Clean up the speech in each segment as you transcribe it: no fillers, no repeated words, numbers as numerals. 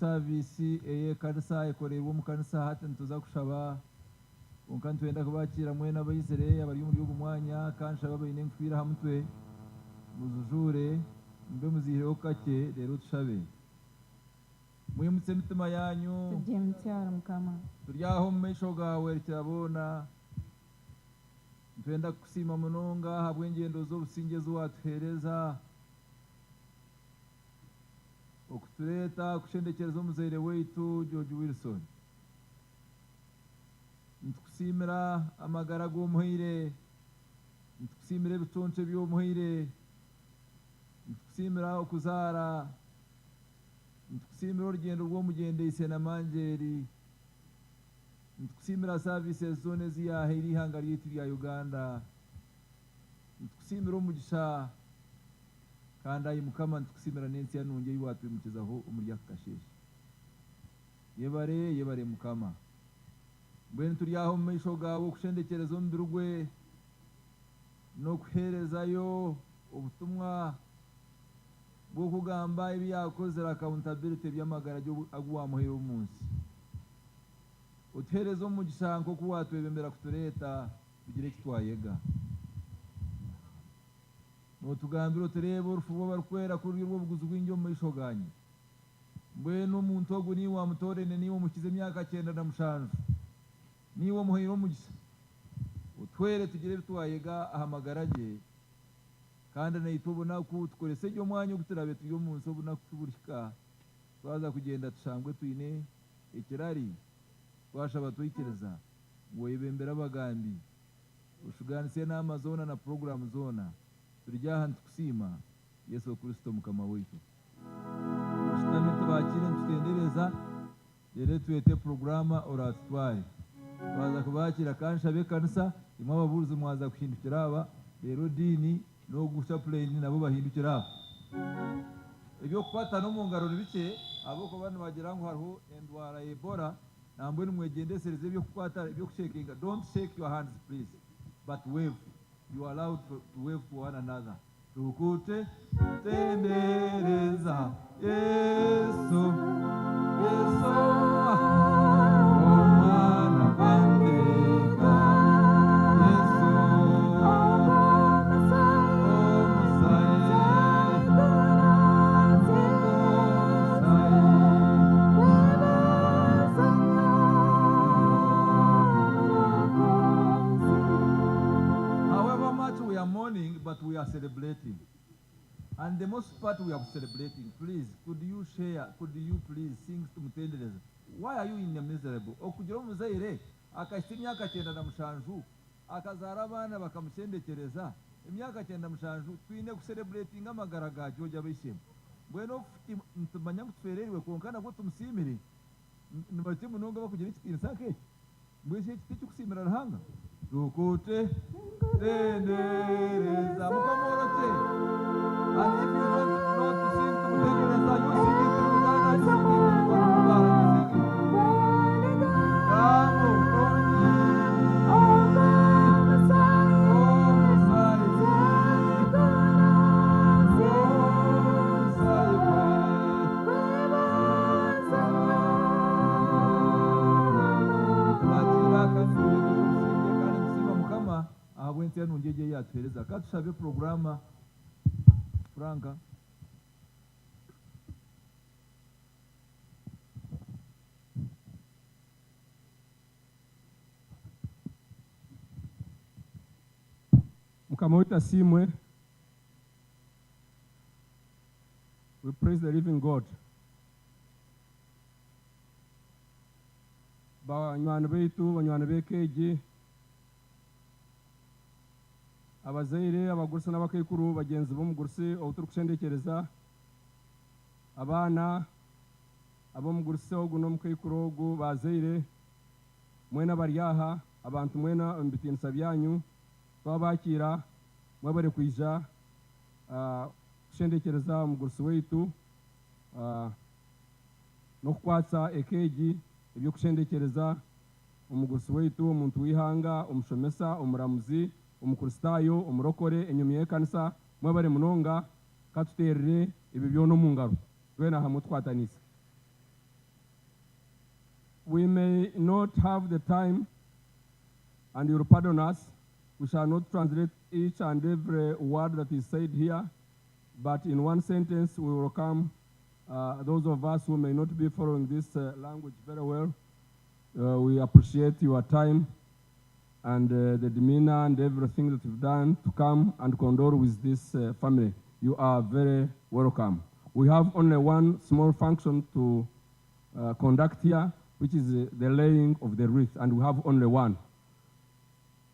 service eye kanisa ekoreye mu kanisa hati ntuza kushaba unkan twenda kubakira mwe n'abayizere abari mu gihugu mwanya kansha babayine mfira hamutwe muzujure mbe muzihireho kake rero tushabe mwimutse mitima yanyu tugiye mutyara mukama turyaho mu mesho gawe kirabona twenda kusima munonga habwe ngendo zo busingezo watuhereza okutureta kushendekyereza omuzaire weitu George Wilson ntukusimira amagara g'omuhire ntukusimira ebitonce by'omuhire ntukusimira okuzara ntukusimira orugendo rw'omugendeise na manjeri ntukusimira services zone ziyahe ihanga ry'itu rya Uganda ntukusimira omugisha kandi ayi mukama ntukusimira n'ensi yanunge yiwatu imukizaho umurya kasheshe yebare mukama mbwene turyaho mu maisho gawe kushendekereza omubiri gwe no kuherezayo obutumwa bwo kugamba ibi yakozera accountability by'amagara agwamuhira umunsi utuhereza omugisha nko kuwatwebembera kutureta bigire kitwayega notugambira turebe urufubo barukwera kuri rwo buguzi bw'injo mu maisho ganye mbwene omuntu ogu ni wa mutorene ni wo mukize myaka 9 ni wo muhira omugisha utwere tugire bitwayega ahamagaraje kandi nayitubona ku tukorese ryo mwanya gutirabe turyo munsi obuna kuburika twaza kugenda tushangwe twine ikirari twashaba twikereza ngo yibembera abagambi ushuganise n'amazona na program zona turyaha ntukusima Yesu Kristo mukama wetu ushitame tubakire ntutendereza rero twete programa oratwari baza kubakira kanshabe kanisa imwe ababuruzi mwaza kuhindukira aba rero dini no gusha plane nabo bahindukira ibyo kwata no mungaro bice aboko bana bagira ngo hariho endwara Ebola nambwe numwegendesereze ibyo kwata ibyo kushekinga don't shake your hands please but wave you are allowed to wave to one another tukute tendereza Yesu omwana bandega Yesu but we are celebrating, and the most part we are celebrating. Please, could you please sing to Mutendereza? Why are you in a miserable? Okugira omuzaire akashita imyaka 9 akazara abana bakamushendekereza imyaka 9 twine kucelebrating amagara ga George abishima bweno ntumanya kutwererwe konkana gwo tumusimire nibati munonga bakugira ikinsake mbwese kiti kusimira rahanga tukute tendereza mukamorote and if you don't know to sing to tendereza you sing it through Ghana you sing it through Gw'Omugyenzi you sing it Kamu kera nungege yatwereza katushabe programa Franka Mukamawita simwe. We praise the living God. Banywana beitu banywana bekeji abazaire abagurse n'abakekuru bagenzi bo mugurse Okushendekyereza abana abo mugurse ogu no mukekuru ogu bazaire mwena baryaha abantu mwena mbitinsa byanyu twabakira mwabare kwija Okushendekyereza mugurse weitu no kukwatsa ekeji ibyo kushendekyereza umugurse weitu umuntu wihanga umushomesa umuramuzi umukristayo umurokore enyumi yekanisa mwabare munonga katuterere ibi byono mungaro twena hamwe twatanise. We may not have the time, and you'll pardon us, we shall not translate each and every word that is said here, but in one sentence we will come. Those of us who may not be following this language very well, we appreciate your time and the demeanor and everything that you've done to come and condole with this family. You are very welcome. We have only one small function to conduct here, which is the laying of the wreath, and we have only one.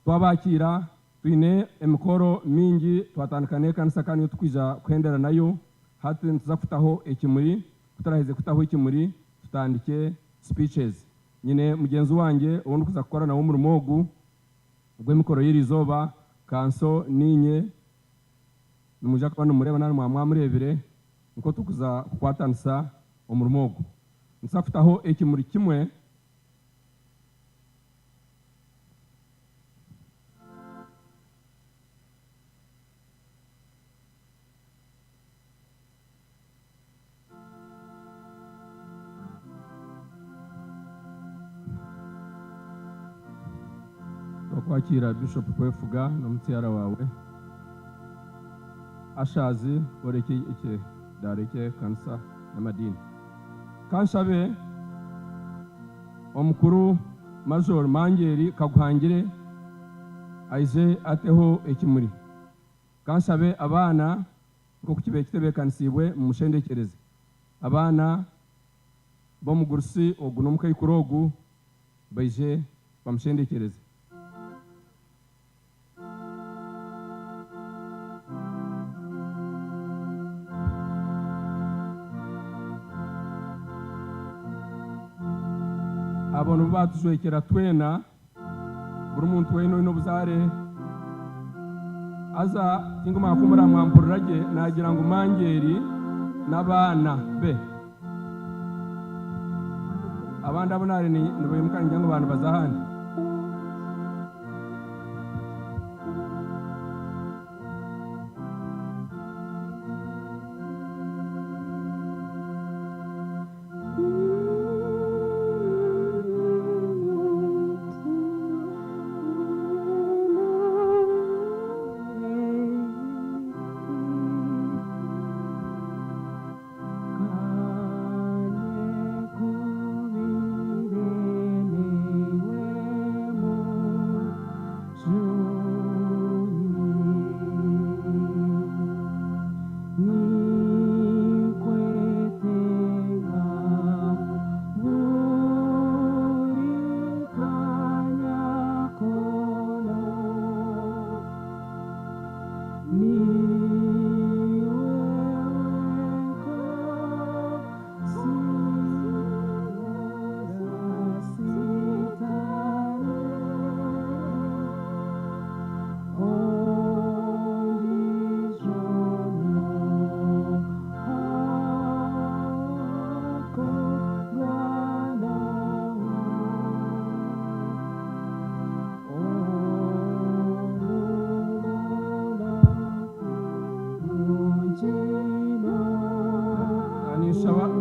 Twabakira twine emikoro mingi twatandikane kanisa kanyo tukija kuhendera nayo hati ntuza kutaho ekimuri kutaraheze kutaho ekimuri tutandike speeches. Nyine mugenzi wanjye ubundi kuza gukora nawo umurimo ogu gw'emikoro y'irizoba kanso ninye numuja kuba numureba nari mwamurebere niko tukuza kukwatanisa umurimo ogu ntuza kutaho ekimuri kimwe kwakira Bishop Kwefuga n'umutyara wawe ashazi oreke ike dareke kanisa n'amadini kanshabe omukuru Major Mangeri Kaguhangire aize ateho ekimuri kanshabe abana ngo kukibe kitebekanisibwe mu Mushendekyereza abana bo mugursi ogu no mukayikurogu baije bamushendekyereza. Abantu batuzwekera twena buri muntu weno ino buzare aza ingoma kumura mwampurage nagira ngo Mangeri n'abana be abandi abonare ni bemukanye ngo abantu bazahane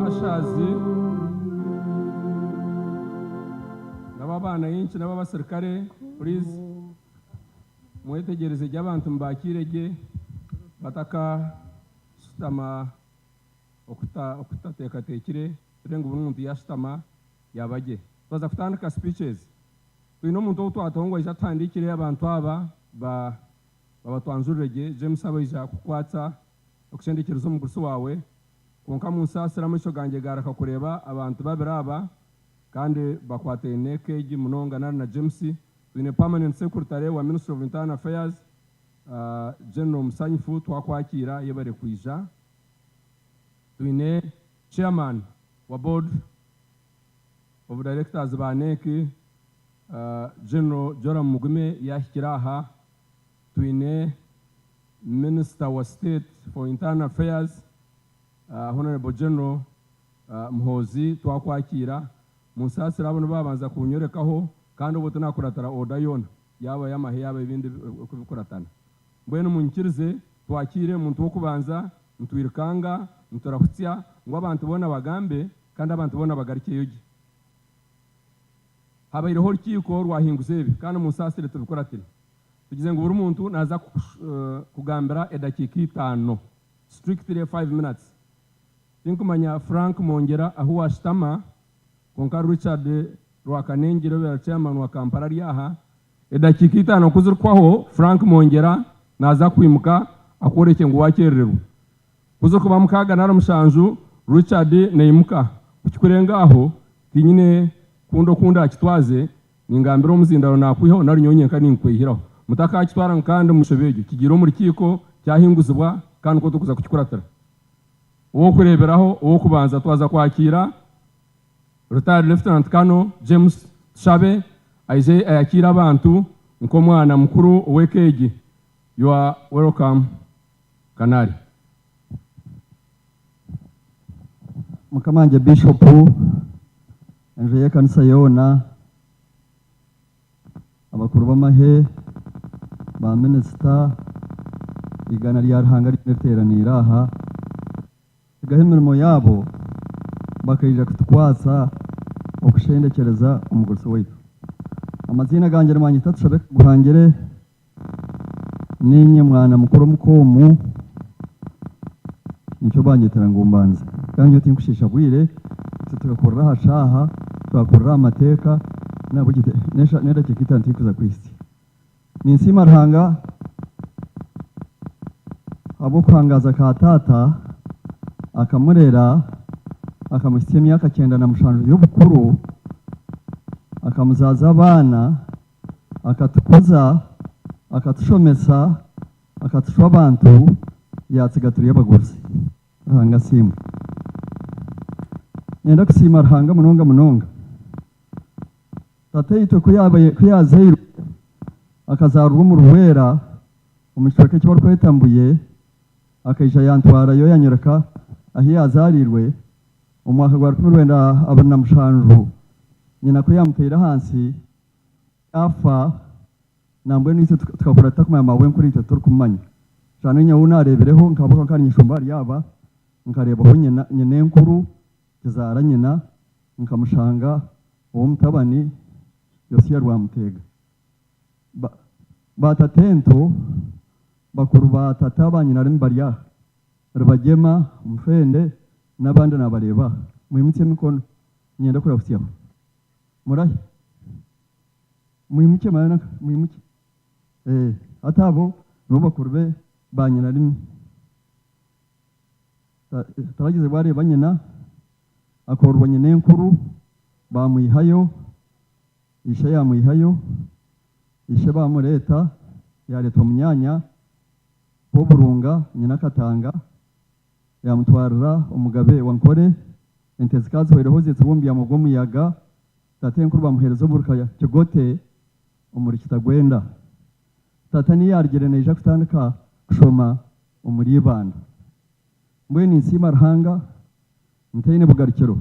abashazi n'ababana yinshi n'abasirikare please mwetegereze ry'abantu mbakirege bataka sitama okutateekateekire turenga buri muntu yashitama yabaje twaza kutandika speeches twine omuntu ou twataho aija atandikire abantu aba babatwanjurire James abaija kukwatsa okushendekyereza omugurisi wawe konka munsasira amasho gange garaka kureba abantu babiri aba kandi bakwatene nekeegi munonga nari na James twine permanent secretary wa Ministry of Internal Affairs General Musanyifu twakwakira yebare kwija twine chairman wa board of directors ba NEC General Joram Mugume yahikira aha twine Minister wa State for Internal Affairs Honorable General Muhozi twakwakira munsasira abantu babanza kunyorekaho kandi ubu tunakuratara oda yona yaba yamahe yaba ibindi kubikuratana mbwene munkirize twakire muntu wo kubanza ntwirikanga nturahutsya ngo abantu bona bagambe kandi abantu bona bagarike yogi habayireho rukiko rwahinguse ibi kandi munsasire tubikoratire tugize ngo buri muntu naza kugambira edakika 5 strictly 5 minutes tinkumanya Frank Mongera aho washitama konka Richard Rwakanengire wa chairman wa Kampala ryaha edakika 5 kuzurukwaho Frank Mongera naza kwimuka akoreke ngo wakererero kuzukuba mukaga naramushanju Richard neimuka ukikurenga aho kinyine kunda akitwaze ningambira omuzindaro nakwiho nari nyonyenka ninkwihiraho mutaka akitwara kandi mushobeje kigira mu rukiko cyahinguzibwa kandi ko tukuza kukikuratira uwo kureberaho uwo kubanza twaza kwakira Retired Lieutenant Colonel James Shabe aije ayakira abantu nko mwana mukuru wekeji. You are welcome Kanari. Mukamanje Bishop enje kanisa yona abakuru b'amahe ba minister igana rya ruhanga riteranira aha igahemirimo yabo bakayija kutwatsa okushendekyereza omugurisi wetu amazina gange manyi tatushabe Kaguhangire ninye mwana mukuru mukomu nicyo banyitera ngo mbanze kandi yo tinkushisha bwire tugakorera hashaha tugakorera amateka nabo gite nera kikita ntikuza kwisi ni nsima ruhanga abo kwangaza ka tata akamurera akamushyira imyaka 9 na mushanju y'ubukuru akamuzaza abana akatukuza akatushomesa akatusha abantu yatsigaturiye abagurisi ruhanga simu nenda kusima ruhanga munonga tate yitwe kuyazeiro akazarurwa mu ruhwera umishwake cyo kwetambuye akayija yantwara yo yanyoreka ahi yazarirwe umwaka gwa 2027 nyina ko yamutera hansi afa nambwe nise tukakora takuma mawe nkuri tatu kumanya cyane nyawuna arebereho nkabuka kandi nyishomba yaba nkareba ho nyina nkuru kizara nyina nkamushanga uwo mutabani Yosiya rwamutega batatento bakuru batata banyina rimbarya rubagema umfende nabandi nabareba muhimutse mikono nyenda kura kusiya murahi muhimuke mana muhimuke atabo no bakurbe banyina rimwe taragize bare banyina akorwa nyine nkuru bamuyihayo isha yamuyihayo isha bamureta ya leta munyanya bo burunga nyina katanga yamutwarira umugabe wankore entezikazi wereho zitsubumbiya mu muyaga tate nkuru bamuhereza burukaya kigote umurikita gwenda tata ni yargereneje kutandika kushoma umuribana mbwe ni nsima ruhanga nteyine bugarikiro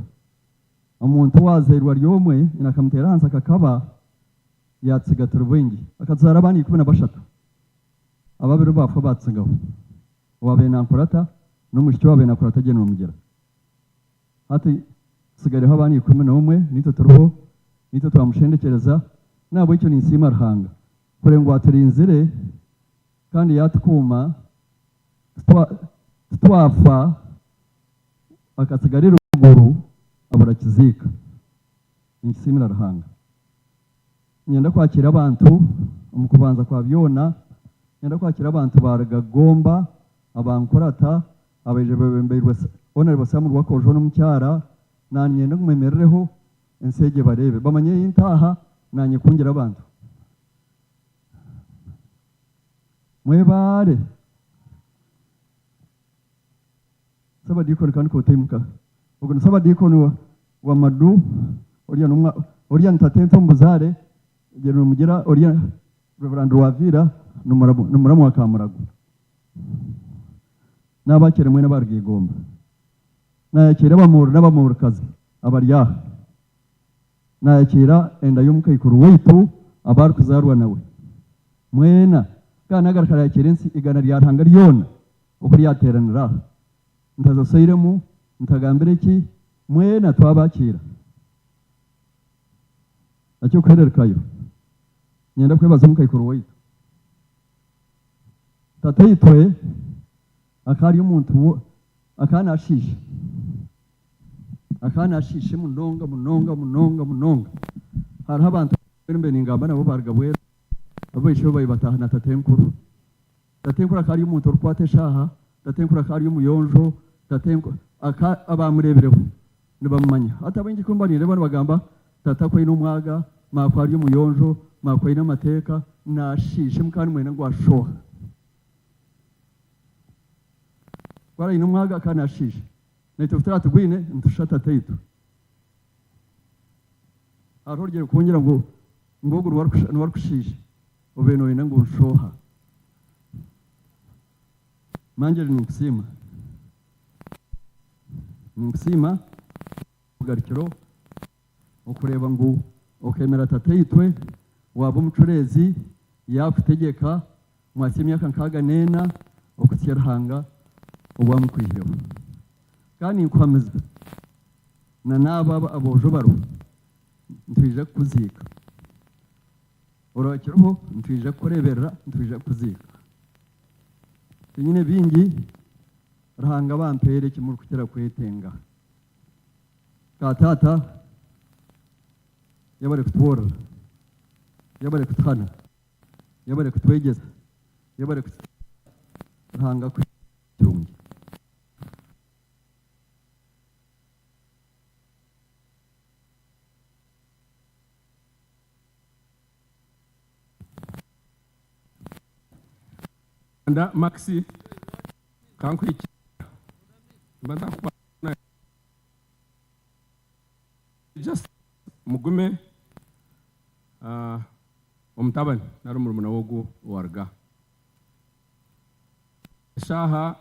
umuntu wazerwa ryomwe inakamutera hansa kakaba yatsigatira ubwenge akazara abandi 12 ababiri bapfa batsigaho wabe nankorata n'umushyo wabe nakorata gene umugera ati sigareho abandi 11 nito turuho nito twamushendekereza nabo icyo ni nsima ruhanga kurengwa turinzire kandi yatukuma twafa akasigarira uruguru abura kizika nikisimira Ruhanga nyenda kwakira abantu umukubanza kwa byona nyenda kwakira abantu baragagomba abankorata abeje bemberwa onere basamu rwakojo no mucyara nanye no kumemerereho ensege barebe bamanye intaha nanye kungira abantu mwebare saba dikoni kandi ko temuka ubwo saba dikoni wa madu oriya ntatento mbuzare gero mugira oriya Reverend Wavira numuramu wa Kamurago n'abakere mwe n'abarwigomba nayakira n'abamurikazi abaryaha nayakira enda y'umukayikuru wetu abari kuzarwa nawe mwena kana agarukara yakira insi igana ryatanga ryona uko ryateranira ntazasayiremu ntagambire ki mwena twabakira acyo kwererekayo nyenda kwebaza umukayikuru wetu tatayitwe akari umuntu akanashishe munonga hari abantu bembe ningamba nabo bargabwera abisho bayibataha tatenkuru akari umuntu rukwate shaha tatenkuru akari umuyonjo tatenkuru abamurebereho nibamanya atabingi kumbanire bano bagamba tatakwe n'umwaga makwari umuyonjo makwari n'amateka nashishe mukani mwene ngwashoha kwara inumwaga kanashishe netufutara tugwine ntushata teitu arorgere kungira ngo ngogo rwarkushishe obeno ina ngo nshoha manjeri nkusima ugarikiro ukureba ngo ukemera tateitwe waba umucurezi yakutegeka mwasi imyaka nkaga nena okutyerhanga obwamukwiheho kandi nkwameza na naba abojo baro ntwije kuzika orokiroho ntwije kureberera ntwije kuzika nyine bingi Ruhanga bampere kimuri kugera kwetenga katata yabare kutwora yabare kuthana yabare kutwegeza yabare Ruhanga kwitungi anda maxi kanku banda ku just mugume omutaban narumurumuna wogu warga shaha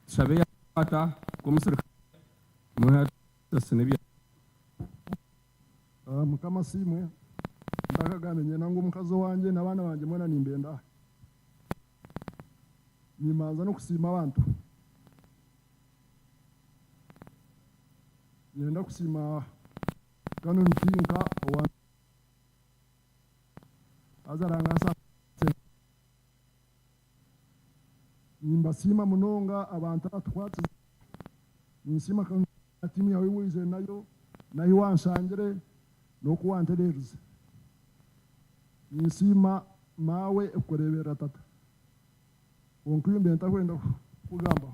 shabeya pata kumusir muha tasnebiya mukama simwe ndakagamenye nangu mukazo wanje nabana banje mwana nimbenda nimanza no kusima abantu nenda kusima kanu ntinka wa azaranga sa nimbasima munonga abantu atwatse nisima kan atimi yawe wize nayo wanshangire no kuwantereza nisima mawe ukurebera tata wonkuyumbe ntakwenda kugamba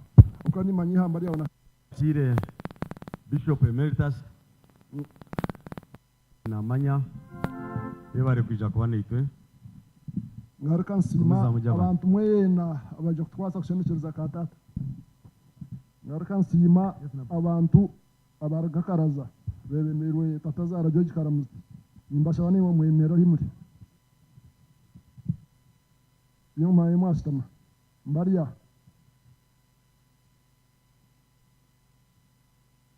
ukani manyihamba lya una Chire Bishop Emeritus namanya bebare kwija kubana itwe ngaruka nsima abantu mwena abaje kutwasa kushendekyereza katata ngaruka nsima abantu abaragakaraza bebemerwe tatazara George Karamuzi nimbasha bane mu mwemero himuri yuma yimwastama Maria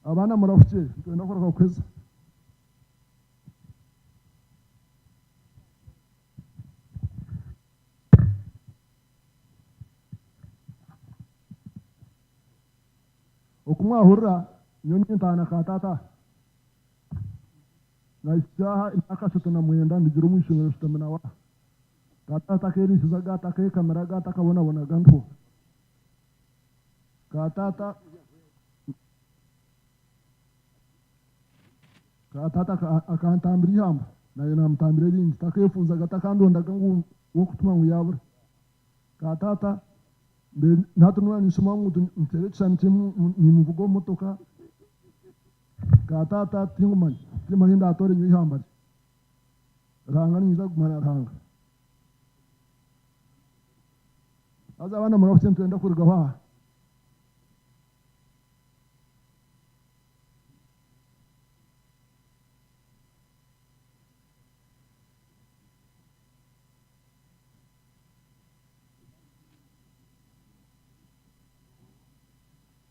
abana murafuke twenda koroka kweza okumwahurra nyoni ntana katata na ishaha inakashutana mwenda ndigira umwishingiro shitamina wa katata kerisuza gata ke kamera gata kabona ganto katata akantambira ihamba nayo namutambira irindi takefunza gata kandondaga ngo wo kutuma ngo yabura katata mbe natunwa nishima ngo ntere cyane ni muvugo motoka katata tingumanye timahinda atore ihamba ranga niza gumana ranga aza abana murafite ntenda kuriga ba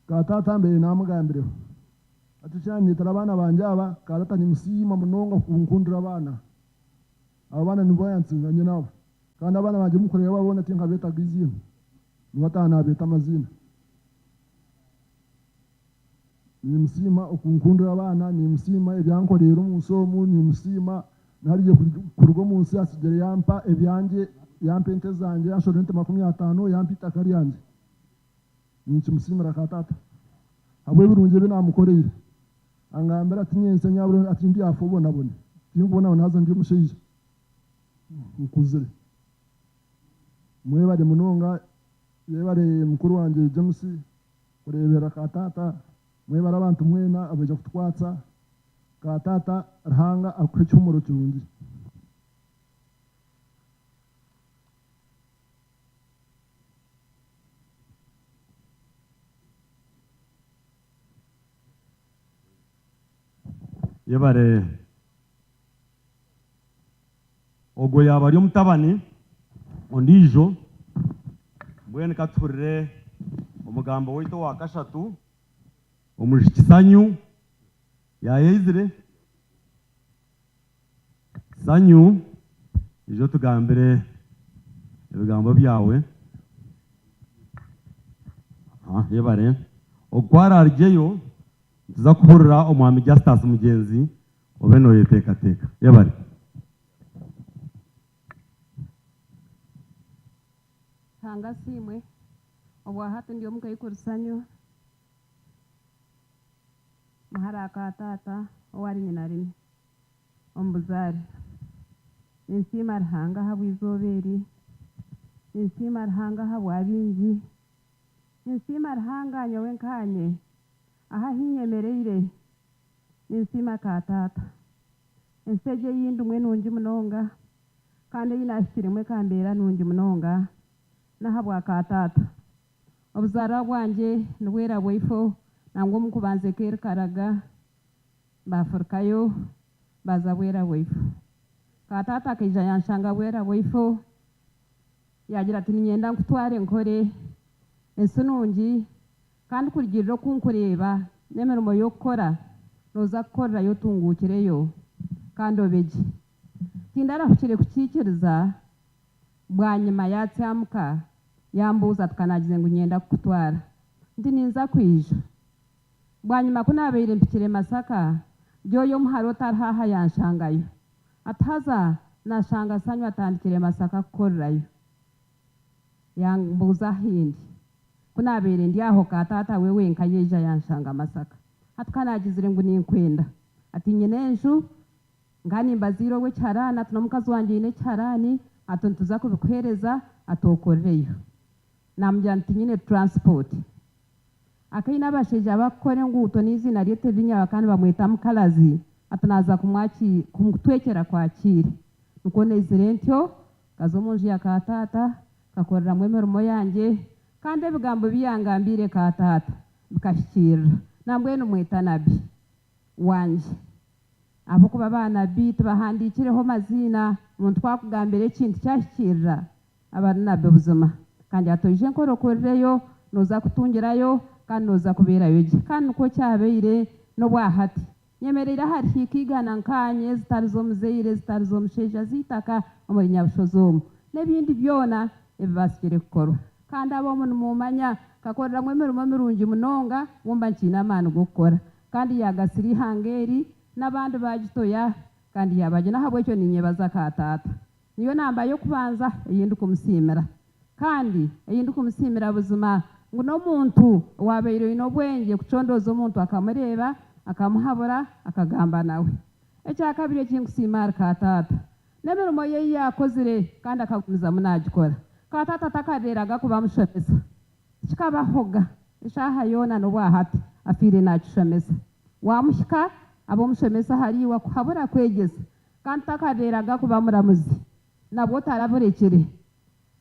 katata mbe namugambire ati cyane tarabana banjaba katata ni musima munonga kunkundira abana abana nibo yansinganye nabo kandi abana banje mukorera babona ati nkabeta gizina niwatana beta amazina ni musima ukunkundira abana ni musima ebyankorera umusomo ni musima nariye kurugo munsi asigere yampa ebyanje yampa ente zanje yashore ente 50 yampa itakari yanje ni kimusimira katata abwe birunje binamukorera angambira ati nyense nyaburo ati ndi afobona bone tingubona nazo ndi mushije ukuzire mwebare munonga yebare mukuru wanje James kurebera katata mwebare abantu mwena abeje kutwatsa katata rahanga akwecumuro cyundi yebare ogwo yaba ari umutabani ondijo mbwene katurire umugambo wito wa kashatu umujikisanyu yayizire sanyu ijo tugambire ibigambo byawe yebare ogwararyeyo tuza kuhurira omwami Justus Mugenzi obenoye teka yebare hanga simwe obwa hatu ndio mukayikurusanyo mahara katata owari nyina rimwe ombuzari ninsima ruhanga habwizoberi ninsima ruhanga habwabingi ninsima ruhanga nyowe nkanye aha hinyemereire ninsima katata enseje yindi umwe nungi munonga kandi yinashyirimwe kambera nungi munonga nahabwa katata obuzara bwanje nibwera bwifo nangwa mukubanze kerikaraga bafurikayo baza bwera bwifo katata kaija yanshanga bwera bwifo yagira ati ninyenda nkutware nkore ensunungi kandi kurigirira kunkureba n'emirimo yo gukora noza kukorera yo tungukireyo kandi obeje tindarahukire kukikiriza bwanyuma yatsamuka yambuza tukanagize ngo nyenda kutwara ndi ninza kwija bwanyuma kunabeire mpikire Masaka byoyo muharo tarhaha yanshangayo ataza nashanga sanyu atandikire Masaka kukorerayo yambuza hindi kunabeire ndi aho katata wewe nkayeja yanshanga Masaka atukanagizire ngo ninkwenda ati nyenejo ngani mbaziro we cyarana tunamukazi wanje ine cyarani atontuza kubikwereza atokoreyo namujyanti nyine transport akaina basheje abakore nguto n'izina ryete binya kandi bamwita mukalazi atanaza kumutwekera kwakire nuko nezire ntyo kazomunji ya katata kakorera mwemerimo yanjye kandi ebigambo biyangambire katata bikashikira nambwe numwita nabi wanje abo kuba bana bitu bahandikireho mazina umuntu twakugambire kintu cyashikira abana bebuzuma kandi atoje nkorokoreyo noza kutungirayo kandi noza kuberayo kandi uko cyabeire no bwahati nyemerera hari hikigana nkanye zitarizo muzeire zitarizo musheja zitaka muri nyabushozomo nebindi byona ebibasikire gukora kandi abo muntu mumanya kakorera mwemerimo mirungi munonga wumva nkina amana gukora kandi yagasiri hangeri n'abandi bagitoya kandi yabaje nahabwe cyo ninyebaza katata niyo namba yo kubanza eyindi kumusimira kandi eyindi kumusimira buzima ngo no muntu wabeire ino bwenge kucondoza omuntu akamureba akamuhabura akagamba nawe ekya kabiri ekinkusiima katata n'emirimo ye yakozire kandi akagumiza munagikora katata takareraga kuba mushomesa kikabahoga eshaha yona nobwahati afire nakishomesa wamuhika abomushomesa hariwa kuhabura kwegeza kandi takareraga kuba muramuzi nabwo taraburekere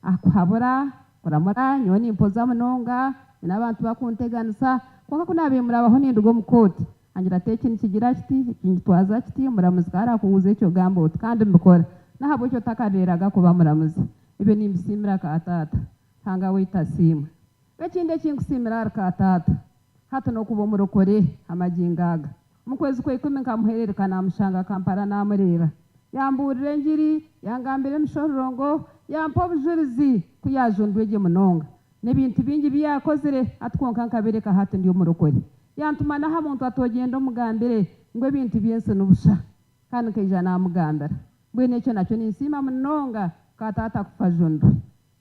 akuhabura kuramura nyoni impoza munonga n'abantu bakunteganisa kuko kunabimurabaho nindugo mukoti angira teke nikigira kiti ikintwaza kiti muramuzi kara kuuza icyo gambo kandi mbikora nahabo cyo takareraga kuba muramuzi ibe nimbisimira katata tanga wita simwe ekinde kinkusimira katata hato no kuba murokore amagingaga mukwezi kwe 10 nkamuherereka mushanga kampara namureba yamburire ngiri yangambire mshorongo yampa obujurizi kuyajondwege munonga n'ebintu bingi byakozire atwonka nkabereka hato ndi murokore yantuma naho umuntu atogenda omugambire ngo ebintu byense nubusha kandi keja namugambira mbwene ekyo nakyo ninsima munonga katata kufa jondo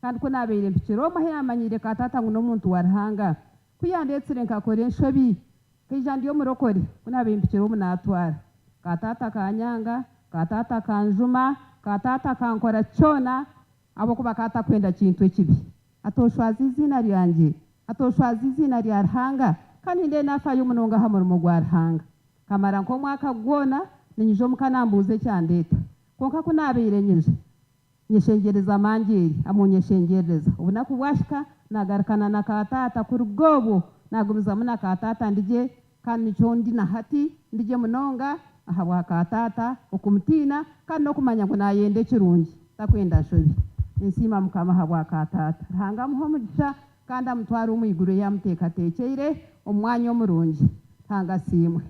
kandi kunabeire mpikiro omuhe yamanyire katata ngo n'omuntu warihanga kuyandetsire nkakora enshobi keja ndi omurokore kunabeire mpikiro omunatwara katata kanyanga katata kanjuma katata kankora kyona abo kuba katakwenda kintu ekibi atoshwaza izina ryanje atoshwaza izina rya Ruhanga kandi nde nafayo munonga hamurimo gwa Ruhanga kamara nko mwaka gwona ninyijo mukanambuze cyandeta konka kunabire nyije nyeshengereza mangeri amunyeshengereza ubuna kubwashika nagarukana na katata ku rugobo nagumiza muna katata ndije kandi nicyo ndi na hati ndije munonga ahabwa katata okumutina kandi no kumanya ngo nayende kirungi takwenda shobi insima mukama habwa katata Ruhanga muho mugisha kandi amutwara umuyiguru yamutekatekere omwanya omurungi tanga simwe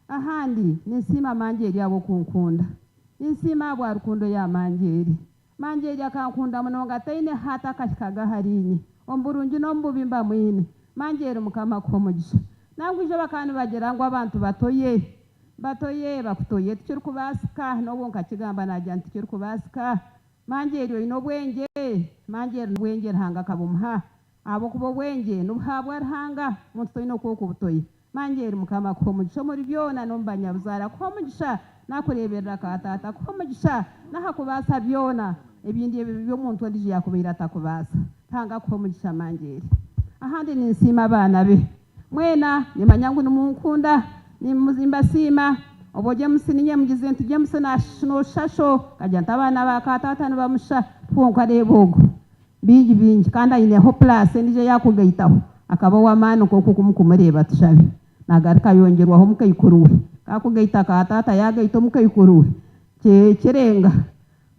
ahandi ninsima mangeri yabo kunkunda ninsima bwa rukundo ya mangeri akankunda munonga taine hata kashikaga harinyi omburungi nombubimba mwine mangeri mukama ko mugisha nangwije bakani bagera ngo abantu batoye bakutoye tukiri kubasika nobo nkakigamba najya ntukiri kubasika mangeri ino bwenge mangeri bwenge Ruhanga kabumuha abo kubo bwenge nubhabwa Ruhanga muntu ino koko butoye mangeri mukama ko mugisha muri byona nombanya buzara ko mugisha nakureberera katata ko mugisha nahakubasa byona ebindi byo muntu ndije yakubira atakubasa tanga ko mugisha mangeri ahandi ninsima abana be mwena nimanyangu numunkunda nimuzimba sima oboje musininye mugize ntije musana no shasho kajanta abana bakatata nibamusha twonka rebogo bingi kandi ayine ho place ndije yakugaitaho akaba wamano koko kumukumureba tushabe nagaruka yongerwaho mukayikuruwe kakugaita katata yagaito mukayikuruwe kirenga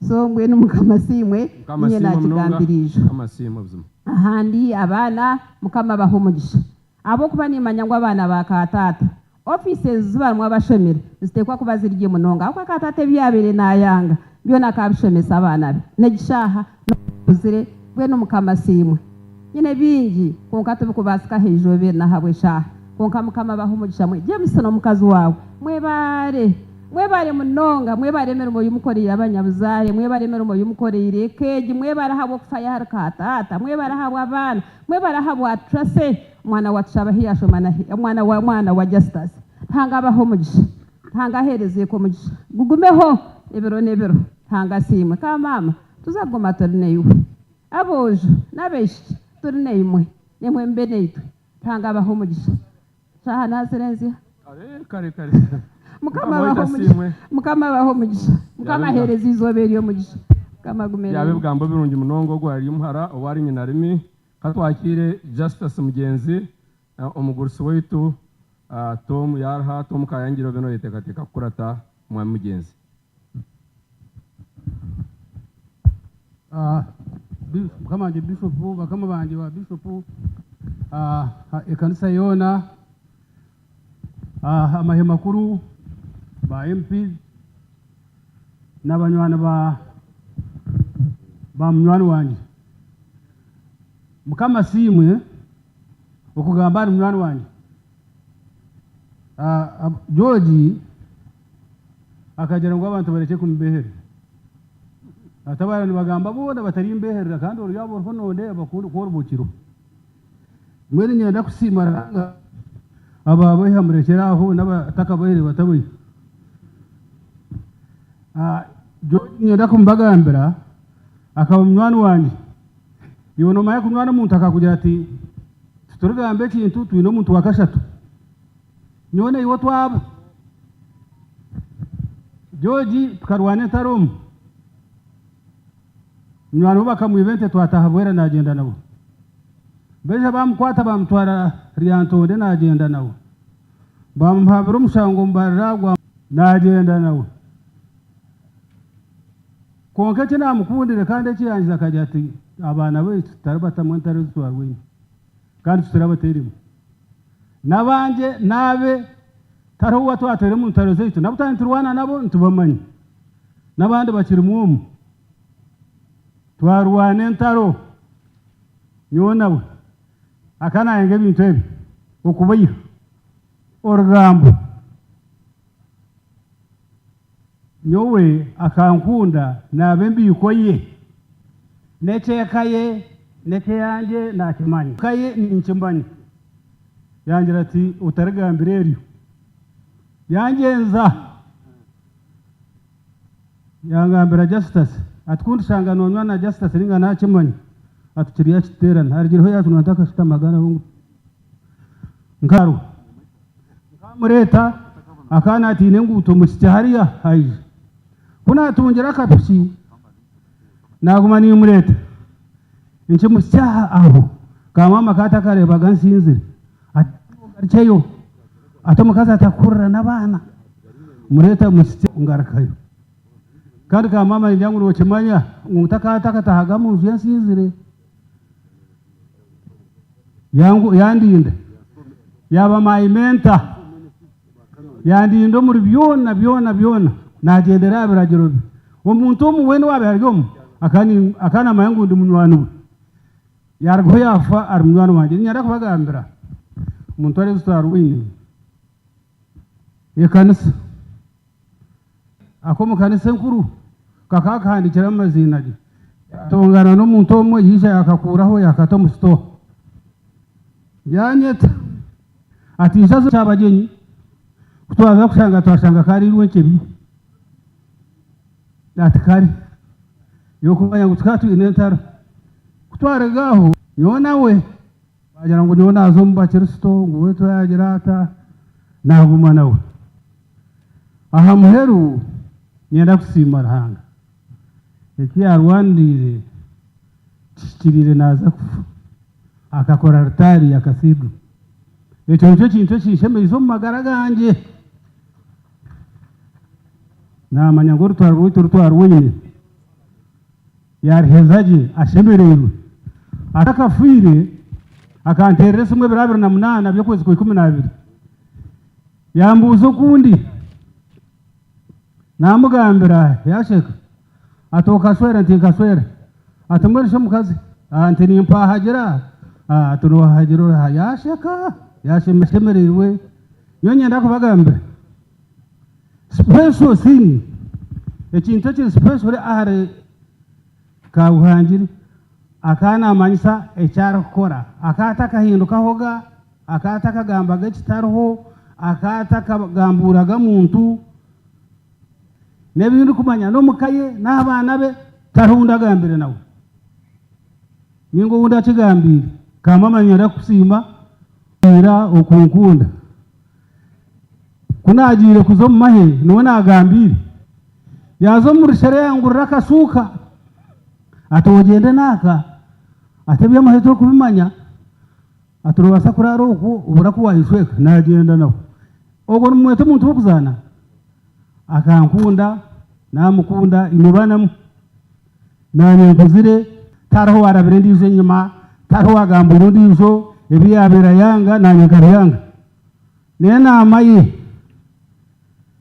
so ngwene mukama simwe nye nakigambirije ahandi abana mukama bahumugisha abo kuba nimanya ngo abana bakatata offices zibarmwa bashomera zitekwa kuba zirye munonga akwa katata byabere nayanga byo nakabishomesa abana be negishaha nozire bwene mukama simwe nyine bingi konka tubikubasika hejobe na habwe shaha konka mukama bahumugisha mwe je musano mukazi wawe mwebare munonga mwebare merimo yumukoreye abanyabuzare mwebare merimo yumukoreye keji mwebare habo kufaya harkatata mwebare habo abana mwebare habo atrase mwana watshabahi yashomana mwana wa justice tanga bahumugisha tanga hereze ko mugisha gugumeho nebero tanga simwe ka mama tuzagoma torine yuwe abojo nabeshi torine imwe nemwe mbeneitu tanga bahumugisha shaha naserenzi kare mukama bahumugisha mukama hereze izoberi yo mugisha kama gumera yabe bwambo birungi munongo gwari muhara owari nyina rimi katwakire Justice Mugenzi omugurusi wetu Tom yarha Tom kayangiro beno yetekateka kurata mwa Mugenzi kama ndi bishop bakama bandi wa bishop ekanisa yona amahema makuru ba MP n'abanywana ba munywani wanje mukama simwe okugamba munywani wanje George akagera ngo abantu bareke kumbehere atabara nibagamba bona batari imbeherera kandi uruyabo rwo none abakuru ko rubukiro mwene nyenda kusimara aba bahamurekera aho n'abataka bahere batabuye nyenda kumbagambira akaba mwana wanjye ibona maya kumwana muntu akakugira ati turugambe kintu twino muntu wakashatu nyone iwo twaba George tukarwane tarom mwana bakamwivente twataha bwera nagenda nabo beje bamukwata bamutwara riyantonde nagenda nabo bamuhabira umushango mbaragwa nagenda nawe konke kina mukundire kandi ekiyangiza kajya ati abana be tarabatamwe ntari twarwini kandi turabaterimo nabanje nabe taro watu atere mu ntaro zeitu nabutani turwana nabo ntubamanye nabandi bakiri mumu twarwane ntaro nyonawe akana yenge bintu ebi okubayiha orugambo nyowe akankunda nabe mbikoye nekekaye neke yanje nakimanye kaye ninkimbanye yangira ati utarigambira eryo yangenza yangambira justice atikundi shanga nonywa na justice ringa nakimanye atukiriya kiterana harigiriho yacu nataka shitamagana bungu nkaru nkamureta akana ati nenguto musite hariya haije kuna atungira kapiki naguma ni mureta inche musyaha aho kamama kata kareba gansinzire atiyo atomukazi atakurra nabana mureta musite ungarakayo kandi kamama njanguru okimanya ngutakata tahaga mu nzu yansinzire yangu yandinda yaba maimenta yandindo muri byona nagendera biragiro omuntu omuwene wabe haryomu akana mayangu ndi munywanu yargo yafa ari munywanu wanje nyara kubagambira umuntu ari zitwarwini yekanisa akomo kanisa nkuru kakakandikira amazina ge tongana no muntu omwe yisha yakakuraho yakata musto yanyeta ati isazo cyabagenyi kutwaza kushanga twashanga kari rwenkebi atikari yokumanya gutkatu inentara kutwaregaho yona we bagira ngo nyona azomba Kristo nguwe to yagira ata naguma nawe aha muheru nyenda kusimara hanga ekiyarwandire kikirire naza kufa akakora altari akasidu ekyo kintu kishemeizo mu magara ganje namanya ngo rutwarwine yarhezaje ashemererwe atakafire akanterera simwe birabira na munana byo kwezi kwa 12 yambuzo kundi namugambira yasheka atoka swera ntikaswera atamweresha mukazi antini mpahagira atuno hagiro yasheka yashemererwe yonyenda kubagambira special thing ekintu kiri special ahare Kaguhangire akana amanyisa ekyara kukora akataka hinduka hoga akataka gamba gakitariho akataka gamburaga muntu nebintu kumanya no mukaye n'abana be tarunda gambire nawe ningo unda kigambire kamamanyira kusima era okunkunda kunagire kuzo mahe nona agambire yazo murishere yangurira kasuka atogende naka atebya maheto kubimanya aturubasa kuraro uko ubura kuwahishweka nagenda nawe ogo numwete muntu okuzana akankunda namukunda imubanamu nane kuzire taraho arabire ndizo nyuma taraho agamburo ndizo ebiyabera yanga nanye kariyanga nena amaye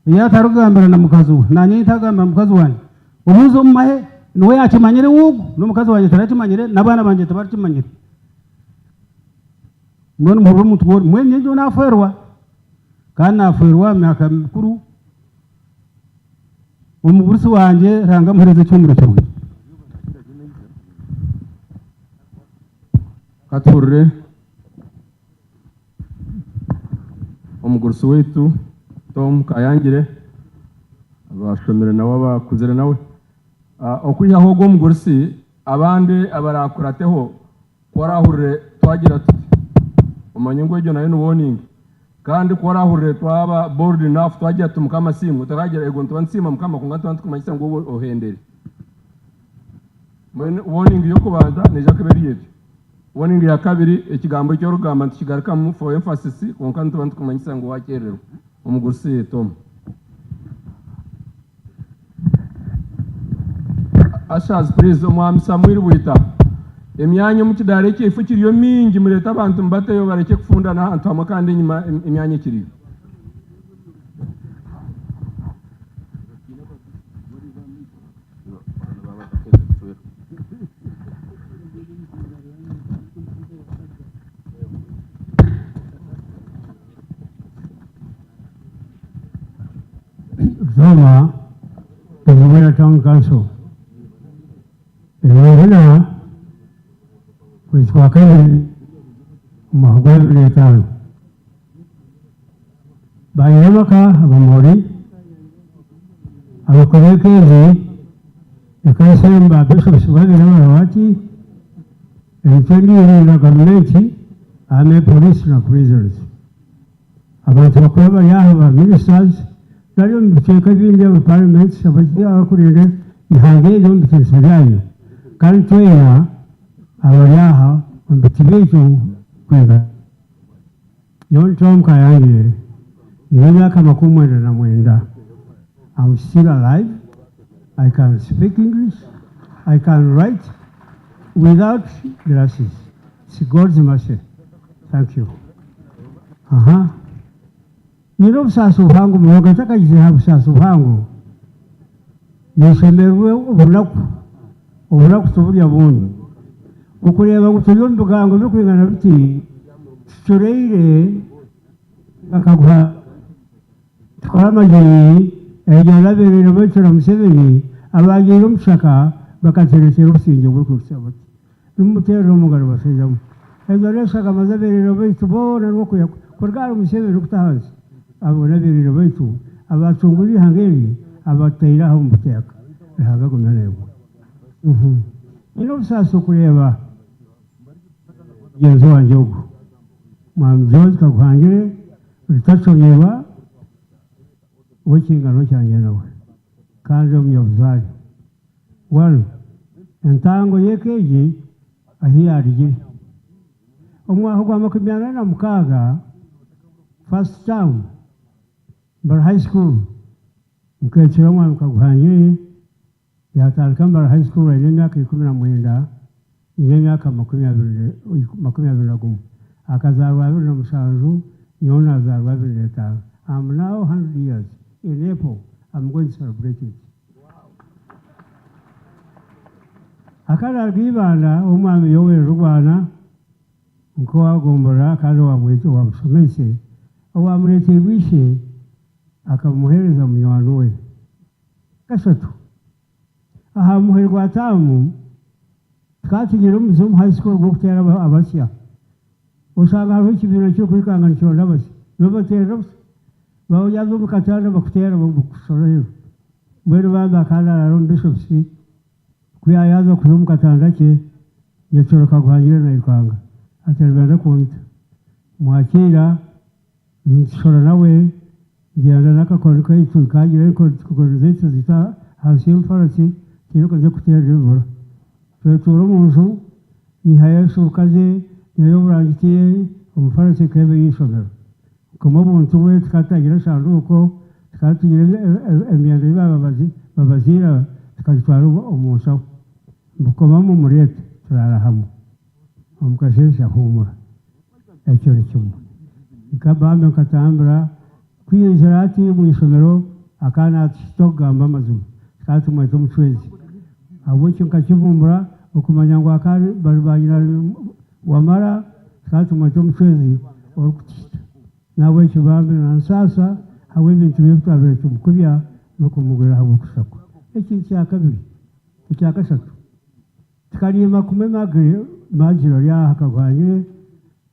ya tarugambira na mukazu nanye itagamba mukazu wanje obuzo mumahe nowe yakimanyire wugu no mukazi wanje tarakimanyire nabana banje tabarakimanyire mbona muburo muntu bori mwenye njo naferwa kana ferwa myaka mikuru umuburisi wanje ranga muhereze cyumuro cyawe katurre omugurusi wetu Tom Kayangire abashomere nawe bakuzere nawe okwihaho gw'omugurusi abandi abarakurateho kwarahurire twagira tuti umanye ngo ejyo nayo warning kandi kwarahurire twaba board enough twagira tumukama simu taragira ego ntwansima mukama kunga ntwamanyisa ngo ohendere warning yo kubanza neja kabiri yetu warning ya kabiri ekigambo cyo rugamba ntikigaruka mu for emphasis konka ntwamanyisa ngo wakerero omugurusi Tom Ashaz please omwami Samuel Bwita emyanya mu kidare cyefu kiriyo mingi mureta abantu mbateyo bareke kufunda na hantu amakandi inyuma emyanya kiriyo Zoma Gw'Omugyenzi Town Council Kiruhura kwa kabiri mahugurwa y'itanu bayabaka abamori abakorekezi ekasemba bishobozi babiri b'abati entendiri na gavumenti ame police na prisons abantu bakora bayaha ba ministers nari mu biceka bindi mu parliament abajya akurire ihange yo mu biceka kandi twera abayaha mbitibejo kwega yon Tom Kayangire imyaka 19 I'm still alive. I can speak English. I can write without glasses. It's God's mercy. Thank you. Niro busasu bwangu mwoga takagize busasu bwangu nishemerwe ubulaku tubulya buntu ukureba gutyo mbugango byo kwingana biti tureire akaguha twamaje ejo labere bacura Museveni abagiye umushaka bakaterekera ubusinge bwo kusaba n'umutero umugaro basejamo ejo reshaka amazabere bitu bona rwo kurwara Museveni kutahazi abona bere bitu abacunguri hangeri abatayira aho muteka rahaga kumenerwa ino busasu kureba yenzo wanjogo mwamjozi Kaguhangire ritachonyeba wekingano cyanje nawe kandi umyovuzari wari entango yekeji ahiyarigire omwaho gwa 26 first term bar high school mkechera mwa Kaguhangire yatalika bar high school ine myaka 19 ine myaka 21 akazarwa 27 yona azarwa 25 I'm now 100 years in April. I'm going to celebrate it. Akala gibana umwami Yoweri Rugwana nko agombora kandi wamweto wamsomese awamurete wishe akamuhereza munyano we kasatu aha muherwa tamu twatugera mu high school go kutera abasya usanga hari ikibino cyo kwikangana cyo ndabasi babatera bawo yazo mukatana bakutera bakusoroyo mwere baba kala ron bishops kuya yazo kuzumukatanda ke yacoro Kaguhangire na ikanga aterwenda kunta mwakira nshora nawe ngiyana nakakora kayitu kagira ko kugorizetse zita hasi mfarasi kiriko nje kutera ribura twetoro munzu ni hayeso kaze yo burangitiye umfarasi kebe yishobera como buntu we tukatagira sanduko tukatugira emyanda babazira tukatwara umusha mbukoma mu murete turara hamwe omukashesha humura ekyo cyumba ikabambe katambra kwiyizarati mu isomero akana togamba mazuma katumwe tumutwezi abukyo kakivumbura okumanya ngo akari barubanyira wamara katumwe tumutwezi orukutita nawe kibambe na sasa hawe bintu by'abere tumukubya no kumugura habo kusako iki cya kabiri icya gatatu tukarima kumemagre majiro lya Kaguhangire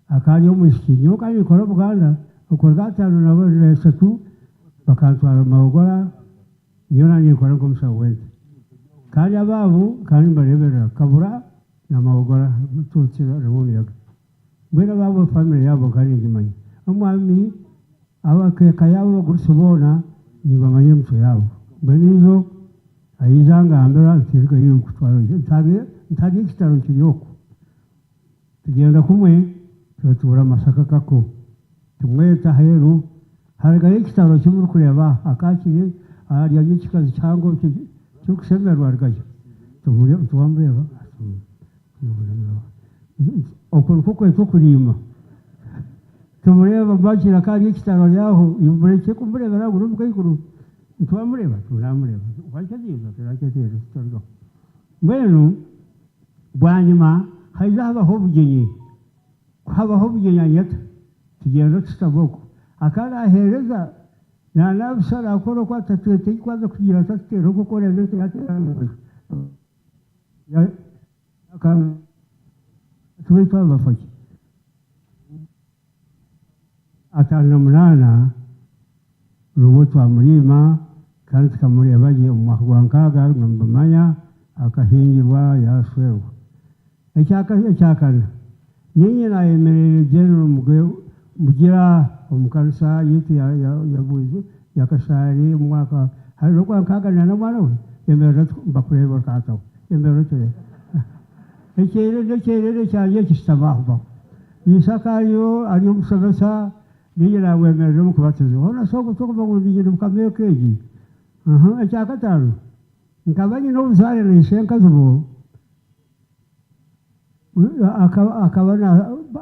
akali omushikinyo kandi kora Buganda ukora gatano nabo resatu bakantwara mahogora yona ni kora komsa wete kandi ababu kandi barebera kabura na mahogora tutsira remuyaga bwera babo family yabo kandi gimanyi amwami abakeka yabo gusobona ni bamanye mutwe yabo benizo ayizanga ambera ntirga yukutwara ntabi kitaro kiriyoko tugenda kumwe tutura masaka kako tumweta heru haragaye kitaro cy'umuri kureba akakiri ariya gikazi cyangwa cyo kusemerwa argaye tuwambeba okuru kuko tukurima tumureba bakira kari kitaro yaho imureke kumurebera gurumwe iguru tuwamureba turamureba wakadiza turaketera tutarwa mbenu bwanyuma hazabaho bugenyi habaho bugenyanyata tugenda tutaboko akarahereza nanabusara akora kwa tatete kwaza kugira tatero gukora ibintu yaterana ya aka tuwita bafaki atana munana rubuto amurima kandi tukamureba ye umwahwankaga ngambamanya akahingirwa yaswewe ecyakana nyinyi nayemerere general mugira omukanisa yitu yabuze yakashari umwaka hari kwa nkagana na mwana we yemerera bakureba kataho yemerera tore ecyerere cyaje kistabaho yisakayo ari umusabasa nigira wemerera mu kubatiza hona soko tokoma ngubigire mukamekeji ecyakatano nkabanye no uzare nishenka zubo akabana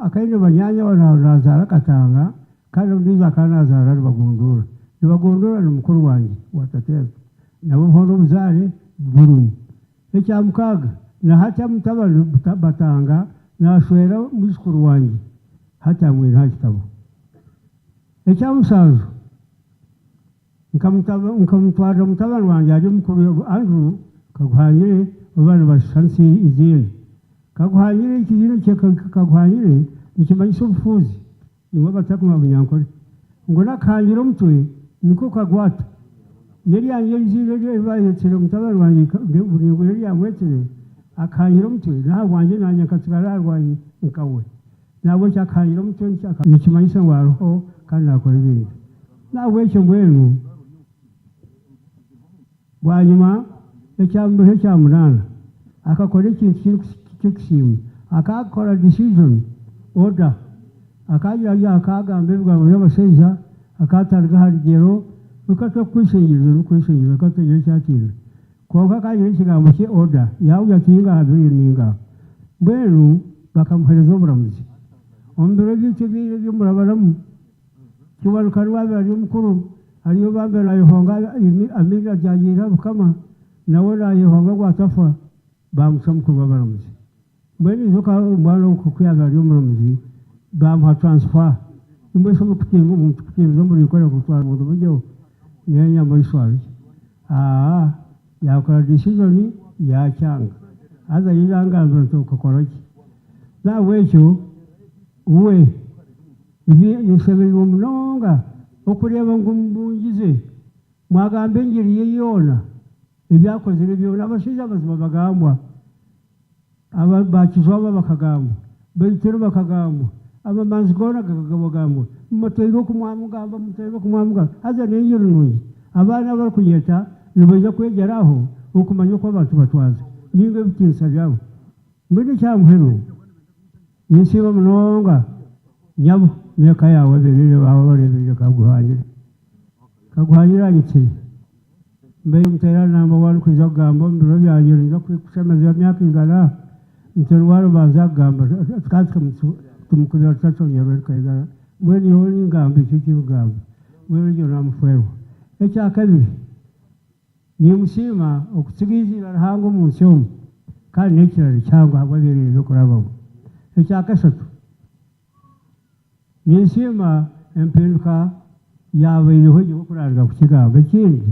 akaine banyanya wanazara katanga kandi ndiza kanazara bagundura ni mukuru wanjye watateza nabo hono buzare burumu ecyamukaga na hata mutabana batanga nashwera mukuru wanjye hata mwira kitabo ecyamusanzu nkamutwara mutabana wanjye ari mukuru Andrew Kaguhangire abana bashansi izindi Kaguhangire ikizino cye Kaguhangire nikimanyisa ubufuzi ingo batakuma bunyankore ngo nakangiro mutwe niko kagwata neri yanjye izire bayetsere mutabana wanjye buringo neri yamwetere akangiro mutwe naho wanjye nanya katsigara arwanye nkawe nabo cyakangiro mutwe nikimanyisa ngwaro kandi nakora ibindi nawe cyo ngwenu bwanyuma ecyambere cyamunana akakora ikintu cy'ikisimu akakora decision order akagira akagambe bwa y'abasheja akatarga harigero ukato kwishingiza akategera cyakira kwa kagira ikigambo cye order yawe yakinga habiri ninga mbenu bakamuhereza uburamuzi ombere y'icyo by'umurabaramu kibaruka rwabari mukuru ariyo bambera yihonga amiga byagira bukama nawe rayihonga gwatafa bamusamukuru baramuzi mbeni zoka mwana ukuyaba ariyo muramuzi bamuha transfer imbeso mukutinga umuntu kutinga muri gukora gutwara mu buryo nyanya muri swari yakora decision yacyanga aza yirangambira to kokoroki nawe cyo uwe ibi nisebeye umunonga okureba ngo mbungize mwagambe ngiriye yona ibyakoze bibyo n'abashije abazima bagambwa aba bakizwa bakagambwa bayitero bakagambwa aba manzigora bagambwa mutero kumwamugamba mutero kumwamuga aza niyo runyi abana bari kunyeta nibaje kwegeraho ukumanya ko abantu batwaza ninge bitinsa byabo muri cyamuhero yisiba munonga nyabo meka yawe bibiri bawe barebeye Kaguhangire agitse mbe mutera namba wari kujagamba mbiro byanyira nza kwikushamaza myaka ingana mutero wari bazagamba twatse tumukubira tatonyero kayigara mweni yoni ngambe cy'ikigamba mweni ryo namufeho ecyakabiri ni mushima okutsigizira rahango mu nsyomo kandi nekirari cyangwa hababiri byo kurababo ecyakashatu nishima emperuka yabayeho cyo kurarga ku kigamba kindi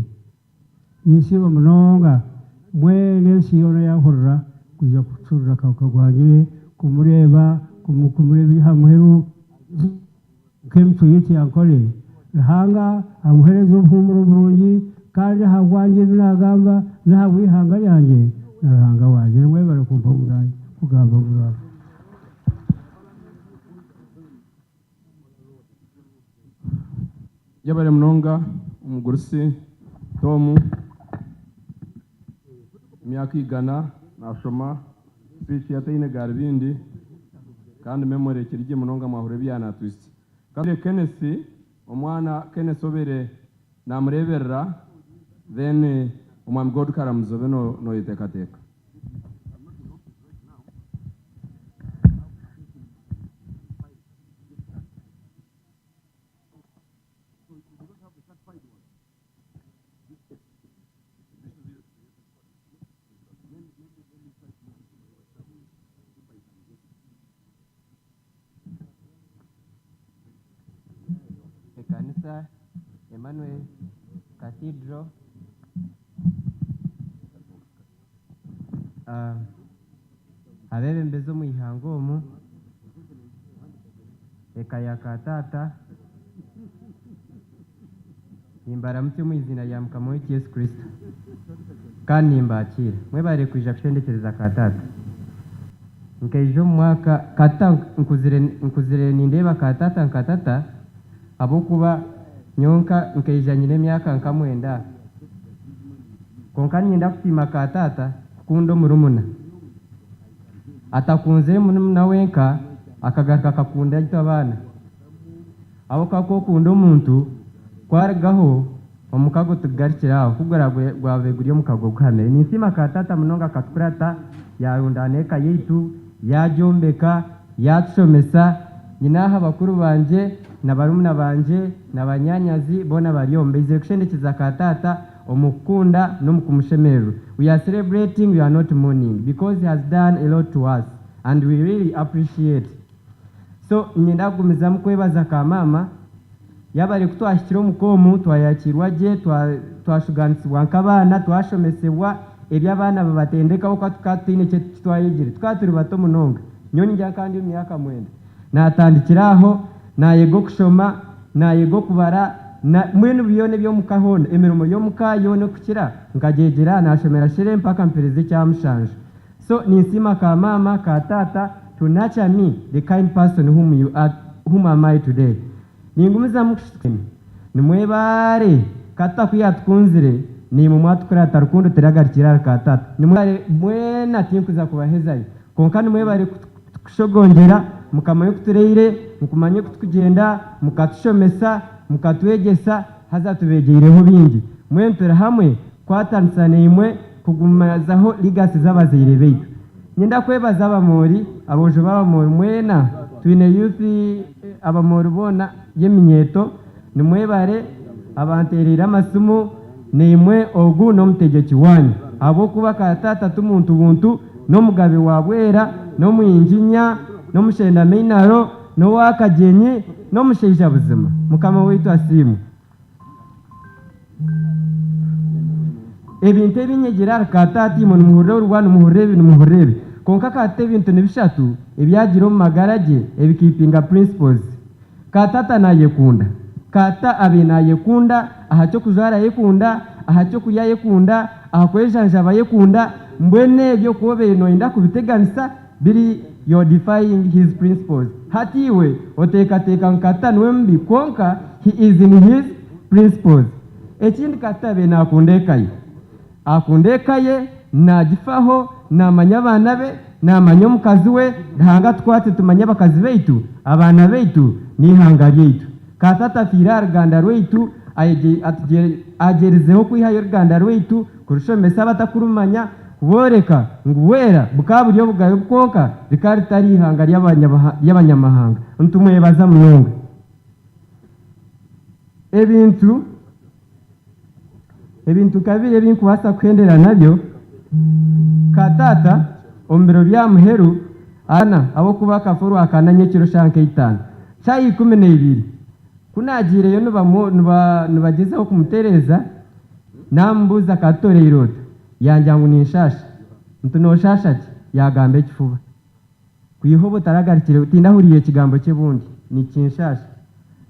nishima munonga mwene siyona yahorra kuja kucurura Kaguhangire kumureba hamuheru kemtu yiti yankore Ruhanga amuhereza ubuhumuro burungi kandi hagwanje binagamba nabwihanga yanjye Ruhanga wanje mwe barakumva muranje kugamba muranje Yabare mnonga umugurusi Tomu imyaka igana nashoma speech yataine garbindi kandi memory kirije mnonga mahure byana twist kandi Kenneth omwana Kenneth obere namureberera then umwami God karamuzobe no yitekateka Kanisa Emmanuel Cathedral abebembezi omu ihanga omu eka ya katata nimbaramutse mu izina rya Mukama w'iki Yesu Kristo kandi nimbakira mwebare kwija kushendekereza katata nkeje mu mwaka kata nkuzire nindeba katata abokuba nyonka nkeja nyine myaka nkamwenda konka nyenda kupima katata kundo murumuna atakunze murumuna wenka akagaruka kakunda ito abana abo kako kundo umuntu kwaragaho omukago tugarikiraho kugara gwabe guriyo mukago guhamere nisima katata munonga katkurata yarundaneka yitu yajombeka yatushomesa nyinaha bakuru banje nabarumuna banje nabanyanyazi bona bariyombe ize kushendekeza katata omukunda no mukumushemeru. We are celebrating, we are not mourning because he has done a lot to us and we really appreciate. So nyenda gumiza mukwebaza ka mama yabari kutwashikira omukomu twayakirwa je twashuganisibwa nk'abana twashomesebwa eby'abana babatendeka uko tukatine cye twayigire twaturi bato munonga nyoni njya kandi myaka mwenda natandikiraho nayego kushoma nayego kubara na mwene biyone byo mukahonda emirimo yo mukayo no kukira nkagegera nashomera shire mpaka mpereze cya mushanje. So nisima ka mama ka tata to nurture me the kind person whom am I today. Ningumiza mukishikeni nimwebare kata kuyatkunzire ni mu mwatukura tarukundo teragarikira ka tata nimwebare mwena tinkuza kubahezayo konka nimwebare kushogongera mukamaye kutureire mukumanye kutugenda mukatushomesa mukatwegesa hazatubegereho bingi mwentera hamwe kwatansane imwe kugumazaho ligasi z'abazire beitu. Nyenda kwebaza abamori abojo babamori mwena twine youth abamori bona yeminyeto nimwebare abanterera amasumu nimwe ogu no mutegeki wanyu abo kuba katata tumuntu buntu no mugabe wabwera no muyinjinya no mushenda mainaro no wakajenye no musheija buzima mukama wetu asimu ebintu ebinyegira katati mu muhurero rwano muhurebe konka kate ebintu nibishatu ebyagiro mu magaraje ebikipinga principles katata nayekunda kata abina yekunda ahacyo kuzara yekunda ahacyo kuya yekunda ahakwejanja bayekunda mbwene byo kube no inda kubiteganisa biri you defying his principles hatiwe oteka nkata nwembi konka he is in his principles. Ekindi kata bena akundekaye nagifaho namanya abana be namanya omukazi we hanga twate tumanya bakazi beitu abana beitu ni hanga ryeitu katata fira ruganda rweitu agerezeho kwihayo ruganda rweitu kurushomesa batakurumanya kuboreka nguwera bukaburiyo bugayo bwoka rikari tari ihanga y'abanyamahanga ntumwebaza munonga ebintu kabiri ebinkubasa kwendera nabyo katata ombero bya muheru ana abo kuba kafuru akananye kiro shanke 5 chayi 12 kunagireyo nubagezeho kumutereza nambuza katore irota yanjyangu ni nshasha ntuno shasha yagambe kifuba kwiho butaragarikire utindahuriye kigambo cye bundi ni kinshasha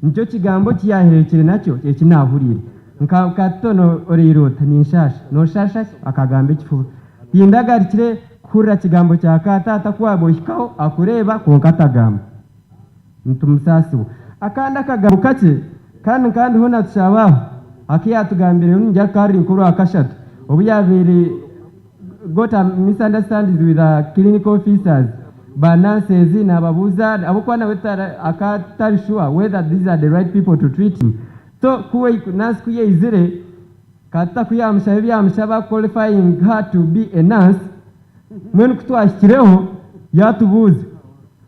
nicyo kigambo kiyaherekere nacyo kinahurire nka katono oreirota ni nshasha no shasha akagambe kifu tindagarikire kura kigambo cya katata kwabo hikaho akureba konkatagamba ntumusasi akanda kagambo kace kandi hona tushabaho akiyatugambire unja kari nkuru akashatu obuyabere got a misunderstandings with the clinical officers but nurses nababuza abukwana wetara akatari sure whether these are the right people to treat him so kuwe nurse kuye izire kata kuyamshaba qualifying her to be a nurse mwenu kutwashyireho yatubuze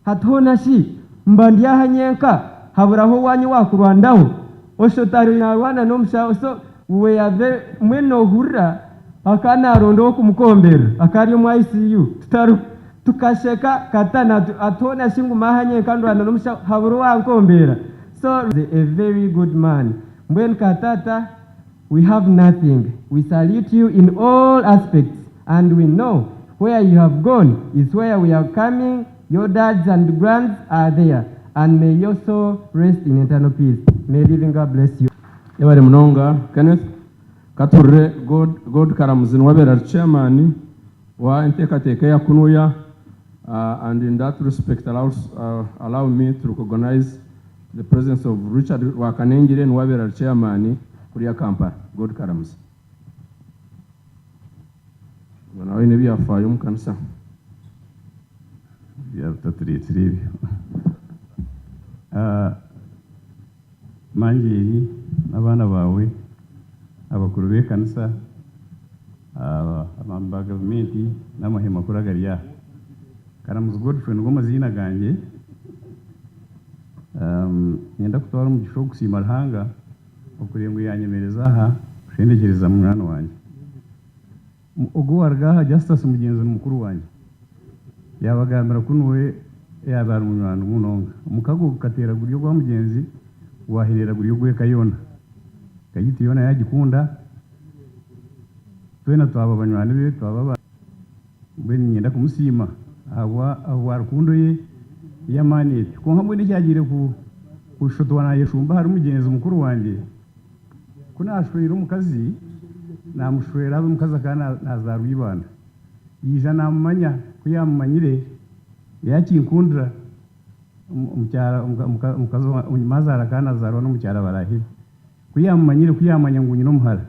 hatona shi mbandiya hanyenka haburaho wanyu wakurwandaho oshotari narwana nomushaho so we are mweno hurra akana rondo kumukombera akari mu ICU tutaru tukasheka katana atona shingu mahanyenka ndwana nomushaho haburo wankombera so a very good man mbwen katata we have nothing we salute you in all aspects and we know where you have gone is where we are coming. Your dads and grands are there. And may your soul rest in eternal peace. May living God bless you. Yabare Munonga, Kenneth, Katurre, God Karamuzin, Wabera chairman, wa Intekateke ya Kunuya, and in that respect allow me to recognize the presence of Richard Wakanengire and Wabera chairman, Kuria Kampa, God Karamuz. Nawe ne byafayo mukanisa byataturetire manjeri n'abana bawe abakuru b'ekanisa abamba gavumenti n'amahema kuragariya Karamuzi Godfrey ngo mazina gange nyenda kutwara mu gisho gusima Ruhanga okurengo yanyemereza aha Okushendekyereza mu mwana wanjye ubwo wargaha Justice Mugenzi mukuru wanjye yabagambira kunuwe yabara umunywana munonga mukago katera guryo Gw'Omugyenzi waherera guryo gwe Kayona kayiti Yona yagikunda twena twaba banywana be twaba bweni nyenda kumusima awa rukundo ye yamani ko hamwe n'cyagire ku shotwana yeshumba hari Mugenzi mukuru wanjye kunashwira umukazi namushwera umukazi akana nazarwibana yija namanya kuyamanyire yakinkundira umucyara umukazi mazara kana zaro no mucyara barahi kuyamanyire kuyamanya ngo nyino muhara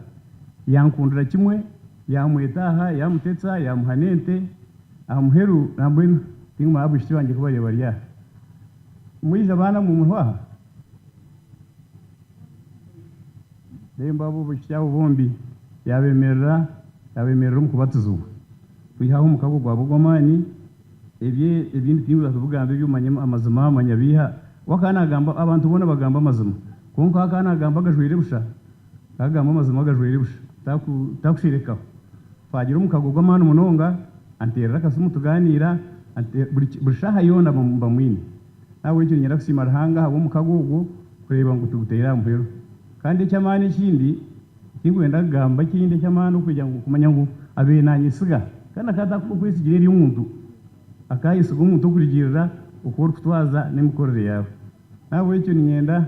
yankundira kimwe yamwetaha yamutetsa yamuhanente amuheru nambwe tinguma abushiti wanjye kubaye bariya muyija bana mu muhwa demba bo bushyaho bombi yabemerera umukubatuzo kwihaho mukago gwa bugomani ibindi tinguza tuvugambe byumanye amazima amanya biha wakana gamba abantu bona bagamba amazima konka akana gamba gajwire busha kagamba amazima gajwire busha takushireka fagira umukago gw'amana munonga antera kasumu tuganira bushaha yona bamwini nawe cyo nyira kusima Ruhanga abo mukago gwo kureba ngo tugutera mpero kandi cyamani kindi kingwenda gamba kindi cyamani ukujya kumanya ngo abe nanyisiga kana kata kwisigire y'umuntu akayisuga umuntu kurigirira ukora kutwaza n'imikorere yawe nawe cyo nyenda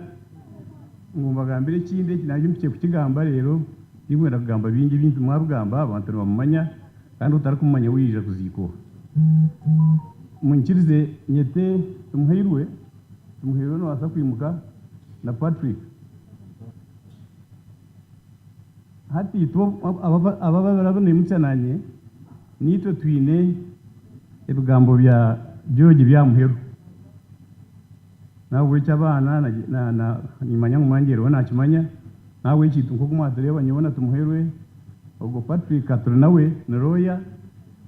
ngumba gambire kindi kinajye mpiye kukigamba rero kingwenda kugamba bingi bintu mwabugamba abantu bamumanya kandi utari kumanya wije kuziko munkirize nyete tumuhirwe no asa kwimuka na Patrick hati to ababa barabone mutsananye nitwe twine ebigambo bya George byamuheru nawe cyabana na nimanya ngumangero nakimanya nawe kitu nko kumwatereba nyibona tumuherwe ubwo Patrick aturi nawe na Roya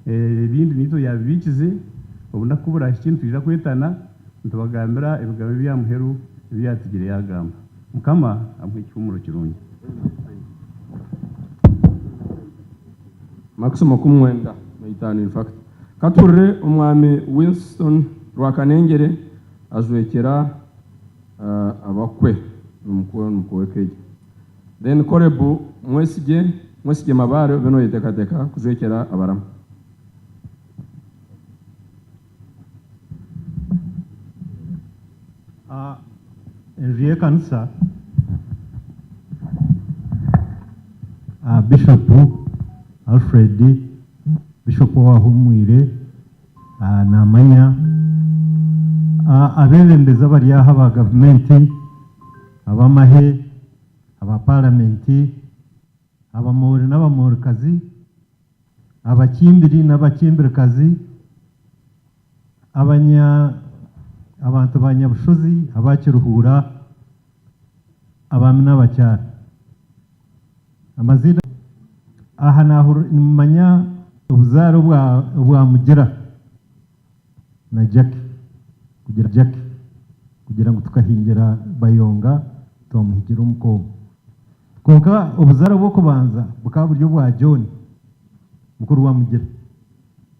ibindi nito yabikize ubu ndakubura ikintu tujya kwetana ntubagambira ibigambo byamuheru byatigire yagamba mukama amwicyumuro kirungi Maximo kumwenda mayitani in fact Katurre umwami Winston Rwakanengere azwekera abakwe n'umukwe keje then korebu mwesige mabare beno yetekateka kuzwekera abarama enju y'ekanisa Bishop Alfred Bishop wahumwire namanya abebembezi abari aha ba gavumenti abamahe aba paramenti abamori n'abamorikazi abakimbiri n'abakimbirikazi abantu banyabushozi abakiruhura abami n'abacyara amazina aha nimanya ubuzaro bwa Mugira na Jackie kugira ngo tukahingira Bayonga tumuhigira umukobwa konka ubuzaro bwo kubanza bukaba buryo bwa John mukuru wa Mugira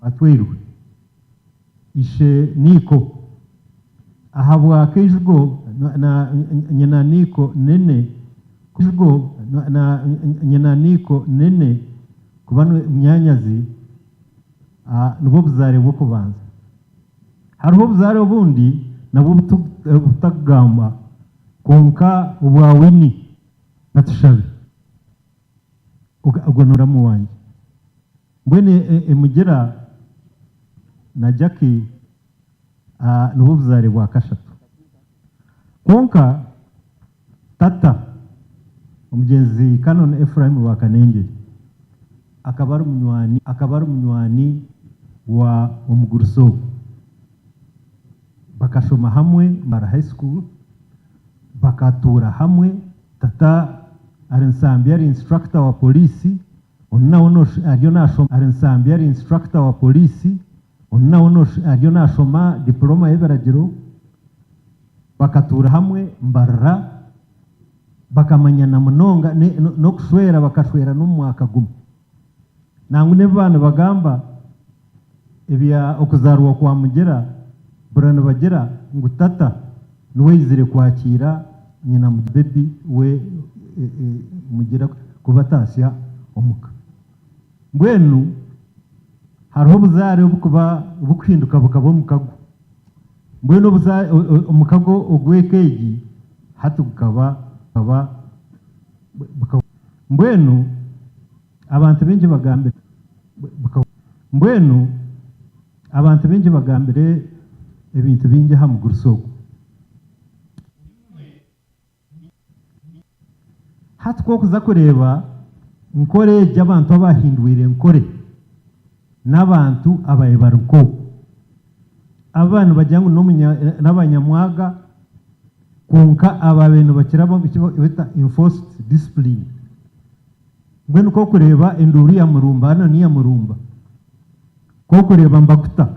atwirwe ishe Niko aha bwa Kejgo na nyina Niko nene kujgo na nyina Niko nene kubano myanyazi nubo buzare bwo kubanza hariho buzare bundi nabo butagamba konka ubwawini natushabe ugonora mu wanjye mbwene Mugira na Jackie nubo buzare bwa kashatu konka tata Omugyenzi Canon Ephraim wa Kanenge akaba ari umunywani wa Omuguruso bakashoma hamwe mara high school bakatura hamwe tata arensambi ari instructor wa polisi onnawono ariyo nashoma arensambi ari instructor wa polisi onnawono ariyo nashoma diploma y'eberagiro bakatura hamwe mbarra bakamanyana munonga no kushwera bakashwera n'umwaka gumwe nangu ne bana bagamba ebya okuzarwa kwa Mugira burana bagira ngutata nuwezire kwakira nyina mu baby we Mugira kubatasya omuka mbwenu hariho buzare bukuba bukhinduka bukaba omukago mbwenu buzare omukago ogwekeji hatukaba mbwenu abantu bengi bagambire ebintu bingi ha Mugurusogo hatwo kuza kureba nkore y'abantu abahindwire nkore n'abantu abayebaruko abantu bajyangu n'abanyamwaga konka ababenu bakirabo bita enforced discipline mbwenu ko kureba enduri ya Murumba hano ni ya Murumba ko kureba Mbakuta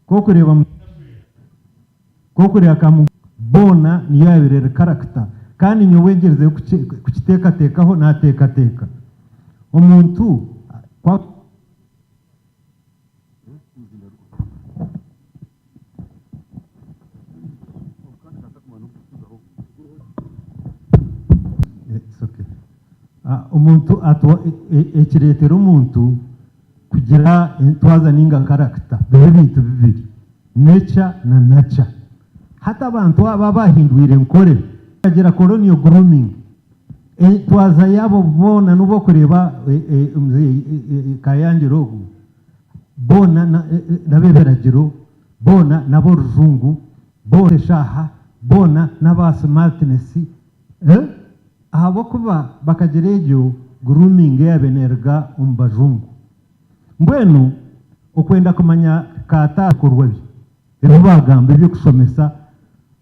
ko kureba kamu bona niyo yabirere character kandi nyowengereze kukitekatekaho natekateka omuntu kwa umuntu ekiretera umuntu kugira twaza ninga character bebintu bibiri nature na nature hata abantu aba bahindwire nkore agira colonial grooming twaza yabo bona nubo kureba Kayange rogu bona na beberagiro bona nabo ruzungu bona shaha bona naba smartness ahabo kuba bakagerejo grooming yabenerga umbajungu mbwenu okwenda kumanya kata kurwabi ebibagamba byo kusomesa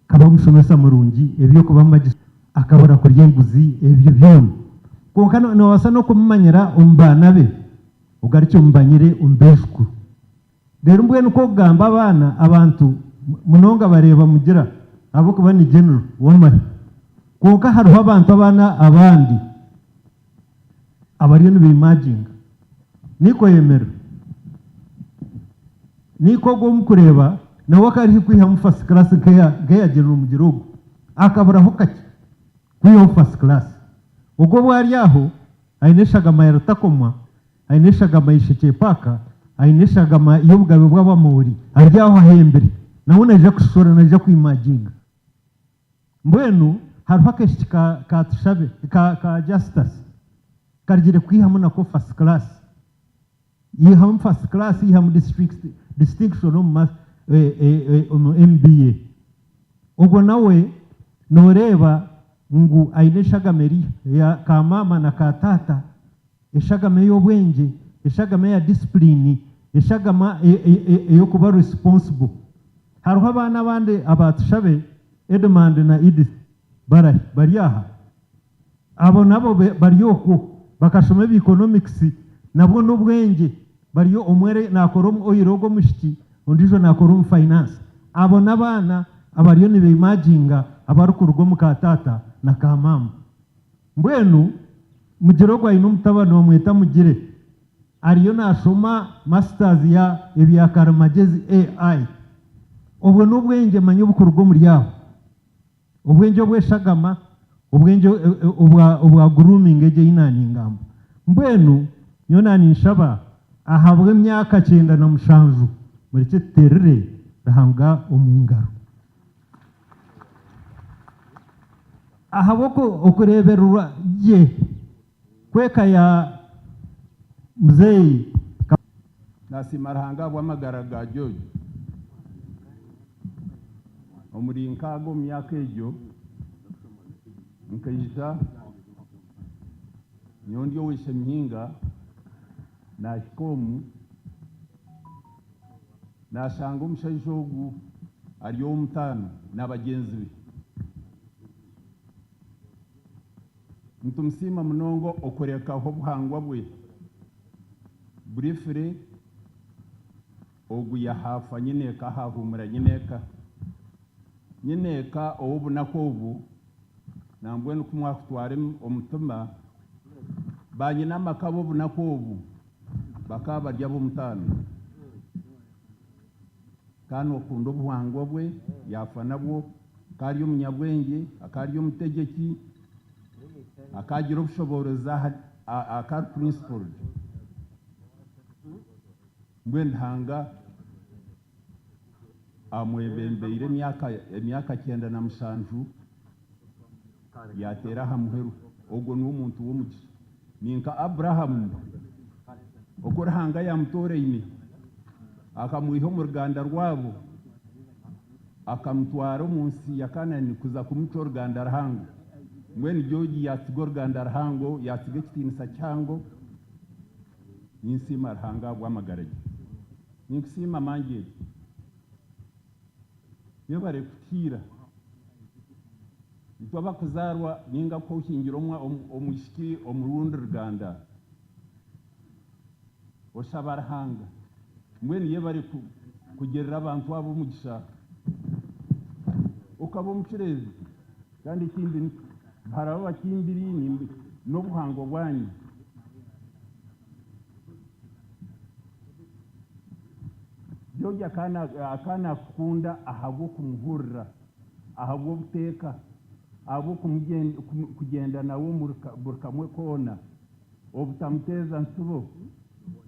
kaba musomesa murungi ebyo kuba magisi akabura kurya enguzi ebyo byona konka no wasa no kumanyira umbana be ugaricyo mbanyire umbeshku rero mbwenu ko gamba abana abantu munonga bareba Mugira abo kuba ni general wamari konka hariho abantu abana abandi abariyo nibimajinga niko yemera niko go mukureba nawe akari kwiha mu first class gayagira mu gihugu akaburaho kake kwiha first class ubwo bwari yaho aineshaga mayero takoma aineshaga mayisheke paka aineshaga yobugabe bw'abamuri aryaho ahembere nawe naje kushora naje kwimajinga mbwenu hariho akeshi ka tushabe ka justice karigire kwihamu nako first class yihamu first class yihamu distinction mu MBA ubwo nawe noreba ngu aine shagame ya kamama na katata eshagame y'obwenge eshagame ya discipline eshagama yo kuba responsible hariho abana bandi abatushabe Edmund na Edith bari aha abo nabo bariyoko bakashoma economics nabwo n'ubwenge bariyo omwere nakora oyirogo mushiki ondijo nakora finance abo nabana abariyo nibe imaginga abarukurwa mukatata na kamama mbwenu mugero gwa ino mutabano wamweta mugire ariyo nashoma masters ya ebya karamagezi AI obwo n'ubwenge manyo bukurwa muri yabo ubwenge bweshagama ubwenge obwa grooming eje inani ngambo mbwenu nyonani nshaba ahabwe myaka 9 na mushanju muri cyeterere rahanga omungaro ahaboko okureberura je kweka ya mzei nasimarahanga bwamagara ga jojo omuri nkago myaka ejo nkayita nyondi wishe mhinga na shikomu na shanga omushaija ogu ari omutano n'abagenzi be ntumusima munongo okurekaho obuhangwa bwe briefly ogu yahafa nyineka hahumura nyineka obu nakobu nambwe nukumwakutware omutima banyina amakabo obu nakobu bakaba barya bomutano kandi okunda obuhangwa bwe yafa nabwo kari omunyabwenge akari omutegeki akagira obushoboreza akari principled mbwe ntanga amwebembeire emyaka 9 na mushanju yatera hamuheru ogwo ni omuntu w'omugisha ninka Abraham okurahanga yamutoreine akamwiha mu Ruganda rwabo akamutwara munsi ya Kanani kuza kumuca Ruganda rahango mwene joji yasiga Ruganda rahango yasiga kitinisa cyango ninsima rahanga bwamagaraje ninsima manje yo bare kutira ntwaba kuzarwa ninga ko ushingiro omushiki omurundi Ruganda oshabarahanga mwene ye bare kugerera abantu abo mugisha ukabo mukirezi kandi ikindi haraba bakimbiri nimbi no buhango bwanyu joja akana kukunda ahabo kumuhurira ahabo buteka abo kugenda nawo burkamwe kona obutamuteza nsubo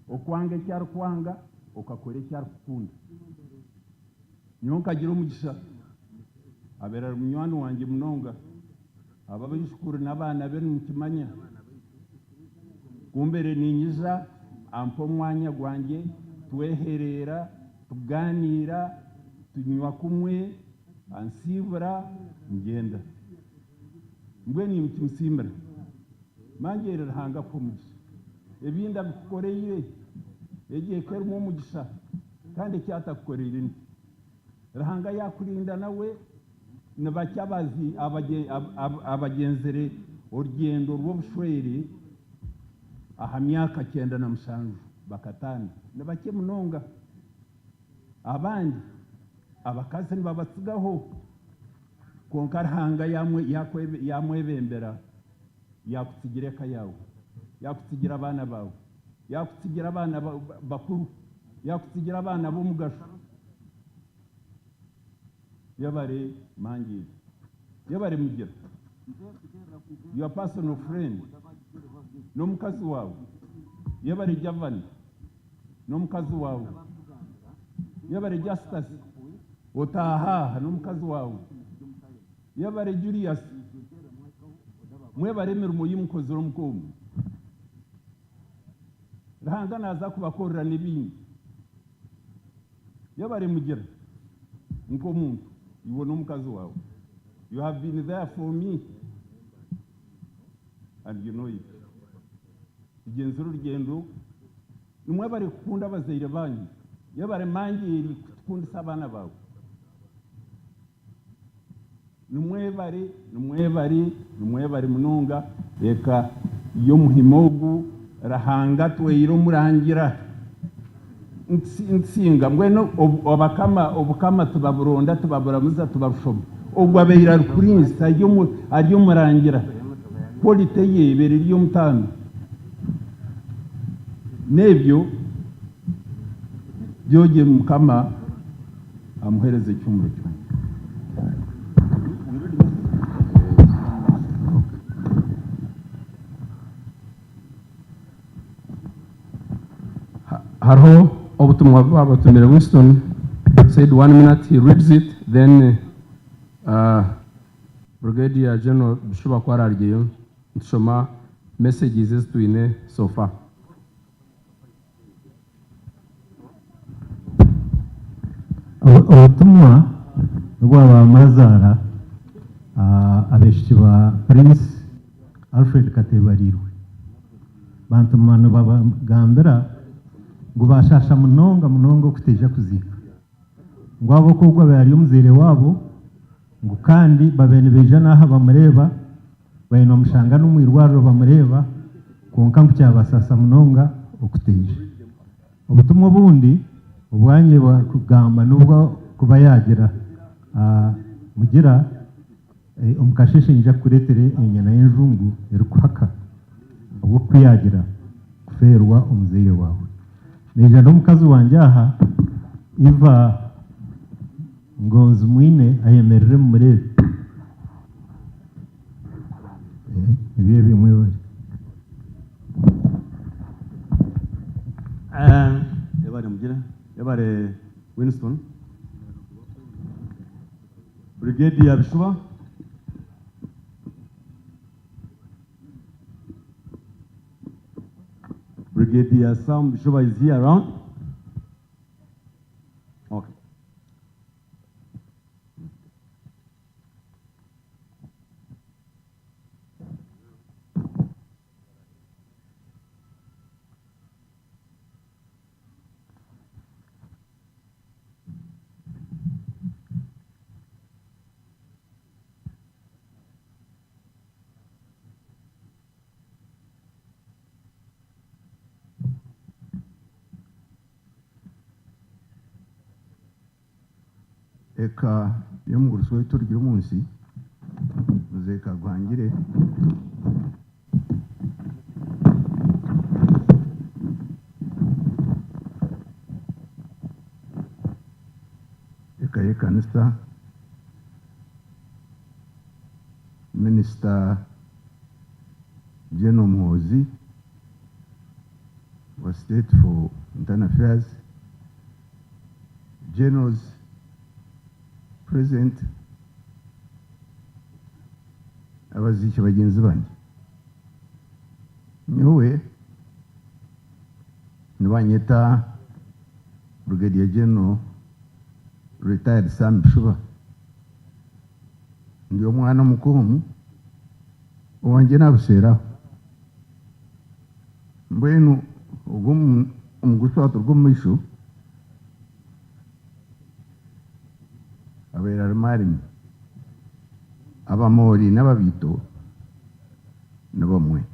okwanga cyaro kwanga okakore cyaro kukunda nyonka gira umugisha abera munywani wanje munonga ababishukuru nabana be mukimanya kumbere ninyiza ampo mwanya gwanjye tweherera tuganira tunywa kumwe ansibura ngenda mbwe ni mutimusimira mangere rahanga kumugisha ebinda bikukoreye egiye kermo umugisha kandi cyatakukoreye rahanga yakurinda nawe nabacyabazi abagenzere urugendo rw'obushwere aha myaka 9 na mushanju bakatana nabake munonga abandi abakazi babasigaho konkarahanga yamwebembera yakutigireka yawe yakutigira abana bawe yakutigira abana bakuru yakutigira abana b'umugasho yabare mangi yabare mugira your personal friend no mukazi wawe yabare javani no mukazi wawe yabare justice otaha no mukazi wawe yabare Julius mwebare mirimo y'umukozi w'umukomu Rahanga naza kubakorera n'ibindi yabare Mugira nko muntu ibona umukazi wawe you have been there for me and you know it igenzura urugendo numwebare kukunda abazaire banyu yabare mangeri kukundisa abana bawe numwebare munonga eka iyo muhimogu Rahanga tweyiro murangira nsinga mbweno obukama tubaburonda tubaburamuza tubarushoma ogwabeira kurinsa aryo murangira polite yebere ryo mutano nebyo byoge mukama amuhereze cyumuro cyo hariho obutumwa bw'abatumire Winston said 1 minute he reads it then Brigadier General Bishuba kwarargiye nsoma messages twine so far. Obutumwa bw'abamazara abeshyi ba Prince Alfred Katebarirwe bantumana babagambira ngo bashasha munonga kuteja kuzika ngo abo kogwa bari umuzire wabo ngo kandi babene beja naha bamureba bayino mushanga n'umwirwaro bamureba konka mbyabasasa munonga okuteje obutumwa bundi ubwanye bakugamba nubwo kuba yagira mugira umukasheshe nja kuretere enyana y'enjungu erukwaka ubwo kuyagira kuferwa umuzire wawe neja n'umukazi wanje aha iva ngonzi mwine ayemerere murebe ibiye bimwe bari yabare Mugira yabare Winston Brigadier Bishuba Brigadier Sam Bishuba is here around. Okay. Eka yo muguruso wetu rugira umunsi muze Kaguhangire eka yekanisa Minister General Muhozi was State for Internal Affairs, Generals President abaziki bagenzi banje nyowe nibanyeta Brigadier General retired Sam Bishuba ndiyo mwana mukomu wanje nabuseraho mbwenu ubwo umuguswato rw'umisho abera armarimi abamori n'ababito nabamwe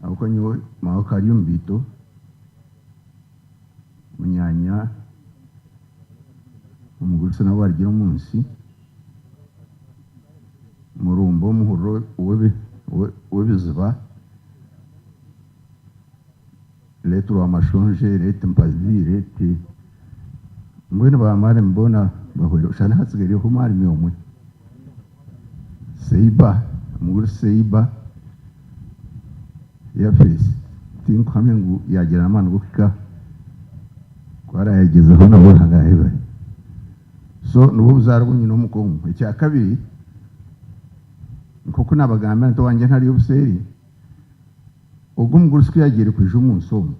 abakonyo mawakari umbito munyanya umugurisa nabo bargira umunsi murumbo muhuro webiziba letu wa mashonje lete mpazi lete mbwene bamare mbona bahwera ushana hasigariye ko mari myomwe Seiba muri Seiba ya face tinkwame ngo yagira amana gukika kwara yagezeho nabo hangaheba so nubu buzarwo nyino mukongo icya kabiri nkoko nabagamba nto wanje ntari ubuseri ubwo umugore yagere kwije umunsi umwe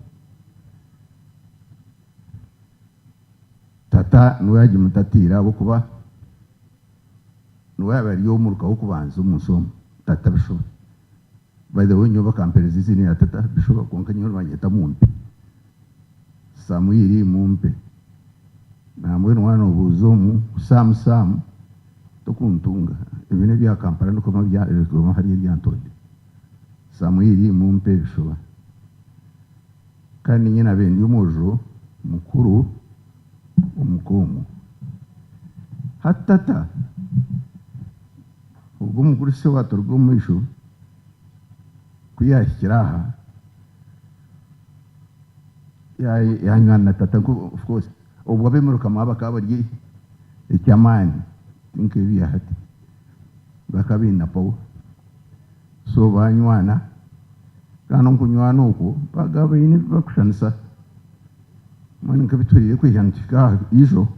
tata nuwe yaje mutatira abo kuba nuwe yabari yo muruka wo kubanza umunsi umwe tata bishoboka by the way nyoba kampereza izini ya tata bishoboka konka nyoro banyeta mumpe Samueli mumpe namwe nwana ubuzomu Sam tokuntunga ibine bya Kampala nuko mabya Roma hari ryantode Samueli mumpe bishoboka kandi nyina bendi umujo mukuru umukomo hatata ubwo umugore se watorwa mwisho kuyashyiraha yanywana tata of course ubwo abemuruka maba kabarye icyamani tinke biya hati bakabina pawo so banywana kana kunywana uko bagabine bakushanisa mwana nkabituriye kwihantika ijo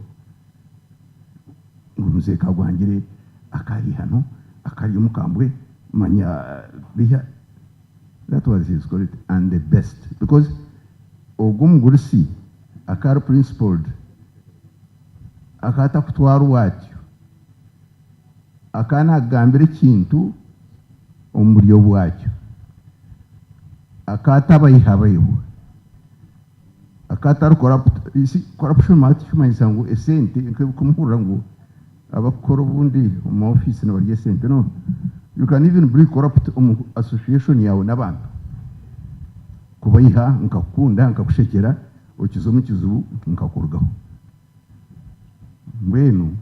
ngumze Kaguhangire akari hano akari umukambwe manya biha. That was his quality and the best because ogumugurisi akari principled akata kutwara wacyo akana gambire kintu umuryo bwacyo akata bayihabayo akata corruption mati kumanyisa ngo esente kumukura ngo abakora ubundi mu office n'abarye sente no. You can even bring corrupt association yawe n'abantu kubayiha nkakunda nkakushekera ukizo mu kizubu nkakurgaho mbwenu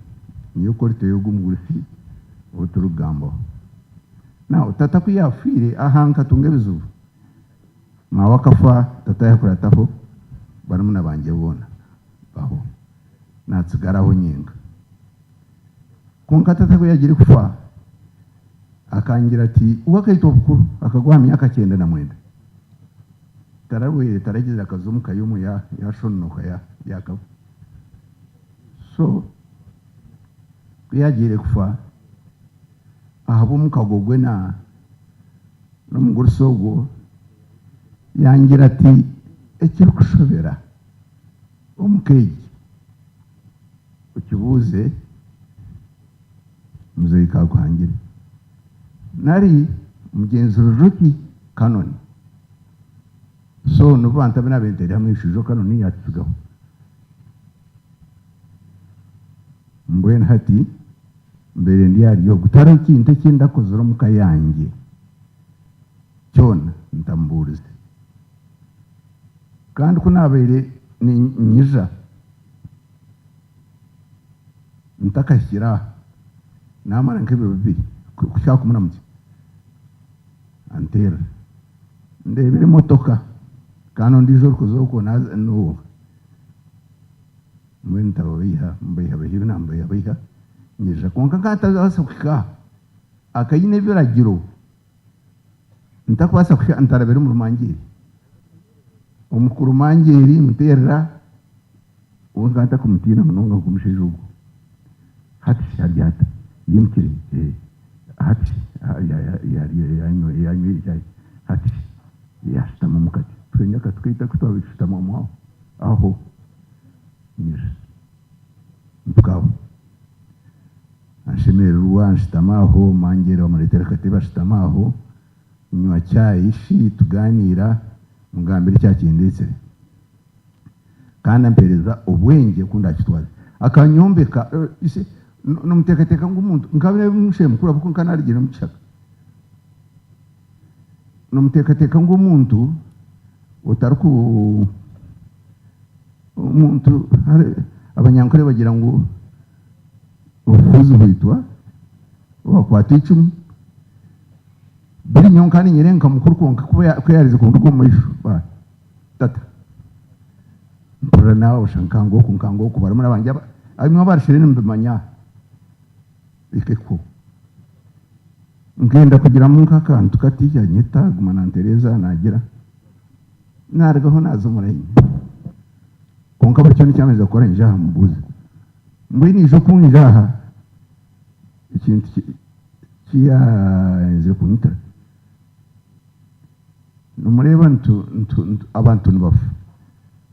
niyo korite yo gumugurisi oturugamba na tata kuyafire ahanka tungebizu mawakafa tata yakurataho baramuna banje bona baho natsigaraho nyenga konka tata kuyagire kufa akangira ati uwakaito bukuru akagwa myaka 9 tarawe taragize akazumu kayumu ya shonnoka yakaba so kuyagire kufa ahabo mukagogwe na n'umugore sogo yangira ati ekiri kushobera umukeji ukibuze muzeyi Kaguhangire nari mugenzi rujuki kanoni so nubanta bina bendere hamwe ishujo kanoni yatugaho mbwene hati mbere ndi yariyo gutara ikintu kinda kozoro mukayange cyona ndamburize kandi kunabere ni nyija ntakashyira namara nk'ibiro bibiri kushaka umunamuzi antera ndebere motoka kano ndijoro kuzoko no mwenta babiha mbayiha bahibe nambaye bayiha nyija konka kataza kwika akayine biragiro ntakwasa kwika antarabere mu rumangiri umukuru mangiri muterera unganta kumutina munonga kumushijugo hati sharyata yimkiri hati ya hati yashitama mukati twenyaka twita kutwabishitama mwaho aho nyira mpukaho anshemererwa nshitamaho mangera bamuretera kateba shitamaho nywa cyayi shi tuganira mugambira cyakindetse kandi ampereza ubwenge kundakitwaza akanyombeka ise no mutekateka ngumuntu ngabire mushe mukura buko kanarigire muchaka no mutekateka ngumuntu utaruku umuntu abanyankore bagira ngo ufuzu bitwa wakwata 10 biri nyonkani nyirenga mukuru konka kuba yarize kundu ko mwisho ba tata mpora nawe ushankango kunkango kubara muri abanje abimwe barashirene mbimanya ikeko ngenda kugira mu kakantu katijanye taguma na Tereza nagira naragaho nazo murayi konka bacyo ni cyameze akora nja mubuze mbwene ijo kungaha ikintu kiyanze kunyitara numureba abantu nibafu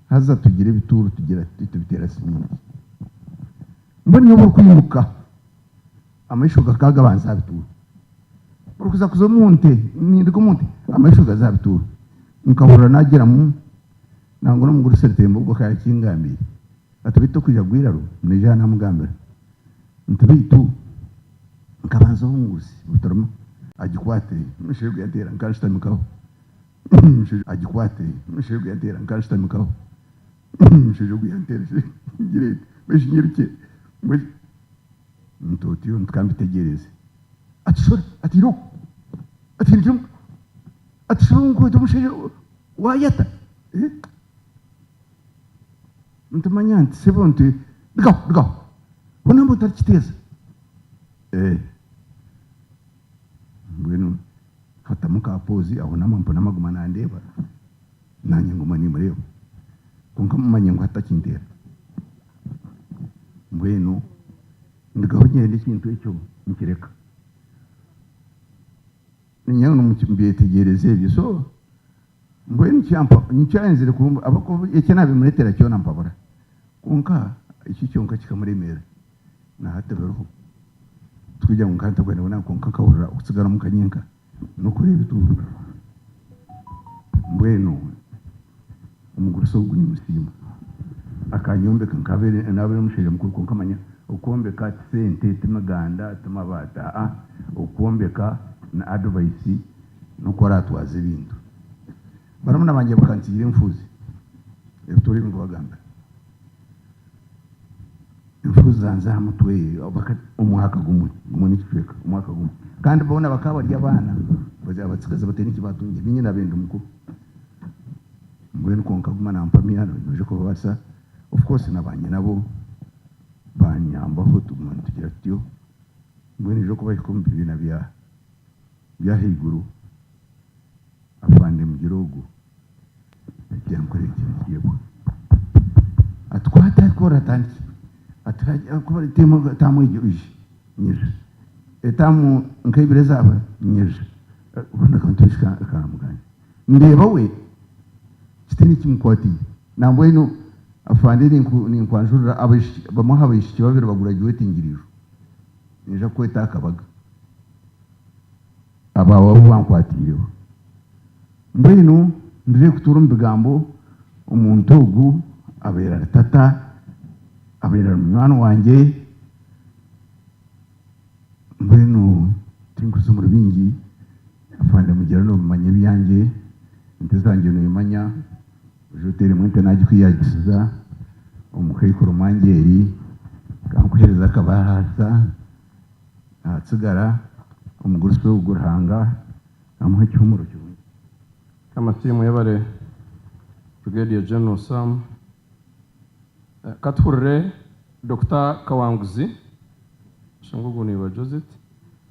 haza tugire bituru tugira tubitera simingi mbone yo kwimuka amayisho gakaga banza bituru urukuza kuzo munte nindiko munte amayisho gazabituru nkabura nagira mu nango no muguru September ubwo kaya kingambira atubito kuja gwiraro nejana mugambira ntubitu nkabanza hungusi utarama agikwate mishego yatera nkanshtamikaho agikwate mishego yatera nkanshtamikaho mishego yatera ngire beshinyirike mtotiyo ntkambitegereze atishora atiro atinjum atishungu tumusheje wayata ntumanyanti sebonte diga bonambo tarchiteza mbwenu fata muka pozi aho namampo namaguma nandeba nanye ngoma ni mureo kunka mumanye ngo hatakindera mbwenu ndigaho nyende kintu ecyo nkireka ninyaho mubyetegereze ibyo so mbwenu cyampa nicyanzire kumba abako eke nabe muretera cyo nampabura kunka iki cyonka kikamuremera na hatebeho tukujya mu kanta bwana bona kunka kawura usigara mu kanyenka no kuri bituru mbwenu umuguruso guni musima akanyombe kankabere nabere musheje mukuru kunka manya ukombeka sente timaganda timabata ukombeka na advice no kora twaze ibintu baramuna banje bakantigire mfuzi turi ngo bagamba imfuzi zanza hamutwe umwaka gumuni kifeka umwaka gumu kandi babona bakaba rya bana baza batsigaza bateni kibatunge binye nabende mukuru mbwenu konka guma na mpamia noje ko basa of course nabanye nabo banyambaho tugira tyo mbwenu jo kuba ikombi bina bya higuru afande mu gihugu cyangwa ikintu atwata kora tanki atraje ko temo tamu ije nyije etamu nkayibireza aba nyije ubona kantushika karamuganye ndeba we kitini kimkwati nambo ino afande ni nkwanjura abishi bamuhabishi kibabiro bagura giwetingiriro nije kweta akabaga abawo bankwatiriwe mbwenu ndire kutura mbigambo umuntu ugu abera tata abera mwana wanje mbwenu tinkuzo mu rubingi afande mugera no manye byanjye ntezanjye no imanya ujotere mwente naji kwiyagisiza umukayikuru mangeri kankuhereza kabahasa atsigara umuguruso ugurhanga amuha cyumuro cyo amasimu yabare Brigadier General Sam Kathurre Dr. Kawanguzi shangugu ni Joseph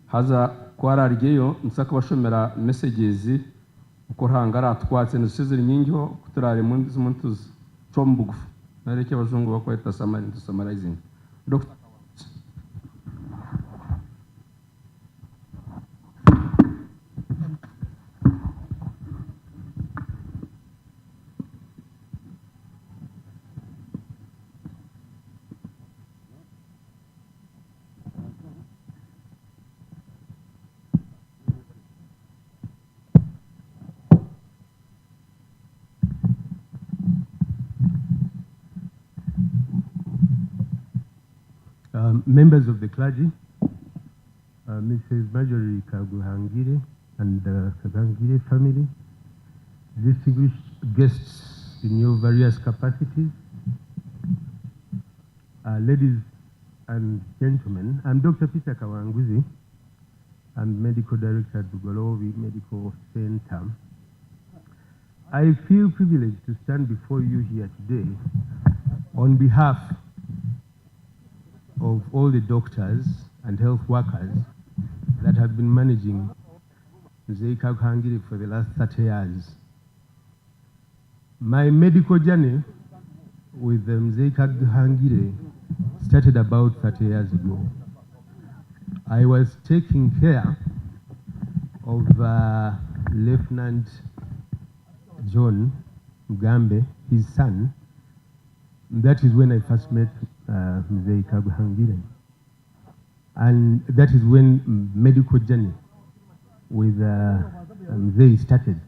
haza kwarargeyo nsaka bashomera messages uko hangara twatse nusizira nyingiho kuturare mu muntu chombugufu nareke abazungu bakweta summarizing Dr. Members of the clergy, Mrs. Marjorie Kaguhangire and the Kaguhangire family, distinguished guests in your various capacities, ladies and gentlemen, I'm Dr. Peter Kawanguzi. I'm Medical Director at Bugolovi Medical Center. I feel privileged to stand before you here today on behalf of all the doctors and health workers that have been managing Kaguhangire for the last 30 years. My medical journey with Kaguhangire started about 30 years ago. I was taking care of Lieutenant John Mugambe, his son. That is when I first met Mzee Kaguhangire. And that is when medical journey with Mzee started.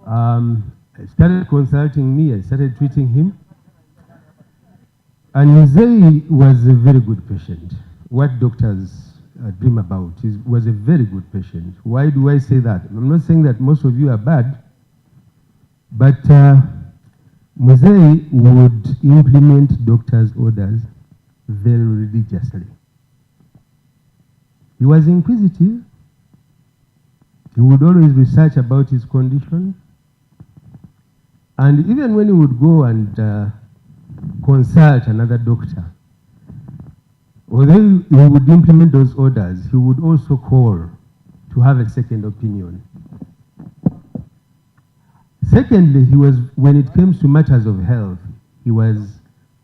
I started consulting me, I started treating him. And Mzee was a very good patient. What doctors dream about. He was a very good patient. Why do I say that? I'm not saying that most of you are bad, but Mzee would implement doctors' orders very religiously. He was inquisitive. He would always research about his condition. And even when he would go and consult another doctor, although he would implement those orders, he would also call to have a second opinion. Secondly, when it comes to matters of health, he was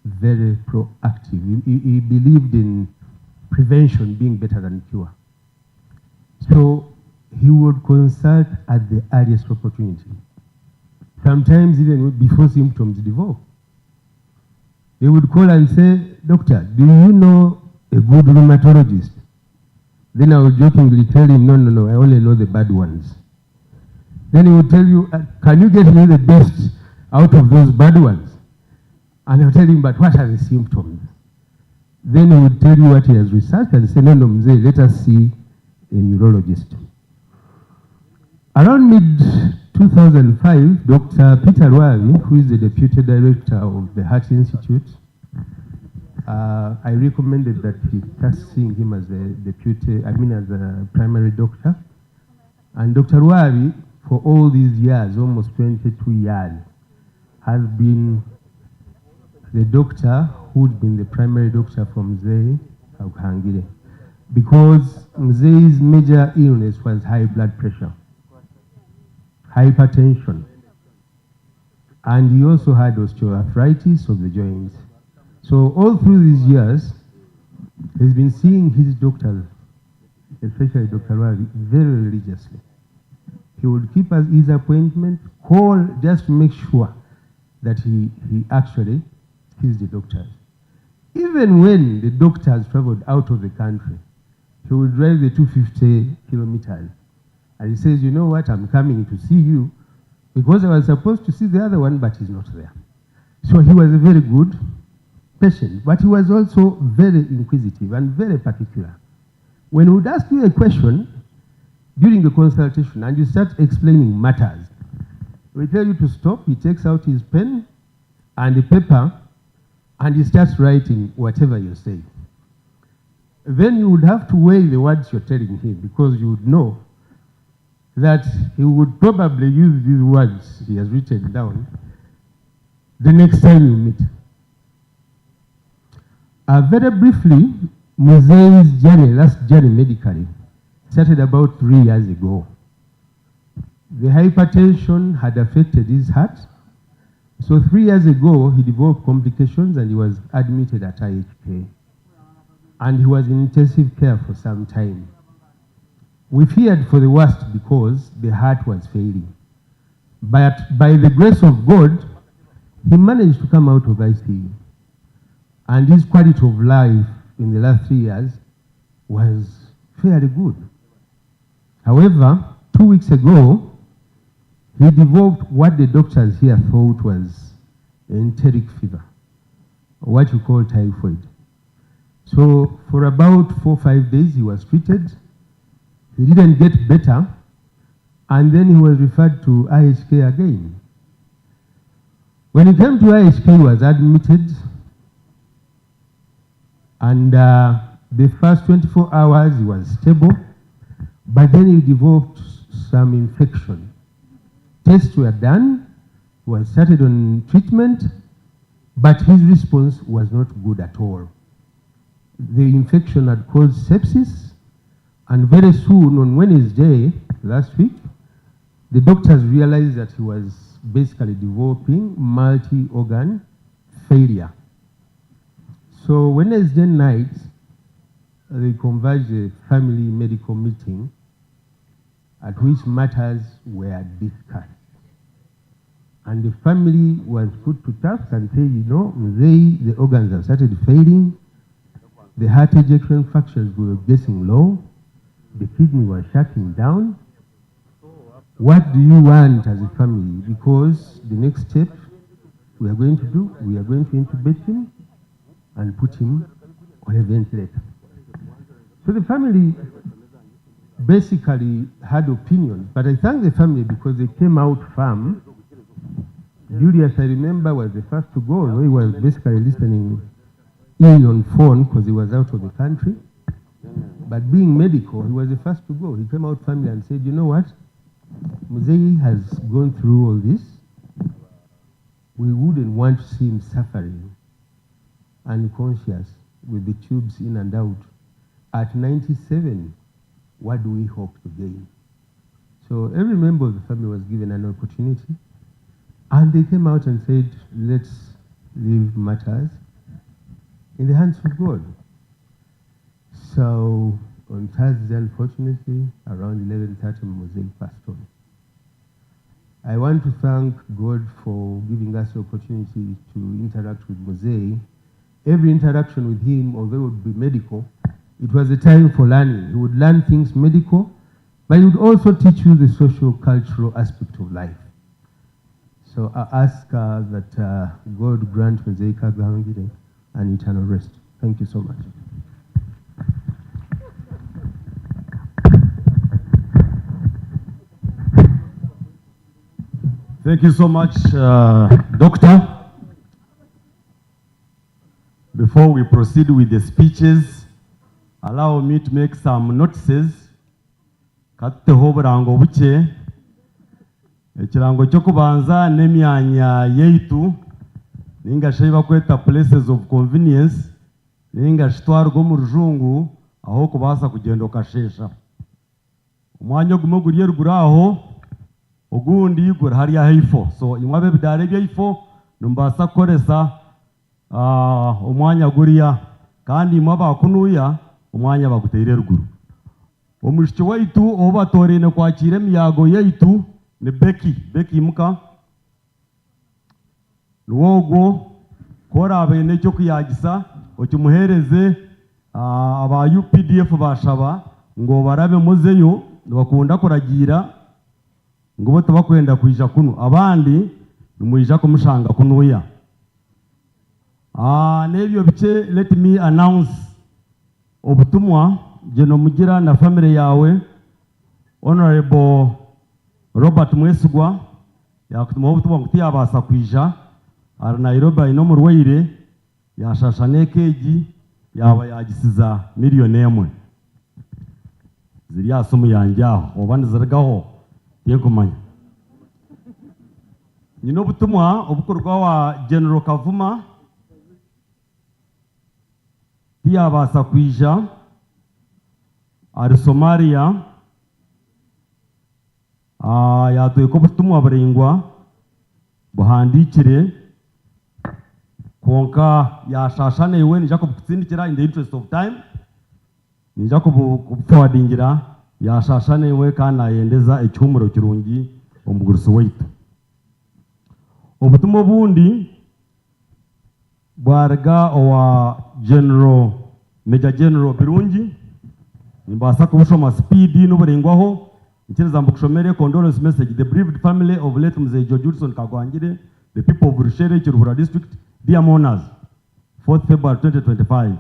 very proactive. He believed in prevention being better than cure. So he would consult at the earliest opportunity, sometimes even before symptoms develop. They would call and say, "Doctor, do you know a good rheumatologist?" Then I would jokingly tell him, no, I only know the bad ones. Then he would tell you, "Can you get me the best out of those bad ones?" And I would tell him, "But what are the symptoms?" Then he would tell you what he has researched and say, "No, Mzee, let us see a neurologist." Around mid-2005, Dr. Peter Wavi, who is the deputy director of the Heart Institute, I recommended that he start seeing him as as a primary doctor. And Dr. Wavi, for all these years, almost 22 years, has been the doctor who's been the primary doctor for Mzee Kaguhangire. Because Mzee's major illness was high blood pressure, hypertension, and he also had osteoarthritis of the joints. So all through these years, he's been seeing his doctors, especially Dr. Wavi, very religiously. He would keep his appointment, call just to make sure that he actually sees the doctors. Even when the doctors traveled out of the country, he would drive the 250 kilometers. And he says, "You know what, I'm coming to see you because I was supposed to see the other one, but he's not there." So he was a very good patient, but he was also very inquisitive and very particular. When he would ask you a question during the consultation and you start explaining matters, we tell you to stop. He takes out his pen and the paper and he starts writing whatever you're saying. Then you would have to weigh the words you're telling him, because you would know that he would probably use these words he has written down the next time you meet. Very briefly, Mzee's last journey medically, started about 3 years ago. The hypertension had affected his heart. So 3 years ago, he developed complications and he was admitted at IHK. And he was in intensive care for some time. We feared for the worst because the heart was failing. But by the grace of God, he managed to come out of ICU. And his quality of life in the last 3 years was fairly good. However, 2 weeks ago, he developed what the doctors here thought was enteric fever, what you call typhoid. So for about 4 or 5 days, he was treated. He didn't get better, and then he was referred to IHK again. When he came to IHK, he was admitted, and the first 24 hours he was stable, but then he developed some infection. Tests were done, he was started on treatment, but his response was not good at all. The infection had caused sepsis, and very soon, on Wednesday last week, the doctors realized that he was basically developing multi-organ failure. So Wednesday night, they converged a family medical meeting at which matters were discussed. And the family was put to task and said, you know, the organs have started failing, the heart ejection fractions were getting low, the kidney was shutting down. What do you want as a family? Because the next step we are going to do, we are going to intubate him and put him on a ventilator. So the family basically had opinions, but I thank the family because they came out firm. Julius, I remember, was the first to go. He was basically listening in on phone because he was out of the country. But being medical, he was the first to go. He came out firmly and said, you know what? Muzei has gone through all this. We wouldn't want to see him suffering, unconscious, with the tubes in and out. At 97, what do we hope to gain? So every member of the family was given an opportunity, and they came out and said, let's leave matters in the hands of God. So on Thursday, unfortunately, around 11:30, Mosaic passed on. I want to thank God for giving us the opportunity to interact with Mosaic. Every interaction with him, although it would be medical, it was a time for learning. He would learn things medical, but he would also teach you the social, cultural aspect of life. So I ask that God grant Mosaic Kaguhangire an eternal rest. Thank you so much. Thank you so much, Doctor. Before we proceed with the speeches, allow me to make some notices. Katteho oburango buke. Ekirango ky'okubanza n'emyanya yaitu ningashi bakweta places of convenience ningashi twarwa omu rujungu aho kubaasa kugenda okashesha. Omwanya ogumwe guri eruguru aho ogundi guri hariya haifo. So imwe ab'ebidaara ebyaifo nimbaasa kukoresa omwanya guriya kandi imwe abakunuya omwanya baguteire eruguru. Omwishiki waitu obu batoreine kwakira emiyago yaitu ni Becky muka Luogwo kora abaine ekyokuyagisa okimuhereze aba UPDF bashaba ngo barabe muzeyo nibakunda kuragira ngo bo tabakwenda kwija kuno abandi nimwija kumushanga kunuya. Nebyo bice, let me announce obutumwa jeno mugira na family yawe. Honorable Robert Mwesigwa yakutuma obutumwa kuti yabasa kwija ari Nairobi ino murweire yashashane keji yaba yagisiza miliyoni 1 ziri asomu yanjye aho obandi ziragaho yekumanya. Nyino obutumwa obukorwa wa General Kavuma yabasa kwija ari Somalia. Yatweka obutumwa buringwa buhandikire konka yashashana iwe nija kubutsindikira in the interest of time nija kubuforwardingira yashashana iwe kandi ayendeza ekihumuro kirungi omuguruso waitu. Obutumwa bundi bwarga owa Major General Birungi nimbasa kubushoma speed n'uburingwaho. Condolence message. The bereaved family of late Mzee Judson Kaguhangire, the people of Rushere, Kiruhura district, dear mourners, 4th February 2025.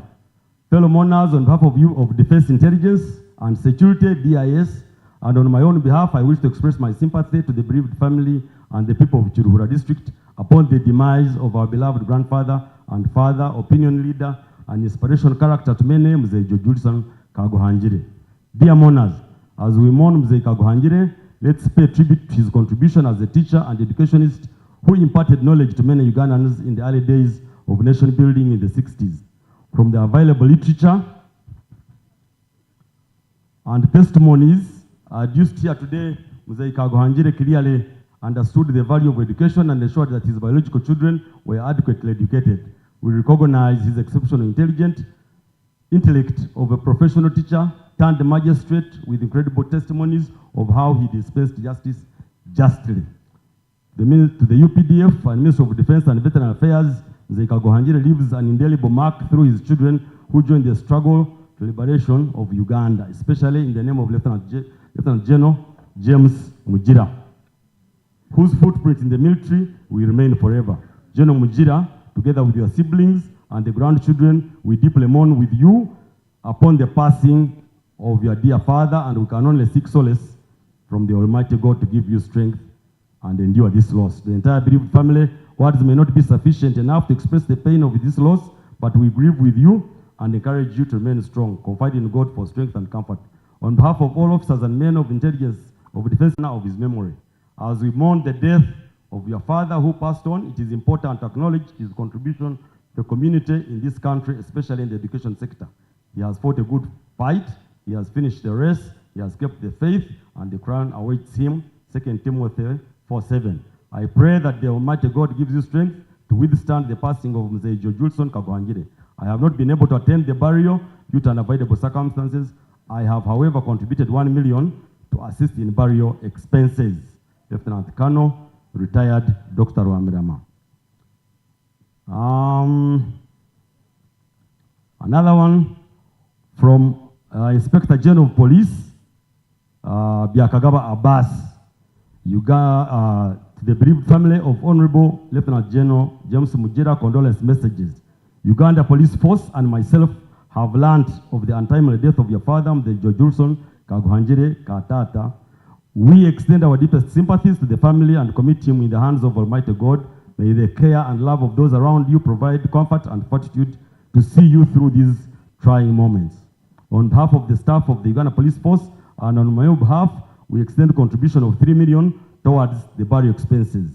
Fellow mourners, on behalf of you of Defense Intelligence and Security, DIS, and on my own behalf, I wish to express my sympathy to the bereaved family and the people of Kiruhura district upon the demise of our beloved grandfather and father, opinion leader, and inspiration character to many, Mzee Judson Kaguhangire. Dear mourners, as we mourn Mzee Kaguhangire, let's pay tribute to his contribution as a teacher and educationist who imparted knowledge to many Ugandans in the early days of nation building in the 60s. From the available literature and testimonies adduced here today, Mzee Kaguhangire clearly understood the value of education and ensured that his biological children were adequately educated. We recognize his exceptional intellect of a professional teacher turned magistrate with incredible testimonies of how he dispensed justice justly. To the UPDF and Ministry of Defense and Veteran Affairs, Mzee Kaguhangire leaves an indelible mark through his children who joined the struggle to liberation of Uganda, especially in the name of Lieutenant General James Mugira, whose footprint in the military will remain forever. General Mugira, together with your siblings and the grandchildren, we deeply mourn with you upon the passing of your dear father, and we can only seek solace from the Almighty God to give you strength and endure this loss. The entire bereaved family, words may not be sufficient enough to express the pain of this loss, but we grieve with you and encourage you to remain strong. Confide in God for strength and comfort. On behalf of all officers and men of intelligence, of defense, of his memory, as we mourn the death of your father who passed on, it is important to acknowledge his contribution to the community in this country, especially in the education sector. He has fought a good fight, he has finished the race, he has kept the faith, and the crown awaits him. 2 Timothy 4:7. I pray that the Almighty God gives you strength to withstand the passing of Mzee Julson Kaguhangire. I have not been able to attend the burial due to unavoidable circumstances. I have, however, contributed 1 million to assist in burial expenses. Lieutenant Colonel, retired Dr. Wamirama. Another one from Inspector General of Police, Byakagaba Abbas, to the bereaved family of Honorable Lieutenant General James Mugira, condolence messages. Uganda Police Force and myself have learned of the untimely death of your father, the Julson Kaguhangire Katata. We extend our deepest sympathies to the family and commit him in the hands of Almighty God. May the care and love of those around you provide comfort and fortitude to see you through these trying moments. On behalf of the staff of the Uganda Police Force and on my own behalf, we extend a contribution of 3 million towards the burial expenses.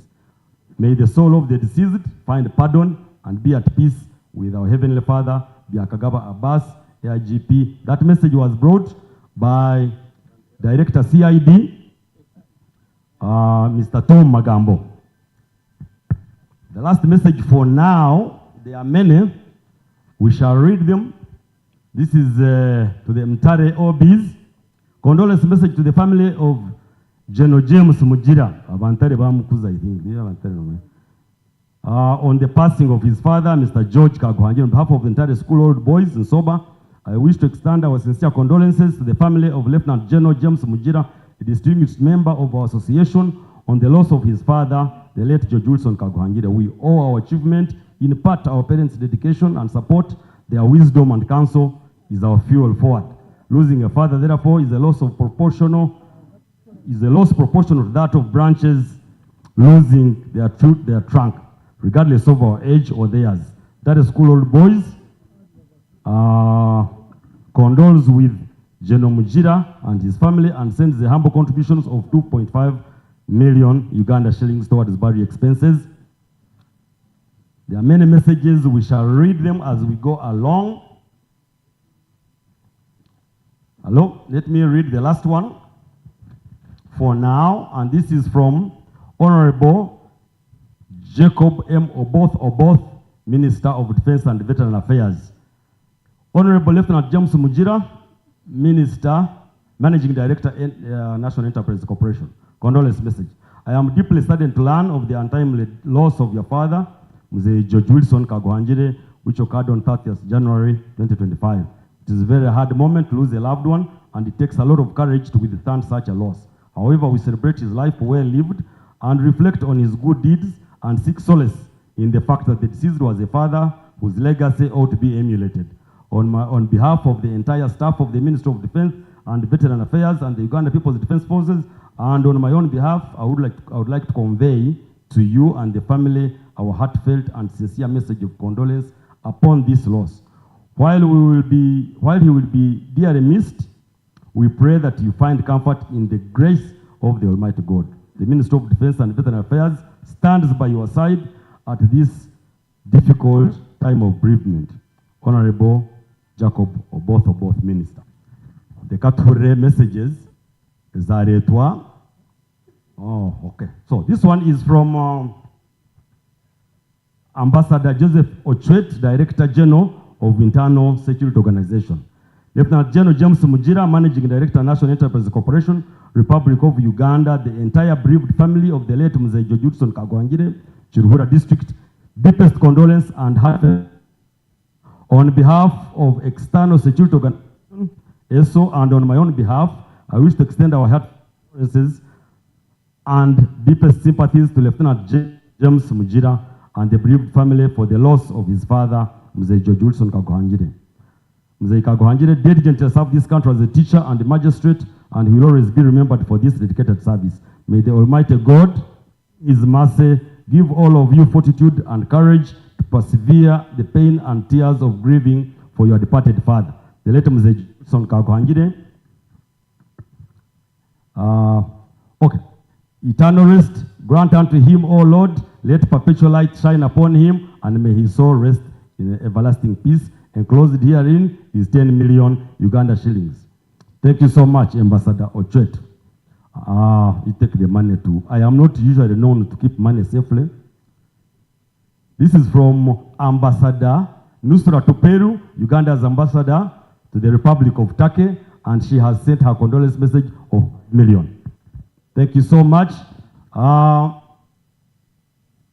May the soul of the deceased find pardon and be at peace with our Heavenly Father, Byakagaba Abbas, AIGP. That message was brought by Director CID, Mr. Tom Magambo. The last message for now, there are many. We shall read them. This is to the Mtare OBs. Condolence message to the family of General James Mugira. On the passing of his father, Mr. George Kaguhangire. On behalf of the entire school old boys in Soba, I wish to extend our sincere condolences to the family of Lieutenant General James Mugira, a distinguished member of our association, on the loss of his father, the late George Julson Kaguhangire. We owe our achievement in part our parents' dedication and support. Their wisdom and counsel is our fuel forward. Losing a father, therefore, is a loss proportional to that of branches losing their trunk, regardless of our age or theirs. That is school old boys condoles with General Mugira and his family and sends the humble contributions of 2.5 million Uganda shillings towards burial expenses. There are many messages. We shall read them as we go along. Hello, let me read the last one for now, and this is from Honorable Jacob M. Oboth, Minister of Defense and Veteran Affairs. Honorable Lieutenant James Mugira, Minister, Managing Director, National Enterprise Corporation. Condolence message. I am deeply saddened to learn of the untimely loss of your father, Mzee George Wilson Kaguhangire, which occurred on 30th January 2025. It is a very hard moment to lose a loved one, and it takes a lot of courage to withstand such a loss. However, we celebrate his life well lived and reflect on his good deeds and seek solace in the fact that the deceased was a father whose legacy ought to be emulated. On behalf of the entire staff of the Ministry of Defense and Veteran Affairs and the Uganda People's Defense Forces, and on my own behalf, I would like to convey to you and the family our heartfelt and sincere message of condolence upon this loss. While he will be dearly missed, we pray that you find comfort in the grace of the Almighty God. The Ministry of Defense and Veteran Affairs stands by your side at this difficult time of bereavement. Honorable Jacob Oboth Minister. The Kature messages zaretwa. Oh, okay. So this one is from Ambassador Joseph Ochwet, Director General of Internal Security Organization. Lieutenant General James Mujira, Managing Director, National Enterprise Corporation, Republic of Uganda, the entire bereaved family of the late Mzee George Woodson Kaguhangire, Kiruhura District, deepest condolence and heartfelt. On behalf of External Security Organization, ESO, and on my own behalf, I wish to extend our heartfelt condolences and deepest sympathies to Lieutenant James Mujira and the bereaved family for the loss of his father, Mzee George Woodson Kaguhangire. Mzee Kaguhangire diligently served this country as a teacher and a magistrate, and he will always be remembered for this dedicated service. May the Almighty God, His mercy, give all of you fortitude and courage to persevere the pain and tears of grieving for your departed father, the late Mzee Woodson Kaguhangire. Okay. Eternal rest grant unto him, O Lord. Let perpetual light shine upon him, and may his soul rest in everlasting peace. Enclosed herein is 10 million Uganda shillings. Thank you so much, Ambassador Ochwet. You take the money too. I am not usually known to keep money safely. This is from Ambassador Nusra Tuperu, Uganda's ambassador to the Republic of Turkey, and she has sent her condolence message of 1 million. Thank you so much.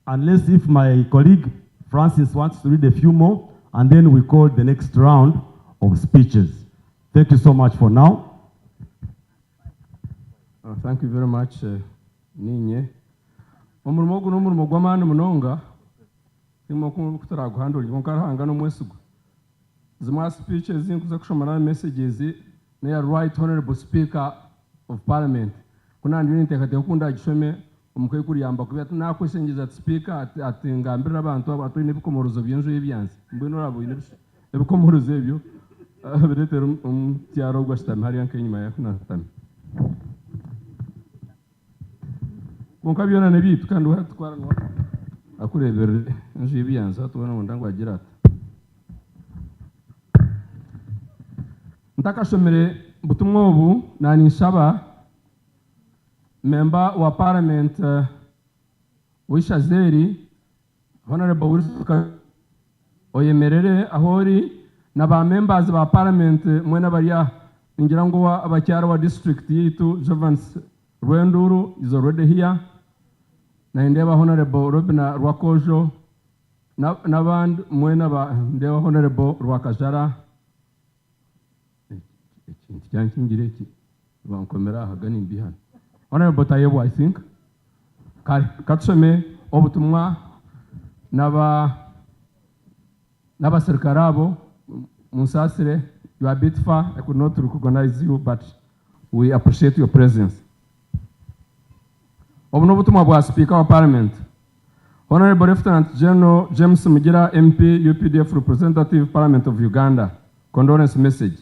Unless if my colleague Francis wants to read a few more, and then we call the next round of speeches. Thank you so much for now. Thank you very much, Ninye. Omurimo guno omurimo gw'amaani munonga kirimo kutaraguhandurira nkarahanga n'omwesigwa. Zimwe speeches zinkuza kushomera messages neya Right Honorable Speaker of Parliament. Kuna ndiri ntekateka kunda agishome omukayi kuriyamba kuba nakwesengeza speaker ati ngambirira abantu atoine ebikomorezo by'enju y'ebyansi mbwenu rabo ine ebikomorezo ebyo biretera omutyaro gwashitami hariya nk'enyuma yakunatami konka byona nebitu kandi watwaranwa akureberere enju y'ebyansi atubona ngo ndango agira ati ntakashomere butumwa obu naninshaba member wa parliament w'Ishazeri Honorable Wilson oyemerere ahori na ba members ba parliament mwena bariya ngira ngo abakyara wa district yitu Jovans Rwenduru is already here na ndeba Honorable Robina Rwakojo na band mwena ba ndeba Honorable Rwakajara ikingireki bankomera hagani mbihana Honorable Tayebu, I think. Katsome, obutumwa, naba serkarabo, Musasire, you are a bit far. I could not recognize you, but we appreciate your presence. Obutumwa bwa Speaker of Parliament. Honorable Lieutenant General James Mujira, MP, UPDF Representative, Parliament of Uganda. Condolence message.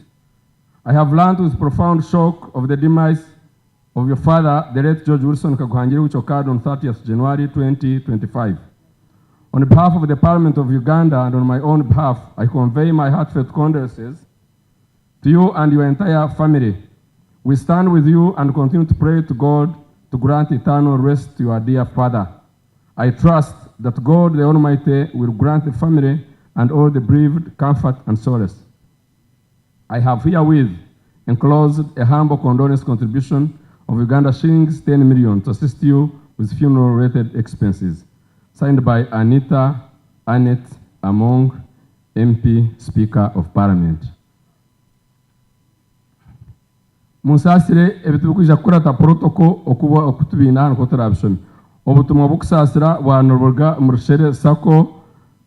I have learned with profound shock of the demise of your father, the late George Woodson Kaguhangire, which occurred on 30th January 2025. On behalf of the Parliament of Uganda and on my own behalf, I convey my heartfelt condolences to you and your entire family. We stand with you and continue to pray to God to grant eternal rest to your dear father. I trust that God the Almighty will grant the family and all the bereaved comfort and solace. I have herewith enclosed a humble condolence contribution of Uganda shillings 10 million to assist you with funeral-related expenses. Signed by Anita Annette Among, MP, Speaker of Parliament. Musasire ebitukuja kurata protocol okuba okutubina hano kotarabishome. Obutumwa bukusasira bwanurwaga murshere sako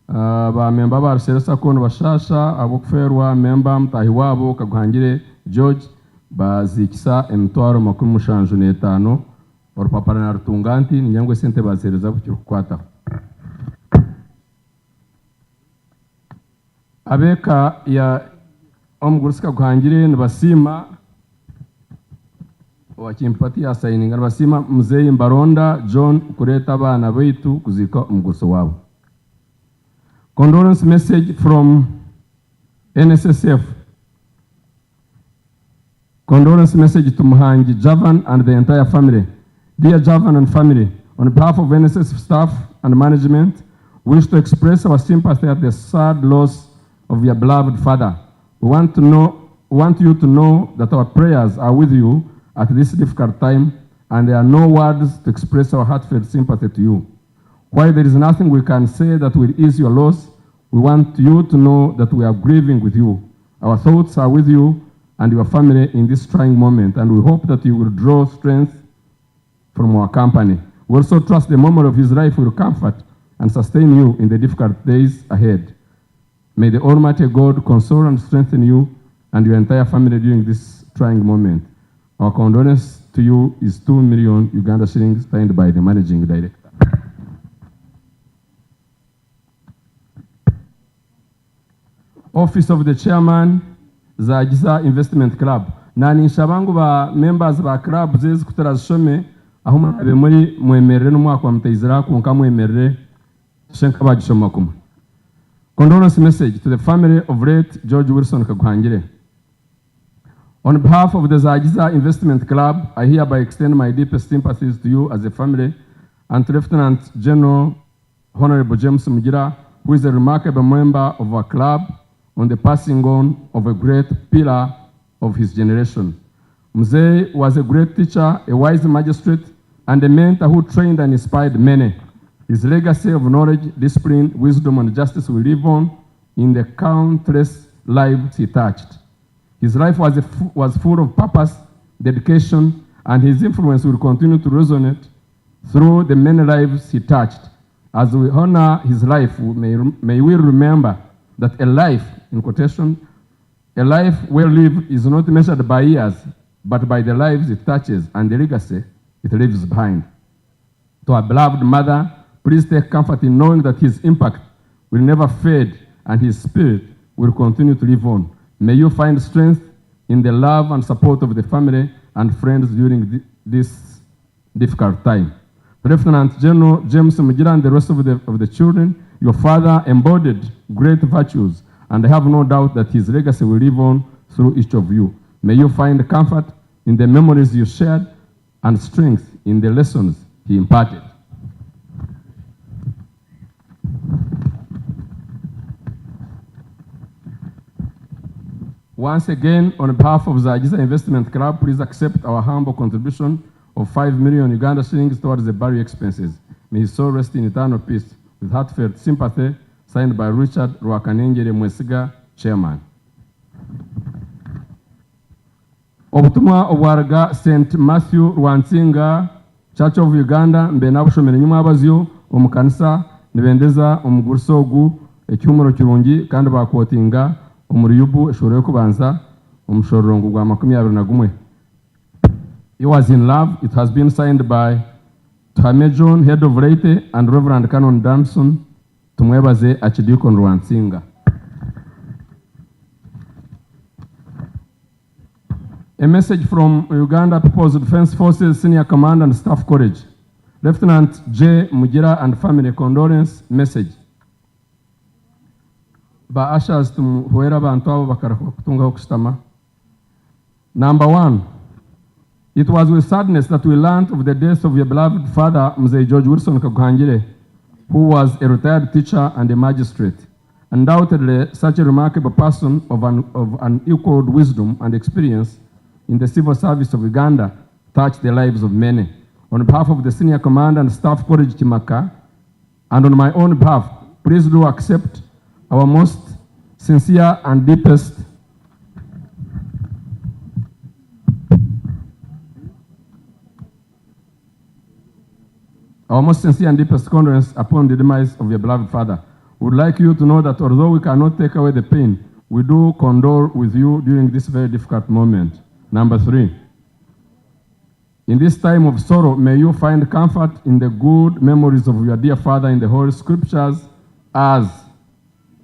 ba memba ba Rushere sako nbashasha abokuferwa memba mtahi wabo Kaguhangire George bazikisa emitwaro 75 orupapara na rutunganti ninyangwe sente bazereza bukyo kukwata abeka ya omugurusika Kaguhangire nibasima wakimpati ya signing nibasima Mzee Mbaronda John kureta abana baitu kuzika omuguruso wabo. Condolence message from NSSF. Condolence message to Muhangi Javan and the entire family. Dear Javan and family, on behalf of NSSF staff and management, We wish to express our sympathy at the sad loss of your beloved father. We want you to know that our prayers are with you at this difficult time, and there are no words to express our heartfelt sympathy to you. While there is nothing we can say that will ease your loss, we want you to know that we are grieving with you. Our thoughts are with you and your family in this trying moment, and we hope that you will draw strength from our company. We also trust the memory of his life will comfort and sustain you in the difficult days ahead. May the Almighty God console and strengthen you and your entire family during this trying moment. Our condolence to you is 2 million Uganda shillings signed by the Managing Director. Office of the Chairman, Zagiza Investment Club. Nani nshabangu ba members ba club zezi kutara zishome aho mwabe muri mwemerere n'umwaka wa mutayizira kunka mwemerere shenka bagishoma kuma. Condolence message to the family of late George Wilson Kaguhangire. On behalf of the Zagiza Investment Club, I hereby extend my deepest sympathies to you as a family and to Lieutenant General Honorable James Mugira, who is a remarkable member of our club, on the passing on of a great pillar of his generation. Mzee was a great teacher, a wise magistrate, and a mentor who trained and inspired many. His legacy of knowledge, discipline, wisdom, and justice will live on in the countless lives he touched. His life was full of purpose, dedication, and his influence will continue to resonate through the many lives he touched. As we honor his life, may we remember that a life, in quotation, a life well lived is not measured by years, but by the lives it touches and the legacy it leaves behind. To our beloved mother, please take comfort in knowing that his impact will never fade and his spirit will continue to live on. May you find strength in the love and support of the family and friends during this difficult time. Lieutenant General James Mugira and the rest of the children, your father embodied great virtues, and I have no doubt that his legacy will live on through each of you. May you find comfort in the memories you shared and strength in the lessons he imparted. Once again, on behalf of the Zagiza Investment Club, please accept our humble contribution of 5 million Uganda shillings towards the burial expenses. May his soul rest in eternal peace. With heartfelt sympathy, signed by Richard Rwakanengere Mwesiga, Chairman. Obutumwa obwaraga St. Matthew Rwansinga, Church of Uganda, mbena bushomera nyuma abazyo omukanisa nibendeza omugursogu ekyumuro kirungi kandi bakotinga omuriyubu eshoro yokubanza omushorongo gwa 21. He was in love. It has been signed by Tamejon, head of Reite, and Reverend Canon Damson, Tumwebaze Archdeacon Rwansinga. A message from Uganda People's Defense Forces Senior Command and Staff College. Lieutenant J. Mugira and family condolence message. Ba ashas tumuhuera bantu abo bakarakutunga okustama. Number 1. It was with sadness that we learned of the death of your beloved father, Mzee George Wilson Kaguhangire, who was a retired teacher and a magistrate. Undoubtedly, such a remarkable person of unequaled wisdom and experience in the civil service of Uganda touched the lives of many. On behalf of the Senior Command and Staff College Timaka, and on my own behalf, please do accept our most sincere and deepest condolence upon the demise of your beloved father. We would like you to know that although we cannot take away the pain, we do condole with you during this very difficult moment. Number 3. In this time of sorrow, may you find comfort in the good memories of your dear father in the Holy Scriptures, as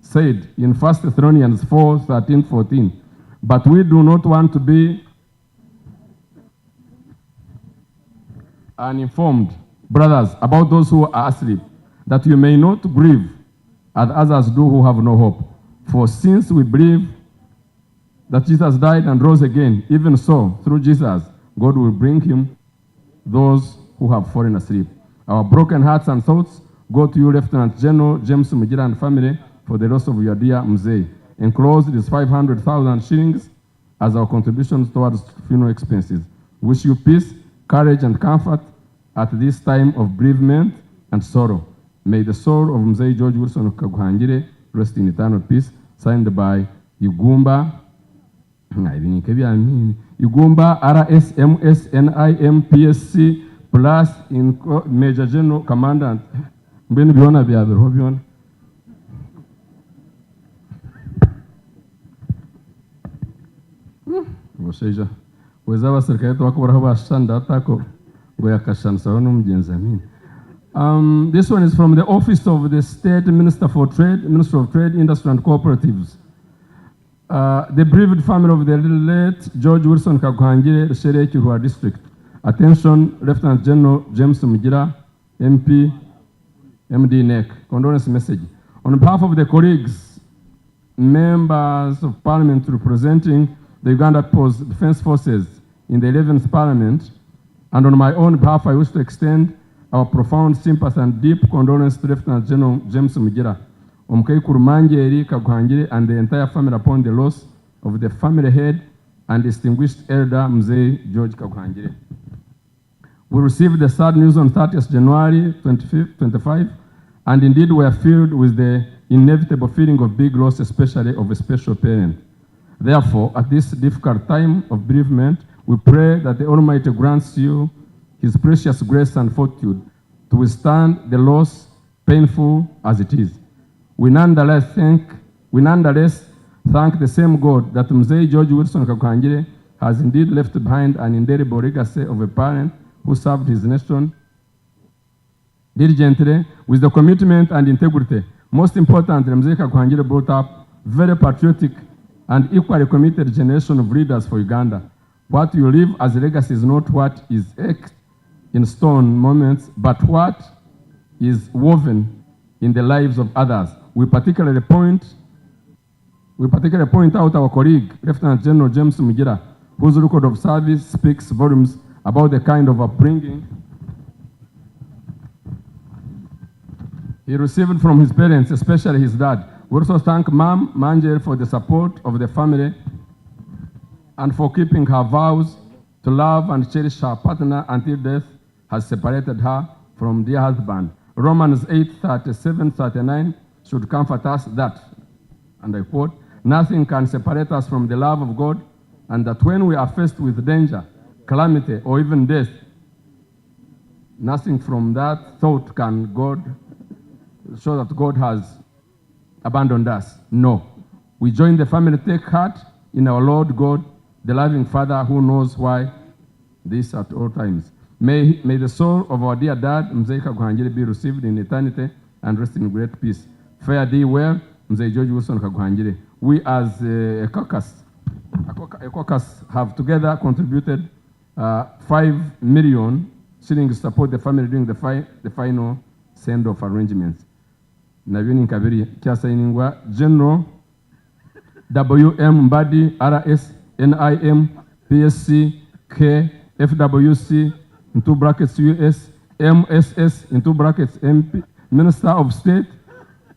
said in 1 Thessalonians 4:13-14. But we do not want to be uninformed, brothers, about those who are asleep, that you may not grieve as others do who have no hope. For since we believe that Jesus died and rose again, even so, through Jesus, God will bring him those who have fallen asleep. Our broken hearts and thoughts go to you, Lieutenant General James Mugira and family, for the loss of your dear Mzee. Enclosed is 500,000 shillings as our contributions towards funeral expenses. Wish you peace, courage, and comfort at this time of bereavement and sorrow. May the soul of Mzee George Wilson Kaguhangire rest in eternal peace. Signed by Ugumba RSMSNIMPSC plus Major General Commandant. Mbeni biona biabiro biona. Ngoseja. Wezaba serikali yetu wako barahaba shanda atako goya kashansa wono Omugyenzi amini. This one is from the Office of the State Minister for Trade, Minister of Trade, Industry and Cooperatives. The bereaved family of the late George Wilson Kaguhangire, Kiruhura District. Attention, Lieutenant General James Mugira, MP, MD NEC. Condolence message. On behalf of the colleagues, members of Parliament representing the Uganda Defence Forces in the 11th Parliament, and on my own behalf, I wish to extend our profound sympathy and deep condolence to Lieutenant General James Mugira, Gw'Omugyenzi, Kaguhangire, and the entire family upon the loss of the family head and distinguished elder Mzee George Kaguhangire. We received the sad news on 30th January 25, and indeed we are filled with the inevitable feeling of big loss, especially of a special parent. Therefore, at this difficult time of bereavement, we pray that the Almighty grants you His precious grace and fortitude to withstand the loss, painful as it is. We nonetheless thank the same God that Mzee George Wilson Kaguhangire has indeed left behind an indelible legacy of a parent who served his nation diligently with the commitment and integrity. Most importantly, Mzee Kaguhangire brought up very patriotic and equally committed generation of leaders for Uganda. What you leave as a legacy is not what is etched in stone moments, but what is woven in the lives of others. We particularly point out our colleague, Lieutenant General James Mugira, whose record of service speaks volumes about the kind of upbringing he received from his parents, especially his dad. We also thank Mom Mangel for the support of the family and for keeping her vows to love and cherish her partner until death has separated her from dear husband. Romans 8:37-39 should comfort us that, and I quote, nothing can separate us from the love of God, and that when we are faced with danger, calamity, or even death, nothing from that thought can show that God has abandoned us. No. We join the family, take heart in our Lord God, the loving Father who knows why this at all times. May the soul of our dear dad, Mzee Kaguhangire, be received in eternity and rest in great peace. Fare thee well, Mzee George Wilson Kaguhangire. We as a caucus have together contributed 5 million shillings to support the family during the final send-off arrangements. Nabyo ni nkabiri kyasainingwa General WM Mbadi RS NIM PSC K FWC into brackets US MSS into brackets MP Minister of State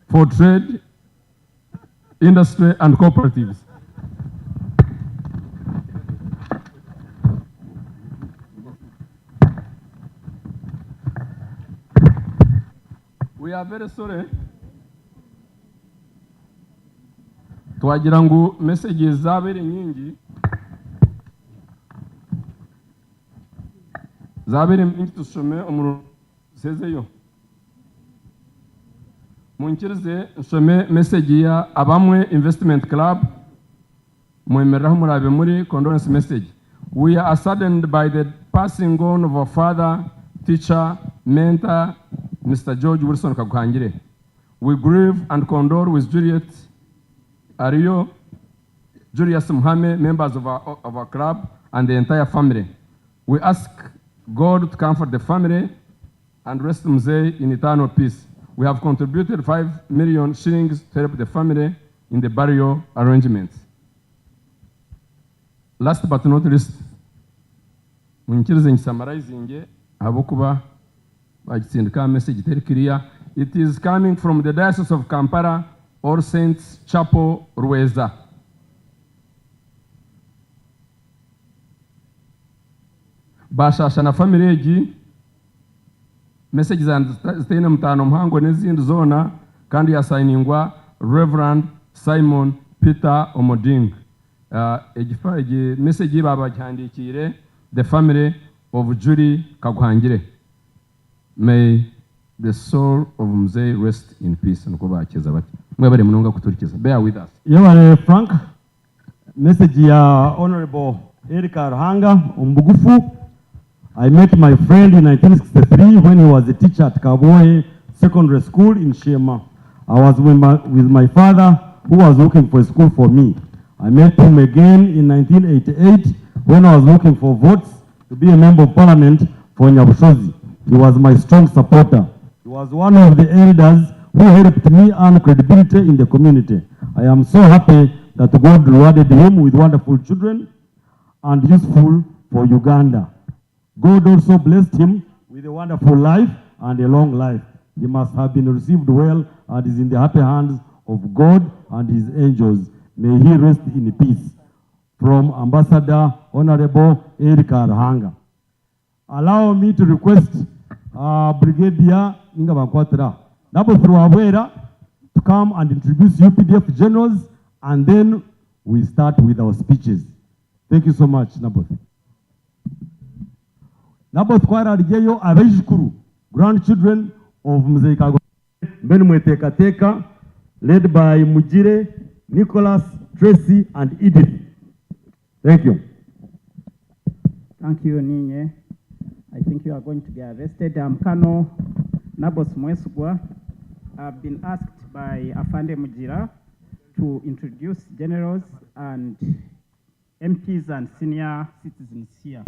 for Trade, Industry and Cooperatives. We are very sorry. Twagira ngu messages zabere nyingi tusome umuru sezeyo munkirize nsome message ya Abamwe Investment Club mwemeraho murabe muri condolence message. We are saddened by the passing on of our father, teacher, mentor, Mr. George Wilson Kaguhangire. We grieve and condole with Juliet Ario, Julius Muhammad, members of our club, and the entire family. We ask God to comfort the family and rest Mzee in eternal peace. We have contributed 5 million shillings to help the family in the burial arrangements. Last but not least, munkirize summarizing abokuba bagitsindika message teri clear It is coming from the Diocese of Kampala, All Saints Chapel, Rweza. Bashasha na family egi message zitine mutano mhango n'izindi zona kandi yasayiningwa Reverend Simon Peter Omoding. Egi message babajhandikire the family of Judy Kaguhangire. May the soul of Mzee rest in peace. Nukubakeza bati mwebare munonga kuturikiza. Bear with us. Yabare Frank, message ya Honorable Eric Karuhanga Umbugufu. I met my friend in 1963 when he was a teacher at Kaboe Secondary School in Shema. I was with my father who was looking for a school for me. I met him again in 1988 when I was looking for votes to be a member of parliament for Nyabushozi. He was my strong supporter. He was one of the elders who helped me earn credibility in the community. I am so happy that God rewarded him with wonderful children and useful for Uganda. God also blessed him with a wonderful life and a long life. He must have been received well and is in the happy hands of God and his angels. May he rest in peace. From Ambassador Honorable Eric Karuhanga. Allow me to request Brigadier Ngabankwatira Nabo Thruabwera to come and introduce UPDF generals, and then we start with our speeches. Thank you so much, Naboth. Naboth Kwara Rigeyo Abejikuru, grandchildren of Mzee Kaguhangire, Benmwetekateka, led by Mujire, Nicholas, Tracy, and Edith. Thank you. Thank you, Ninye. I think you are going to be arrested. I'm Kano Nabos Mwesugwa. I've been asked by Afande Mujira to introduce generals and MPs and senior citizens here.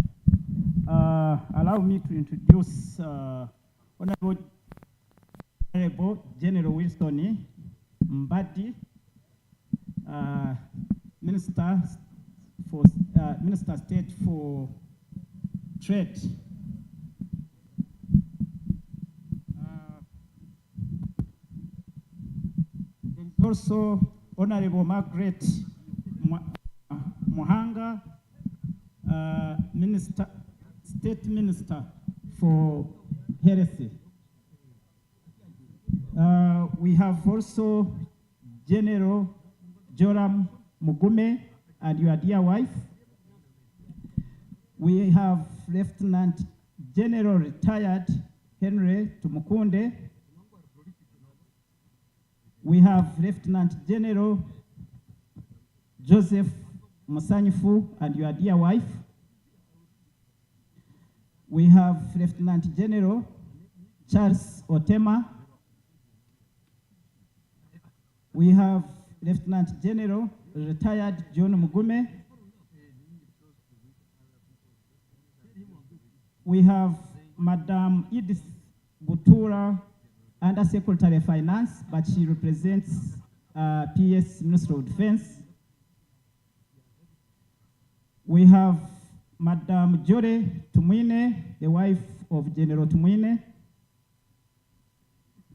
Allow me to introduce Honorable General Wilson Mbadi, Minister State for Trade. There is also Honorable Margaret Muhanga, State Minister for Heresy. We have also General Joram Mugume and your dear wife. We have Lieutenant General retired Henry Tumukunde. We have Lieutenant General Joseph Musanyifu and your dear wife. We have Lieutenant General Charles Otema. We have Lieutenant General retired John Mugume. We have Madam Edith Butura, Under Secretary of Finance, but she represents PS Ministry of Defense. We have Madam Jore Tumwine, the wife of General Tumwine.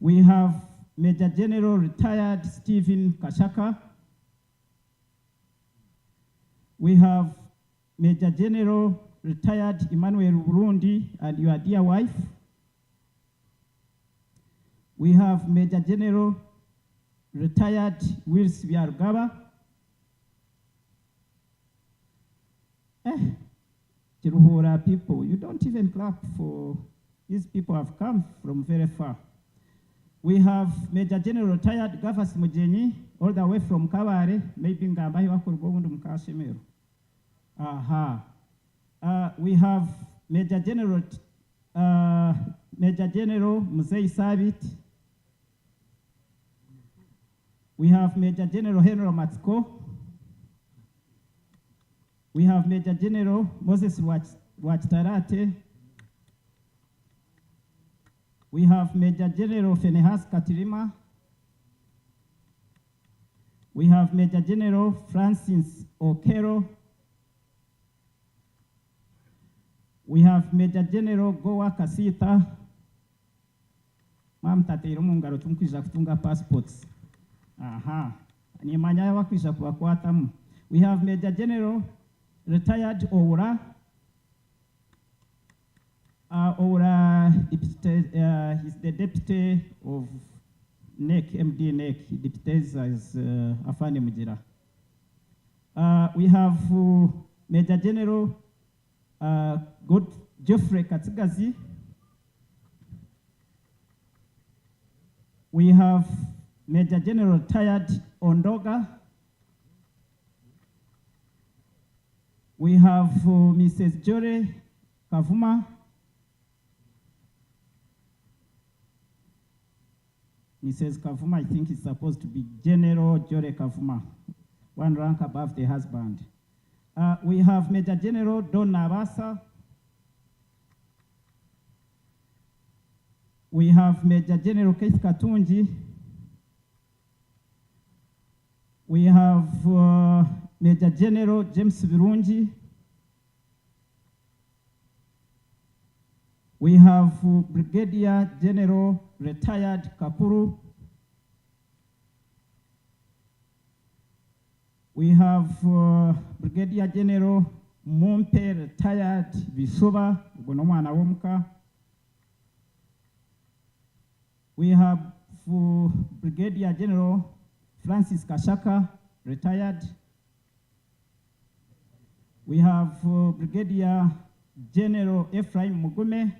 We have Major General retired Stephen Kashaka. We have Major General retired Emmanuel Burundi and your dear wife. We have Major General retired Wills Biarugaba. Kiruhura people, you don't even clap for these people have come from very far. We have Major General retired Gavas Mujenyi, all the way from Kabare, maybe Ngambahi Wakurubundu Mkashimiro. We have Major General Mzee Sabit. We have Major General Henry Matsko. We have Major General Moses Wachtarate. We have Major General Fenehas Katirima. We have Major General Francis Okero. We have Major General Goa Kasita. mwamutatira mu ngaro tumukwiza kutunga passports. Aha. Ni manya y'abakwiza kubakwatamu. We have Major General retired Oura. Oura he's the deputy of NEC, MD NEC, deputies as Afande Mujira. We have Major General Geoffrey Katsigazi. We have Major General retired Ondoga. We have Mrs. Jore Kavuma. Mrs. Kavuma, I think, is supposed to be General Jore Kavuma, one rank above the husband. We have Major General Don Nabasa. We have Major General Keith Katunji. We have Major General James Virunji. We have Brigadier General retired Kapuru. We have Brigadier General Mompe retired Bisoba Gonomana Womka. We have Brigadier General Francis Kashaka retired. We have Brigadier General Ephraim Mugume.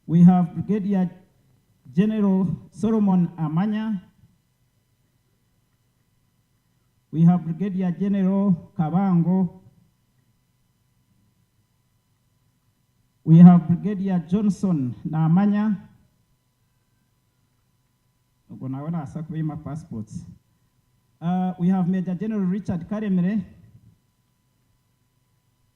We have Brigadier General Solomon Amanya. We have Brigadier General Kabango. We have Brigadier Johnson Namanya. Passports. We have Major General Richard Karemere.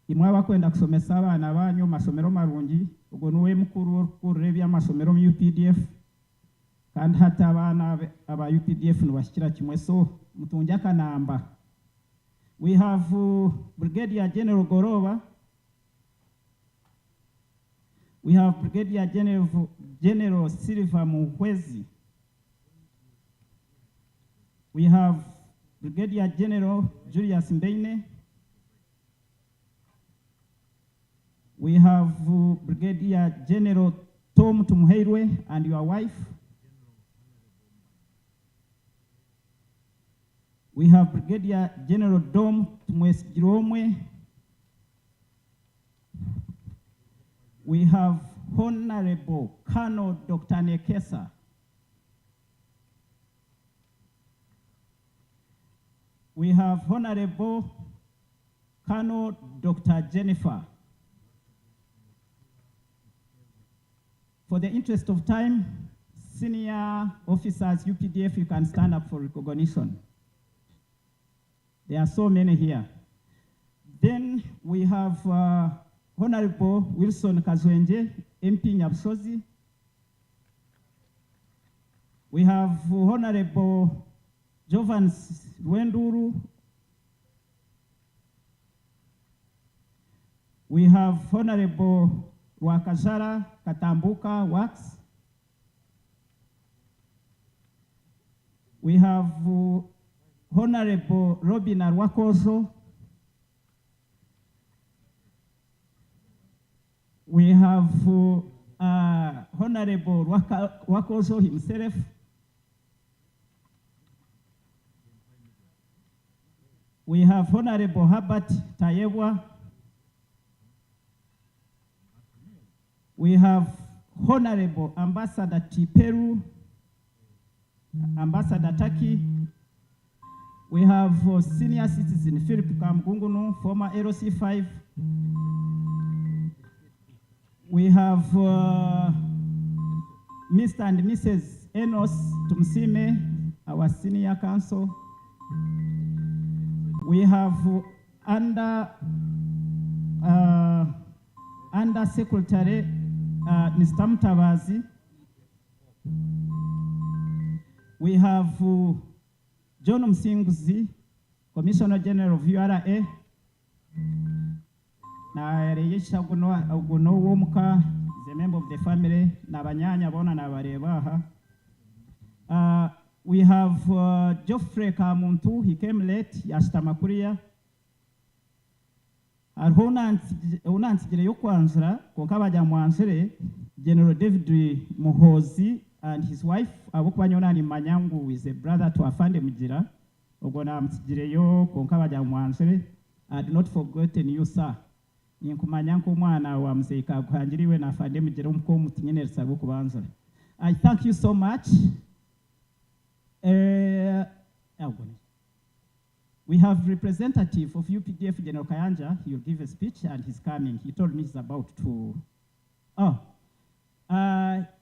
Imwa kwenda kusomesa abana banyu masomero marungi ubwo nuwe mukuru kurebya amasomero mu UPDF kandi hata abana aba UPDF nubashikira kimwe so mutunja kanamba. We have Brigadier General Goroba. We have Brigadier General Silva Muhwezi. We have Brigadier General Julius Mbeine. We have Brigadier General Tom Tumuheirwe and your wife. We have Brigadier General Dom Tumwesjiromwe. We have Honorable Colonel Dr. Nekesa. We have Honorable Colonel Dr. Jennifer. For the interest of time, senior officers, UPDF, you can stand up for recognition. There are so many here. Then we have Honorable Wilson Kazwenje, MP Nyabsozi. We have Honorable Jovans Rwenduru. We have Honorable Wakajara Katambuka Wax. We have Honorable Robin Arwakoso. We have Honorable Wakoso himself. We have Honorable Herbert Tayewa. We have Honorable Ambassador Tiperu, Ambassador Taki. We have senior citizen Philip Kamgungunu, former LC5. We have Mr. and Mrs. Enos Tumsime, our senior counsel. We have Under Secretary Mr. Mtabazi. We have John Msinguzi, Commissioner General of URA. Na reyesha guno womuka is a member of the family. Nabanyanya bona nabarebaha. We have Geoffrey Kamuntu. He came late. Yashitamakuria. Unansigire yo kwanzira konka bajya mwansire General David Muhozi and his wife abukubanyona ni Manyangu is a brother to Afande Mugira. Ubwo namsigire yo konka bajya mwansire. I do not forgotten you, sir. Ninkumanya nko mwana wa mzee Kaguhangiriwe na Afande Mugira umko mutinyene risabu kubanzira. I thank you so much. We have representative of UPDF, General Kayanja. He will give a speech and he's coming. He told me he's about to.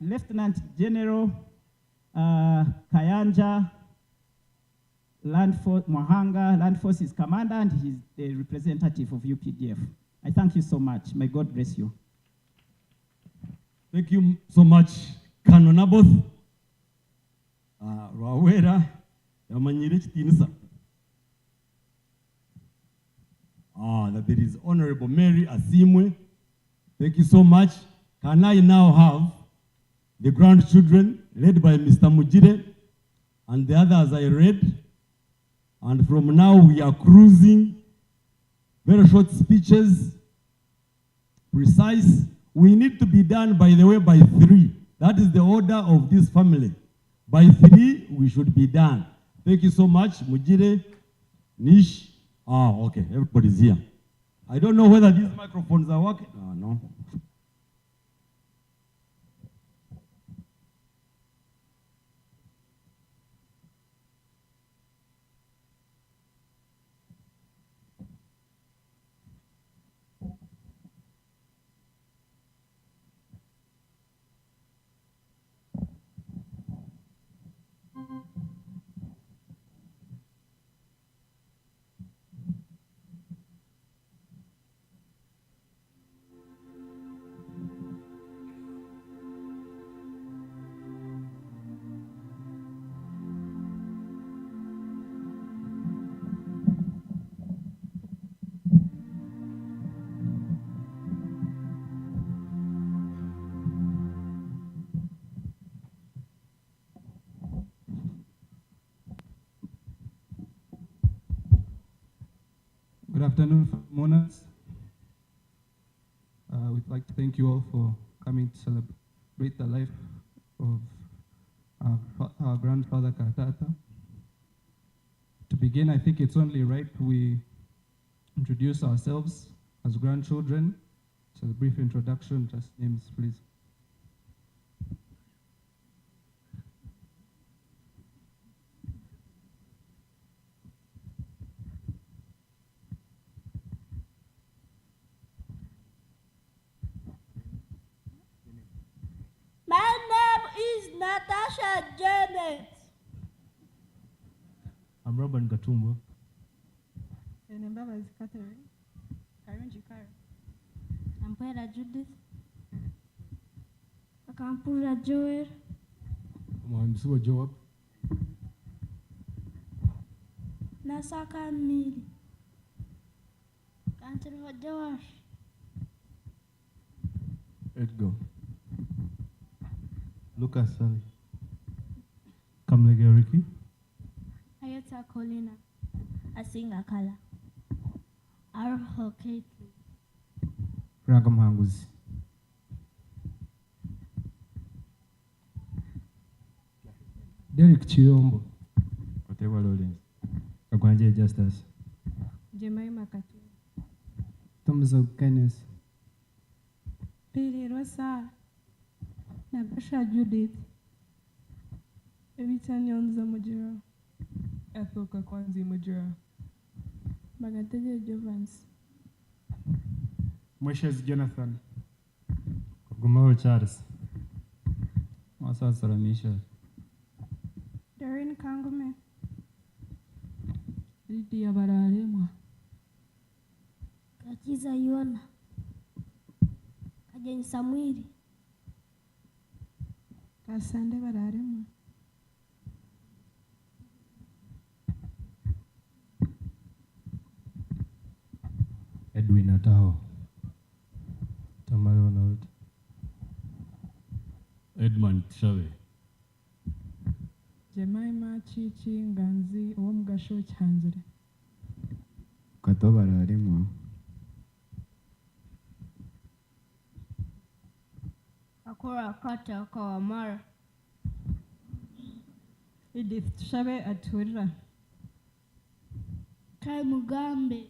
Lieutenant General Kayanja, Mohanga, Land Forces Commander, and he's the representative of UPDF. I thank you so much. May God bless you. Thank you so much, Colonel Naboth. Rawera, Yamanyire Chitinisa. That there is Honorable Mary Asimwe. Thank you so much. Can I now have the grandchildren led by Mr. Mujire and the others I read? And from now we are cruising. Very short speeches, precise. We need to be done, by the way, by 3. That is the order of this family. By 3, we should be done. Thank you so much, Mujire, Nish. Okay, everybody's here. I don't know whether these microphones are working. No. Good afternoon, monarchs. We'd like to thank you all for coming to celebrate the life of our grandfather Katata. To begin, I think it's only right we introduce ourselves as grandchildren. So the brief introduction, just names, please. My name is Natasha Janet. I'm Robin Gatumbo. I'm Pera Judith. Akampura Joel. I'm Suwa Joab. Nasaka Miri. Country Joash. Edgar. Lucas Sally. Kamlege Ricky. Ayota Colina. Asinga Kala. Arho Kate. Ragamanguzi. Derek Chiyombo. Whatever Lawrence. Kaguhangire Justice. Jemima Katu. Thumbs up Kenneth. Pili Rosa. Natasha Judith. Evitani Onza Mujira. Ethel Kakwanzi Mujira. Bagatege Jovans. Moshes Jonathan. Gumaro Charles. Masa Saramisha. Darren Kangume. Lydia Bararema. Kakiza Yona. Kajenyi Samwiri. Kasande Bararema. Edwin Atao. Tamaro Nord. Chairman Tushabe. Jemima Chichi Nganzi Gw'Omugyenzi. Katobara arimo. Akora Kata Kawamara. Edith Tushabe Aturira. Kai Mugambe.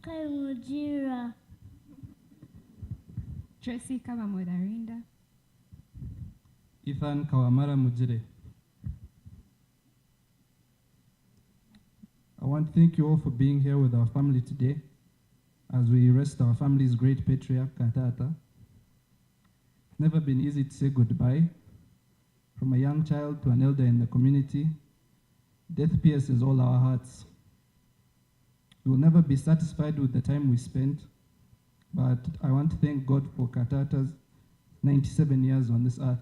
Kai Mujira. Tracy Kabamudarinda. Ethan Kawamara Mujire. I want to thank you all for being here with our family today as we rest our family's great patriarch, Katata. It's never been easy to say goodbye. From a young child to an elder in the community, death pierces all our hearts. We will never be satisfied with the time we spent, but I want to thank God for Katata's 97 years on this earth.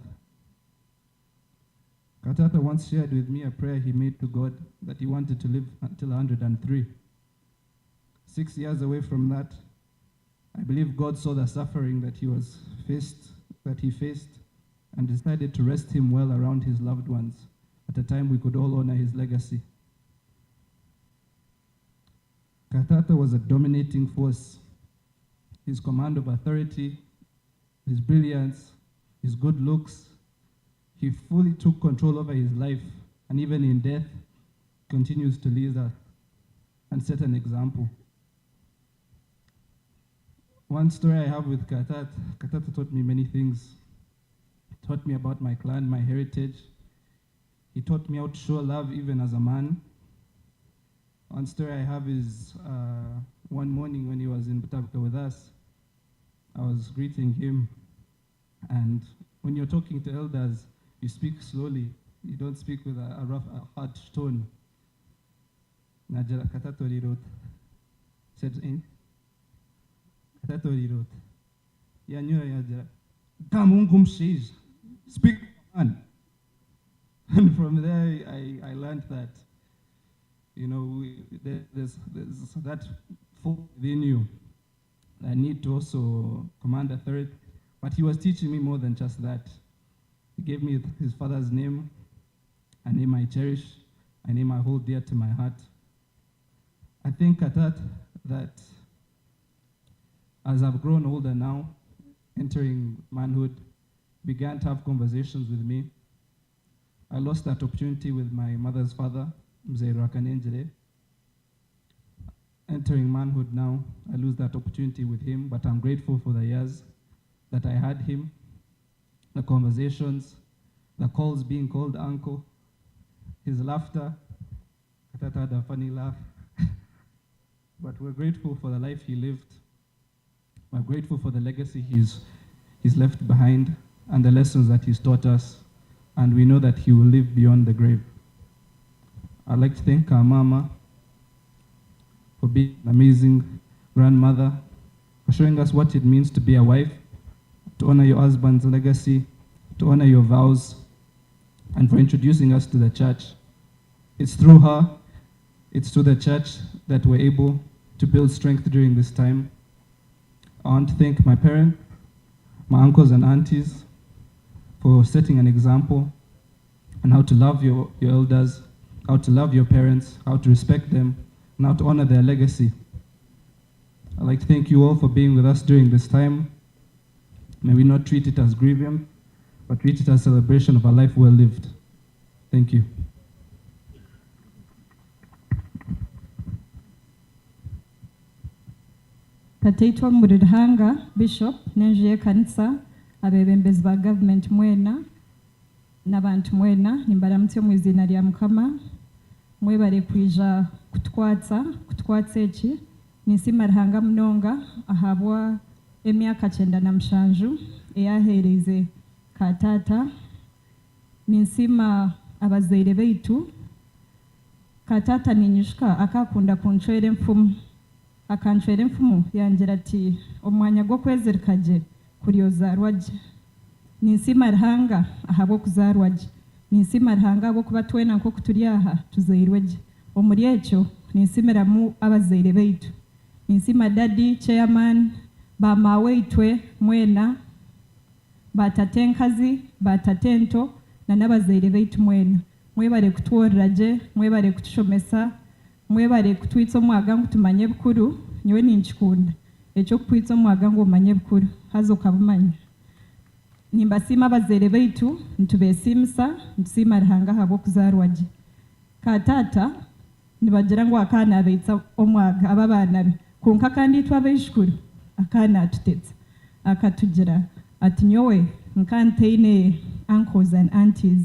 Katata once shared with me a prayer he made to God that he wanted to live until 103. 6 years away from that, I believe God saw the suffering that he faced, and decided to rest him well around his loved ones at a time we could all honor his legacy. Katata was a dominating force. His command of authority, his brilliance, his good looks, he fully took control over his life, and even in death, continues to lead us and set an example. One story I have with Katata taught me many things. He taught me about my clan, my heritage. He taught me how to show love even as a man. One story I have is one morning when he was in Butavka with us, I was greeting him, and when you're talking to elders, you speak slowly. You don't speak with a hard tone. Najara Katatori wrote, said in Katatori wrote, Yanyura Yajara, Kamungum says, speak man. And from there I learned that, you know, there's that folk within you. I need to also command authority. But he was teaching me more than just that. He gave me his father's name, a name I cherish, a name I hold dear to my heart. I think at that as I've grown older now, entering manhood, began to have conversations with me. I lost that opportunity with my mother's father, Mzee Rakanenjere. Entering manhood now, I lose that opportunity with him, but I'm grateful for the years that I had him, the conversations, the calls being called uncle, his laughter. Katata had a funny laugh. But we're grateful for the life he lived. We're grateful for the legacy he's left behind and the lessons that he's taught us. And we know that he will live beyond the grave. I'd like to thank our mama for being an amazing grandmother, for showing us what it means to be a wife, to honor your husband's legacy, to honor your vows, and for introducing us to the church. It's through her, it's through the church that we're able to build strength during this time. I want to thank my parents, my uncles and aunties for setting an example on how to love your elders, how to love your parents, how to respect them, and how to honor their legacy. I'd like to thank you all for being with us during this time. May we not treat it as grievance, but treat it as a celebration of a life well lived. Thank you. Tateitwa Murirhanga, Bishop, Nenjiye Kanisa, abebembezi ba government mwena, n'abantu mwena, nimbaramutse mu izina lya Mukama, mwebale kwija kutwatsa eki, ninsima Ruhanga munonga, ahabwa emyaka 97 eyahereze Katata, ninsima abazaire baitu. Katata ninyishka akakunda kunchwera emfumu, akanchwera emfumu yangira ati omwanya gwo kwezirikagye kuryozarwagye. Ninsima Ruhanga ahabwo kuzarwagye, ninsima Ruhanga abo kuba twena nko kuturi aha tuzairwegye. Omuri ekyo ninsimiramu abazaire baitu, ninsima Daddy Chairman, bamawe itwe mwena, batate nkazi batate nto na n'abazaire baitu mwena mwebare kutworera gye mwebare kutushomesa mwebare kutwitsa omwaga ngu tumanye bukuru nyowe ninkikunda ekyokukwitsa omwaga ngu omanye bukuru haza okabumanya nimbasiima abazaire baitu nitubeesiimisa nitusiima Ruhanga habw'okuzaarwa gye katata nibagira ngu akaana abaitsa omwaga aba abaana be konka kandi itwe abaishukuru akaana atutetsa akatugira ati nyowe nkantaine uncles and aunties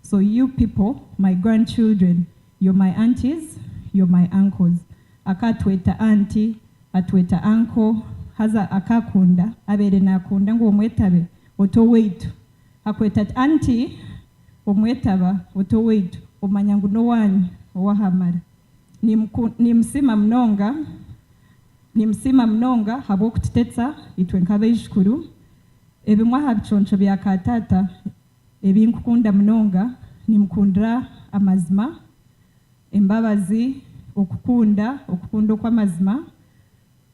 so you people my grandchildren you're my aunties you're my uncles akatweta auntie atweta uncle haza akakunda abere nakunda ngo omwetabe oto weitu akweta auntie omwetaba oto weitu omanya ngu no wanyu owahamara nimsima mnonga habw'okututetsa itwe nk'abaishukuru ebimwe aha biconco bya katata ebinkukunda munonga nimukundira amazima embabazi okukunda okw'amazima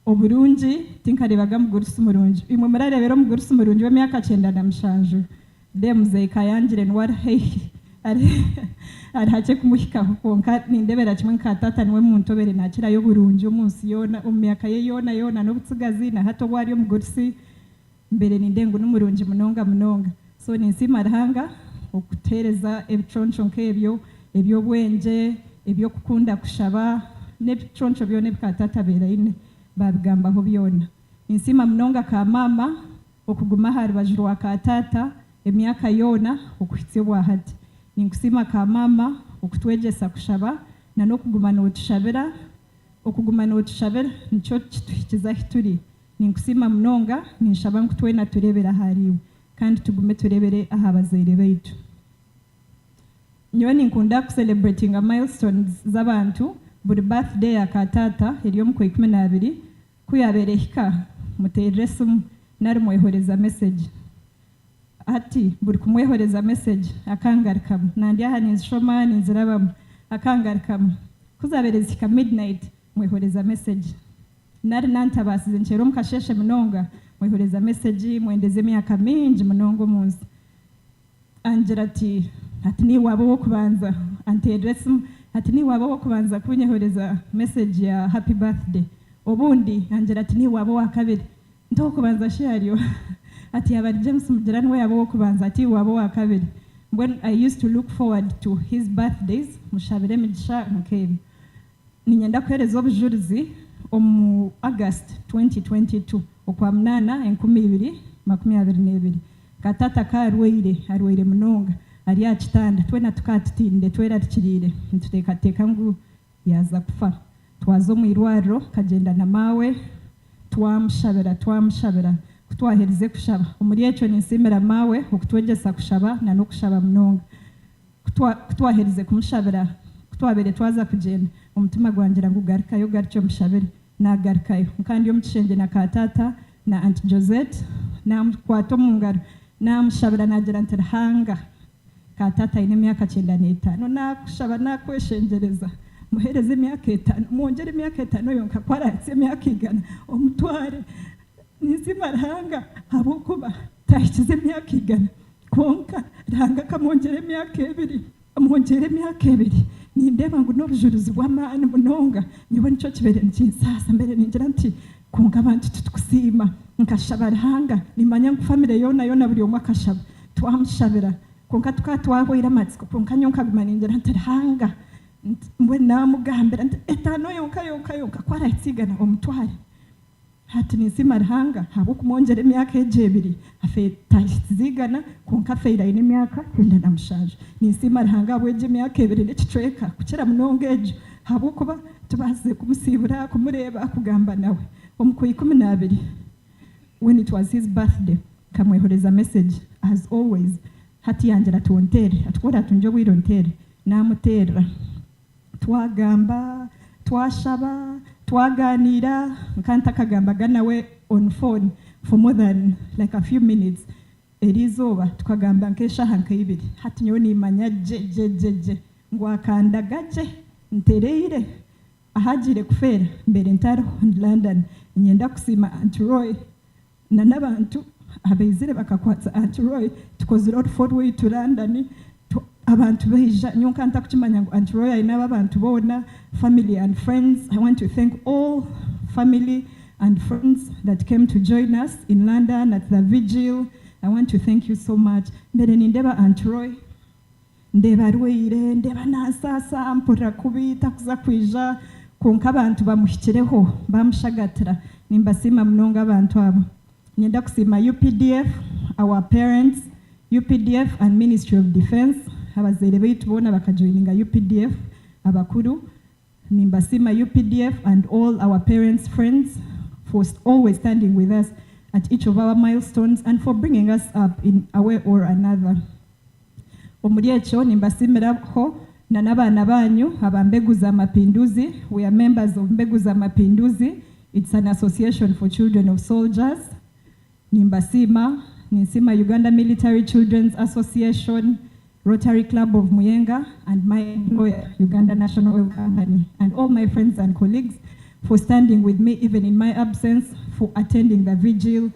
oburungi tinkarebaga mugurusi murungi imwe murarebera omugurusi murungi w'emyaka 97 de muzeyi Kayangire nwari heihi ari hake kumuhikaho konka nindebera kimwe nkatata niwe muntobere nakirayo burungi omunsi yona omu myaka ye yona n'obutsigazi na hato bwari omugurusi mbere nindengu n'umurungi munonga so ninsima Ruhanga okuteereza ebiconco nk'ebyo ebyobwenje ebyokukunda kushaba n'ebiconco byona ebikatata beraine babigambaho byona ninsima munonga ka mama okuguma aha rubaju rwa katata emyaka yona okuhitsya obwahati ninkusima ka mama okutwegyesa kushaba na n'okuguma nootushabira nikyo kituhikiza hituri ninkusima munonga ninshaba ngu twena turebera hariwe kandi tugume turebere aha bazaire baitu nyowe ninkunda kucelebratinga milestones z'abantu buri birthday ya katata eri omu 12 kuyabere hika muteerere esimu nari mwehoreza message ati buri kumwehoreza message akangarukamu nandi aha ninzishoma ninzirabamu akangarukamu kuzabere zihika midnight mwehoreza message nari nantabasize nkyera omu kasheshe munonga mwehoreza message mwendeze emyaka mingi munonga omunsi angira ati niwaba wokubanza anteerere esimu ati niwaba wokubanza kunyehoreza message ya happy birthday obundi angira ati niwaba wakabiri ntokubanza sharyo ati yaba James Mugira niwe yaba wokubanza ati waba wakabiri when I used to look forward to his birthdays mushabire migisha nkebi ninyenda kuhereza obujulizi omu August 2022 okwa munana 2022 katata arwaire munonga ari akitanda twena tukatitinde twera tukirire ntuteekateeka ngu yaza kufa twaza omu irwariro kagenda na mawe twamushabira kutwaherize kushaba omuri ekyo ninsiimira mawe okutwegyesa kushaba na n'okushaba munonga kutwaherize kumushabira kutwabere twaza kugenda omutima gwangira ngu garukayo garikyo mushabire nagarukayo kandi omukishenge na katata na Aunt Josette namukwata omu ngaro namushabira nagira nti Ruhanga katata aine emyaka 95 nakushaba nakweshengereza muhereze emyaka 5 mwongere emyaka 5 yonka kwaratse emyaka 100 omutware ninsima Ruhanga habw'okuba tahikize emyaka 100 konka Ruhanga kamwongere emyaka 2 amwongere emyaka 2 nindeba ngu n'obujulizi bw'amaani munonga nyowe nikyo kibere nikinsasa mbere ningira nti konka abantu tutukusiima nkashaba Ruhanga nimanya ngu famire yona buri omwe akashaba twamushabira konka tukatwahwire amatsiko konka nyonka guma ningira nti Ruhanga mbwe namugambira nti etano yonka kwarayitsigana omutware hati ninsima Ruhanga habw'okumwongera emyaka egyo 2 afetahizigana konka feira aine emyaka 97 ninsima Ruhanga habw'egyo emyaka 2 n'ekicweka kukira munonga egyo habw'okuba tubazize kumusiibura kumureba kugamba nawe omu 12 when it was his birthday kamwehoreza message as always hati yangira tuontere atukora tunje obwire ontere namuterera twagamba twashaba twaganira nkanta kagambaga nawe on phone for more than like a few minutes erizoba tukagamba nkeshaha nk'ibiri hati nyowe nimanya je ngwakandagaje ntereire ahagire kufera mbere ntaro London nyenda kusima Aunt Roy na n'abantu abaizire bakakwatsa Auntie Roy tukoze road for way to London abantu beija nyonka ntakukimanya ngo Auntie Roy ayina abantu bona family and friends. I want to thank all family and friends that came to join us in London at the vigil. I want to thank you so much. Mbere nindeba Auntie Roy ndeba arwaire ndeba nasasa mpora kubita kuza kwija konka abantu bamuhikireho bamushagatira nimbasima mnonga abantu abo. Nyenda kusima UPDF, our parents, UPDF and Ministry of Defense abazaire baitu bona bakajoininga UPDF abakuru. Nimbasima UPDF and all our parents, friends for always standing with us at each of our milestones and for bringing us up in a way or another. Omuri ekyo nimbasimiraho na n'abaana banyu aba Mbegu za Mapinduzi. We are members of Mbegu za Mapinduzi. It's an association for children of soldiers. Ninsima Uganda Military Children's Association, Rotary Club of Muyenga, and my employer, Uganda National Oil Company, and all my friends and colleagues for standing with me even in my absence, for attending the vigil,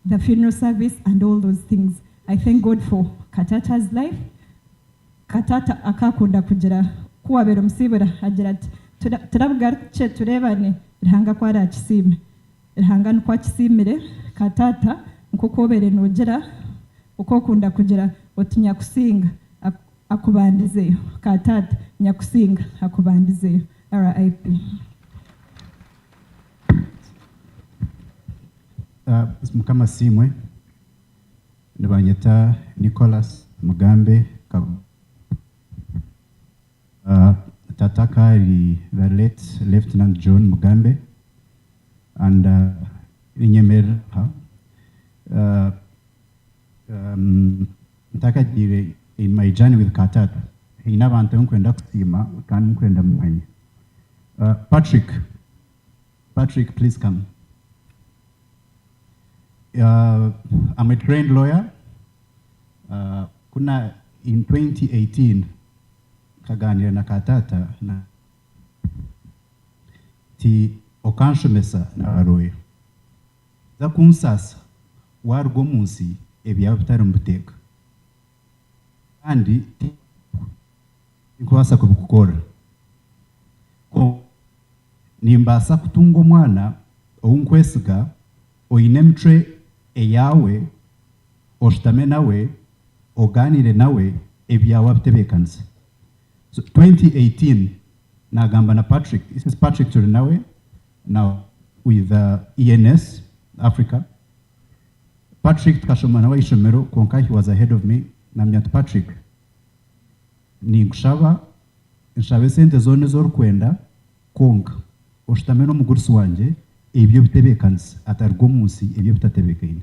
the funeral service, and all those things. I thank God for Katata's life. Katata akakunda kugira kuwabera musibura agira ati turabugaruke turebane irhanga kwa rakisime irhanga nkwa kisimire Katata nkokobere nogera ukokunda kugira otinya kusinga akubandizeyo Katata nyakusinga akubandizeyo RIP. Mukama simwe nibanyeta Nicholas Mugambe Tataka the late Lieutenant John Mugambe and Inyemer Ntakajire in my journey with Katata inabantu nkwenda kusima kandi nkwenda mwanya. Patrick, please come. I'm a trained lawyer. Kuna in 2018 kaganira na Katata na ti okanshomesa na baroye za kunsasa warwo munsi ebya bitari mbuteka kandi inkwasa kubukora ko nimbasa kutunga omwana ounkwesiga oyinemtre eyawe oshitame nawe oganire nawe ebyawa bitebekanise. So 2018 nagamba na Patrick, this is Patrick Turinawe now with ENS Africa. Patrick tukashoma nawe ishomero konka he was ahead of me namya Patrick ni kushaba nshabe sente zone zorukwenda konka oshitame no mugurisi wanje ebyo bitebekanise atarwo munsi ebyo bitatebekaine.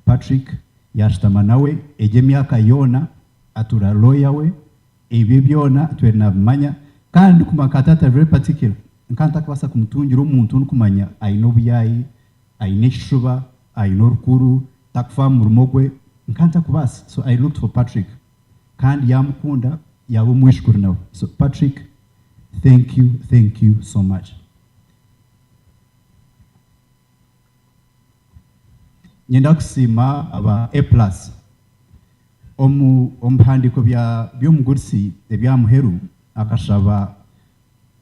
Patrick yashitama nawe eje myaka yona atura lawyer we ebyo byona twena bimanya kandi kuma Katata very particular nkanta kwasa kumutungira omuntu nkumanya ayino buyayi ayine kishuba ayino rukuru takfamu murumogwe nkanta kubasa. So I looked for Patrick kandi yamukunda yabo mwishukuru nawe. So Patrick, thank you so much. Nyenda kusima aba A+ omuhandiko byomugurisi ebyamuheru akashaba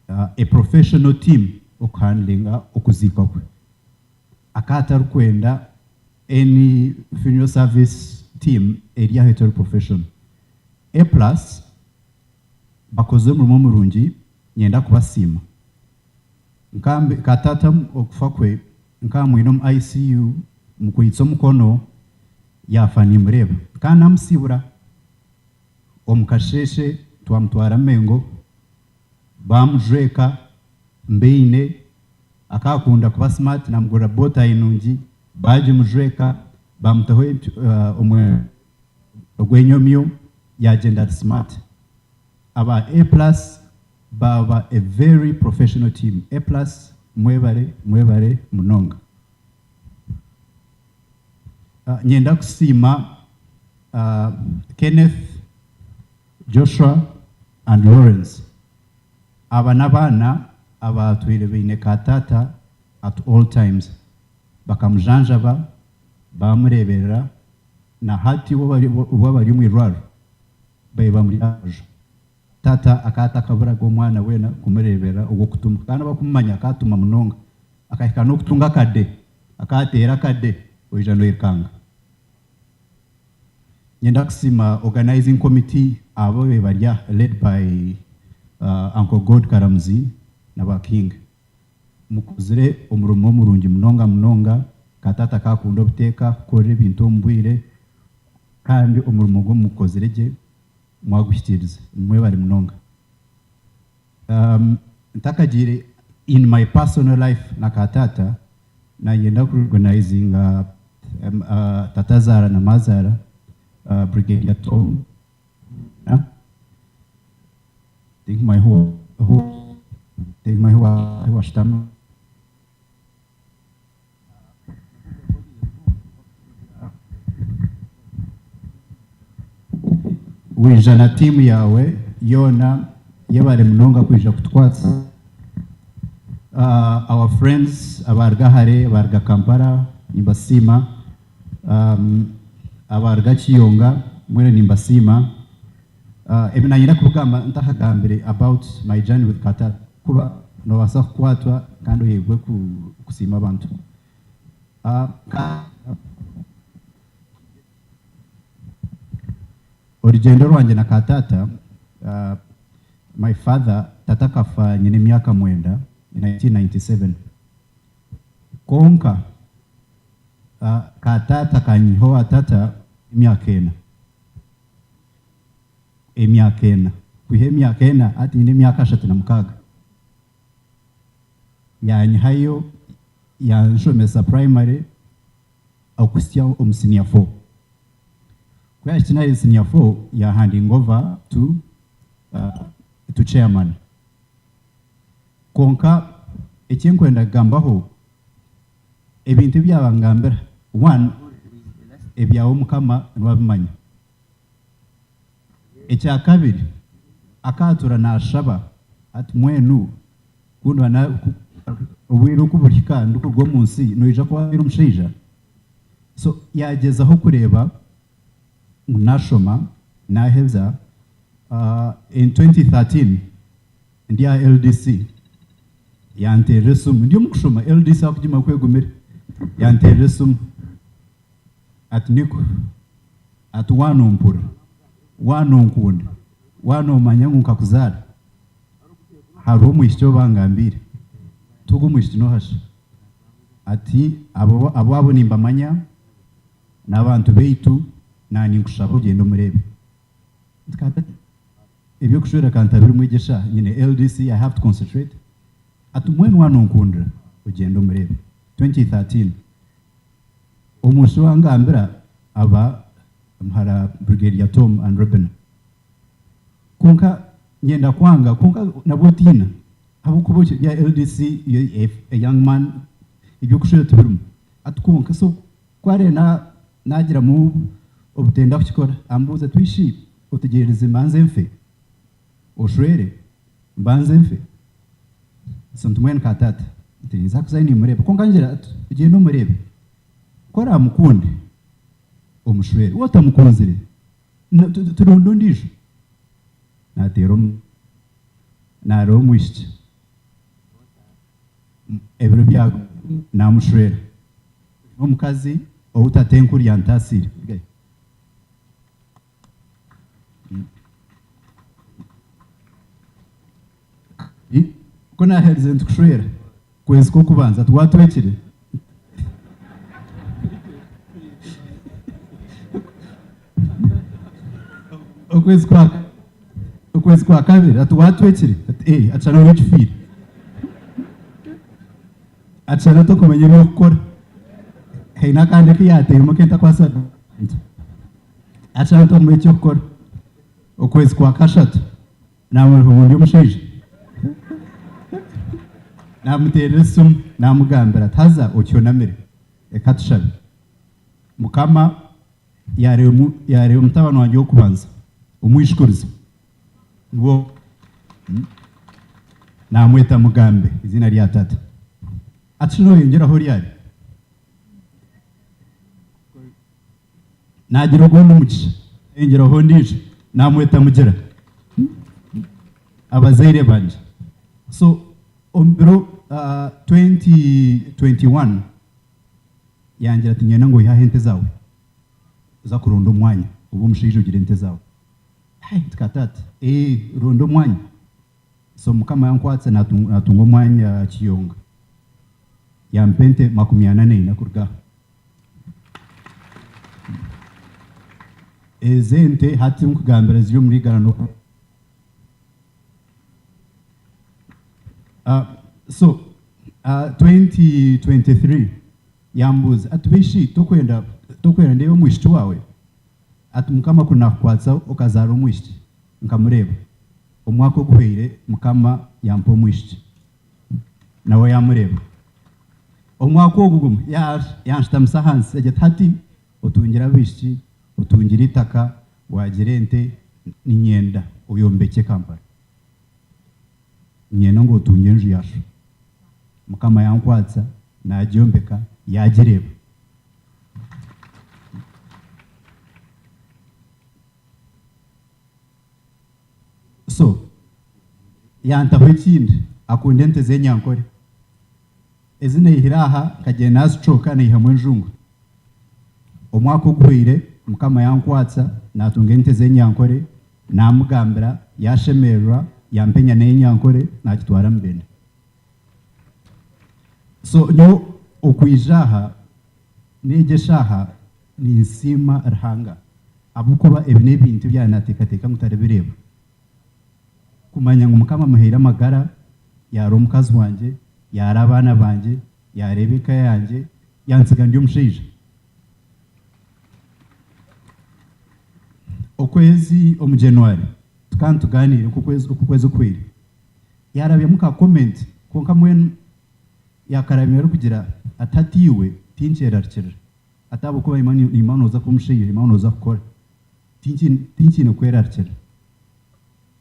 a professional team okuhandlinga okuzika kwe akata rukwenda any funeral service team area heter profession. A+ bakoze mu murungi nyenda kubasima nkambe Katata okufa kwe nkamwino ICU mukwitso mukono yafani mureba kana musibura omukasheshe twamutwara mengo bamujweka mbeine akakunda kuba smart namugura bota inungi baje mujweka bamutaho omwe ogwenyomyo yagenda smart. Aba A+ baba a very professional team. A+ mwebare munonga. Nyenda kusima Kenneth, Joshua and Lawrence. Aba nabana abatwire beine Katata at all times. Bakamujanjaba bamureberera na hati uwo bari mu irwaro bayiba muri ajo tata akata akabura g'omwana wena kumurebera ubwo kutuma kandi bakumanya akatuma munonga akahika no kutunga kade akatera kade oija no irkanga nyenda kusima organizing committee abo bebarya led by Uncle God Karamzi na ba King mukuzire umurumo murungi munonga katata kakunda obuteka kukora ebintu omubwire kandi umurumo gwo mukozirege mwagushyikiriza mwe bari munonga ntakagire in my personal life na katata na yenda organizing tata Zara na Mazara Brigadier Tom think my whole stamina wija na timu yawe yona yebare munonga kwija kutwatsa our friends abarga hare abarga Kampala nimbasima abarga Kiyonga mwene nimbasima ebinanyira kugamba ntakagambire about my journey with Qatar kuba nobasa kukwatwa kandi oyegwe kusima abantu origendo rwanje na katata my father tata kafa nyine myaka mwenda in 1997 konka katata kanyiho atata emyaka ena kwihe emyaka ena ati nyine myaka 36 yanyihayo yanshomesa primary akusya omusenior 4 kwa china senior 4 ya handing over to chairman konka ekyenkwenda gambaho ebintu byabangambira one ebyawo mukama nwabimanya ekya kabiri akatura nashaba ati mwenu kundo na ubwira ukubulika ndukugwo munsi noija kwa umusheija so yagezaho kureba nashoma naheza in 2013 ndia LDC yanteresum ndio mukushoma LDC akujima kwegumira yanteresum atniko atwano mpura wano nkunda wano manyangu nkakuzara haro mwishyo bangambire tugo mwishyo hasha ati abo nimba manya n'abantu beitu nani nkushaka ugenda murebe tukata ibyo kushura kantabiri mwigesha nyine LDC I have to concentrate atumwe wano nkundra ugenda murebe 2013 umusho wangambira aba mhara Brigadier Tom and Ruben konka nyenda kwanga konka nabotina abo kuboche ya LDC a young man ibyo kushura tubirum atukonka so kware nagira mu obutenda kukikora ambuza twishi utegereze mbanze mfe oshwere mbanze mfe sontumwen katata ntiza kuzaini murebe konka ngira ugenda murebe kora mukunde omushwere wota mukunzire turondo ndisho natero naro mwishye ebiro byago namushwere omukazi outatenkuri yantasiri kuna herize ntukushwera kwezi ko kubanza twatwekire okwezi kwa kabiri atwatwekire acana w'ekifiri acana tokumenya ebyokukora haina kandi kiyateyemo kenta kwasa acana tokumenya ekyokukora okwezi kwa kashatu namuhundi omushaija namuterera esimu namugambira taza okyonamire ekatushabe mukama yareba omutabani wange wokubanza omwishukuriza nwo namweta mugambe izina lya tata ati noyongeraho lyari nagira ugundi umugisha engeraho ndije namweta mugira abazaire banje. So ombero 2021 yangira ati nyena ngo ihahe ente zawe uza kurunda umwanya ubu mushije ugira ente zawe tukatati runda umwanya. So mukama yankwatse natunga umwanya Kiyonga yampente 24 nakurga ezente hati mukugambira zyo muri garano. So 2023 yambuza atubishi tokwenda ndeyo mwishiti wawe ati mukama kunakwatsa ukazara umwishiti nkamureba umwaka guhire mukama yampo mwishiti nawe yamureba umwaka ogugum yanshita musahansi ageta hati utungira bishiti utungira itaka wagira ente n'inyenda uyombeke Kampala nyena ngo utunge nju yasho mukama yankwatsa najyombeka yagireba. So yantaho ikindi akunda ente zenyankore ezina ihiraha kagenda nazicoka nihamwe njungu umwaka uguhire mukama yankwatsa natunga ente zenyankore namugambira yashemerwa yampenya n'enyankore nakitwara mbene. So nyo okwijaha negeshaha nisima rahanga abukuba ebine bintu byanatekateka mutarebireba kumanya ngo mukama mahera magara yari omukazi wanje yari abana banje yarebeka yanje yansiga ndi omushija. Okwezi omu January tukantuganire kukwezi kweli yarabye muka comment konka mwenu yakarabye kugira atatiwe tincherarchira atabo kuba imano za kumshira imano za kukora tinchine kwerarchira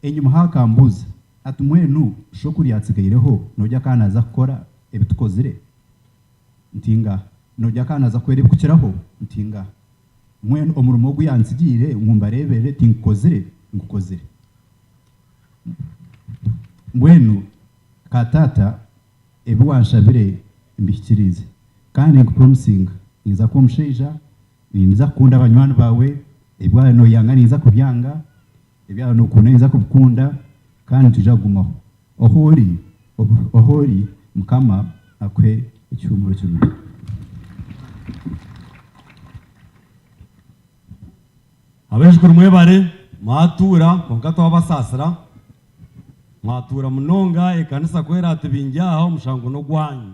enyuma hakambuza atumwenu shokuri yatsigaireho nojya kana za kukora ebitukozire ntinga nojya kana za kwere bukiraho ntinga mwenu omurumo gyansigire nkumbarebere tinkozire ngukozire mwenu katata ebiwanshabire mbikirize kandi nkupromisinga niza ko musheja niza kunda abanywani bawe ebwa no yanga niza kubyanga ebya no kuna niza kubukunda kandi tujagumaho ohori mukama akwe icyumuro cy'umuntu. abeshukuru mwebare mwatura konkato wabasasira mwatura munonga ekanisa kwera atibinjaho mushango no gwanyu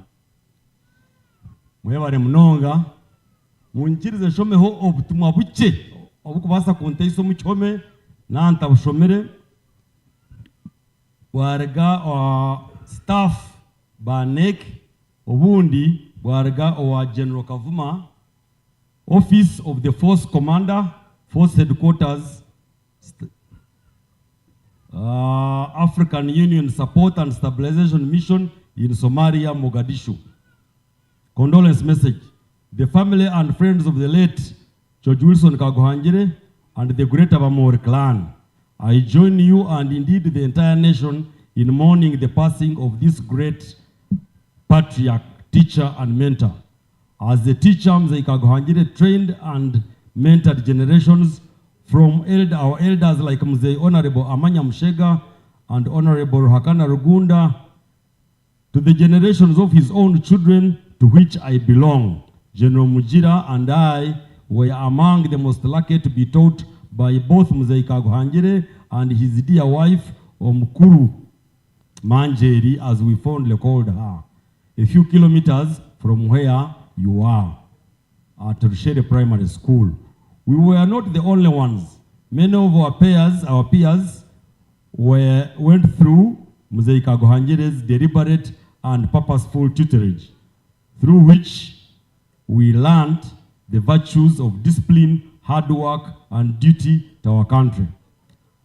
mwebare munonga munkirize shomeho obutumwa buke obukubasa konteiso muchome nanta bushomere bwarega staff banek obundi bwarega owa General Kavuma Office of the Force Commander Force Headquarters African Union Support and Stabilization Mission in Somalia, Mogadishu. Condolence message. The family and friends of the late George Wilson Kaguhangire and the Greater Bamor clan. I join you and indeed the entire nation in mourning the passing of this great patriarch, teacher and mentor. As the teacher, Mzee Kaguhangire trained and mentored generations from our elders like Mzee Honorable Amanya Mshega and Honorable Hakana Rugunda to the generations of his own children to which I belong. General Mujira and I were among the most lucky to be taught by both Mzee Kaguhangire and his dear wife Omukuru Manjeri, as we fondly called her, a few kilometers from where you are at Rushere Primary School. We were not the only ones. Many of our peers went through Mzee Kaguhangire's deliberate and purposeful tutorage, through which we learned the virtues of discipline, hard work, and duty to our country.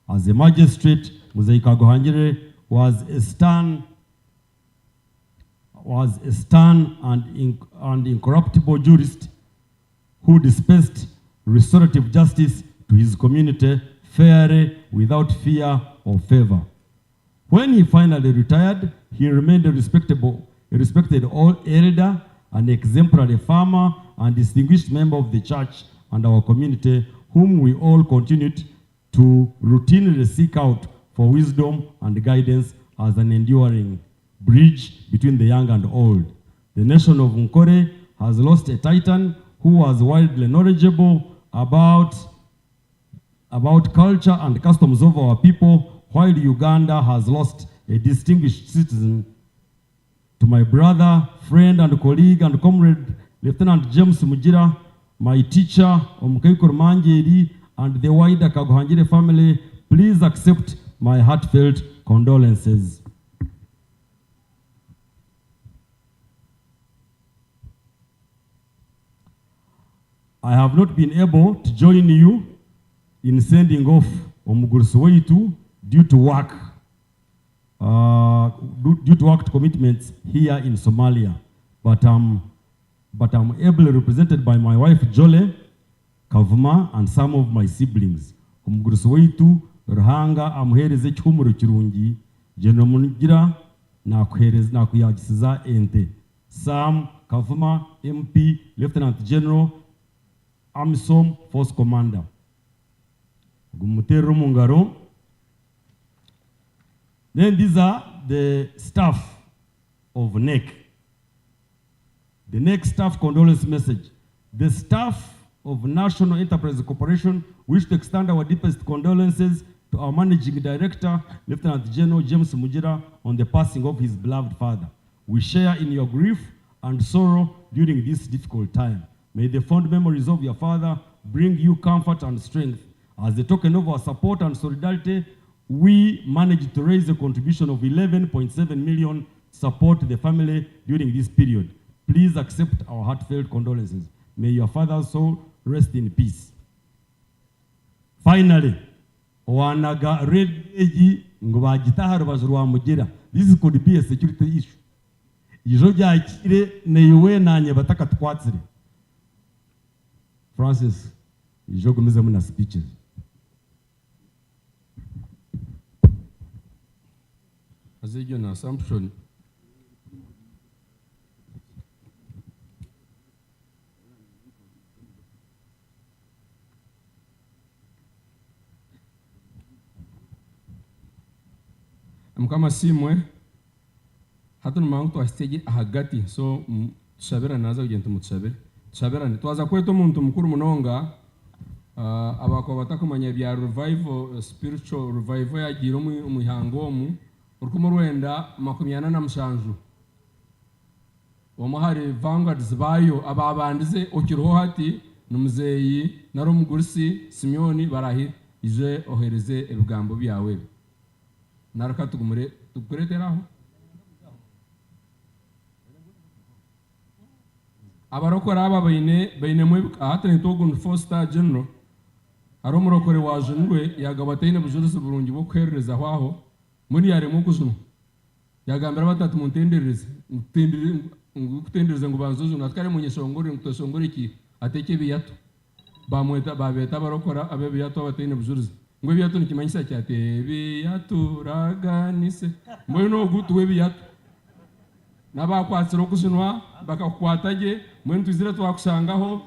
As a magistrate, Mzee Kaguhangire was a stern and incorruptible jurist who dispensed restorative justice to his community fairly, without fear or favor. When he finally retired, he remained a respected old elder, an exemplary farmer, and distinguished member of the church and our community, whom we all continued to routinely seek out for wisdom and guidance as an enduring bridge between the young and old. The nation of Nkore has lost a titan who was widely knowledgeable about culture and customs of our people, while Uganda has lost a distinguished citizen. To my brother, friend and colleague and comrade, Lieutenant James Mugira, my teacher, Gw'Omugyenzi, and the wider Kaguhangire family, please accept my heartfelt condolences. I have not been able to join you in sending off Omugurusoweitu due to work commitments here in Somalia, but I'm ably represented by my wife Jole, Kavuma, and some of my siblings. Omugurusoweitu Ruhanga amuhereze cyumuro kirungi, General Mugira nakuyagisiza ente. Sam Kavuma MP, Lieutenant General, AMISOM Force Commander. Gumutero Mungaro. Then these are the staff of NEC. The NEC staff condolence message. The staff of National Enterprise Corporation wish to extend our deepest condolences to our Managing Director, Lieutenant General James Mugira, on the passing of his beloved father. We share in your grief and sorrow during this difficult time. May the fond memories of your father bring you comfort and strength. As a token of our support and solidarity, we managed to raise a contribution of 11.7 million to support the family during this period. Please accept our heartfelt condolences. May your father's soul rest in peace. Finally, wanaga red egi ngubagitaha rubajurwa mugira. This could be a security issue. Ijo jakire newe nanye bataka twatsire. Francis, ijo gumize muna speeches. As an assumption, mukama simwe hatu numangu twasitege ahagati so tushabera naza kugenda mutushabere tushaberane twaza kweto umuntu mukuru munonga abako batakumanya bya revival spiritual revival yagira umuhango mu urukumo rwenda 27 omahari vanguards bayo ababandize okiroho hati numuzeyi naro mugurisi Simeoni barahi ije ohereze ebigambo byawe naraka tukureteraho abarokora aba bayine mwe ahatane togun Foster General aro murokore waje ndwe yagabatayine bujuruse burungi bwo kwerereza hwaho muri yare mu kuzuno yagambira batatu muntendereze ngutendereze ngo banzuzu natware munyeshongore ngutosongore iki ateke biyato bamweta babeta barokora abe biyato abatayine bujuruse ngo biyato nikimanyisa cyate biyato raganise mwe no gutuwe biyato nabakwatsiro kuzinwa bakakwatage mwe ntuzire twakusangaho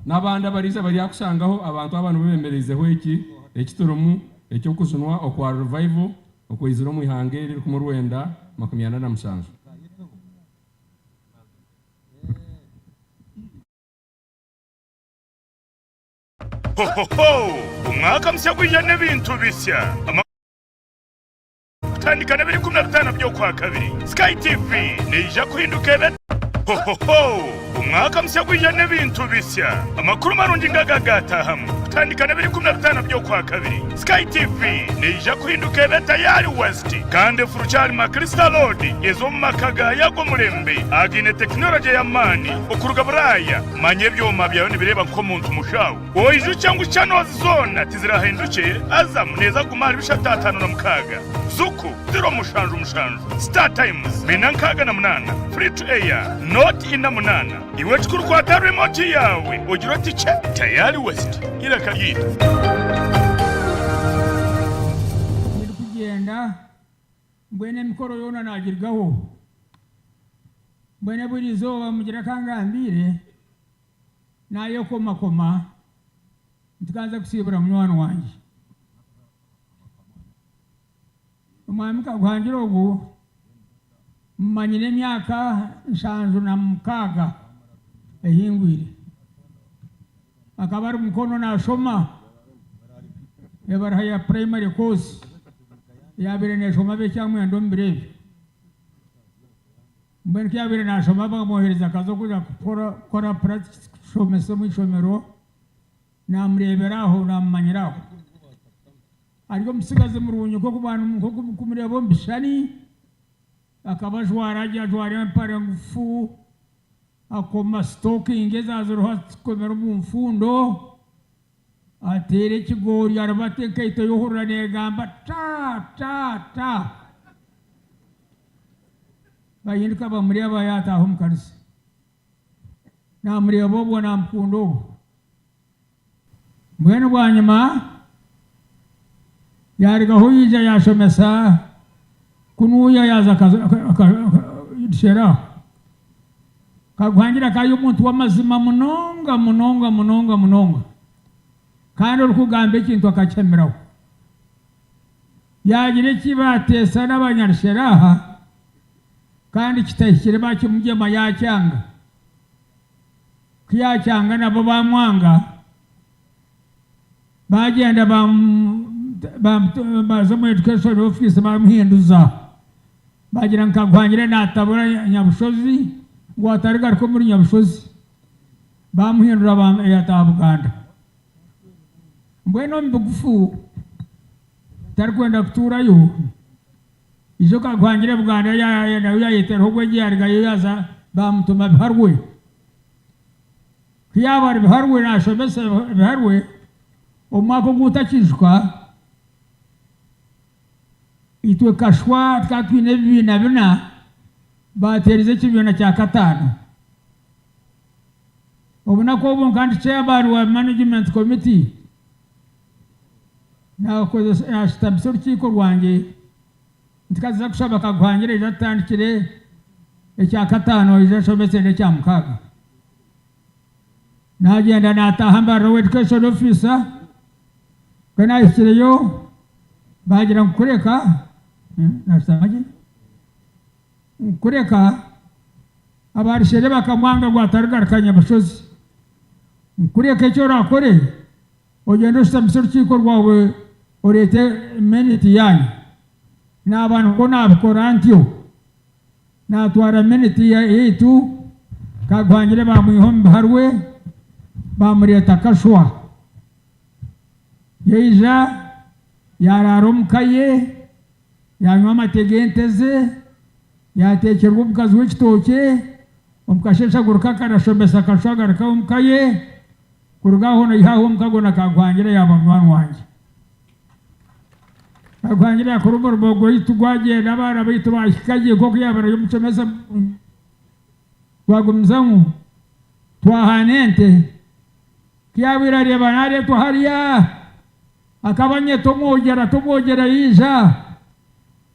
nabanda bariza bari yakusangaho abantu bemerezeho iki ekitoromu ekyo kuzinwa okwa revival okwizira mu ihangere ku Rwanda 27 ho umwaka mushya gw'ijana bintu bishya tandika na 2015 byo kwa kabiri Sky TV nije kuhinduka umwaka mushya gw'ijana bintu bishya amakuru marungi ngagagatahamu tandika na 2015 byo kwa kabiri Sky TV nije kuhinduka tayari West kandi furuchari ma Crystal Road ezo makaga yago murembe agine technology ya mani okuruga buraya manye byoma byayo nibireba ko muntu mushawo oyijo cyangwa cyano zone tizirahinduke azamu neza kumara bishatatano na mukaga zuku zero mushanju Star Times 8 free to air noti ina munana iwe tukurukwata remote yawe ugira ati ce tayari west irakagita kugenda mbwene mikoro yona nagirgaho mbwene buri zoba mugira kangambire nayo koma tukanza kusibura munwana wanje umwami Kaguhangire ogu mmanyire emyaka 76 ehingwire akaba ari mukono nashoma yabara ya primary course yabire neshoma be cyamwendo mbirebe mbere kyabire nashoma bamuhereza kazo kuja kora practice shomese mu shomero namureberaho namanyiraho ariko musigaze mu runyo ko kubantu kumureba mbishani akaba jwara mpare ngufu akoma stalking ezazo komera mu mfundo atere kigori arabate kaito yohura negamba ta bayindika bamureba yataho mukarisi namureba obwo nampundo mwene bwanyuma yarigaho yija yashomesa kunuya yaza shera Kaguhangire kayo umuntu w'amazima munonga kandi urukugamba ikintu akakemeraho yagira kibatesa n'abanyarsheraha kandi kitahikire bakimugema yacyanga kiyacyanga nabo bamwanga bagenda baza mu education office bamuhinduza bagira Kaguhangire natabura Nyabushozi ngo atariga ariko muri Nyabushozi bamuhindura yataha Buganda mbweno mbugufu tarikwenda kuturayo ijo Kaguhangire Buganda yayitera hogwe yarigayo yaza bamutuma biharwe kiyabari biharwe nashomese biharwe omwaka gutakishwa itwe kashwa twatwine 2004 baterize kibona cya katano obuna ko bon kandi chairman wa management committee na ko astabisor kiko rwange ntikaza kushaba Kaguhangire jatandikire ecya katano ijashobetse n'ecya mukaga nagenda natahamba road education officer kana ikireyo bagira kureka nasamaje kureka abarishere bakamwanga gwatarigarika Nyabushozi kureka icyo rakore ogenda ustabisor kiko rwawe orete minute yanyu n'abantu ko nabikora ntyo natwara minute yetu Kaguhangire bamwihombe harwe bamureta kashwa yeija yarara omukaye yanywa amategenteze yatekerwa omukazi w'ekitoke omukasheshaguruka karashomesa kashwagarika omukaye kurugaho naihaho omukago na Kaguhangire yaba mwana wanje Kaguhangire yakora umurimo gwitu gwagenda abana baitu bahikagiye koko yabara yomucomesa gwagumizamu twahanente kiyabira reba nare tuhariya akabanye tumwogera yija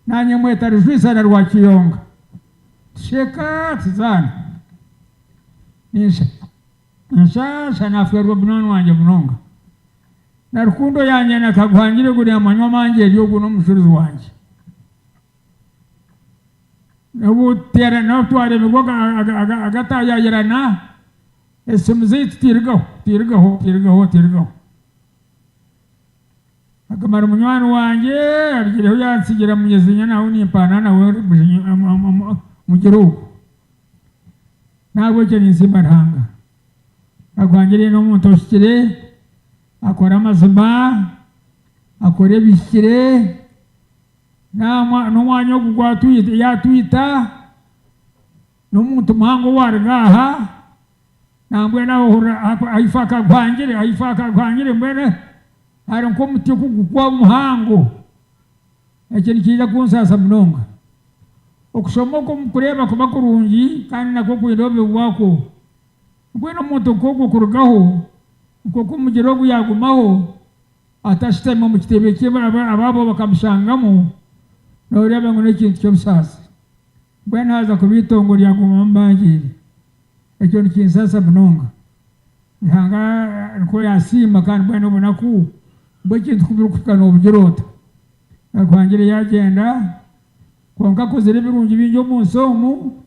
nanye mweta rujwisa na rwakiyonga sheka tizana nisha nafwerwa mwana wanje munonga na rukundo yanye na Kaguhangire guri amanywa manje ryo guno mushuruzi wanje ubu tera no tware migoga agata yayirana esumuzit tirgaho akamara munywani wanje arigireho yansigira munyezinya naho nimpana nawe mu gihugu ntabwo cyo nizima ntanga Kaguhangire no muntu ushikire akora amazima akore bishire n'umwanya wo yatwita n'umuntu muhango wargaha nambwe naho aifa Kaguhangire mbere ari nko mutyo kugwa muhango ekyo nikiza kunsasa munonga okushomoka kureba kuba kurungi kandi nako kwirobe wako gwena moto koko kurugaho koko mugero guyagumaho atashitema mu kitebe cye ababo bakamushangamo noreba ngo n'ikintu cyo bisasa gwena haza kubitongo lyaguma mbangire ekyo nikinsasa munonga nhanga ko yasima kandi bwana ubona ku bw'ikintu kubirukana obugerota Kaguhangire yagenda konka kozere birungi binjo munsomu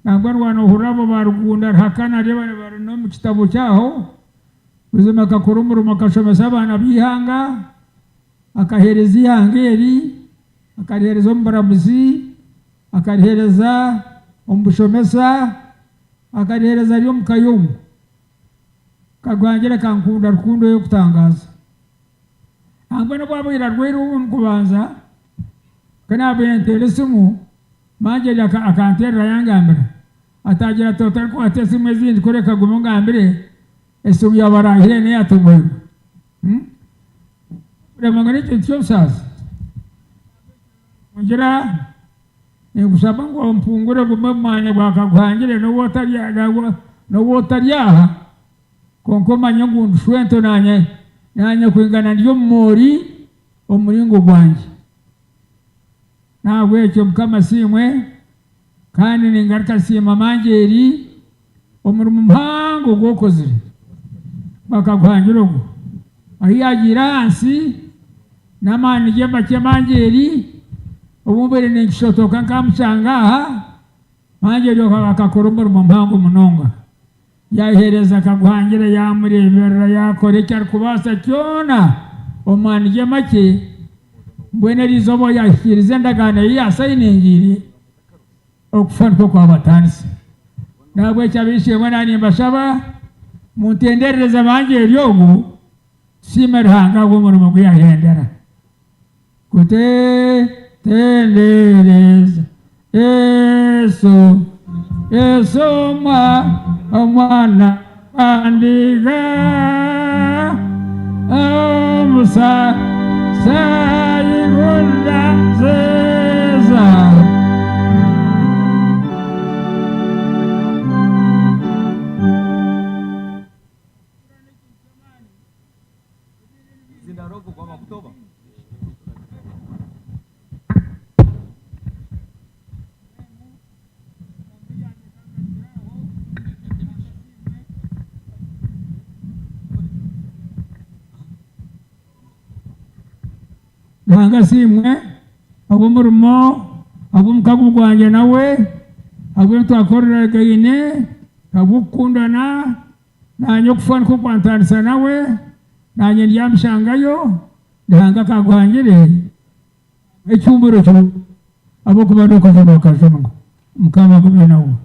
nangwa rwano hurabo barugunda hakana reba bari no mu kitabo cyaho uzima kakurumuru makashomesa abana bihanga akahereza ihangeri akahereza ombaramuzi akahereza ombushomesa akahereza ryo mukayumu Kaguhangire kankunda rukundo yo kutangaza nangwa no babwira rwero mukubanza kana bentere sumu manje akanterera yangambira atagira total ko atesimu ezindi koreka gumungambire esumu yabarahire ne yatumwe remangane cyo sasa ngira ne gusaba ngo mpungure gumamanya gwa Kaguhangire no wotarya konkoma nyungu shwento nanye kwingana ndyo mori omuringo gwanje nawe cyo mukama simwe kandi ningaruka sima manjeri omurumu mpango gwokozire Kaguhangire go ahiyagira ansi namani jemba cyemanjeri Omubiri n'ekishotoka nkamucanga manjeri akakora omurumu mpango munonga yahereza Kaguhangire yamureberera yakora icyo kubasa cyona omwana je make mbwene rizobo yashirize ndagana yasayiningiri okufaniko kwa batanisi nabwe cyabishimwe nani mbashaba muntendereza banje ryogu simerhanga gwomurumo gyahendera kute tendereza eso omwana andiga omusa sayigunda zeza nanga simwe abomurumo abomukagu gwanje nawe abo twakorera gayine kabukundana nanye kufana ko kwantanisa nawe nanye ndyamshangayo ndanga Kaguhangire ecyumburo cyo abo kubadoko z'abakashongo mukama kubenawo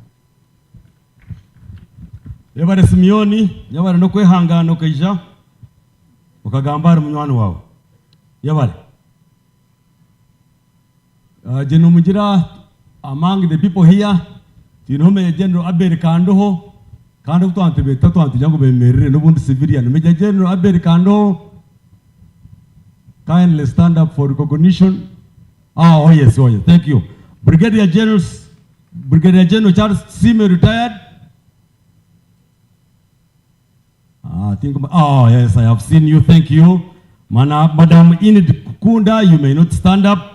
yabare Simiyoni yabare no kwehangana ukayija ukagambara munywani wawe yabare Jenumugira among the people here tinome General Abel Kandoho kandi twantebeta twantijango bemerere n'ubundi civilian Major General Abel Kandoho kindly stand up for recognition. Oh yes, thank you. Brigadier General Charles Sime retired. Yes, I have seen you, thank you. Madam Enid Kunda, you may not stand up.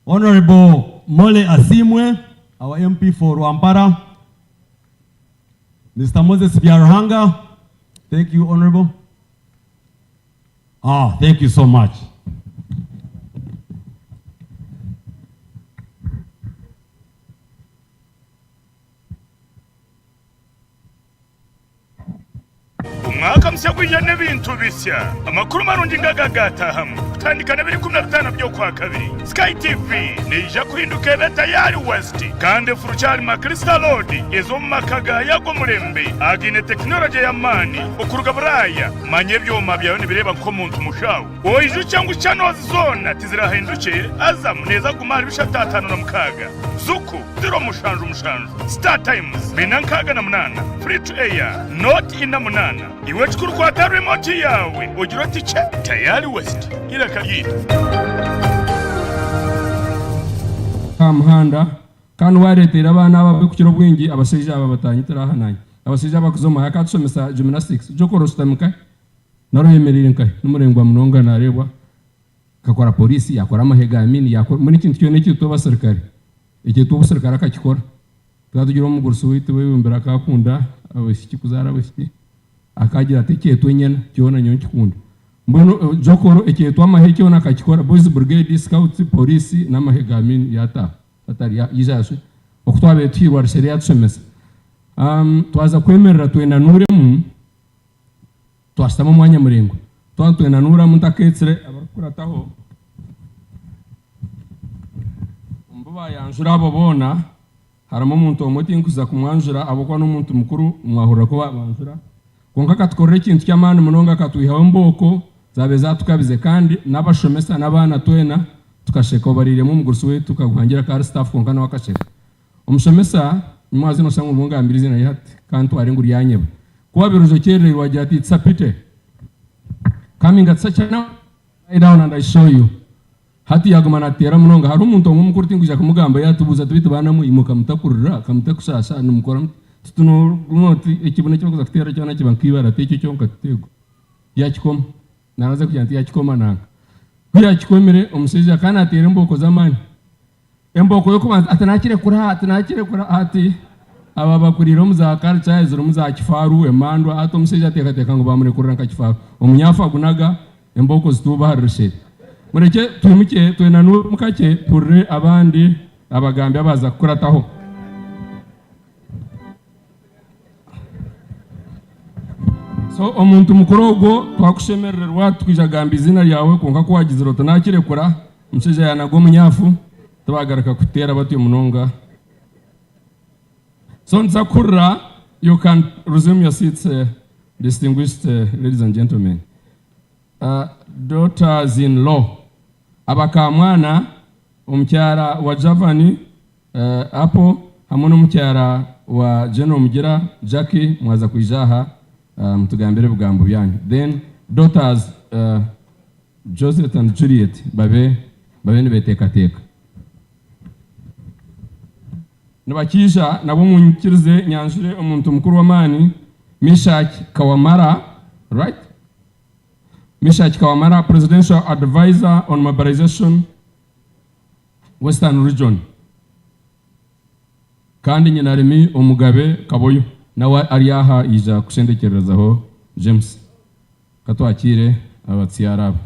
Honorable Mole Asimwe, our MP for Wampara. Mr. Moses Biarhanga, thank you, Honorable. Thank you so much. umwaka mushya gw'ijana n'ibintu bishya amakuru marungi ngagagatahamu kutandika na 2015 byo kwa kabiri Sky TV neija kuhinduka beta yari West kandi furuchari ma Crystal Road ezo makaga yago murembe agine technology ya mani okuruga buraya manye byoma byawe nibireba nko muntu mushawo oiju cyangwa channel zone tizirahinduke aza muneza kumara bishatatano na mukaga zuku zero mushanju Star Times binankaga na munana free to air not in na munana iwe chukuru kwa ta remote yawe ugira tiche tayari West ila kagita Kamuhanda kandi waretera abana babe ku kiro bwingi abashaija aba batanyitira hananye abashaija bakuzoma yakatusomesa gymnastics jo korostamika naro yemerire nkai n'umurengwa munonga narebwa kakora polisi yakora amahegamini yakora muri kintu cyo n'icyo tuba serikali icyo tuba serikali akakikora tugira umugurso wite webumbira akakunda abashiki kuzara abashiki akagira ati cyeto nyene cyona nyonki kunda mbono jokoro icyeto amaheke ona akakikora boys brigade scouts polisi n'amahegamini yata atari yijashe okutwabe twirwa sheria tusomesa twaza kwemerera twenda nuremu twasitama umwanya murengo twatwenda nura muntaketsere abakurataho umbuba yanjura abo bona harimo umuntu umuti nkuza kumwanjura abokwa n'umuntu mukuru mwahura ko banjura konka katkorera ikintu cy'amani munonga katwihawe mboko zabe zatukabize kandi n'abashomesa n'abana twena tukasheka bariremo umugurso we tukaguhangira ka staff konka n'akasheka umushomesa mwazi no sanga umungambira izina yati kandi ari nguri yanyeba kuba biruzo kerere wagira ati tsapite coming at such a now I down and I show you hati yagumana tera munonga hari umuntu umukuru tinguja kumugamba yatubuza tubite banamu imuka mutakurura kamutakushasha numukora tuno runoti ekibone cyo kuzakitera cyana kibankibara tekyo cyo nkatego yakikoma naraze kuyanti yakikoma nanga kuyakikomere umuseje kana atera imboko zamani emboko yo kubanza atanakire kura ati aba bakurira muzakara cyazira muzakifaru emandwa ato umuseje ateka ngo bamure kurira nkakifaru umunyafa gunaga emboko zituba harishe mureke tumuke twena mukake purre abandi abagambi abaza kurataho so omuntu mukorogo twakushemererwa twijagamba izina ryawe konka ko wagize roto nakire kura umuseje yanago munyafu tubagaraka kutera batuye munonga so nzakura you can resume your seats distinguished ladies and gentlemen daughters-in-law abakamwana umukyara wa Javani apo hamwe n'umukyara wa General Mugira Jackie mwaza kuijaha mutugambire bugambo byanyu then daughters Joseph and Juliet babe nibetekateka nabakisha nabo munkirize nyanjure umuntu mukuru w'amani Mishaki Kawamara right Mishaki Kawamara, Presidential Advisor on Mobilization, Western Region. Kandi nyinarimi Omugabe Kaboyo, nawe ariyaha ija kushendekerezaho James. Katwakire abatsiyaraba.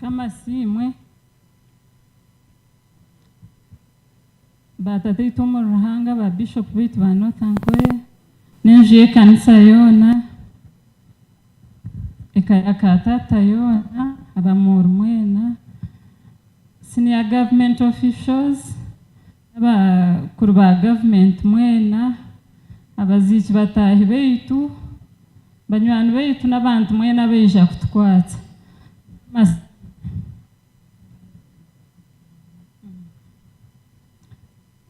Kama simwe batate itomo ruhanga ba bishop bitu ba Northankore nenje kanisa yona akatata yona abamurmwena senior government officials aba kurba government mwena abazichi batahi beitu banywani beitu n'abantu mwena beja kutwatsa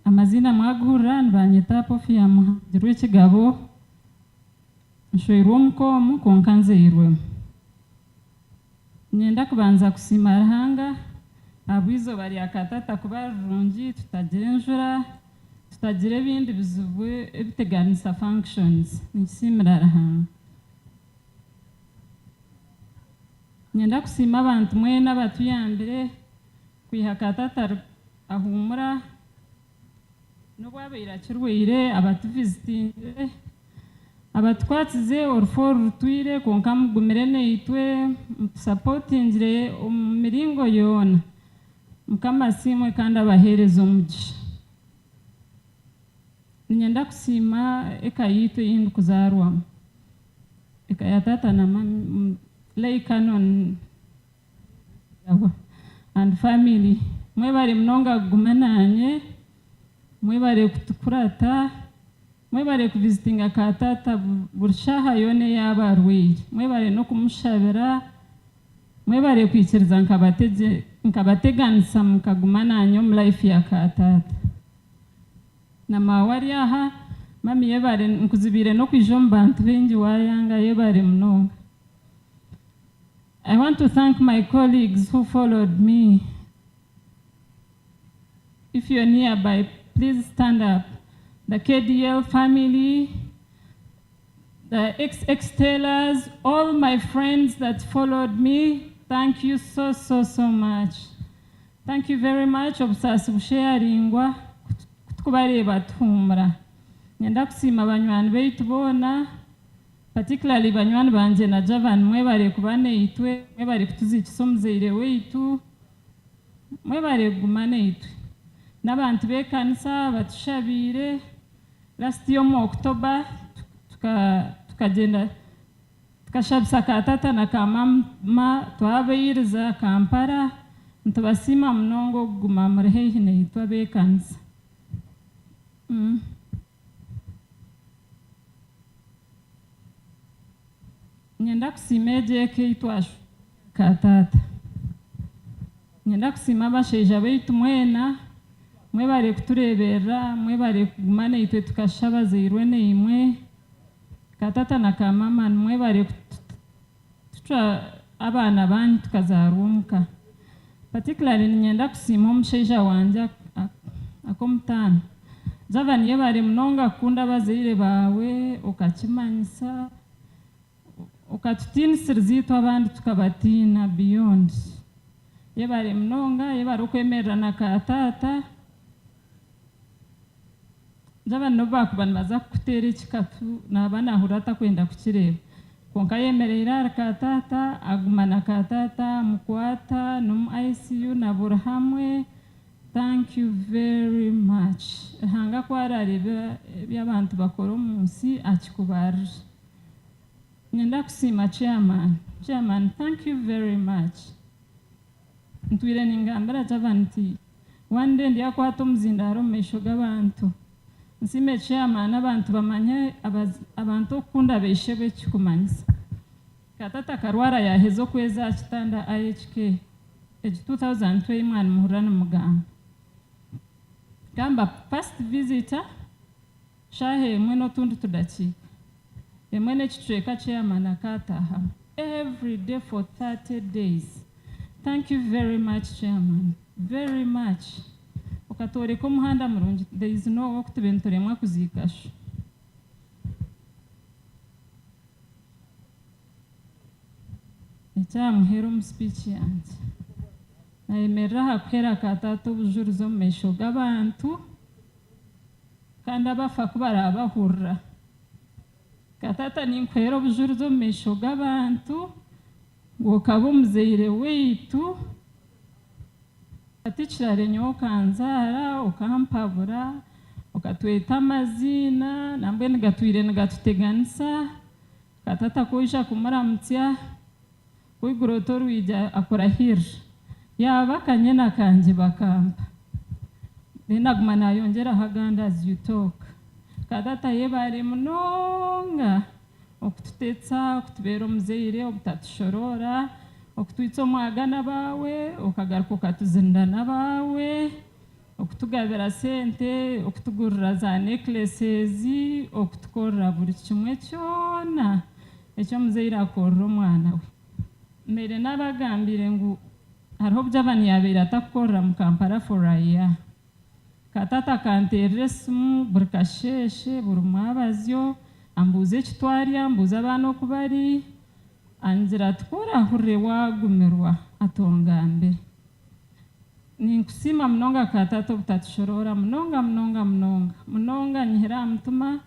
amazina mwagura nibanyeta pofi ya muhajiri w'ekigabo nshoirwe omukomu konka nzeirwemu nyenda kubanza kusima Ruhanga abwizoba rya katata kuba rurungi tutagira enjura tutagira ebindi bizibu ebiteganisa functions nikisimira Ruhanga nyenda kusima abantu mwena batuyambire kwiha katata ahumura n'obwabaire kirwire abatuvisitinge abatwatize orufo rutwire konka mugumire neitwe mutusapotingire omu miringo yona mukama simwe kandi abahereza omugisha ninyenda kusima eka yitu yindi kuzarwamu eka ya tata na mami lay canon and family mwebare mnonga gumananye mwebare kutukurata mwebare kuvisitinga katata burshaha yone yabarwire mwebare no kumushabira mwebare kwikiriza nkabateganisa mukagumananye mu life ya katata na mawari aha mami yebare nkuzibire no kwijomba bantu bengi wayanga yebare mnonga. I want to thank my colleagues who followed me. If you're nearby, please stand up. The KDL family, the ex-tailors, all my friends that followed me, thank you so much. Thank you very much obusasi busharingwa kutukubareba tuhumura. Nyenda kusima banywani beitu bona, particularly banywani banje na Javan mwebare kubane itwe, mwebare kutuzikiso muzeire weitu, mwebare gumane itwe. N'abantu bekanisa batushabire last year mu October tukagenda tukashabisa katata na kamama twabiriza Kampala ntubasima mnongo guma murehe neitwa bekanisa. Nyenda kusimeje keitwa katata. Nyenda kusima basheja beitu mwena mwebare kuturebera mwebare kugumana itwe tukashabaza irwene imwe katata na kamama mwebare tutra abana banyu tukazarumka. Particularly nyenda kusima omusheja wanje akomutano Javan yebare mnonga kunda bazeire bawe okakimanyisa okatutinisiriza abandi tukabatina beyond. Yebare mnonga yebare okwemerera na katata Javan no bakubana baza kutera ekikatu n'abana ahurata kwenda kukireba konka yemerera katata agumana katata mukwata no ICU na burhamwe. Thank you very much. Hanga kwarareba by'abantu bakora munsi akikubar. Nyenda kusima chairman, thank you very much. Ntwire ningambara Javanti one day ndiyakwata omuzindaro mesho g'abantu nsime chairman abantu bamanye abantu okunda beishebe kikumanyisa katata karwara yahezo kweza kitanda IHK age 2020 mwana muhurana muganga gamba first visitor shahe mweno tundu tudachika emwene kitweka chairman akataha every day for 30 days. Thank you very much, Chairman. Very much. Okatore ko muhanda murungi, there is no work to be ntoremwa kuzikasha. Icyamuhera mu speech yanjye. Nayemerera kuhera katatu bujuruzo mu mesho g'abantu kandi abafa kubara abahurra. Katata ninkwera bujuruzo mu mesho g'abantu ngokaba omuzeire weitu atikirare nyo kanzara okampabura okatweta amazina nambwe nigatwire nigatuteganisa katata koisha kumuramutya koiguroto rwija akora hir yaba kanyena kanje bakampa ninaguma nayongera haganda as you talk katata yebare munonga okututetsa okutubera omuzeire obutatushorora okutwitsa omwagana bawe okagaruka okatuzindana bawe okutugabira sente okutugurira za necklaces okutukorera buri kimwe kyona ekyo omuzeire akorera omwana we mbere nabagambire ngu hariho obujaban yabeire atakukorera mu Kampala for a year katata kanterera esimu buri kasheshe buri mwabazyo ambuze ekitwarya ambuze abana okubari angira tukorahurire wagumirwa atongambe ninkusima munonga katata obutatushorora munonga nyihira mutuma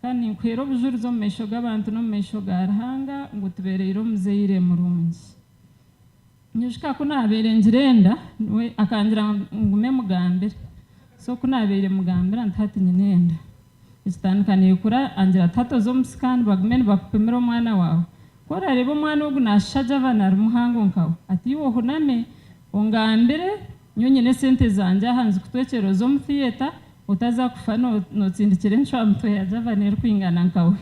kandi ninkwera obujuruzo mu mesho g'abantu no mu mesho ga Ruhanga ngu tubereire omuzeire murungi nyushika kunabeire ngirenda we akangira ngume mugambire so kunabeire mugambira ntihati nyinenda ekitandikaniye kura angira tatoza omusikani bagumene bakupimira omwana wawe korareba omwana ogu nashaja abanari muhango nkawe ati iwe ohuname ongambire nyo nyine sente zanje aha nzikutwekyereza omu theatre otaza kufa notsindikira enshwamutwe ya Javan erikwingana nkawe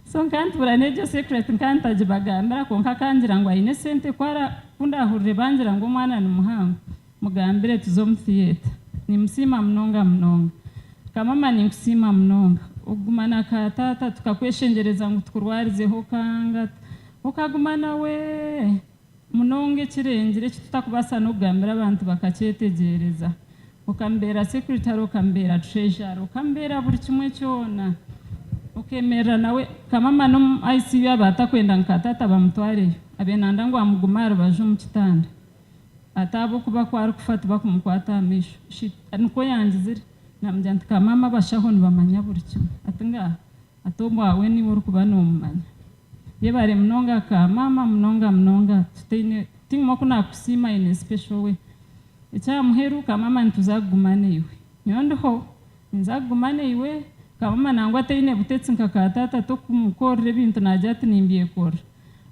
so nkantubura negyo secret nkantagibagambira konka kangira ngu aine sente kwara kundahurire bangira ngu omwana ni muhango mugambire tuze omu theatre nimusima mnonga mnonga kamama nimusima mnonga ugumana katata tukakweshengereza ngo tukurwarizeho kanga ukagumana we munonge kirengire kitakubasa no kugambira abantu bakacyetegereza ukambera secretary ukambera treasurer ukambera buri kimwe cyona ukemera nawe kamama no ICU abatakwenda nkatata bamutware abenanda ngo amugumara baje mu kitanda atabo kuba kwari kufata bakumukwata amisho niko yangizire namujyanta kamama bashaho nibamanya buri kimwe atinga atombo awe ni buri kuba no mumanya yebare mnonga kamama mnonga tutine tingmo kuna kusima in a special way echa muheru kamama ntuzagumane iwe nyondoho nzagumane iwe kamama nangwa teine butetsi nkakatata to kumukorre bintu najati nimbiye kora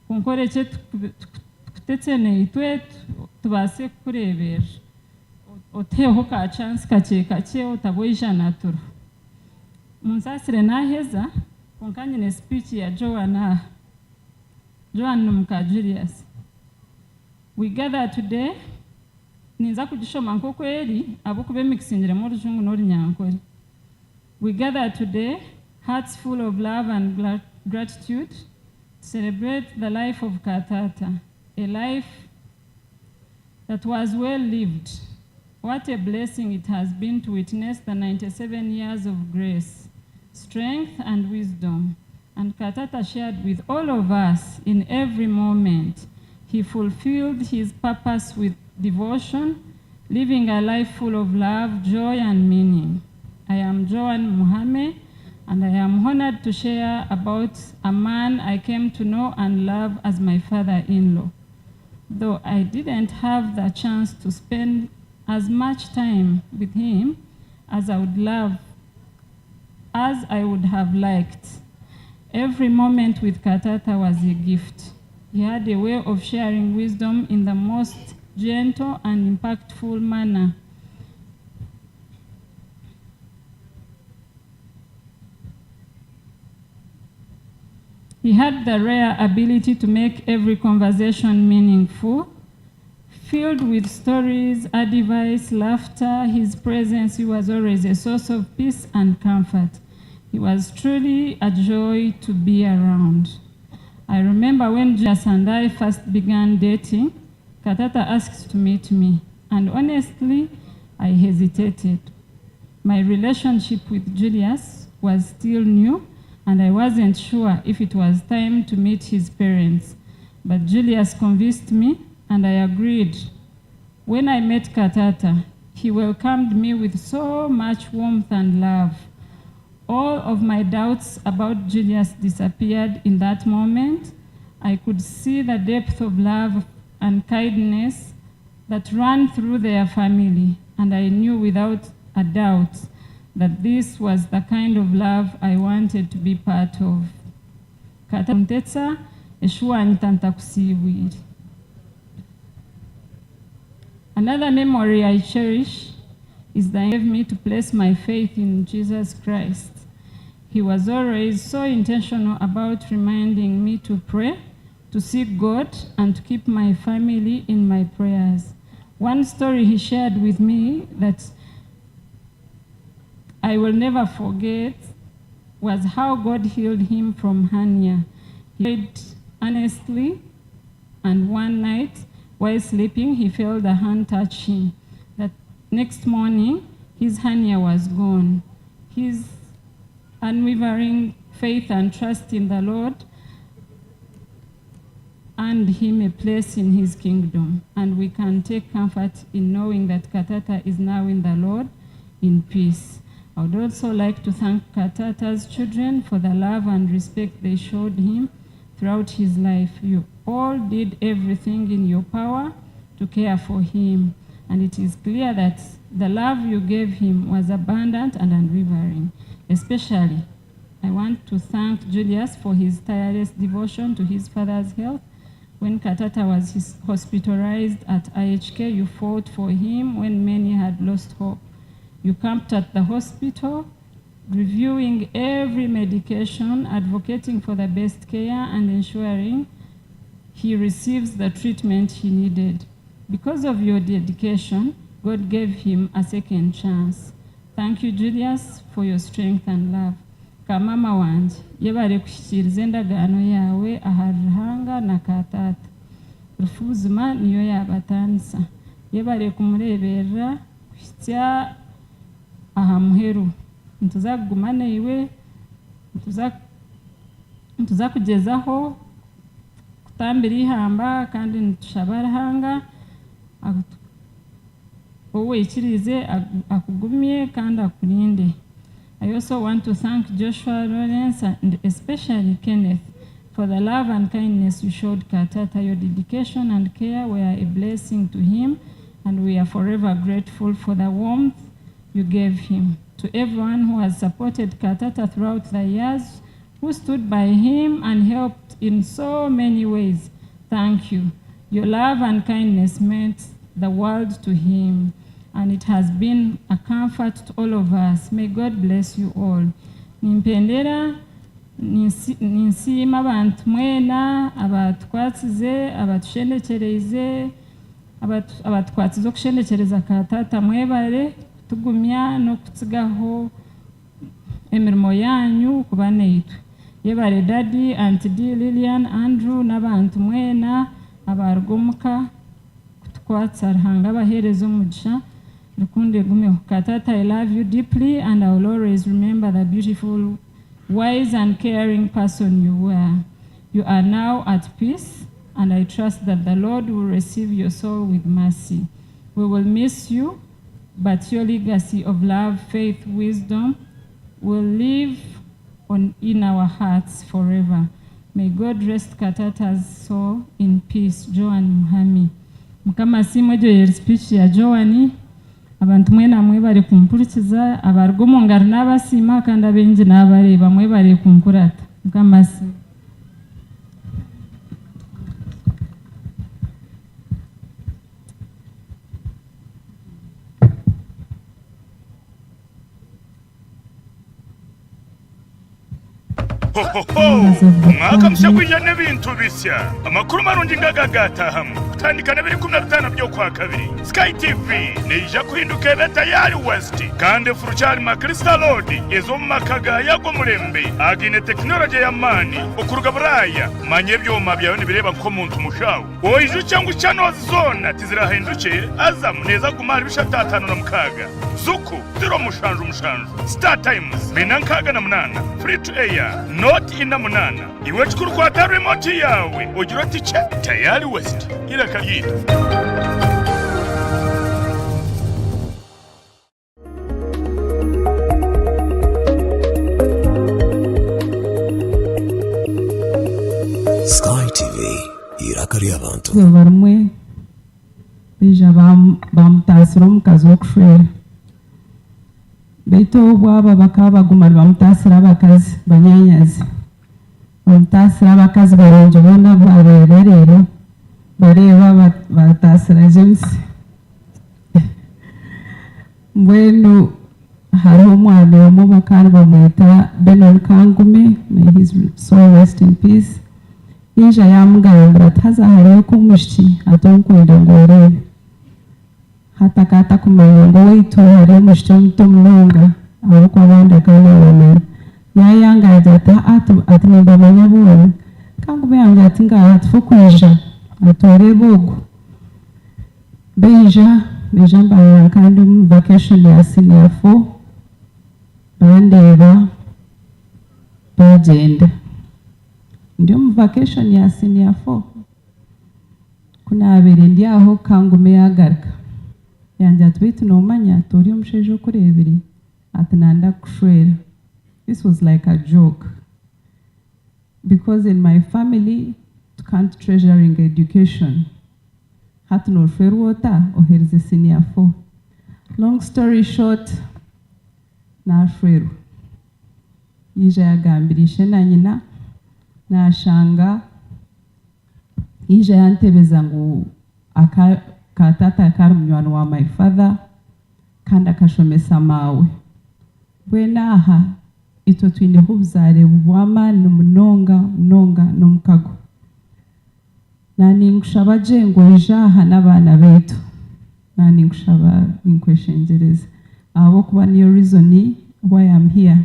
kunkore cye tutetsene itwe tubase kurebera oteho ka chance kake utaboyisha naturo munsasire naheza konkanye ne speech ya Joanna Muka Julius. We gather today ninza kujishoma nko kweli abukube mixingire mu rujungu no runyankore. We gather today hearts full of love and gratitude to celebrate the life of Katata, a life that was well lived. What a blessing it has been to witness the 97 years of grace, strength and wisdom. And Katata shared with all of us in every moment. He fulfilled his purpose with devotion, living a life full of love, joy, and meaning. I am Joan Muhammad, and I am honored to share about a man I came to know and love as my father-in-law. Though I didn't have the chance to spend as much time with him as I would have liked. Every moment with Katata was a gift. He had a way of sharing wisdom in the most gentle and impactful manner. He had the rare ability to make every conversation meaningful, filled with stories, advice, laughter. His presence was always a source of peace and comfort. He was truly a joy to be around. I remember when Julius and I first began dating, Katata asked to meet me, and honestly, I hesitated. My relationship with Julius was still new, and I wasn't sure if it was time to meet his parents. But Julius convinced me, and I agreed. When I met Katata, he welcomed me with so much warmth and love. All of my doubts about Julius disappeared in that moment. I could see the depth of love and kindness that ran through their family, and I knew without a doubt that this was the kind of love I wanted to be part of. Katamtetsa eshua nitanta kusiwiri. Another memory I cherish is that he gave me to place my faith in Jesus Christ. He was always so intentional about reminding me to pray, to seek God, and to keep my family in my prayers. One story he shared with me that I will never forget was how God healed him from hernia. He prayed honestly, and one night, while sleeping, he felt the hand touch him. That next morning, his hernia was gone. His unwavering faith and trust in the Lord earned him a place in his kingdom. And we can take comfort in knowing that Katata is now in the Lord in peace. I would also like to thank Katata's children for the love and respect they showed him throughout his life. You all did everything in your power to care for him. And it is clear that the love you gave him was abundant and unwavering. Especially, I want to thank Julius for his tireless devotion to his father's health. When Katata was hospitalized at IHK, you fought for him when many had lost hope. You camped at the hospital, reviewing every medication, advocating for the best care, and ensuring he receives the treatment he needed. Because of your dedication, God gave him a second chance. Thank you, Julius, for your strength and love. Kamama wanje yebare kushikiriza endagaano yawe aha Ruhanga na Katata. Rufuzima niyo yabatanisa. Yebare kumureberera kushitya aha muheru. Ntuzagumana iwe, ntuzakugezaho kutambira ihamba kandi ntushaba Ruhanga wowe ikirize akugumye kandi akurinde. I also want to thank Joshua Lawrence and especially Kenneth for the love and kindness you showed Katata. Your dedication and care were a blessing to him, and we are forever grateful for the warmth you gave him. To everyone who has supported Katata throughout the years, who stood by him and helped in so many ways, thank you. Your love and kindness meant the world to him, and it has been a comfort to all of us. May God bless you all. Nimpendera ninsima abantu mwena abatwatsize abatushendekyereze abatwatsize okushendekyereza Katata mwebare tugumya no kutsigaho emirimo yanyu kuba neitu. Yebare Daddy, Auntie D, Lilian, Andrew n'abantu mwena abarugomuka kutukwatsa Ruhanga bahereza omugisha rukunde gumeho. Katata, I love you deeply, and I will always remember the beautiful, wise and caring person you were. You are now at peace, and I trust that the Lord will receive your soul with mercy. We will miss you, but your legacy of love, faith, wisdom will live in our hearts forever. May God rest Katata's soul in peace. Joan Muhami. Mukama simwejo speech ya Joani. Abantu mwena mwe bari kumpurikiza abargomo ngari n'abasima kandi abenje n'abareba mwe bari kunkurata. Mukama si umwaka mushya gw'ijana n'ibintu bishya amakuru marungi ngagagatahamu kutandika na 2015 byo kwa kabiri. Sky TV neija kuhinduka beta yali West kandi furuchari ma Crystal Road ezo makaga yago murembe agine technology ya mani okuruga buraya manye byoma byawe nibireba ko muntu mushawo oiju cyangwa channel zona tizirahinduke aza muneza kumara bishatatano na mukaga zuku zero mushanju Star Times binankaga na munana free to air not ina munana iwe chikuru kwa remote yawe ogira tiche tayari West ila kayita. Sky TV irakari abantu barumwe bija bamutasira omukazi w'okushwera baitu bwaba bakaba baguma bamutasira abakazi banyanyazi bamutasira abakazi barungi bona barerero bareba batasira James mbwenu hariho omwana omwe bakaba bamwita Benon Kangume, may his soul rest in peace. Ija yamugambira ati hazahariyo ko mushiki atonkwenda ngo orebe hatakata kumenya ngo waitu hariyo mushiki omuto munonga ahubwo abandi akanabamenya yayangaje ati nimbamenya bona Kangume yange ati ngaha atifu kwija atoreba ogu beija mbara kandi mu vacation ya senior 4 bandeba bagenda ndio mu vacation ya senior 4 kuna abiri ndi aho Kangume yagaruka yanje atwitu nomanya tori omushejo kurebiri ati nanda kushwera. This was like a joke because in my family to can't treasuring education hatu no shwerwota oherze senior 4. Long story short na shweru ija yagambirishe na nyina nashanga ija yantebeza ngo Katata akari munywani wa my father kandi akashomesa mawe bwena aha ito twineho obuzare bw'amaani munonga n'omukago nani ngushaba je ngo ija aha n'abaana baitu nani nkushaba ninkweshengereza abo kuba niyo reason why I'm here.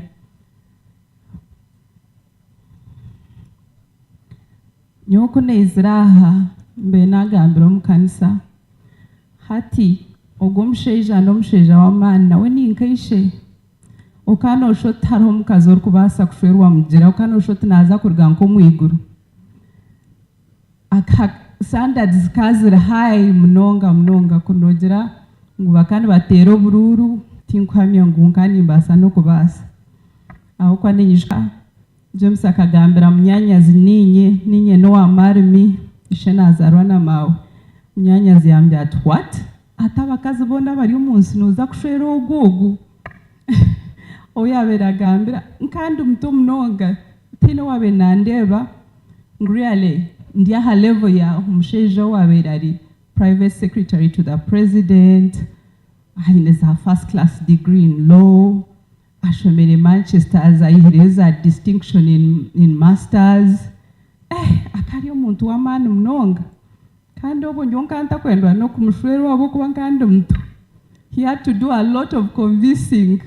Nyoko neziraha mbe nagambira mu kanisa hati ogwo musheija n'omusheija w'amaani nawe ninkaishe okana oshoti hariho omukazi orikubasa kushwerwa mugira okana oshoti naza kuruga nk'omwiguru standards kazira high munonga kunogira ngu bakandi bateera obururu tinkuhamya ngu nkanimbasa n'okubasa aho kwa ninyishka James akagambira munyanyazi ninye n'owamarimi ishe nazarwa na mawe munyanyazi yambye ati what ati abakazi bona bari omunsi noza kushwera ogwogu oyo abeera agambira nkandi omuto munonga tiine wabe nandeba ngu really ndi aha level ya omusheija owabeera ari private secretary to the president aine za first class degree in law ashomere Manchester azayihereza distinction in masters akari omuntu w'amaani munonga kandi obwo nyonka ntakwendwa n'okumushwera wabo kuba nkandi omuntu. He had to do a lot of convincing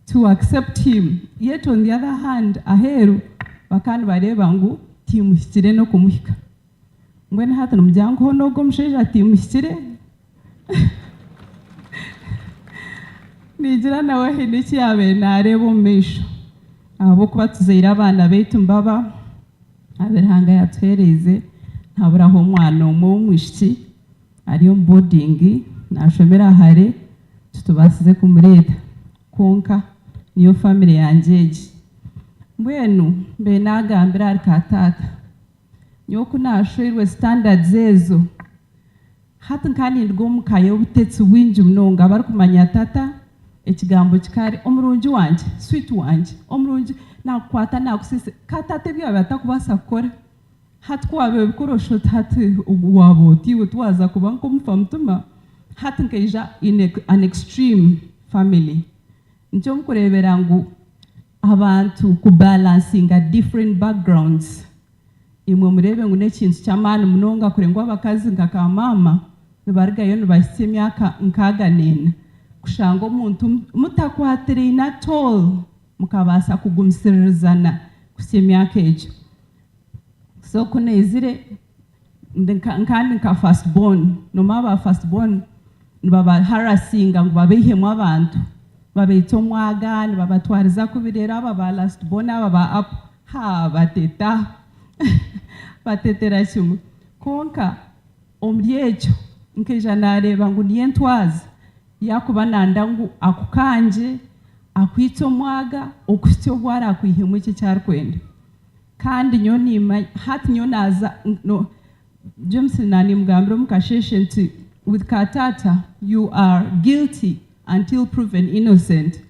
to accept him, yet on the other hand aheru bakandi bareba ngu timuhikire n'okumuhika mbwene hati nomugyango hono ogwo omusheija timuhikire nigira nawe hine eki yabeire nareeba omu maisho ahabw'okuba tuzaire abaana baitu mbaba ab'Ruhanga yatuhereize ntaburaho omwana omwe w'omwishiki ari omu boarding nashomera hare tutubasize kumureeta konka niyo family yangye egi mbwenu mbe nagambira ahari katata nyoku nashwerwe standards ezo hati nkanindiga omukaya obutetsi bwingi munonga barikumanya tata ekigambo kikari omurungi wanje sweet wanje omurungi nakukwata nakusise katata ebyo batakubasa kukora hati kuwabe bikorosho hati waba otiwe tuwaza kuba nk'omufa mutuma hati nkaija in an extreme family nikyo mukureebera ngu abantu kubalansinga different backgrounds imwe murebe ngu n'ekintu ky'amaani munonga kurengwa abakazi nka kamama nibarugayo nibahisa emyaka 64 kushanga omuntu mutakwatiraine at all mukabasa kugumisirizana kusa emyaka egyo so kuneezire nkandi nka first born noma aba first born nibabaharasinga ngu babeihemu abantu babeita omwaga nibabatwariza kubirera aba ba last born aba ba up bateta batetera kimwe konka omuri ekyo nkeija nareeba ngu niyo ntwaza yakuba nanda ngu akukanje akwita omwaga okuhitya obu arakwihemu eki kyarikwenda kandi nyo nimanya hati nyo naza James nanimugambira omu kasheshe nti with katata you are guilty until proven innocent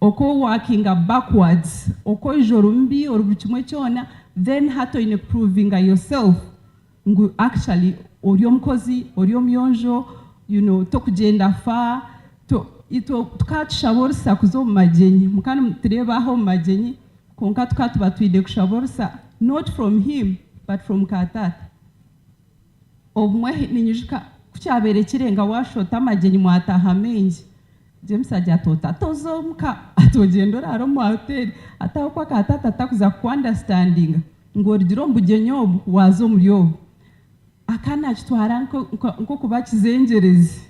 oko working backwards oko ijoro mbi or buli kimwe kyona then hati oine provinga yourself ngu actually ori omukozi ori omuyonjo tokugenda fa tukatushaba kuza omu magyenyi mukandi mutureebaho omu magyenyi konka tukatuba twine kushaba not from him but from katata obumwe ninyijuka kukyabeere kirenga washota amagyenyi mwataha mengi James ajya toza omuka atogenda orara omu hoteri ataho kwa katata atakuza kuunderstandinga ngu origira omu bugyenyi obu waza omuri obu akana kitwara nk'okuba kizengyerezi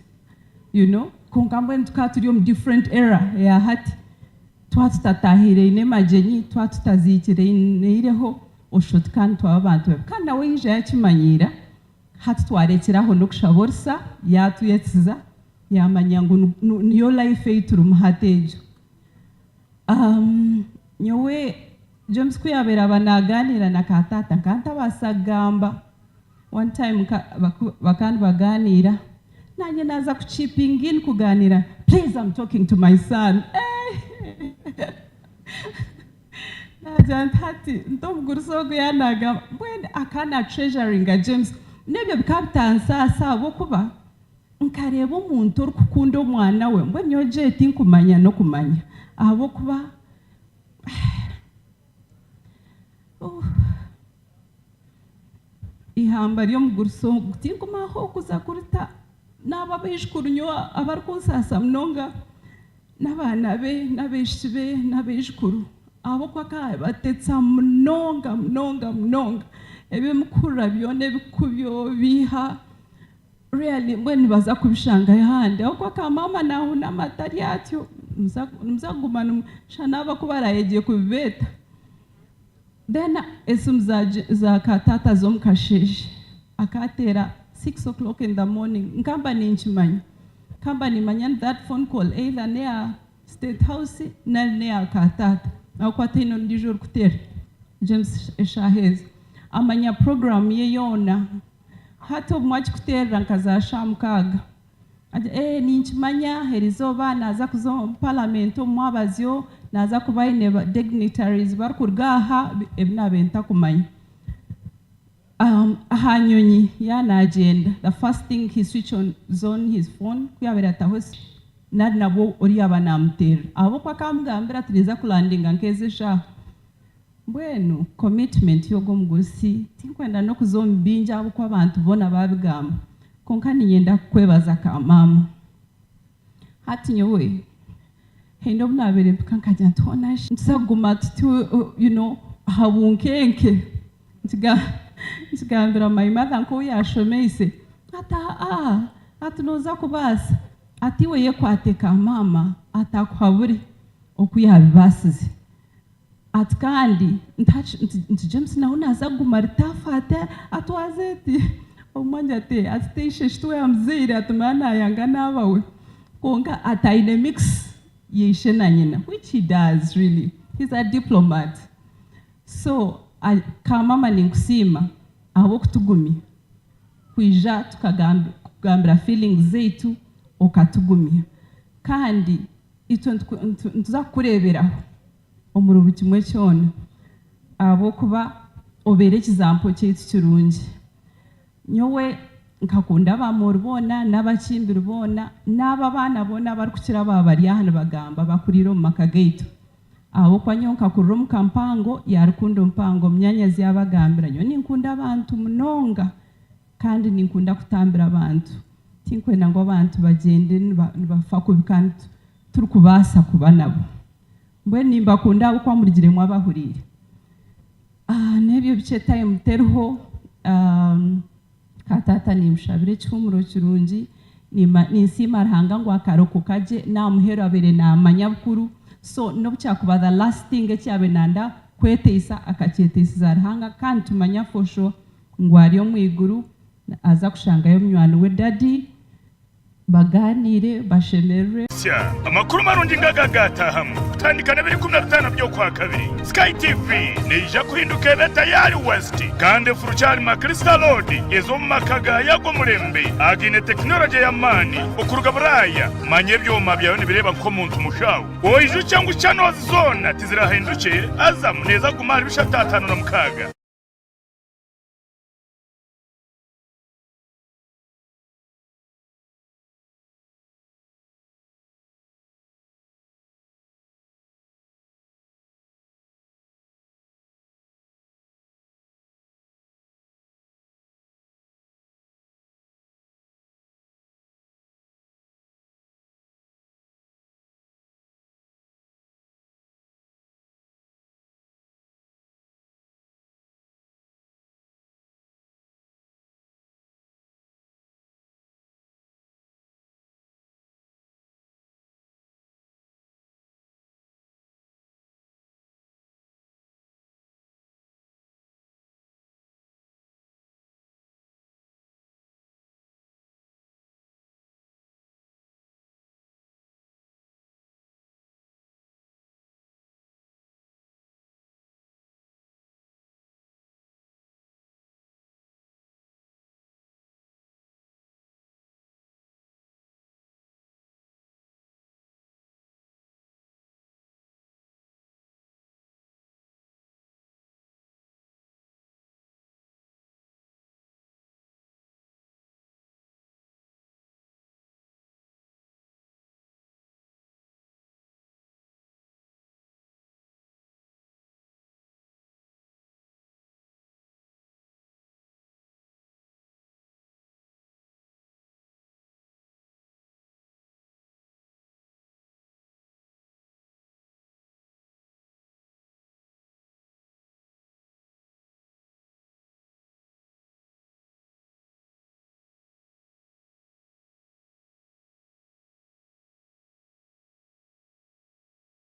konka mbwenu tukaba turi omu different era ya hati twa tutatahireine magyenyi twa tutaziikireineho oshoti kandi twaba abantu babi kandi nawe yija yakimanyira hati twarekeraho n'okushaba orisa yatuyekiza yamanya ngu niyo life ei turimu hati egyo nyowe James kuyabeera banaganira na katata nkantabasa kugamba one time bakandi baganira nanye naza kuchipping in kuganira please I'm talking to my son naja ntati ntomugurisa ogu yanaga mbwene akana treasuring James nebyo bikabitansaasa abokuba nkareeba omuntu orikukunda omwana we mbwene nyoje tinkumanya n'okumanya ahabwokuba ihamba ry'omugurisa ogu tinkumaho kuza kuruta n'aba bishukuru nyo abarikunsasa munonga n'abaana be n'abaishiki be n'abaishukuru abo kwaka batetsa munonga ebimukurura byona ebikubyo biha really mbweni baza kubishanga ahandi aho kwaka mama naho n'amatari atyo muzagumana shanaba kuba barayegiye kubibeta then esimu za katata zo mukasheje akatera 6 o'clock in the morning nkamba ninchimanya kamba nimanya that phone call either near State House na near katata aho kwatino ndijoro kutera James Eshaheza amanya program ye yona hato mwachi kutera nkazasha mukaga ninchimanya herizoba naza kuzo parliament omwabazyo naza kubaine dignitaries barkurgaha ebinabenta kumanya ahanyonyi yana agenda the first thing he switch on his phone kuyabera tahos nabo ori abanamutera abo kwakamugambira turiza kulandinga nkezesha mbwenu commitment yogo mugusi tinkwenda no kuzombinja abo kwa abantu bona babigamba konka ninyenda kwebaza ka mama hati nyowe hendo mnabere kankajya ntona nsaguma tu habunkenke ntigambira my mother nko yashomese atunoza kubasa ati we yekwateka mama atakwaburi okuyabibasize ati kandi nti James naho nazaguma ritafate atwazeti omwanja te atiteshe shitwe amzire atumana yanga nabawe konga ataine mix yeshe na nyina which he does really he's a diplomat so ka mama ninkusima abo kutugumya kwija tukagambira feelings zetu okatugumya kandi ito ntuza kureberaho omurubu kimwe cyona abo kuba obere kizampo cyetu kirungi nyowe nkakunda bamurubona n'abakindi rubona n'aba bana bona bari kukira bari hano bagamba bakurira mu makageitu abo kwa nyonka kurura mu kampango yarukunda mpango myanya z'abagambira nyo ninkunda abantu munonga kandi ninkunda kutambira abantu tinkwena ngo abantu bagende bafa kubikantu turi kubasa kuba nabo mbwe nimba kunda abo kwa murigire mwabahurire nebyo bice time terho katata nimshabire cyumuro kirungi nisima rahanga ngo akaroko kaje namuhero abere na manyabukuru so no cyakuba the last thing cyabe nanda kwetesa akacyetesa rahanga kandi tumanya for sure ngo ariyo mwiguru aza kushangayo mnywano we daddy baganire bashemerere amakuru marungi ngagagatahamu kutandikana 2015 byo kwa kabiri Sky TV neija kuhinduka beta yali West kandi furuchari ma Crystal Road ezo makaga yago murembe agine technology ya mani okuruga buraya manye byoma byayo nibireba nko muntu mushawo oiju cyangwa channel zone tizirahinduke aza muneza gumara bishatatano na mukaga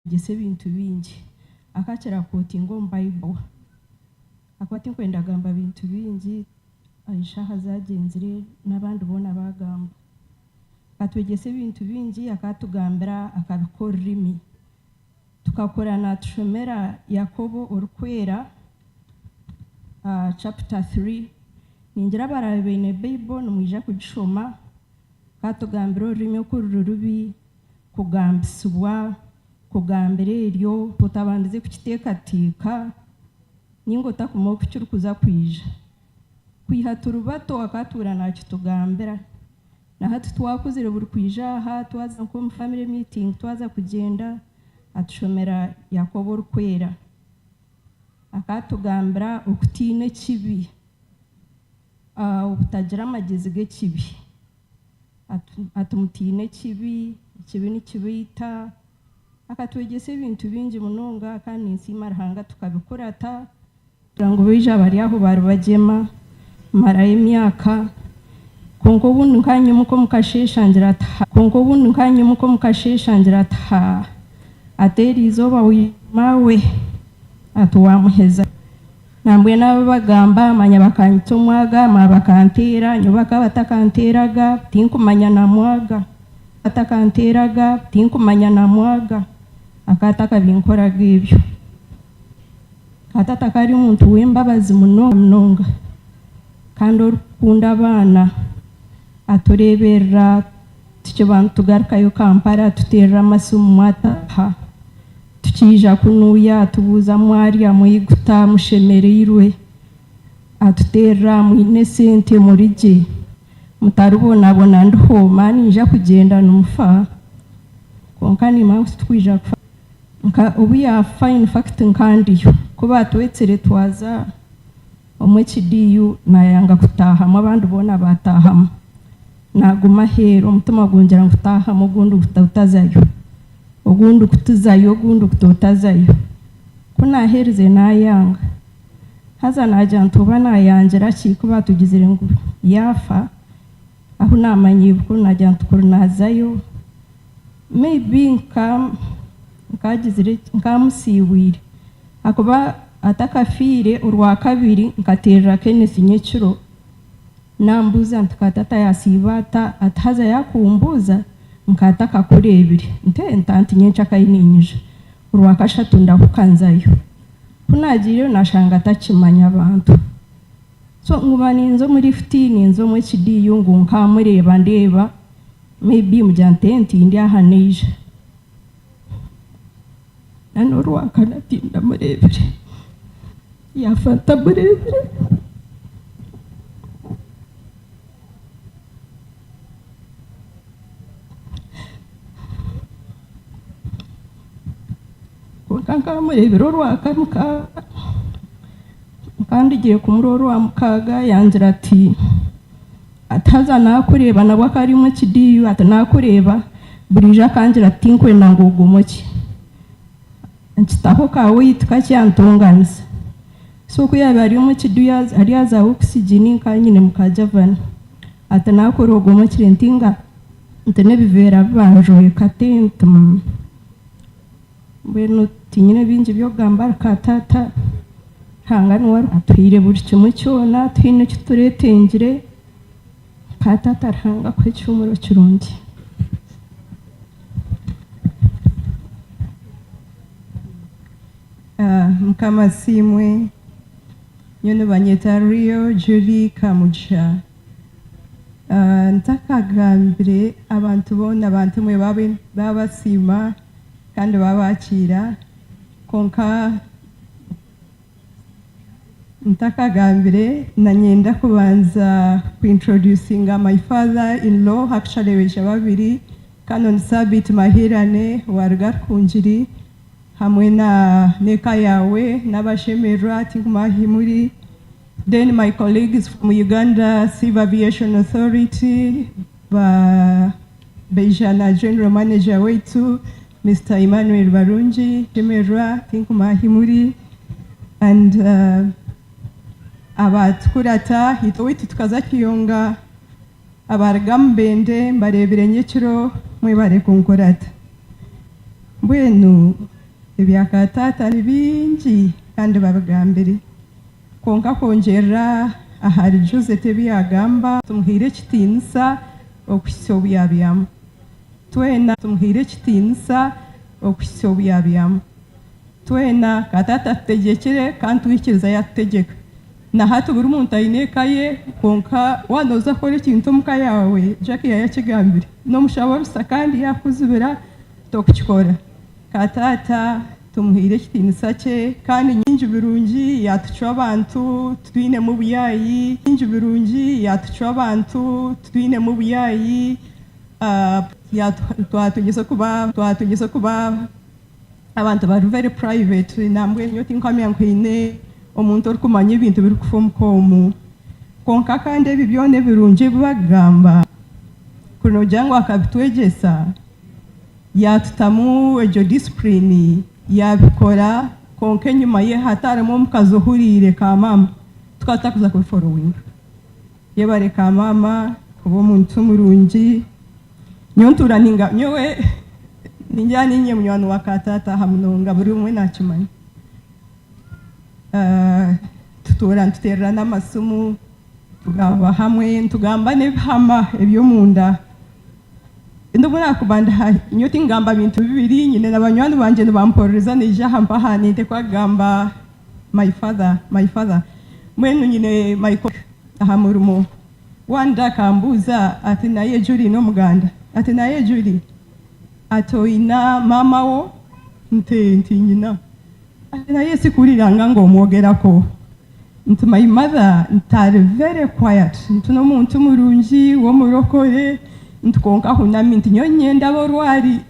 gese bintu bingi akakira kotinga mu Bible akwati kwenda gamba bintu bingi aishaha zagenzire n'abandi bona bagamba katwegese bintu bingi akatugambira akabikora rimi tukakorana tushomera Yakobo urukwera chapter 3 ningira barabene Bible numwija kugishoma katugambira rimi okururubi kugambisibwa kugambira eryo tutabandize kukitekatika ningo takumo kucurukuza kwija kwihatura bato akatura nakitugambira na hati twakuzire buri kwija ha twaza nko mu family meeting twaza kugenda atushomera Yakobo urukwera akatugambira okutine kibi ubutagira amagezi g'ekibi atumutine kibi ni kibita akatwegese ibintu bingi munonga kandi nsima rahanga tukabikora ta ngo bija bari aho bari bagema mara y'imyaka kongo buntu kanye muko mukasheshangira ta kongo buntu kanye muko mukasheshangira ta ateri izoba mawe atuwamuheza nambwe nabo bagamba manya bakanyitomwaga mabakantera nyubaka batakanteraga tinkumanya na mwaga batakanteraga tinkumanya na mwaga akataka binkora gibyo katata kari umuntu wembabazi munonga kandi orukunda abana aturebera tucyo bantu garukayo Kampala tuterera amasumu mwataha tukija kunuya tubuza mwari amuyiguta mushemereirwe atuterera mwine sente murije mutarubona bona ndiho mani nja kugenda numufa konkani mangu twija ubu yafa in fact nkandiyo kuba twetsere twaza omwe kidiyu nayanga kutahamo abandi bona batahamo naguma hero umutima gongera ngutahamo ugundi kutazayo ugundi kutuzayo ugundi kutotazayo kunahereze nayanga haza najya ntuba nayangira kikuba tugizire ngo yafa aho namanyi uko najya ntukurunazayo maybe nkagizire nkamusiwire akuba atakafire urwa kabiri nkaterera Kenneth Nyekiro nambuza ntukatata yasibata ataza yakumbuza nkataka kurebire ntanti nyencha kayininje urwa kashatu ndahukanzayo kunagire nashanga takimanya abantu so ngubani nzo muri 15 nzo mu kidiyo ngo nkamureba ndeba maybe mujantenti ndi ahaneje nanurwa kanatinda murebire yafata murebire kanga murebire urwakamuka kandi giye kumuroro wa mukaga yangira ati ataza nakureba nabwo kari mu kidiyo atanakureba burija kangira ati nkwenda ngo ugumoki nkitaho kawe yitwa cyantunganisa so kuyaba ari mu kidiyo ari aza oxygen kanyine mukajavana atanakora ugumoki rentinga ntene bivera banjoye katentum bwenu tinyine bingi byo gambara katata hangana wari atwire buri kimwe cyona twine kituretengire katata hanga kwe cyumuro kirundi mkama simwe nyono banyeta Rio Julie Kamucha ntakagambire abantu bona abantu mwe babasima kandi babakira konka ntakagambire na nyenda kubanza kuintroducinga my father-in-law actually weje babiri Canon Sabit Mahirane wargar kunjiri hamwe na neka yawe n'abashemerwa tinkumahimuri then my colleagues from Uganda Civil Aviation Authority Beijana General Manager wetu Mr. Emmanuel Barunji shemerwa tinkumahimuri and abatkurata hitowitu tukaza kiyonga abargambende mbarebire Nyekiro mwebare kunkorata mbwenu ebyakatata ni bingi kandi babagambire konka kongerera ahari Joseph byagamba tumuhire kitinisa okuhisa obuyabyamu twena tumuhire kitinisa okuhisa obuyabyamu twena katata tutegekere kandi twikiriza yategeka na hati buri muntu ayine ekaye konka wanoza kora ikintu muka yawe Jackie yakigambire no mushabarusa kandi yakuzibira tokukikora katata tumuhire kitinisa cye kandi nyinji birungi yatuchwa abantu twine mu buyayi nyinji birungi yatuchwa abantu twine mu buyayi twatugeza kuba abantu bari very private nambwe nyoti nkamya nkwine omuntu ori kumanya ibintu biri kufa komu konka kandi ebi byone birungi bagamba kuno jangu akabitwegesa yatutamu ejo discipline yabikora konka nyuma ye hatarimo omukazi ohurire ka mama tukatakuza ku following yebare ka mama kuba omuntu murungi nyontura ninga nyowe ninjani nye munywani wa katata hamunonga buri umwe nakimanya tutura ntuterera n'amasumu tugamba hamwe tugamba n'ebihama ebyo munda ndabona kubanda nyoti ngamba bintu bibiri nyine n'abanywani banje nibamporeza nija hampa nite kwagamba my father mwenu nyine Michael ahamurumo wanda kambuza ati naye Julie no muganda ati naye Julie atoina mama wo nti nyina ati naye sikuriranga ngo mwogerako nti my mother ntari very quiet ntuno muntu murungi wo murokore ntukonka hunami nti nyonye ndaborwari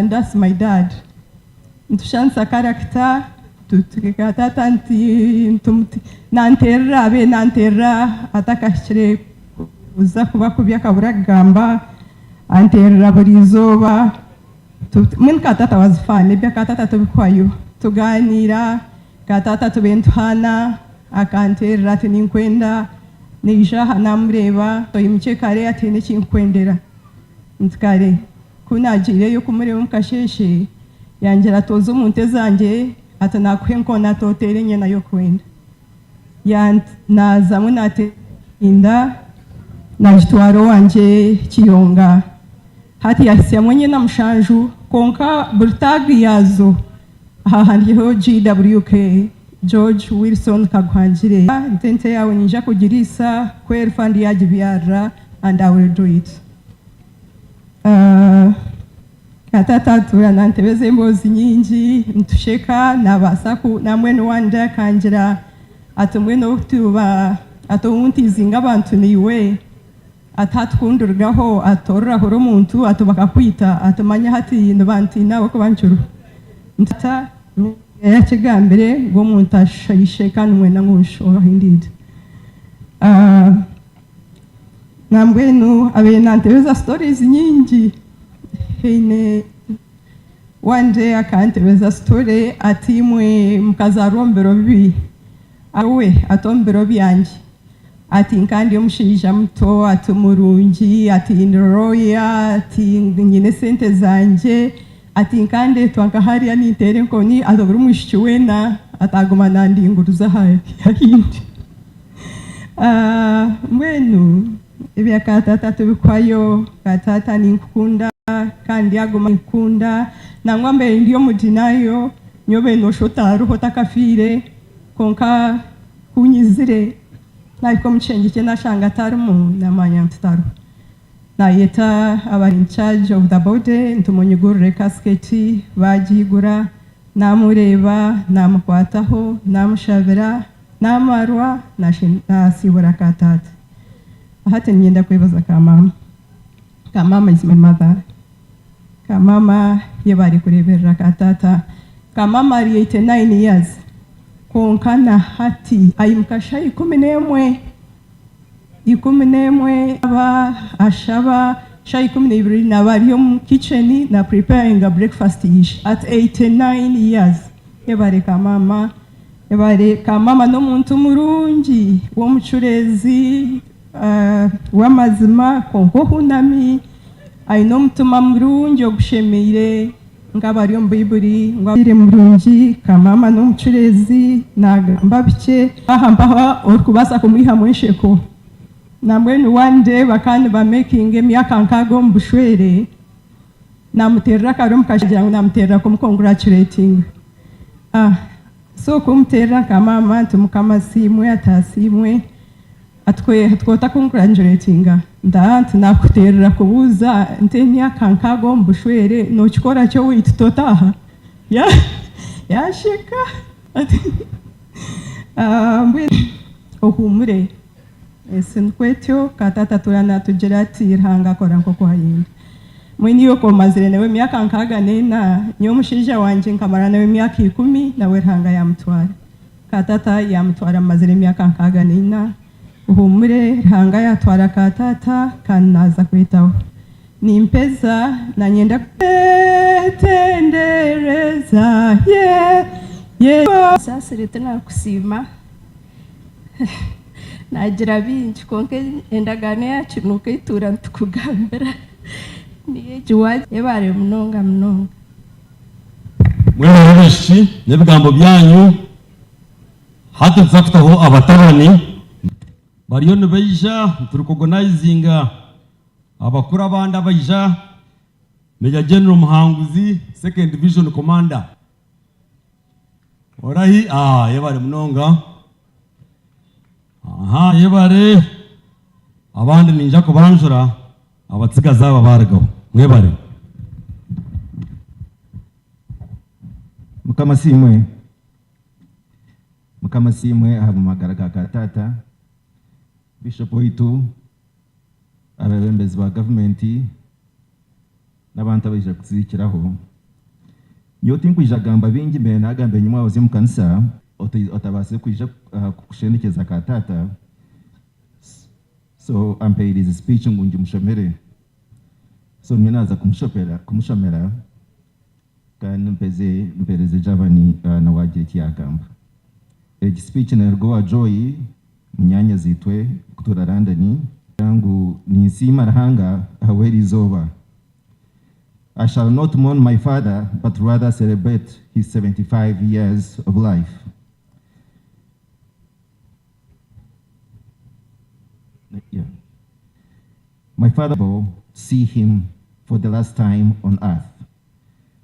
that's my dad ntushansa character tutukatata nti nanterra atakashire uza kuba kubya kabura gamba anterra burizoba mun katata was fun bya katata tubikwayo tuganira katata tubentuhana akanterra tininkwenda nija hanamreba toyimchekare atene chinkwendera ntkare kunagire yo kumureba mukasheshe yangira tozo munte zanje atanakwenkona totere nyena yo kwenda naza munate inda najitwaro wanje kiyonga hati yasya mwenye na mshanju konka burtagi yazo hahandiho GWK George Wilson Kaguhangire ntente yawe ninja kugirisa kweri fandi yajibyara and I will do it katata tura nantebeze mbozi nyingi ntusheka nabasaku namwene wanda kangira atumwe no tuba atonti zinga abantu niwe atatkundurgaho atorra horo muntu atubakakwita atumanya hati n'abantu nawe ko bancuru ntata yakigambire ngo muntu ashayisheka n'umwena ngusho indeed nambwenu abenantebeza stories nyingi hine one day akantebeza story atimwe mukazarombero bibi awe atombero byanje ati nkandi omushija muto atumurungi ati indroya ati nyine sente zanje ati nkande twanka hariya nitere nkoni adobura umushiki wena atagoma nandinguruza hayindi mwenu ebya katata tubikwayo katata ninkunda kandi agoma nkunda nangwambe ndiyo mudinayo nyobe noshotaruho takafire konka kunyizire naiko mchengike nashanga tarumu namanya mtaru nayeta abari in charge of the body ntumonyugurure kasketi bagigura namureba namukwataho namushabira namarwa nasibura katata hati nyenda kwibaza kamama is my mother kamama yebari kureberera katata kamama ari 89 years konkana hati ayimkasha 11 aba ashaba sha 12 nabari mu kitchen na preparing a breakfast ish at 89 years yebare kamama no muntu murungi wo mucurezi wamazima konko hunami ayino mutuma murungi ogushemeire ngabari omu Biburi ngwabire murungi kamama n'omucurezi nagamba bike ahambaha orikubasa kumwihamu ensheko namwe ni one day bakandi bamaking emyaka nkaaga omu bushwere namuterera akaromu kashagira ngu namuterera kumukongratulating so kumuterera kamama nti mukama siimwe atasiimwe atwota congratulatinga nti nakuterera kubuuza nti emyaka nkaaga omu bushwere nokikora kyo wiitu totaha yasheka ohumure sinkwetyo katata turana tugira ati Ruhanga akora nk'oku hayenda mwini yo komazire nawe emyaka nkaaga nena niyo omushaija wanje nkamara nawe emyaka 10 nawe Ruhanga yamutwara katata yamutwara mazire emyaka nkaaga nena uhumure Ruhanga yatwara katata kandi naza kwetaho nimpeza na nyenda kutendereza sasa leta nakusima nagira bingi konke endagano yacu nuko itura ntukugambira niye jiwaje yebare munonga mwene rushi n'ebigambo byanyu hati nzafutaho abatabani bariyo nibaija turikuganizinga abakuru abandi abaija Major General Muhanguzi 2nd Division Commander orahi yebare munonga yebare abandi ninja kubanjura abatsigaza aba baragaho mwebare mukama simwe aha mu magara ga katata Bishop witu abebembezi ba gavumenti n'abantu abaija kuzikiraho nyo tinkwija bingi mbere nagambe nyuma waze mu kanisa otabase kwija kushendekeza katata so ampeyiriza speech ngungi mushomere so ninaza kumushomera kandi mpereze javani na waje kyagamba egi speech nergo wa joy munyanya zitwe kutura London yangu ninsima Ruhanga haweri izoba. I shall not mourn my father, but rather celebrate his 75 years of life. My father will see him for the last time on earth,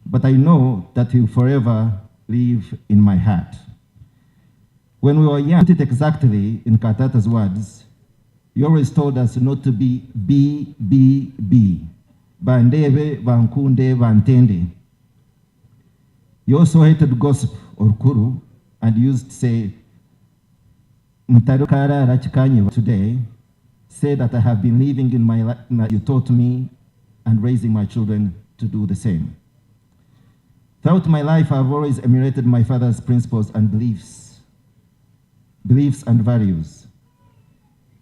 but I know that he will forever live in my heart. When we were young, put it exactly in Katata's words, he always told us not to be B. Bandebe, bankunde, bantende. He also hated gossip or kuru and used to say, Mtarukara Rachikanye today, say that I have been living in my life, you taught me and raising my children to do the same. Throughout my life, I've always emulated my father's principles and beliefs and values.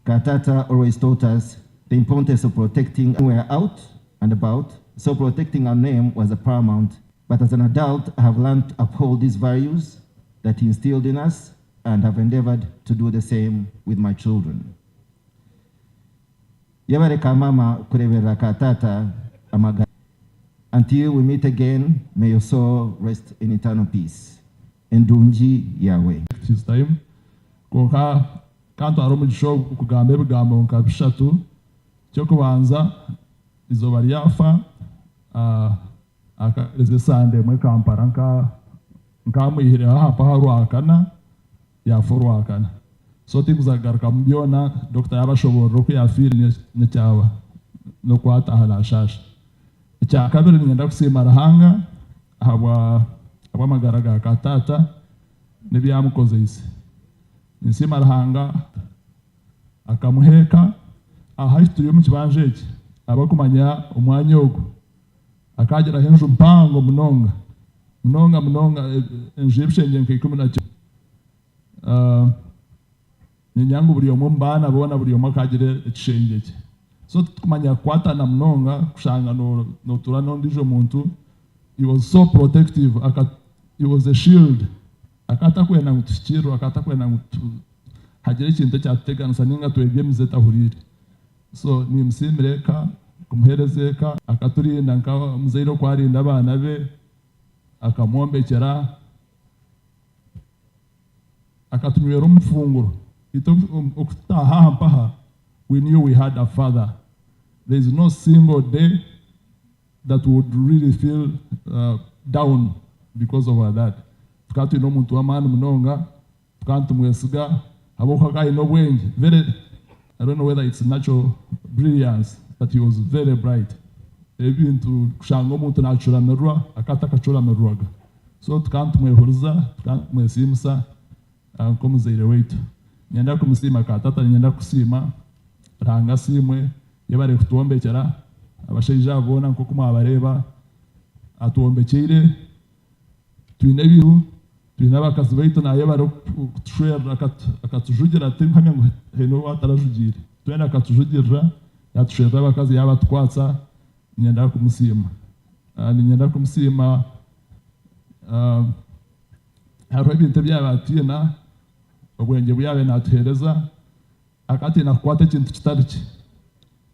Katata always taught us the importance of protecting when we are out and about, so protecting our name was a paramount. But as an adult, I have learned to uphold these values that he instilled in us and have endeavored to do the same with my children. Yabareka mama kurebera Katata amaga. Until we meet again, may your soul rest in eternal peace. Endunji Yahweh. This time, konka kanto aromu show kugambe bigambo nka bishatu cyo kubanza izoba ryafa akareze sande muri Kampala nka mwihire hapa harwakana yaforwakana so tikuzagaruka mubyona Dr. yabashobora ko yafiri n'icyawa no kwatahala shasha icya kabiri ngenda kusima Ruhanga abamagara ga Katata n'ibyamukoze isi nsima Ruhanga akamuheka ahahituriye mu kibanje iki abakumanya umwanya ogo akagira henju mpango munonga enjibshenge nk'ikumi na ninyangu buri omwe mbana bona buri omwe akagire ekishenge cye so tukumanya kwatana munonga kushanga no turano ndijo muntu. He was so protective, he was a shield. Akatakwena ngutushikiro akatakwena ngutu hagire ikintu cyateganisa ninga twebyemize tahurire so nimsimireka kumuherezeka akaturinda nka muzairo kwarinda abana be akamwombekera akatunywera omufunguro ito okutaha mpaha we knew we had a father. There is no single day that would really feel down because of that. Tukatu ino muntu w'amani munonga tukantu mwesiga haboko akaine obwenge very, I don't know whether it's natural brilliance, but he was very bright. Ebintu kushanga omuntu nachuramirwa akata akachuramirwaga. So tukantu mwehuriza tukantu mwesimisa nk'omuzaire waitu. Nyenda kumusima katata nyenda kusima ranga simwe yabare kutuombekera abashaija abona nk'oku mwabareba atuombekere twine biru twine abakazi baitu naye bari kutushwera akatujugira ati mpamya ngo heno watarajugire twene akatujugirira yatushwera abakazi yaba tukwatsa nyenda kumusima nyenda kumusima hariho ebintu byabatina obwenge bwawe natuhereza akati nakukwata ekintu kitari kye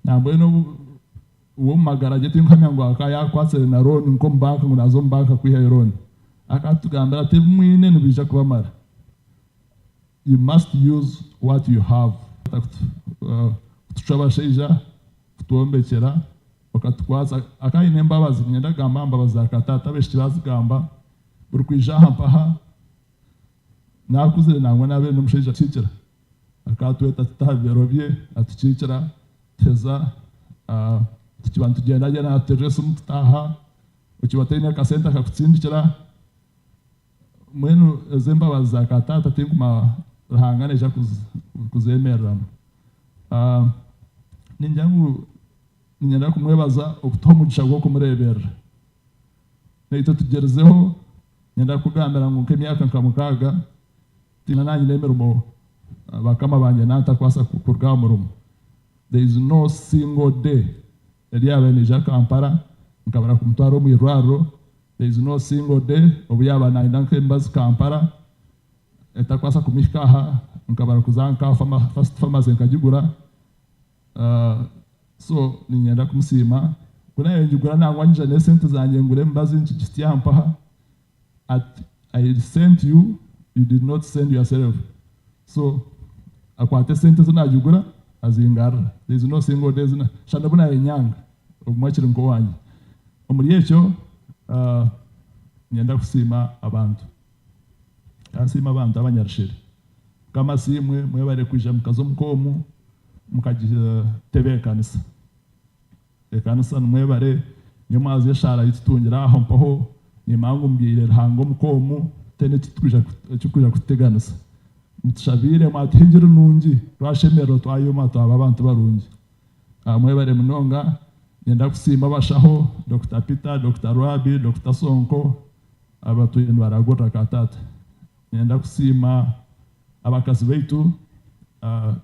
nambwe uwo mumagara gye tinkamya ngo akayakwasire na loan nko mubanka ngo nazo mubanka kwiha loan akatugambira ati mwine nibija kubamara. You must use what you have. Kutuca abashaija kutuombekera bakatukwasa akaine embabazi nyenda gamba mbabazi akatata beshiki bazigamba buri kwija aha mpaha nakuzire nangwa nabe n'omushaija kikira akatweta tutabero bye atukikira teza tukibantu tugenda genda aterese mutaha ukibatene akasente akakutsindikira mwenu ezembabazi akatata tinkuma rahangane ja kuzemerera ninyenda kumwebaza okutuha omugisha gw'okumureberera naito tugerezeho nyenda kugambira ngo nk'emyaka nka 6 tina nanyi nemirimo bakama banje nantakwasa kukurga murumo. There is no single day eliabe nija Kampala nkabara kumutwara mu irwaro. There is no single day obuyaba nainda nk'embazi Kampala etakwasa kumikaha nkabara kuzanka first pharmacy nkagigura. So ninyenda kumusima kuna yengigura nangwa nje ne sente zanje ngure mbazi nkigiti yampaha at I sent you, you did not send yourself. So akwate sente zonagigura azingara. There is no single day zina shandabuna yenyanga omwakiri nko wanje omuri ekyo nyenda kusima abantu asima abantu abanyarishire kama simwe mwebare kwija mukazo mukomu mukagitebekanisa ekanisa mwebare nyamazi yashara yitutungira aho mpaho nimangu mbire hango mukomu tene tukwija kuteganisa mutushabire mwatingira nungi twashemero twayoma twaba abantu barungi mwebare munonga nyenda kusima bashaho Dr. Peter, Dr. Rwabi, Dr. Sonko abatuye baragora katata nyenda kusima abakazi baitu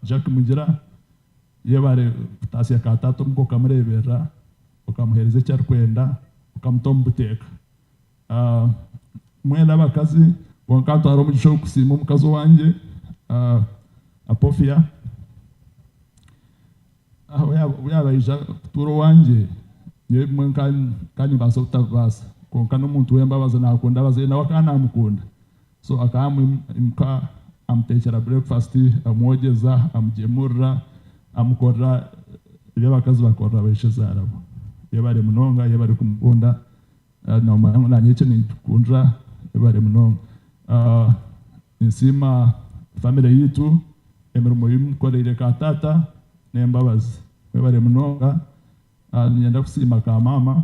Jacques Mugira yebare kutasiya katata muko kamurebera ukamuhereza cyari kwenda ukamutombuteka mwenda abakazi wankanto haro mugisho kusima umukazo wanje Apofia uyabaija kuturo wanje yemwe kani baso kutabasa konka n'omuntu wembabaza nakunda baze nawe akanamukunda so akamwimka amutekera breakfast amwogeza amugemurra amukorra by'abakazi bakorra bayisheza arabo yebare munonga yebare kumukunda no nanyeke nikundra yebare munonga insima family yitu emirimo y'umukorere katata nembabazi yebare munonga nyenda kusima ka mama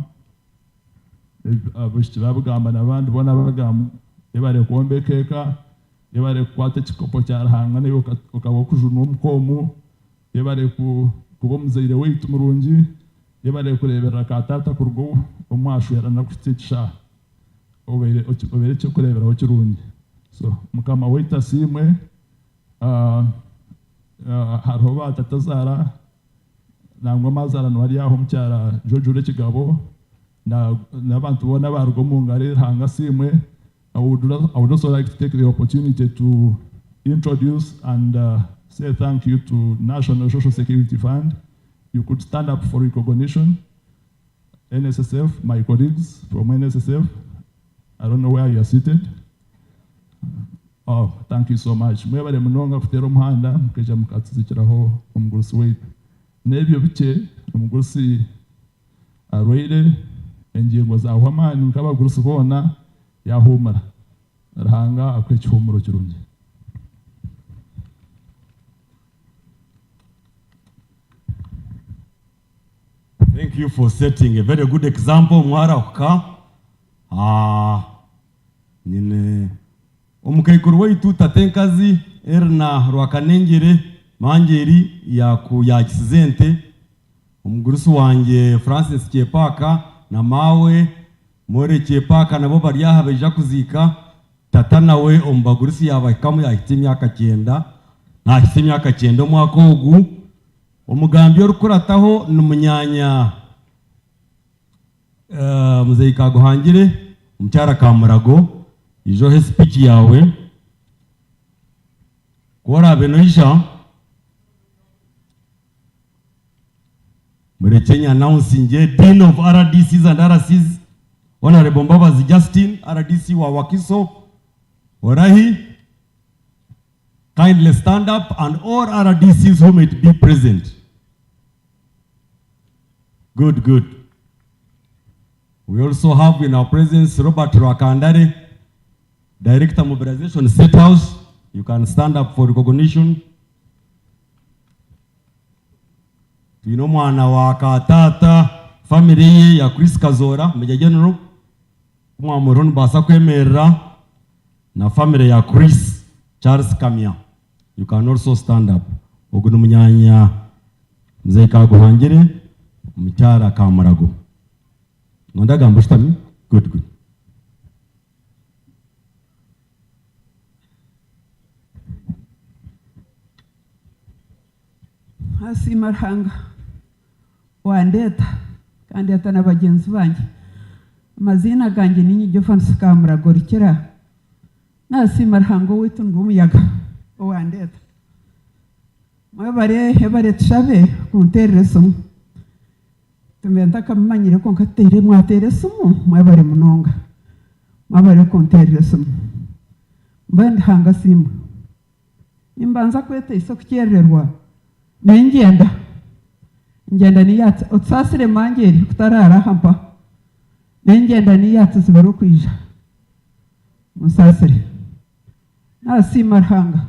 abishiti babugamba nabandi bona bagamba yebare kuombekeka yebare kwata kikopo cyarahanga nayo ukabokujuna umukomu yebare kuba muzaire weitu murungi yebare kurebera katata kurgo omwashwera nakutikisha obere cyo kurebera ho kirungi so mukama weita simwe hariho batatazara nangwa mazara nwari yaho mucyara jojure kigabo n'abantu bona barwo mu ngare hanga simwe I would also like to take the opportunity to introduce and say thank you to National Social Security Fund. You could stand up for recognition. NSSF, my colleagues from NSSF, I don't know where you are seated. Oh, thank you so much. Mwebale munonga kutera umuhanda mukeja mukatsizikiraho umugurusi wetu. Nebyo bice umugurusi arwaire engingo zawe amani nk'abagurusi bona yahumura. Rahanga akwekihumuro kirungi. Thank you for setting a very good example mwara uka. Nyine omukaikuru waitu tatenkazi erna rwakanengere manjeri ya kisizente omugurusi wanje Francis Chepaka na mawe More Chepaka nabo bari aha beja kuzika tata nawe ombagurusi yabakamu yahite imyaka 9 nahite imyaka 9 omwaka ogu omugambi orukurataho numunyanya muzeyi Kaguhangire omukyara Kamurago ijo speech yawe kora benoisha Kenya announcing Dean of RDCs and RCs Honorable Mbabazi Justin RDC wa Wakiso Orahi, kindly stand up, and all RDCs who might be present. Good, good. We also have in our presence Robert Rwakandare, Director Mobilization State House. You can stand up for recognition. Tuino mwana wa Katata family ya Chris Kazora, Major General. Mwamuron basa kwemerera na family ya Chris Charles Kamia. You can also stand up. Oguno munyanya mzee Kaguhangire mukyara Kamurago. Nondaga mbushitami. Good, good. Hasi marhanga wandeta kandi atana bagenzi banje amazina ganjye ninyi Jofansi Kamurago rikera nasi marhango witu ngumuyaga wandeta mwebare tushabe kunterere somo tumenta kamanyire ko nkatere mwatere somo mwebare munonga mwebare kunterere somo mbandi hanga simu imbanza kwete isoko kyererwa ngenda ni yatse otsasire mangeri kutarara hampa ngenda ni yatse zibero kwija musasire nasi marhanga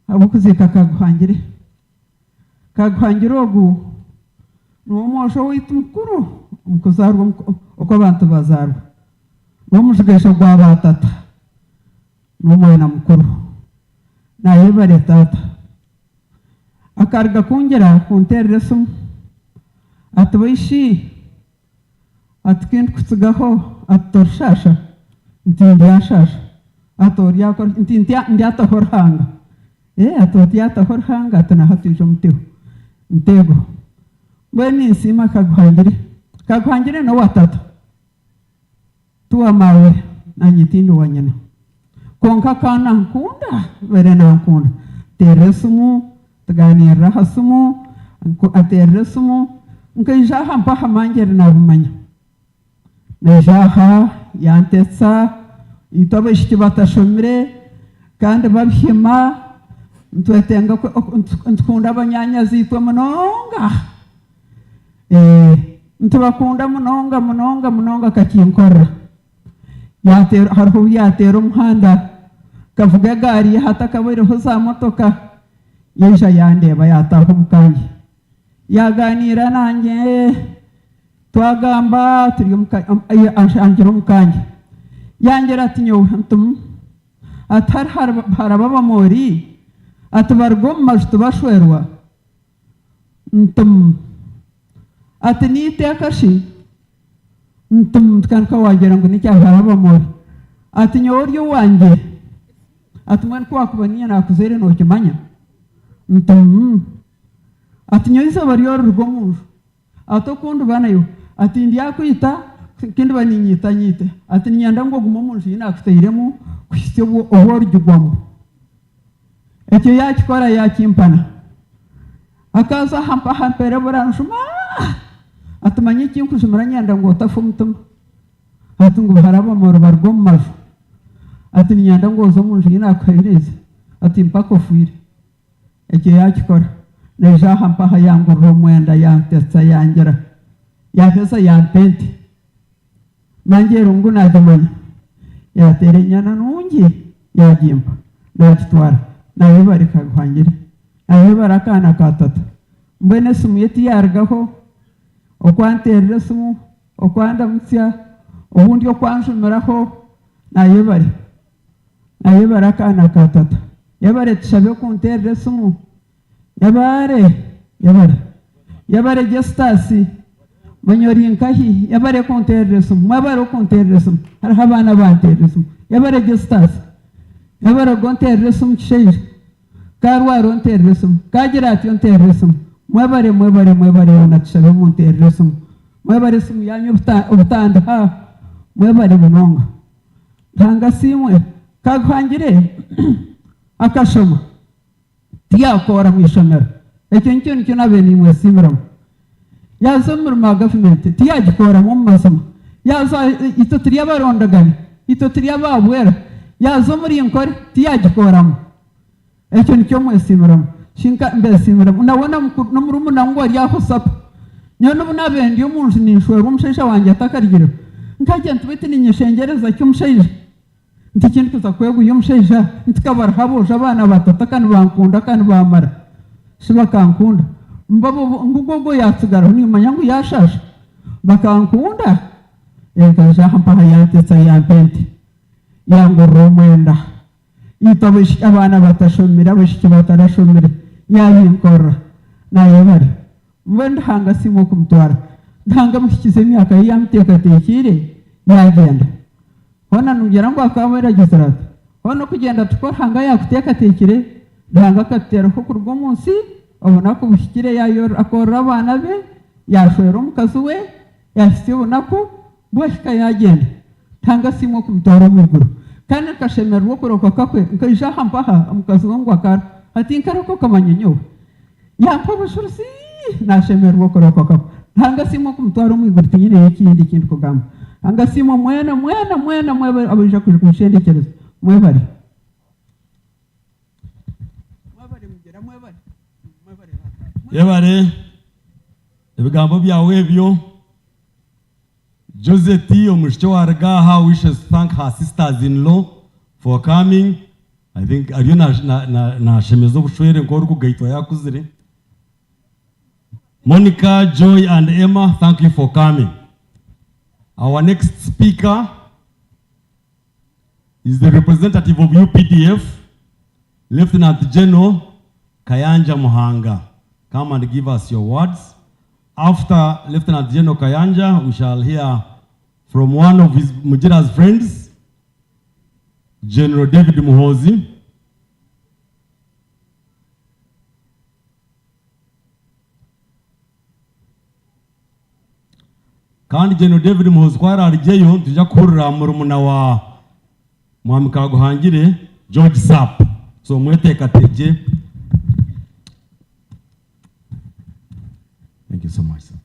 abukuzika Kaguhangire ogu n'omwosho witu mukuru omukuzarwa uko abantu bazarwa n'omushigesho gwa batata n'omwana mukuru nayebare tata akarga kungera kunterere somo atubishi atkintu kutsigaho atorshasha ntindi yashasha atorya ko ntindi ndatohorhanga atotya tohorhanga atana hatujo mtego bweni nsima Kaguhangire no watata tuwa mawe na nyitindo wanyana konka kana nkunda vere na nkunda teresumu tuganira hasumu ateresumu nkajaha mpaha mangere na bumanya najaha yantetsa itobeshiki batashomire kandi babhima ntwetenga ntukunda abanyanya zitwa munonga ntubakunda munonga kakinkora yatero hariho yatero umuhanda kavuga gari hata kabireho za motoka yeja yandeba yataho mukanje yaganira nanjye twagamba turi anjiro mukanje yangera ati nyowe ntum atar harababa mori atbargom majtu bashwerwa ntum atnite akashi ntum tkanka wagira ngo nicya harababa mori ati nyoryo wanje atman kwa kubaniya nakuzere no kimanya ntum ati nyoiza bariyo rugomujo atokundu banayo ati ndiya kwita kindi baninyita nyite ati nyanda ngo gumomunjo yinakuteiremo kwisebo oworjugwamo ecyo yakikora yakimpana akaza hampa hampere buranshuma atumanye kinkushimara nyanda ngo tafumutuma ati ngo haraba mu ruba rwo mu mavu ati ninyanda ngo zo mu nzu yinakwereze ati mpaka ofwire eke yakikora nejaha mpaha yangurura umwenda yantetsa yangera yatesa yampente mangera ngo nadimanya yatere nyana nungi yagimba nakitwara nawe bari Kaguhangire nawe barakana katata mbene sumu yeti yargaho okwanterera sumu okwanda mutya ubundi okwanjumiraho naye barakana katata yabare tushabe kunterera sumu yabare gestasi manyori nkahi yabare kunterera sumu mabare kunterera sumu hariho abana banterera sumu yabare gestasi yabare gonterera sumu kisheje karwaro nterera sumu kagira ati nterera sumu mwebare natushabe munterera sumu mwebare sumu yanyu ubutanda ha mwebare munonga ntanga simwe Kaguhangire akashoma tiyakora mu ishomero ekyo nicyo nabene imwe simuramu yazo mu government tiyagikora mu masomo yazo ito turiya barondagane ito turiya babwera yazo muri inkore tiyagikoramo ekyo nicyo mwe simuramu shinka mbe simuramu nabona no muri umunango wari yaho sapa nyone ubunabendi yo munzu ninshwe umushesha wanjye atakarigiro nkajya ntubite ninyeshengereza cy'umushesha nti kintu kuza kwego yo mushesha ntikabara haboje abana batata kandi bankunda kandi bamara shiba kankunda mbabo ngugogo yatsigara nimanya ngo yashasha bakankunda ekaja hampaha yantetsa yampente yangurura umwenda yitabish abana batashomera bashiki batarashomera yayinkora naye bari mwenda hanga simo kumutwara ntanga mukikize imyaka yamuteka tekire yagenda hona nugera ngo akabera gisarata hono kugenda tukora hanga yakuteka tekire ntanga katera ko kurwo munsi abona ko bushikire yayo akora abana be yashwera umukazi we yasibona ko bwashika yagenda ntanga simo kumutwara mu guru kandi kashemerwa kuroka kakwe nkajya hampaha umukazi ngo akara ati nkarako kamanyenyo yakwa bushurusi nashemerwa kuroka kakwe ntanga simo kumutwara mu guru tinyine ikindi kintu kugamba anga simo mwena mwe abija kushendekyereza mwebare yebare ebigambo byawe ebyo Joseph omushiki wargaha wishes to thank her sisters-in-law for coming. I think ariyo na shemezo bushwere nkoro kugaitwa yakuzire. Monica, Joy and Emma, thank you for coming. Our next speaker is the representative of UPDF, Lieutenant General Kayanja Muhanga. Come and give us your words. After Lieutenant General Kayanja, we shall hear from one of his Mujira's friends, General David Muhozi. Kandi General David Muhozi kwara arijeyo tujya kurura murumuna wa Mwami Kaguhangire George Sapp. So mweteka teje. Thank you so much, sir.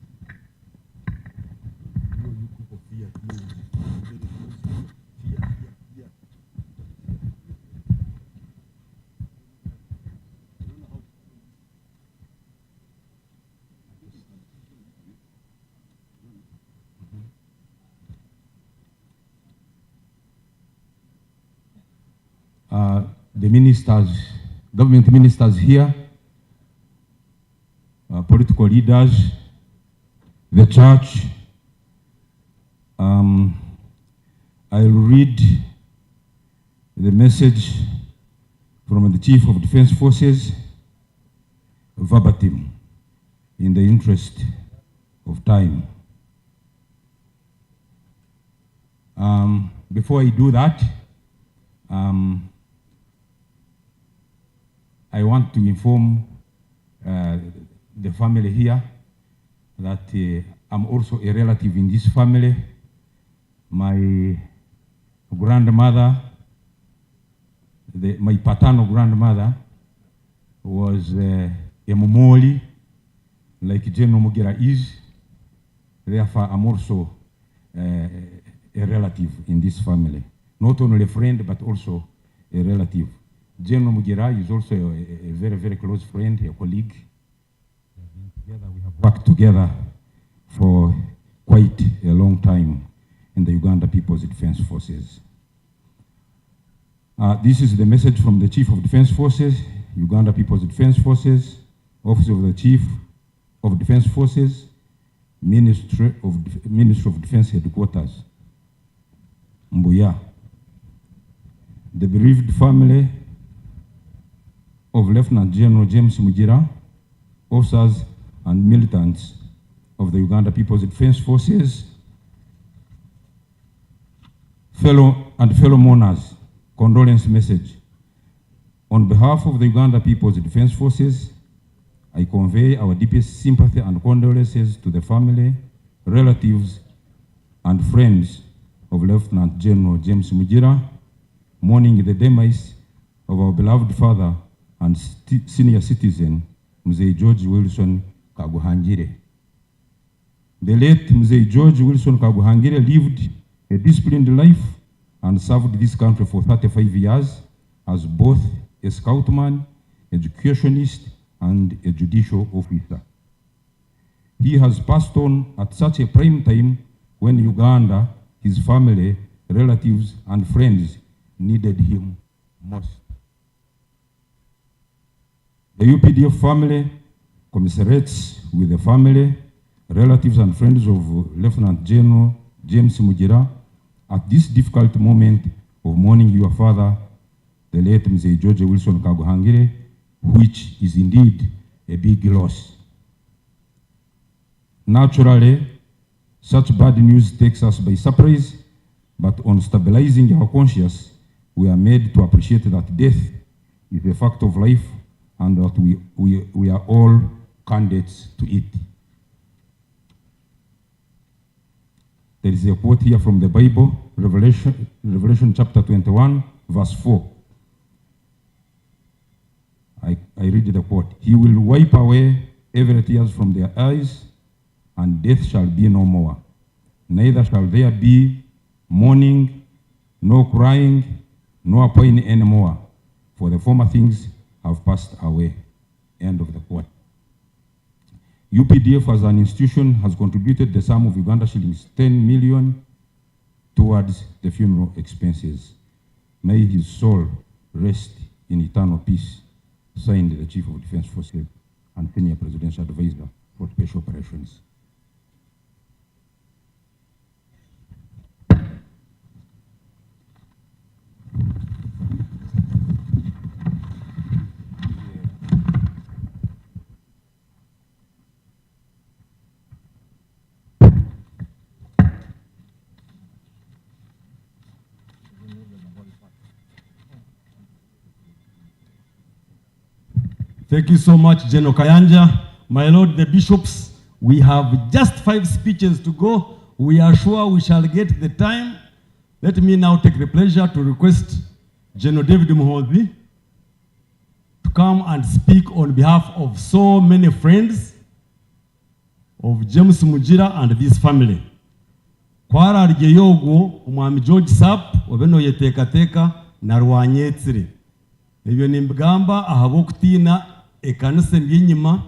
The ministers, government ministers here, political leaders, the church. I'll read the message from the Chief of Defense Forces verbatim in the interest of time. Before I do that, I want to inform the family here that I'm also a relative in this family. My grandmother, my paternal grandmother, was a Momoli, like General Mugera is. Therefore, I'm also a relative in this family. Not only a friend, but also a relative. General Mugira is also a very, very close friend, a colleague. We have worked together for quite a long time in the Uganda People's Defense Forces. This is the message from the Chief of Defense Forces, Uganda People's Defense Forces, Office of the Chief of Defense Forces, Ministry of Defense Headquarters, Mbuya. The bereaved family of Lieutenant General James Mugira, officers and militants of the Uganda People's Defense Forces, fellow mourners, condolence message. On behalf of the Uganda People's Defense Forces, I convey our deepest sympathy and condolences to the family, relatives, and friends of Lieutenant General James Mugira, mourning the demise of our beloved father and senior citizen, Mzee George Wilson Kaguhangire. The late Mzee George Wilson Kaguhangire lived a disciplined life and served this country for 35 years as both a scoutman, educationist, and a judicial officer. He has passed on at such a prime time when Uganda, his family, relatives, and friends needed him most. The UPDF family commiserates with the family, relatives, and friends of Lieutenant General James Mugira at this difficult moment of mourning your father, the late Mzee George Wilson Kaguhangire, which is indeed a big loss. Naturally, such bad news takes us by surprise, but on stabilizing our conscience, we are made to appreciate that death is a fact of life and that we are all candidates to it. There is a quote here from the Bible, Revelation chapter 21, verse 4. I read the quote. He will wipe away every tear from their eyes, and death shall be no more. Neither shall there be mourning, no crying, nor pain anymore, for the former things have passed away. End of the quote. UPDF as an institution has contributed the sum of Uganda shillings 10 million towards the funeral expenses. May his soul rest in eternal peace. Signed, the Chief of Defense Forces and Senior Presidential Advisor for Special Operations. Thank you so much, General Kayanja. My Lord, the bishops, we have just 5 speeches to go. We are sure we shall get the time. Let me now take the pleasure to request General David Muhozi to come and speak on behalf of so many friends of James Mugira and this family. Kwara Argeyogo, Umwami George Sap, Obeno Yetekateka, Narwanyetsiri. Ebyo nimbagamba ahabo kutina ekanisa ndinyima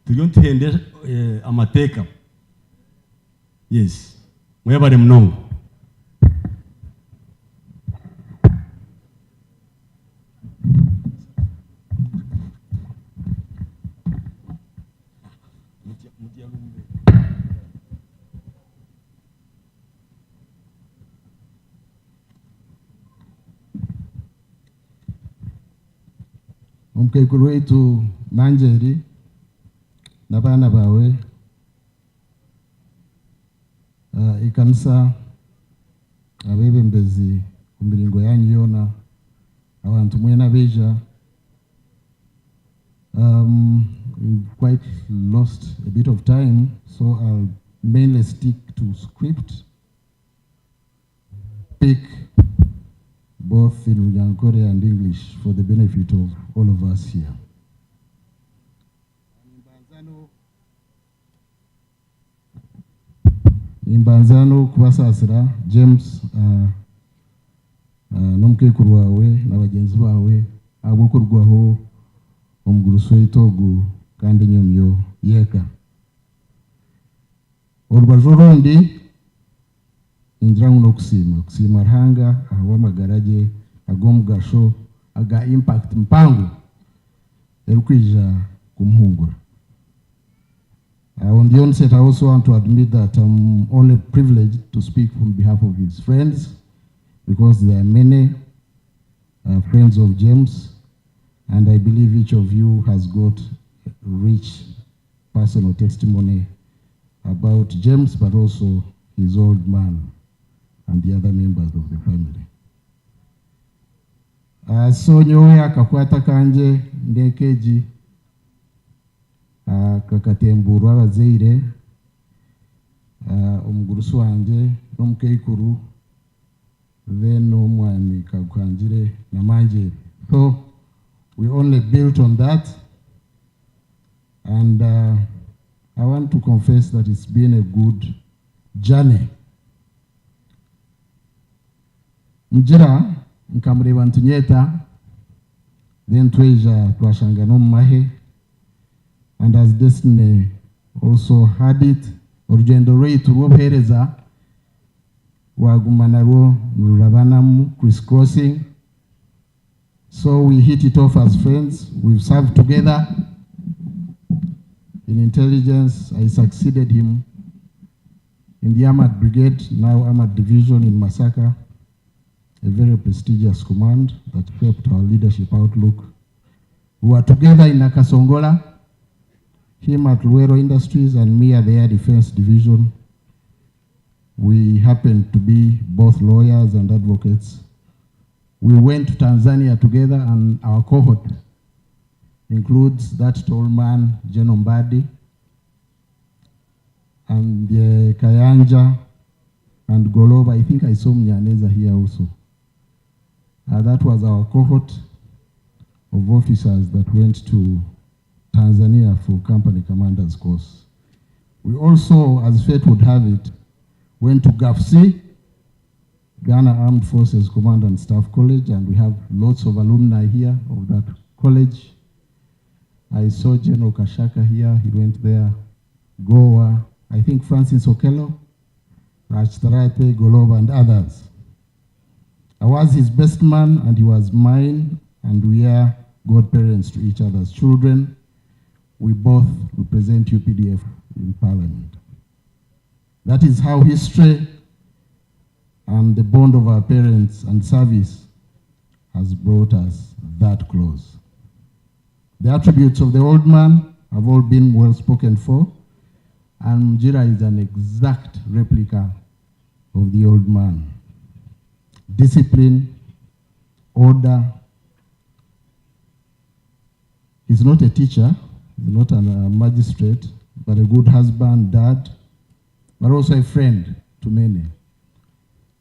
tuyontende amateka. Yes. Mwebale mnongo. Omukekuru wetu Manjeri n'abaana bawe ikanisa abebembezi ku miringo yanyu yona abantu mwena beja we've quite lost a bit of time, so I'll mainly stick to script, speak both in Unyankore and English for the benefit of all of us here. nimbanza no kubasasira James n'omukekuru wawe n'abagenzi bawe abokurwaho omuguruso itogu kandi nyomyo yeka orubaju orundi ningira no kusima Ruhanga aho amagarage ag'omugasho aga impact mpango erikwija kumuhungura. On the onset, I also want to admit that I'm only privileged to speak on behalf of his friends, because there are many friends of James, and I believe each of you has got rich personal testimony about James, but also his old man and the other members of the family. So nyowe akakwata kanje ndekeji kakatembura abazeire omugurusu wanje n'omukekuru then omwami Kaguhangire na Manjeri. So we only built on that, and I want to confess that it's been a good journey. Mjira nkamureba ntunyeta then tweja twashanga n'omumahe, and as destiny also had it, urugendo rwaitu rw'obuhereza waguma narwo nururabanamu crisscrossing. So we hit it off as friends. We've served together in intelligence. I succeeded him in the Armored Brigade, now Armored Division in Masaka, a very prestigious command that shaped our leadership outlook. We were together in Nakasongola, him at Luero Industries and me at the Air Defense Division. We happened to be both lawyers and advocates. We went to Tanzania together, and our cohort includes that tall man, General Mbadi, and Kayanja, and Golova. I think I saw Mnyaneza here also. That was our cohort of officers that went to Tanzania for company commander's course. We also, as fate would have it, went to GAFC, Ghana Armed Forces Command and Staff College, and we have lots of alumni here of that college. I saw General Kashaka here, he went there. Goa, I think Francis Okello, Rachtarate, Golova, and others. I was his best man, and he was mine, and we are godparents to each other's children. We both represent UPDF in Parliament. That is how history and the bond of our parents and service has brought us that close. The attributes of the old man have all been well spoken for, and Mjira is an exact replica of the old man. Discipline, order. He's not a teacher, he's not a magistrate, but a good husband, dad, but also a friend to many.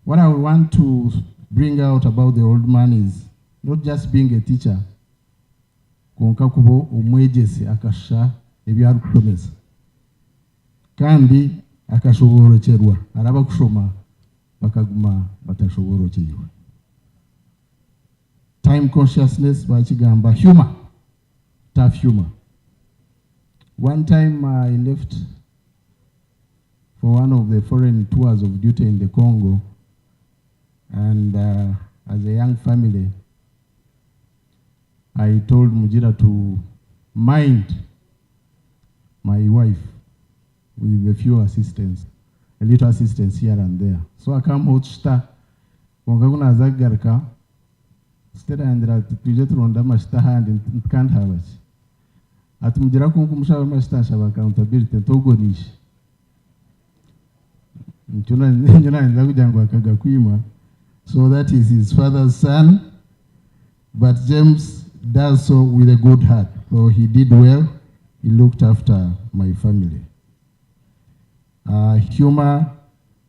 What I want to bring out about the old man is not just being a teacher, konka kubo omwegesi akasha ebyarukutomeza kandi akashoborokerwa araba kushoma bakaguma batashoborokerwa. Time consciousness, bakigamba humor, tough humor. One time I left for one of the foreign tours of duty in the Congo, and as a young family, I told Mujira to mind my wife with a few assistants, a little assistance here and there. So I come out shta, wangaguna zagarka, stera andra tujet ronda mashta hand in can't have it. At Mujira kumsha mashta shaba accountability togo nish. So that is his father's son, but James does so with a good heart. So he did well, he looked after my family. Humor,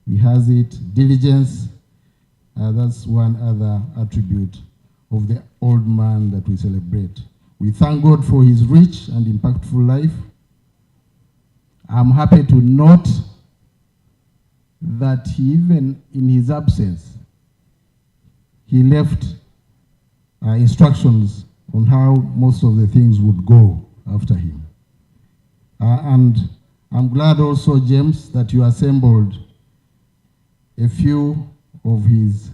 he has it. Diligence, that's one other attribute of the old man that we celebrate. We thank God for his rich and impactful life. I'm happy to note that he, even in his absence, he left instructions on how most of the things would go after him. And I'm glad also, James, that you assembled a few of his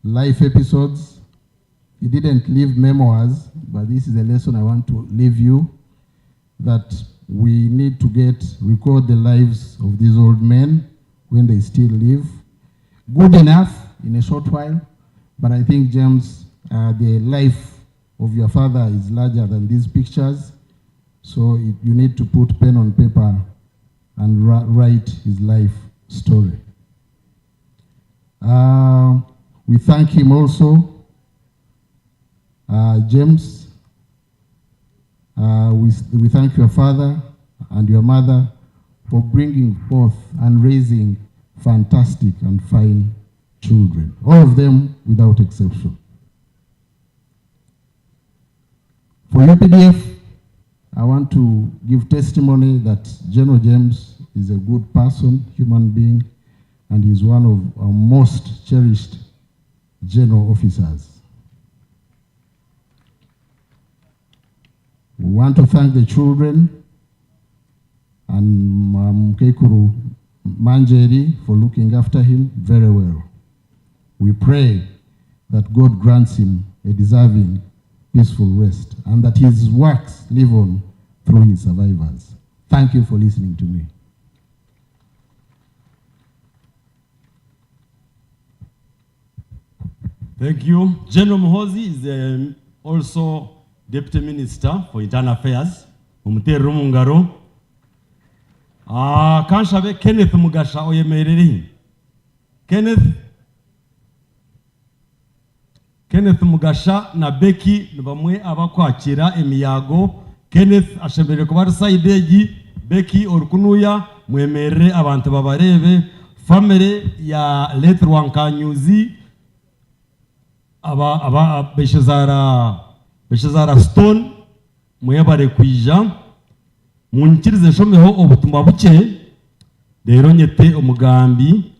life episodes. He didn't leave memoirs, but this is a lesson I want to leave you, that we need to record the lives of these old men when they still live. Good enough in a short while, but I think, James, the life of your father is larger than these pictures, so you need to put pen on paper and write his life story. We thank him also, James. We thank your father and your mother for bringing forth and raising fantastic and fine children, all of them without exception. For UPDF, I want to give testimony that General James is a good person, human being, and he's one of our most cherished general officers. We want to thank the children and Mkekuru Manjeri for looking after him very well. We pray that God grants him a deserving, peaceful rest and that his works live on through his survivors. Thank you for listening to me. Thank you. General Muhozi is also Deputy Minister for Internal Affairs. Umuteru Mungaro. Kanshabe Kenneth Mugasha oyemereri. Kenneth Mugasha na Becky nibamwe abakwakira emiyago. Kenneth ashembere kuba rusayideji, Becky orukunuya mwemerere abantu babarebe. Family ya Late Rwankanyuzi beshezara Stone mwebare kwija munkirize shomeho obutumwa buke rero nyete umugambi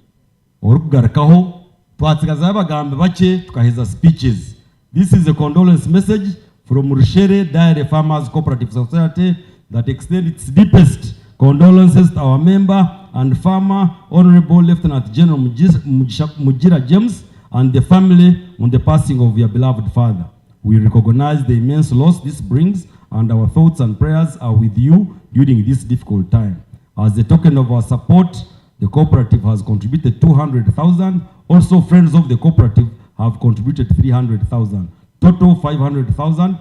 orukugarakaho twatigaza abagambi bake tukaheza speeches. This is a condolence message from Rushere Dairy Farmers Cooperative Society that extends its deepest condolences to our member and farmer Honorable Lieutenant General Mujira James and the family on the passing of your beloved father. We recognize the immense loss this brings, and our thoughts and prayers are with you during this difficult time. As a token of our support, the cooperative has contributed 200,000. Also, friends of the cooperative have contributed 300,000. Total 500,000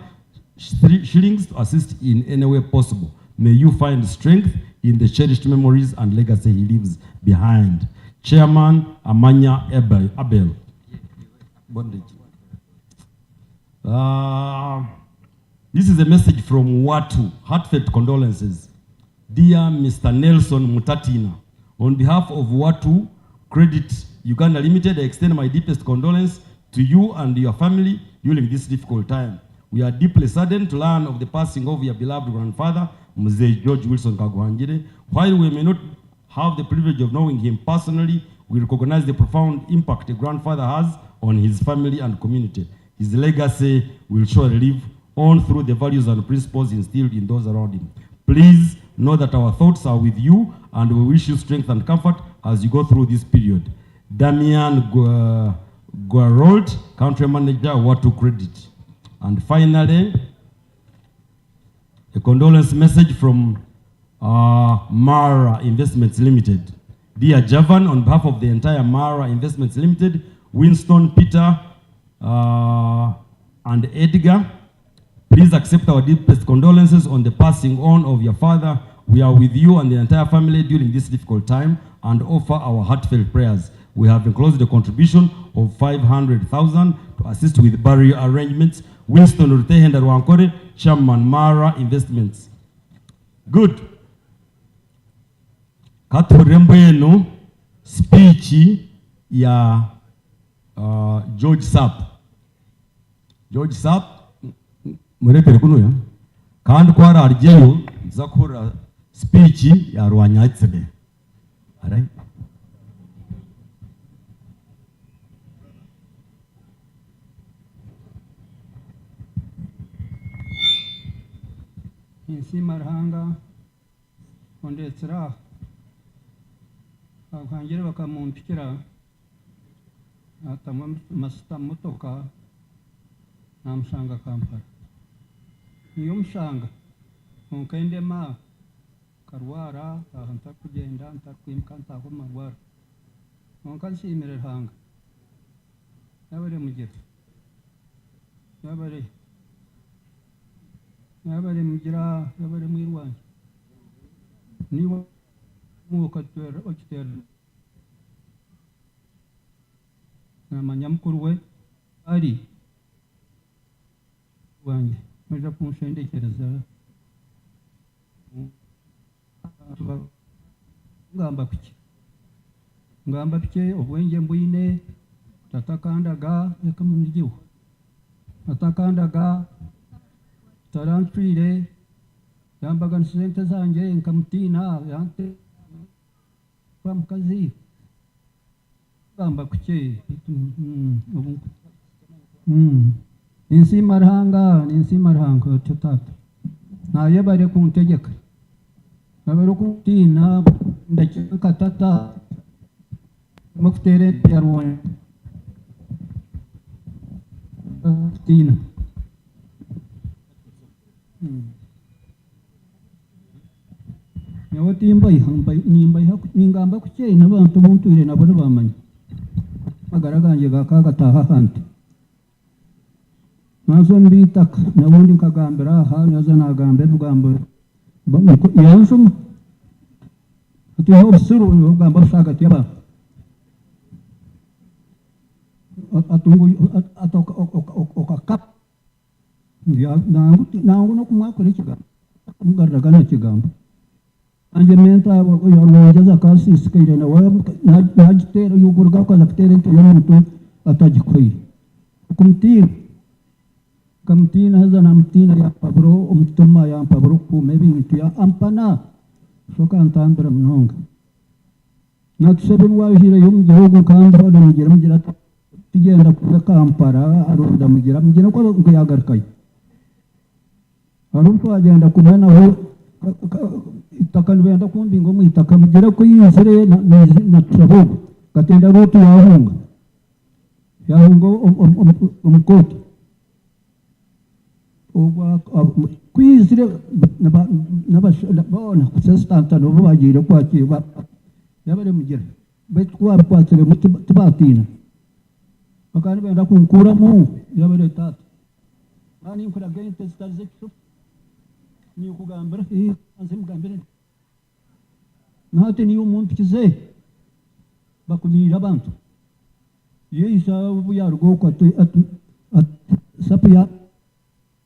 shillings to assist in any way possible. May you find strength in the cherished memories and legacy he leaves behind. Chairman Amanya Abel. This is a message from Watu, heartfelt condolences. Dear Mr. Nelson Mutatina, on behalf of Watu Credit Uganda Limited, I extend my deepest condolence to you and your family during this difficult time. We are deeply saddened to learn of the passing of your beloved grandfather, Mzee George Wilson Kaguhangire. While we may not have the privilege of knowing him personally, we recognize the profound impact a grandfather has on his family and community. His legacy will surely live on through the values and principles instilled in those around him. Please know that our thoughts are with you and we wish you strength and comfort as you go through this period. Damian Guarold, Country Manager, Watu Credit. And finally, a condolence message from Mara Investments Limited. Dear Javan, on behalf of the entire Mara Investments Limited, Winston, Peter, and Edgar, please accept our deepest condolences on the passing on of your father. We are with you and the entire family during this difficult time and offer our heartfelt prayers. We have enclosed a contribution of 500,000 to assist with burial arrangements. Winston Rutehenda Rwankore, Chairman Mara Investments. Good. Katurembo yenu speech ya George Sapp. George Sapp mureke kuno ya kandi kwara arjeyo zakora speech ya Rwanyatsebe. Alright. insima ruhanga ondetsera Kaguhangire bakamumpikira atamwe masita motoka namushanga Kampala niyo mushanga onkendema karwara aha ntakugenda ntakwimuka ntaho marwara nonka nshimire Ruhanga yabare mugira yabare mugira yabare mwirwanya niba mwuka okitera namanya mukuru we ari wanjye muje kumushendekereza ngamba pike obwenge mbwine tatakandaga reka muniryiwe tatakandaga tarantwire yambaga nsente zanjye nkamutina yante kwa mukazi ngamba kuke insima ruhanga tatata naye bari kuntegeka nabari kutina ndakeka tata mukutere yarwanya tina nyawe nimba ningamba kuke n'abantu buntuire nabo bamanya magaraganje gakagataha hante nazo mbitaka nabundi nkagambira aha nazo nagambe rugambo yansuma ati ho busuru rugamba rushaka tyaba atungu atoka okakap ya nangu no kumwakora ikigambo mugaragana ikigambo anje menta yorwongeza kasi sikire na wabo najitera yugurga ko zaktere nto yomuntu atagikwira kumtira kamtina haza namtina ya pabro umtuma ya pabro ku mebi ya ampana soka antandra mnonga natsebin wahira yum gihugu kandi ho mugira tigenda ku Kampala aronda mugira ko yagarkai arumpa agenda kumena ho itaka nibenda kumbi ngo mwitaka mugira ko yizire na trabo katenda rutu yahunga umukoti kwizire n'abana kusestanta no bagire kwakirwa yabare mugira betwa kwatsire mutubatina bakani benda kunkuramo yabare tata ani nkora gente staze ni ukugambira anze mugambire nate ni umuntu kize bakumira abantu yeyisa buyargo ko sapya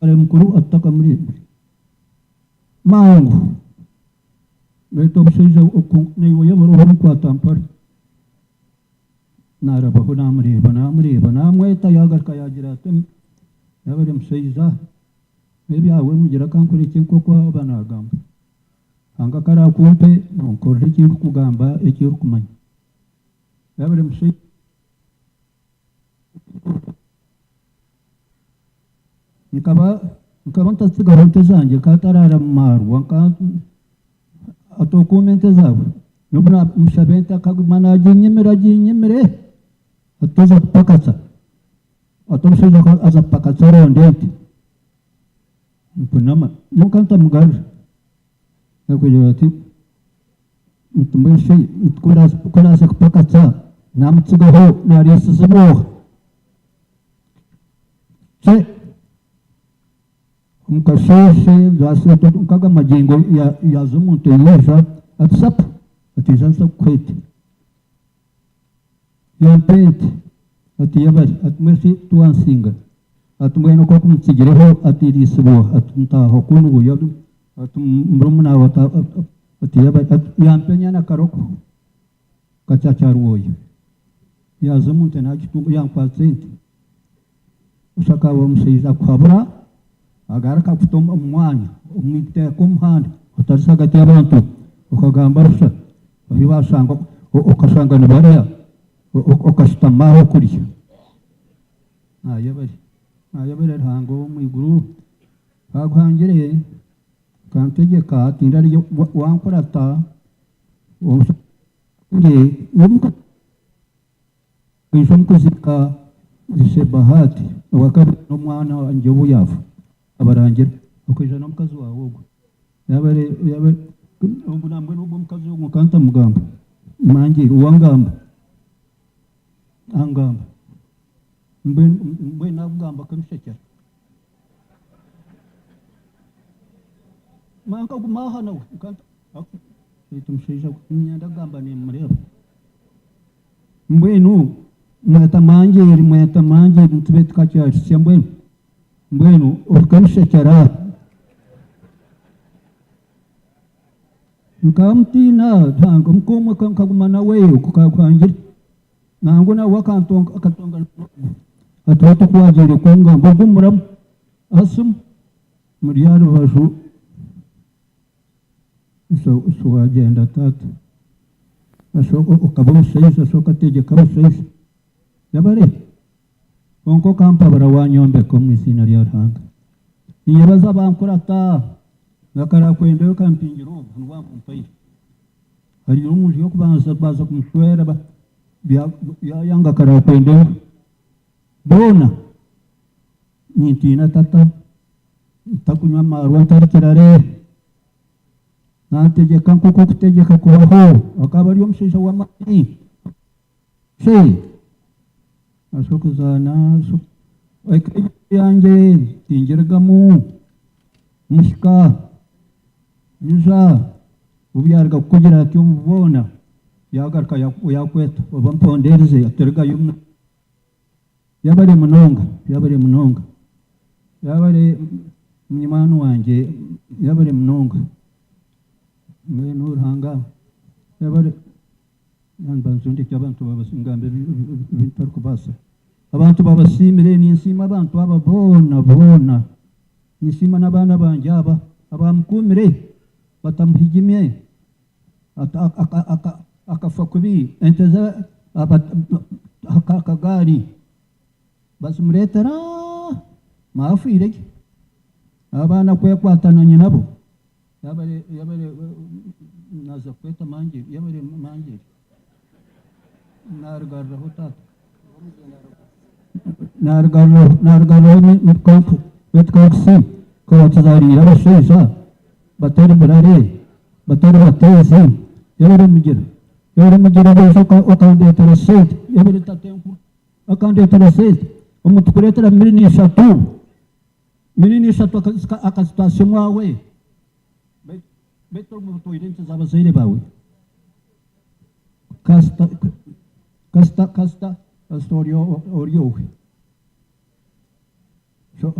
ale mukuru ataka muri mangu beto bishiza uku niwo yaboro kwa Kampala narabaho namureba namweta yagarka yagira ati yabare mushiza bebi yawe mugira kankuri iki koko banagamba anga kara kumpe nokore iki kugamba iki kumanya yabare mushiza nkaba ntatsiga honte zanjye katarara marwa atokumente zabo nubuna mushabente akagumana aginyemere atoza kupakatsa atomushiza aza pakatsa rondente mpunama mukanta mugaje yakugira ati mtumbeshi kula kupakatsa namutsiga ho narisizimo umukasheshe zasete kaga majengo ya zumuntu yesha atsap atizansa kwete yampente ati yabari atmesi tuansinga atmweno ko kumtsigireho atirisibo atuntaho kunugo yadu atumrumna wata ati yabari yampenya na karoko kachacharuoyo ya zumuntu nakitu yankwatsente ushaka wa mushiza kwabura agaraka kutoma umwanya umwite kumuhanda utarisaga abantu ukagamba rusha bibashanga ukashanga nibariya ukashitamaho kuriya nayabari hango mwiguru Kaguhangire kantegeka tinda ari wankora ta nge umuka kwisho mukuzika zishe bahati wakaba no mwana wanje buyafu abarangira ukija no mukazi wawe ubwo yabare ubu namwe n'ubwo mukazi wo mukanta mugamba mangi uwangamba angamba mbe nabugamba kamishekera manka gumaha nawe ukanta tumshija kunyanda gamba ni mureba mbwenu mweta manje ntubet kacha sembwenu mbwenu ukamishekera nkamtina thango mkomo kankagumana weyo kukakwanjira nango na wakantonga akatonga atwato kwajire konga mbogumuram asum muriyaro bashu so wagenda tata ashoko ukabamushaisha ashoko ategeka abushaisha yabare onko kampa barawanyombe ko mwizina rya Ruhanga niyabaza bankurata nakara kwendeyo kampingira ubu nwampayira hari umuntu yo kubanza baza kumshwera yanga kara kwendeyo bona nitina tata takunywa marwa ntarikirare nategeka nkuko kutegeka kubaho akaba ari umushisha wa mari she ashokuzana yanjye tingeragamo mushika niza ubyarga kugira ati umubona yagarka yakweta bampondereze aterega yumwe yabare munonga yabare munyimano wanje yabare munonga mwe n'Uruhanga yabare nanbanzunde cy'abantu babasingambe bitarukubasa abantu babasimire ninsima abantu ababona nisima nabana banje abamkumire batamuhigimye akafa kubi enteza akagari basumuretera mafire abana kwe kwatananye nabo yabare naza kweta manje yabare manje nargarra hotata nargarra mitkonku betkoksi ko tazari yabashisha batari burare batari batezi yabare mugira bashaka okande terasete yabare tatempu okande terasete umutukuretera milini shatu akastation wawe beto mutu identi zabazaire bawe kasta astorio orio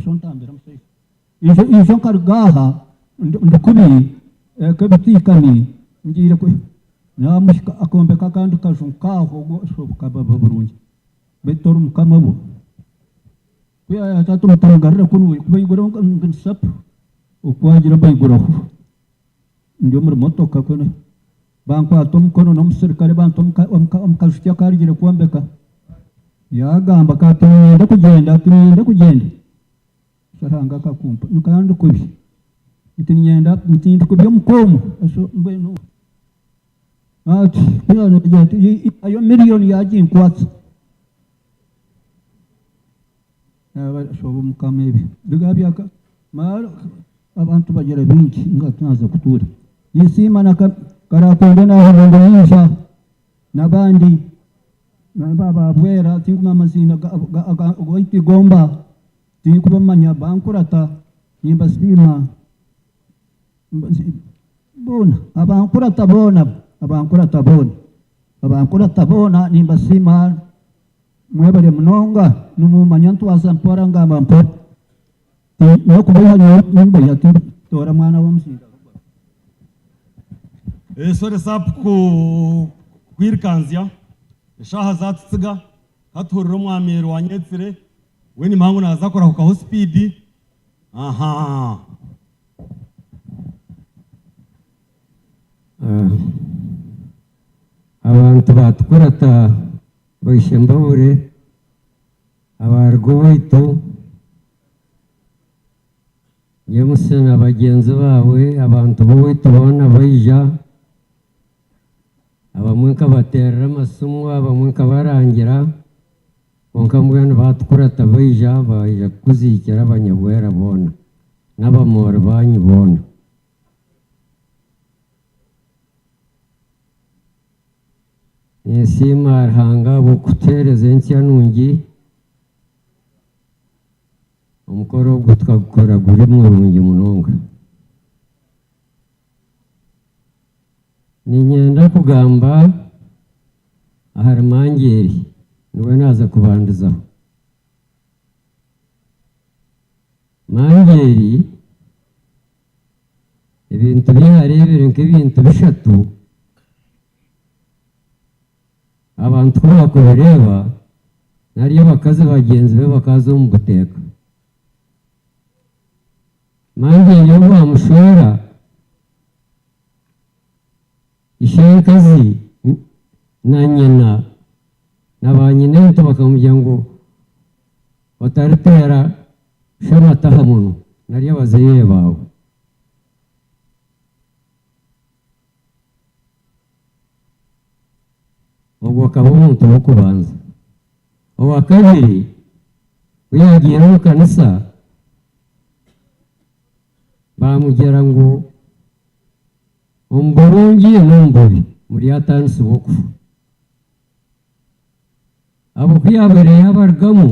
son tambera msei izo kargaha ndukumi kabitikani ngira ko namushika akombe kakandi kajunkaho go shobuka baburunji betor mukamabo kuya tatu mutangarira kunu kubayigura ngensap ukwagira bayigura ndio muri motoka kone banko atom kono nomusirikare bantom omkashya karigire kuombeka yagamba katinda kugenda saranga kakumpa nukandi kubi itinyenda ntinda kubyo mukomo aso mbeno ati yana jati ayo miliyoni yaji nkwatsa shobo mukamebi bigabyaka mar abantu bagera bingi ngataza kutura yisima na karakonde na hondo yisha nabandi nababa bwera tinguma mazina goiti gomba tinkuba manya bankurata nimbasima bona abankurata bona nimbasima mwebare munonga numumanyantu azampora ngamba mpo no kubaha nimba yati tora mwana wa msinga sore sapku kwirkanzya shaha zatsiga haturro mwamero wanyetsire weni mangu nazakora ku speed aha abantu batkurata bayishembure abargoito yemuse na bagenzi bawe abantu bowe tubona bayija abamwe kabaterera amasumu abamwe kabarangira konka mbwana batukurata bayija kuzikira abanyabwera bona n'abamora banyibona Sima hanga bukutereze ntya nungi umukoro gutwakora guri murungi munonga ninyenda kugamba ahari mangeri niwe naza kubandiza mangeri ibintu byarebere nk'ibintu bishatu abantu bakubireba nariyo bakaze bagenzi be bakaza mu guteka mangeri yo bamushora ishekazi na nyina na ba nyina nto bakamujya ngo bataritera shamataha muno nariyo abazeye bawe ubwo akaba umuntu wo kubanza uwa kabiri wiyagiye mu kanisa bamugera ngo umburungi n'umbubi muri yatansi boku abo kwiyabereye abargamu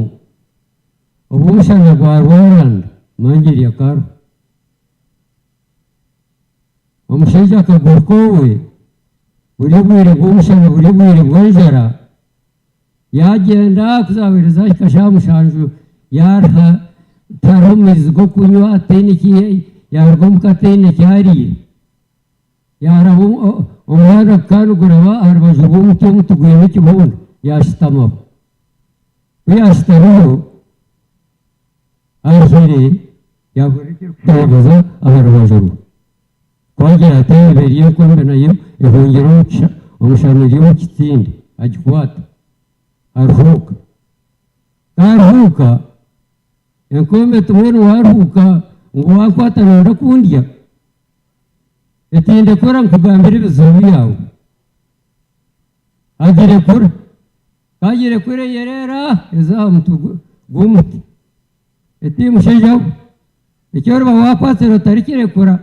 ubumushana bwa Rwanda mangeri ya karo umushaija akaguru kowe buri bwire bw'umushana buri bwire bw'enjara yagenda kuzabiriza ikashamushanju yarha taromizi go kunywa atenikiye yarwa mukatene cyariye yarabu umwana kanuguraba arbaje bumuto mutuguye n'ikibondo yashitama uyashitamo ahire yagurikira kugerageza abarabajuru kwagira ateberiye ko mbe nayo ihongera umushaniri wo kitindi agikwata aruhuka enkombe tumwe waruhuka ngo wakwata nonda kundya etinde kora nkugambira ibizobi yawe agire kure yerera ezamutu gumuti eti mushajaho icyoro bawakwatse rotarikire kura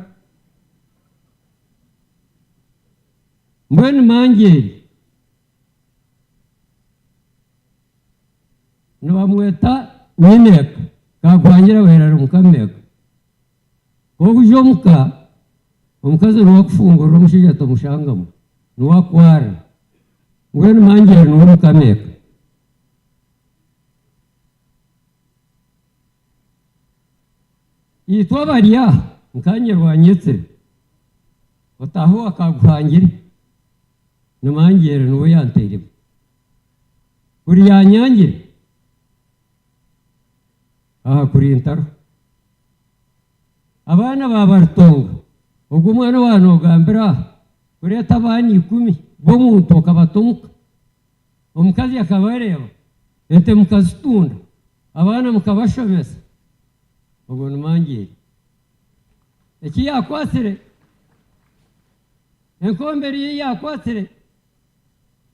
mbweni mangeri nibamweta nyineka kaguhangira baherara mukameka obujomuka omukazi niwakufungurira omushaija tomushangamu niwakwara mbweni mangeri niwe mukameka yitwa barya nkanyirwanyitsire otaho akaguhangire nimangere niwe yantereba kuri yanyangire aha kuri intaro abana babarutonga ubwo umwana wanogambira kureta abana 10 bo muntu akabatomuka omukazi akabareba ente mukazitunda abana mukabashomesa ubwo nimangere iki yakwasire enkomberi yakwasire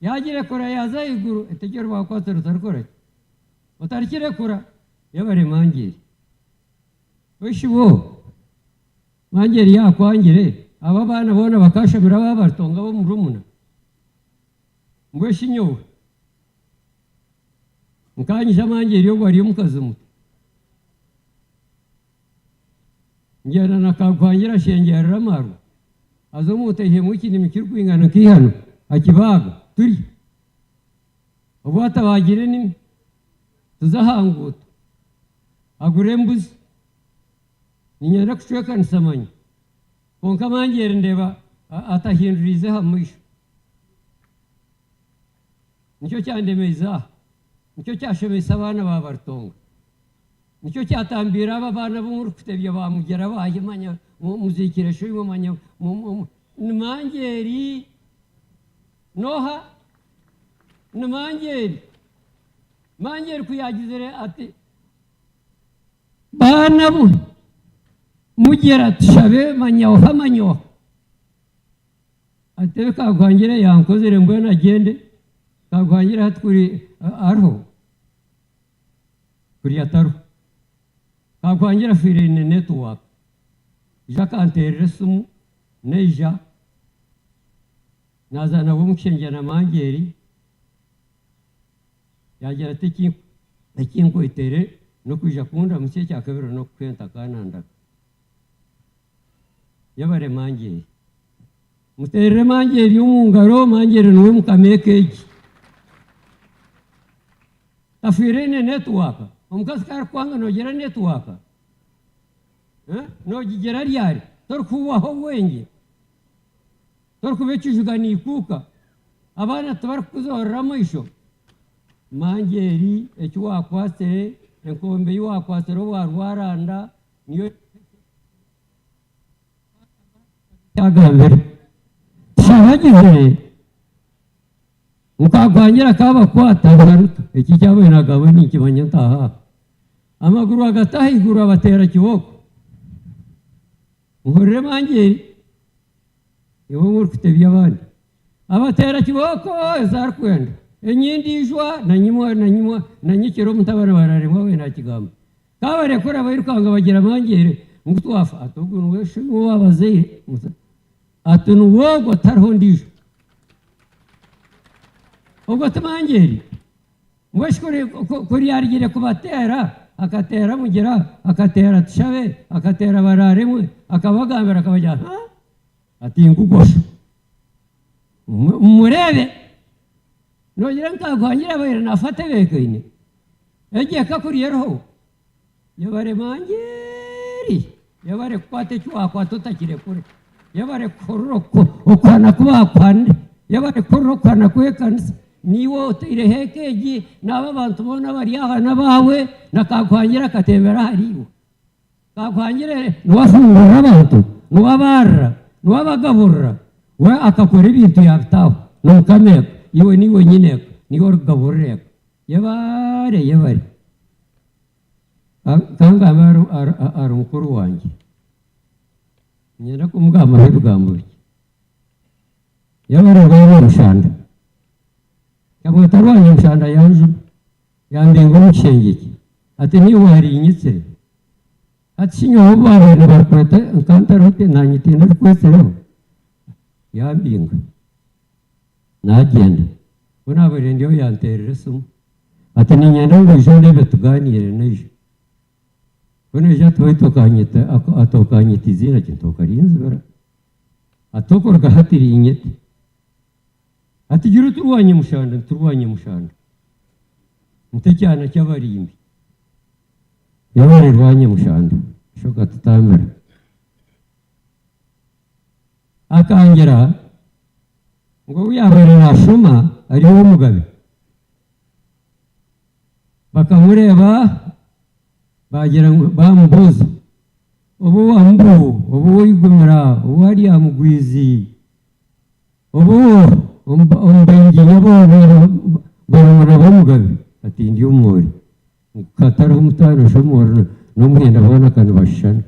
yagire kora yaza iguru etegero bakwasire utarikora utarikire kora yabare mangere wishibo mangere yakwangire aba bana bona bakashamira babartonga bo murumuna ngweshinyo nkanyisha mangere yo bari mukazumu njyana nakagwangira shengera ramaru azomute mukini mikirwingana kihano akibaga turi ubwata bagire ni tuzahanguta agure mbuzi ninyenda kushweka nisamanya konka mangere ndeba atahindurize hamwisho nicyo cyandemeza nicyo cyashomesa abana babartonga nicyo cyatambira aba bana bo muri kutebya bamugera bahimanya muzikira sho imanya nimangeri noha nimangeri mangeri kuyagizere ati bana bu mugera tushabe manyoha manyoha atebe Kaguhangire yankozere mbona agende Kaguhangire hatkuri arho kuri ataru Kaguhangire afirine network jakanterere sumu neja nazana bumushenge na mangeri yagera tekinko itere no kuja kunda mucye cya kabiro no kwenta kananda yabare mangeri muterere mangeri y'umungaro mangeri no mukamekeji afirine network omukasika kwanga no gera network no gigera ryari torkuwaho wenge torkubekijugani ikuka abana tubar kuzoramo isho mangeri ekiwakwasere enkombe yiwakwasere warwaranda niyo yagambere shabagize Kaguhangire kabakwata baruta iki cyabaye nagabo ni ikibanya ntaha amaguru agatahigura batera kiboko uhorere mangeri iwo murufite byabandi abatera kiboko zarkwenda enyindijwa na nyikero mutabara bararemwa we nakigamba kabare kora bayirukanga bagira mangere ngutwafa atubwo nuweshe wabaze atunu wogo tarho ndijo ubwo tumangeri mweshe kuri yarigire kubatera akatera mugira akatera tushabe akatera bararemwe akabagambira akabajyana ati ngugosho murebe nogira Kaguhangire abayira nafate bekine egiye kakuriye roho yabare mangeri yabare kwate cywa tutakire kure yabare koroko okwana kubakwande yabare korokwana kwekanisa niwo irehekeji naba bantu bona bari ahana bawe na Kaguhangire akatembera hariwo Kaguhangire nwafungura abantu nwabara nwabagaburra we akakora ibintu yabitaho nukameko iwe niwe nyine niwe rugaburreko yabare kanga ari mukuru wanjye nyenda kumugamba birugambuye yabare rwabo mushanda yamwita rwanye mushanda yanje yambingo mushengeki ati niwe hari inyitsire ati sinyo bawe barkwete nkantarote nanyitinda rwesero yambinga nagenda unabere ndiyo yanterere sumu ati ninyenda ngo ndebe tuganire nejo bone je twitokanyita atokanyita izina kintokarinzbera atokorga hatiri inyete ati giru turwanye mushanda mutecyana cyabarimbi yabare rwanye mushanda shoka tutamera akangera ngo yabare nashuma ariho mugabe bakamureba bagira bamubuza ubu ubu wigumira ubu ari amugwizi ubu umbengi yabo barumura mugabe ati ndi umuri katara umutano shomora no mwenda bona kana bashana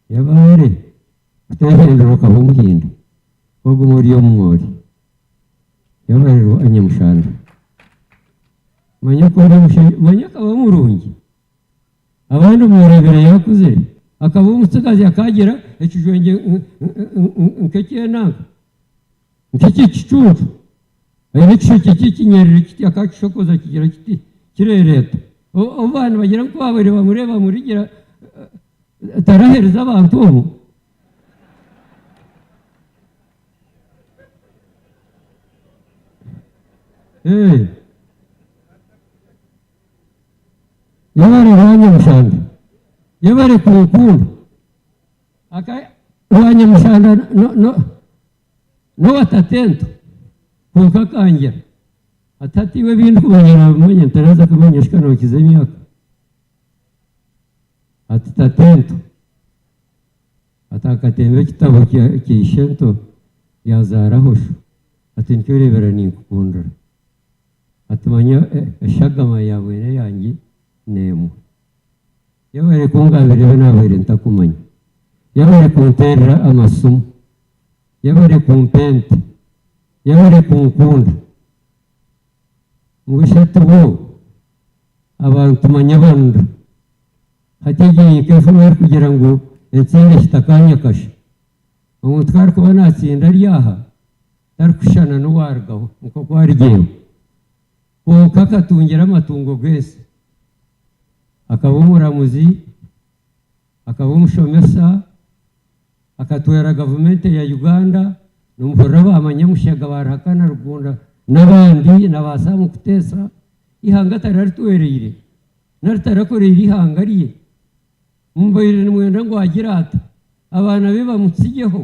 yabare utehendero kabumuhinda ubwo muri yo mwori yabarero anyamushanda manya kabamurungi abandi umurebera yakuze akaba umutsikazi akagera ekijwenge nkekenanga nk'ikicuncu n'ikisho kikinyerera kiti akakishokoza kigira kiti kirereta abantu bagira ngo babere bamureba murigira tarahereza abantu ubu yabare rwanyamushanda yabare ku rukundo rwanyamushanda no batatento kukakangira atatiwe bintu kumenyera bimenye ntaraza kumenyeshwa nokize imyaka atatatento atakatembe kitabo kishento yazarahosho ati nkirebera ninkukundura atumanya eshagama yawe yanjye nemu yabare kungabira n'abere ntakumanya yabare kunterera amasomo yabare kumpente yabare kunkunda mu bishatu bo abantu manyabanda hategeye kefumer kugira ngo ensinde kitakanya kasha umuntu twari kuba natsinda ryaha tari kushana n'uwargaho uko kwaryewe konka akatungira amatungo gwese akaba umuramuzi akaba umushomesa akatwera gavumenti ya Uganda n'umvura bamanyamushaga barahakana rugunda n'abandi nabasamu kutesa ihanga tararituwereye nartarakorera ihanga riye mumbayire n'umwenda ngo agira ati abana be bamutsigeho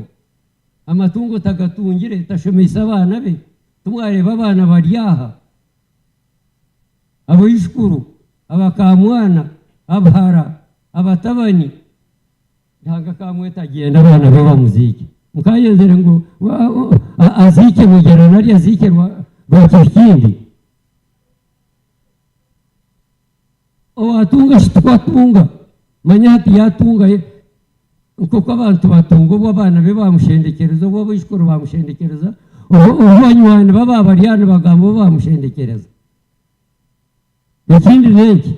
amatungo tagatungire tashomesa abana be tumwareba abana baryaha abo yishukuru abakamwana abahara abatabani ntanga kamweta agenda abana be bamuzike mukayezere ngo azike mugera nari azike bakikindi o atunga shitwatunga manyati yatunga kuko abantu batunga bo abana be bamushendekereza bo bishukuru bamushendekereza ubanywana baba bariyana bagambo bamushendekereza ikindi neki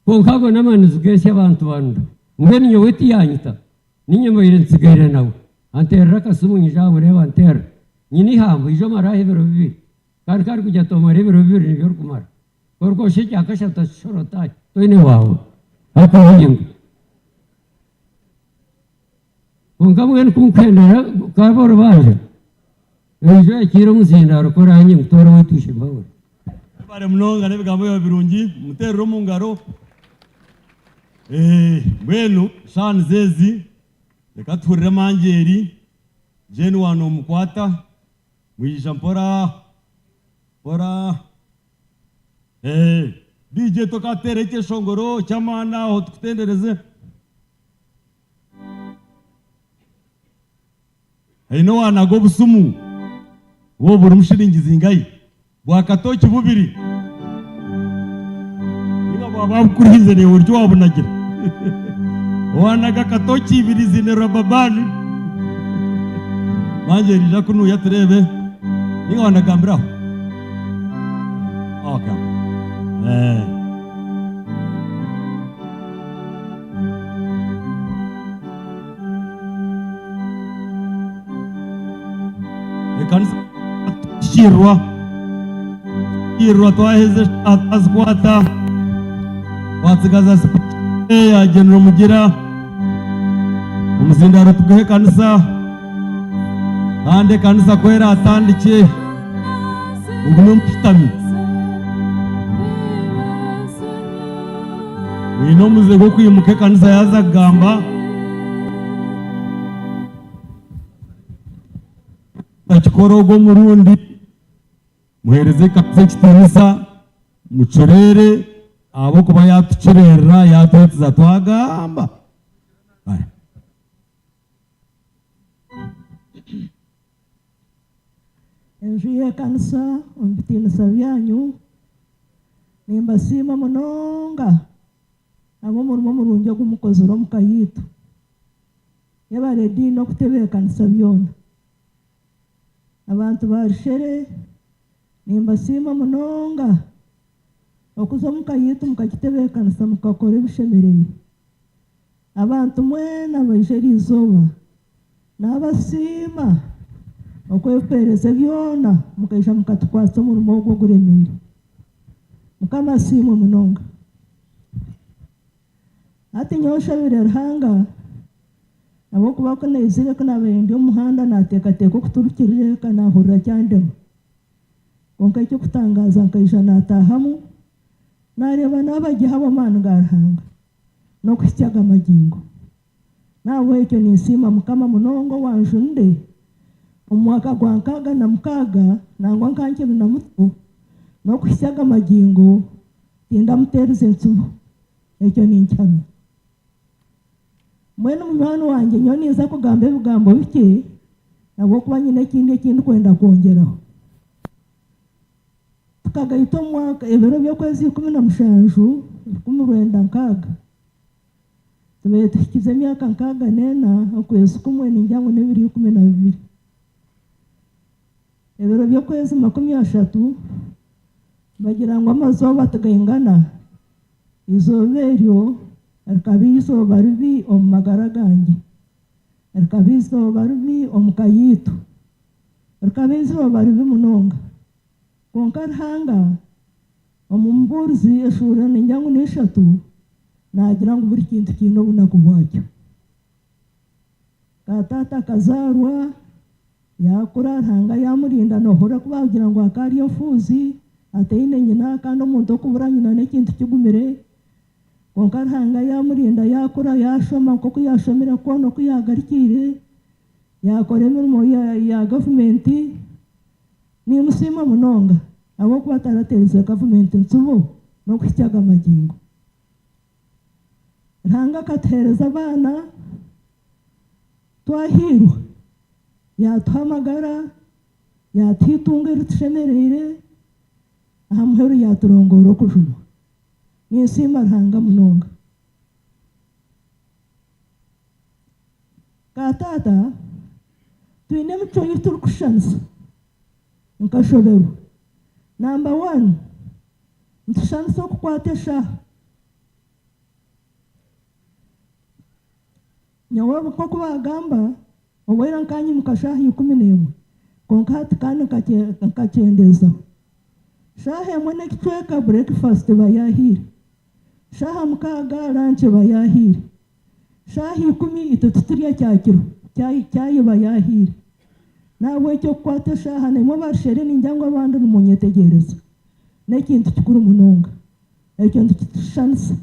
konkago n'amanuzu gese abantu banda ngeni nyoweti yanyita ninyama ile nsigaire nawe antera kasumu njabo reba antera nyini hambo ijo marahe bero bibi kar kujya tomare bero bibi ni byo kumara korko shiki akasha tashorota toine wawo hako yingo konkamwe kumkendera kaboro baje ejo ekiro muzinda rukoranye mutoro wetushe mbawe bare mnonga nebigambo y'abirungi muterero mu ngaro mwenu shani zezi reka turire mangeri jeni wano mukwata mwijisha mpora DJ toka tereke shongoro chamana aho tukutendereze haino wana go busumu wo buri mushiringizi ngai bwakatoki bubiri niba babakurize ne uryo wabunagira wana gakatoki ibiri zinero babani manje rija kunu yatrebe niba wana gambira okay kanisa shirwa twaheze atazkwata watsigaza ya general mugira umuzindaro tuguhe kanisa kandi kanisa kwera atandike ugume mukitami wino muze go kwimuke kanisa yaza gamba akikorogo murundi muhereze kanisa kitinisa mucorere abo kuba yatucerera yatwetiza twagamba enjuye kanisa ombitinisa byanyu nimbasima munonga abo murimo murungi ogumukozi mukayitu yabaredi no kutebera kanisa byona abantu barishere nimbasima munonga okuza mukayitu mukakitebera kanisa mukakora ebishemereye abantu mwena baijeri izoba n'abasima okwepereza byona mukaisha mukatukwasa omurimo ogwo guremere mukamasimo munonga ati nyoshabire ruhanga abo kuba ko nezire ko nabendi omuhanda natekateka okuturukirire kanahurira cyandema konka icyo kutangaza nkaisha natahamu nareba n'abagihabo manu garhanga no kwisyaga magingo nawe icyo nisima mukama munongo wanjunde umwaka gwa nkaga na mukaga nangwa nkanke na mutu no kwisyaga magingo tinda muterize nsubu icyo nincyami mwene umwana wanjye nyoniza kugamba ebigambo bike nabo kuba nyine kindi kwenda kongeraho tukagahita umwaka ebiro by'okwezi 17 19 tuhikize emyaka 64 okwezi kumwe ningira ngu n'ebiri 12 ebiro by'okwezi 30 bagira ngu amazooba tigayingana izooba eryo rikaba izooba ribi omu magara gange, rikaba izooba ribi omu kayiitu, rikaba izooba ribi munonga. Konka Ruhanga omu mbuurizi eshuura ningira ngu n'eshatu nagira ngu buri kintu kiine obunaku bwakyo. Taata akazaarwa yakura Ruhanga yamurinda nohora kuba kugira ngu akaari enfuuzi ataine nyina kandi omuntu okubura nyina n'ekintu kigumire. Konka Ruhanga yamurinda yakura yashoma nk'oku yashomire kwona oku yagarukire yakora emirimo ya gavumenti. Nimusiima munonga habw'okuba atarateerize gavumenti nsubo n'okuhikyaga amagingo. Ruhanga akatuheereza abaana twahirwa yatuha amagara yatuha itungo eritushemereire aha muheru yaturongora okujunwa. Ninsiima Ruhanga munonga. Taata twine emico yitu turikushanisa nkashoberwa. Number 1 ntushanisa okukwata eshaaha. Nyawe nk'oku bagamba obwire nkanyimuka shaaha 11 konka hati kandi nkakyendezaho. Shaaha emwe n'ekicweka breakfast eba yahiire, shaaha 6 lunch eba yahiire, shaaha 10 itwe turya kyakiro cyayi eba yahiire. Nahabw'ekyo okukwata eshaaha nimwe barishere ningira ngu abandi nimunyetegereza n'ekintu kikuru munonga. Ekyo nikitushanisa.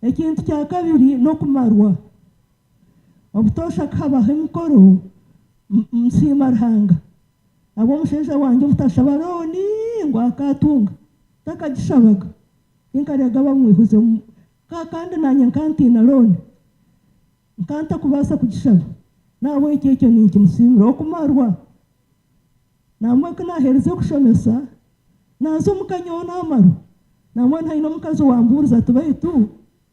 Ekintu kya kabiri n'okumarwa obutosha kuhabaho emikoro nsiima Ruhanga habw'omushaija wange obutashaba looni ngu akatunga takagishabaga tinkarega bamwihuze kandi nanye nkantiina looni nkantakubaasa kugishaba. Nahabw'ekyo ekyo ninkimusiimira okumarwa. Namwe kunaheereza okushomesa naza omukanyaho n'amaru namwe ntaine omukazi wambuuriza ati baitu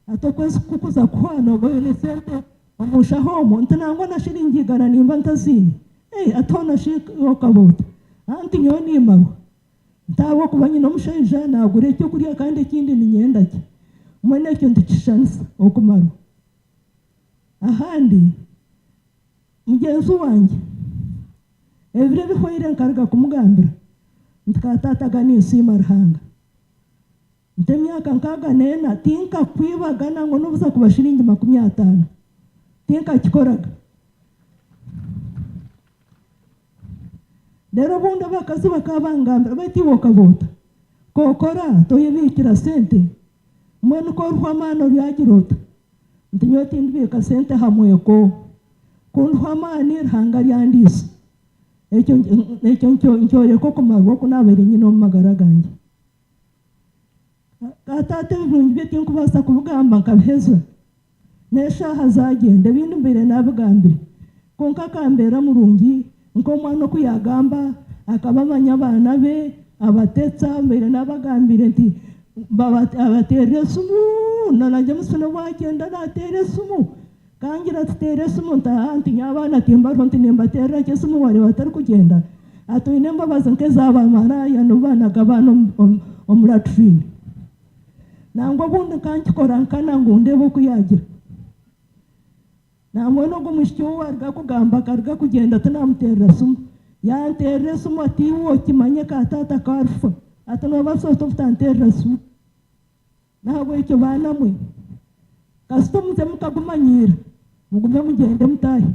ati okwezi kukuza kuhwana oba oine sente omushaho omwo nti nangwa na shiringi 100 nimba ntaziine ati ona okaboota anti nyowe nimarwa ntahabwa kuba nyine omushaija nagura ekyokurya kandi ekindi ninyenda ki mwene ekyo ntikishanisa okumarwa. Ahandi mugyenzi wange ebiro ebihwaire nkaruga kumugambira nti taata ninsiima Ruhanga nti emyaka 64 tinkakwibagana ngu nobuza kuba shiringi 50 tinkakikoraga. Rero obundi abakazi bakaba bangambira baitu iwe okaboota kokora toyebiikira sente mwenu koruha amaani oryagira ota nti nyowe tindibiika sente hamweko kunduha amaani Ruhanga ryandiisa. Ekyo nkyoreka okumarwa oku nabaire nyine omu magara gange. Taata ebirungi bye tinkubaasa kubigamba nkabiheza n'eshaaha zagenda ebindi mbaire nabigambire konka akambeera murungi nk'omwana oku yagamba akabamanya abaana be abatetsa mbaire nabagambire nti abateerera esimu nananje musino bwakyenda nateera esimu kangira tuteera esimu nti nyabaana timbariho nti nimbateerera kyesimu wareba batari kugenda atoine embabazi nk'ez'abamaraya nobanaga abaana omulatufini nangwa obundi nkankikora nkana ngu ndeebe oku yagira. Namwe n'ogwo mwishiki we waruga kugamba akaruga kugenda tinamuteerera esimu yanteerera esimu ati iwe okimanye ka taata karufa ati noobaasa oti obutanteerera esimu. Nahabw'ekyo baana mwe kasita muze mukagumanyiira mugume mugende mutaahi.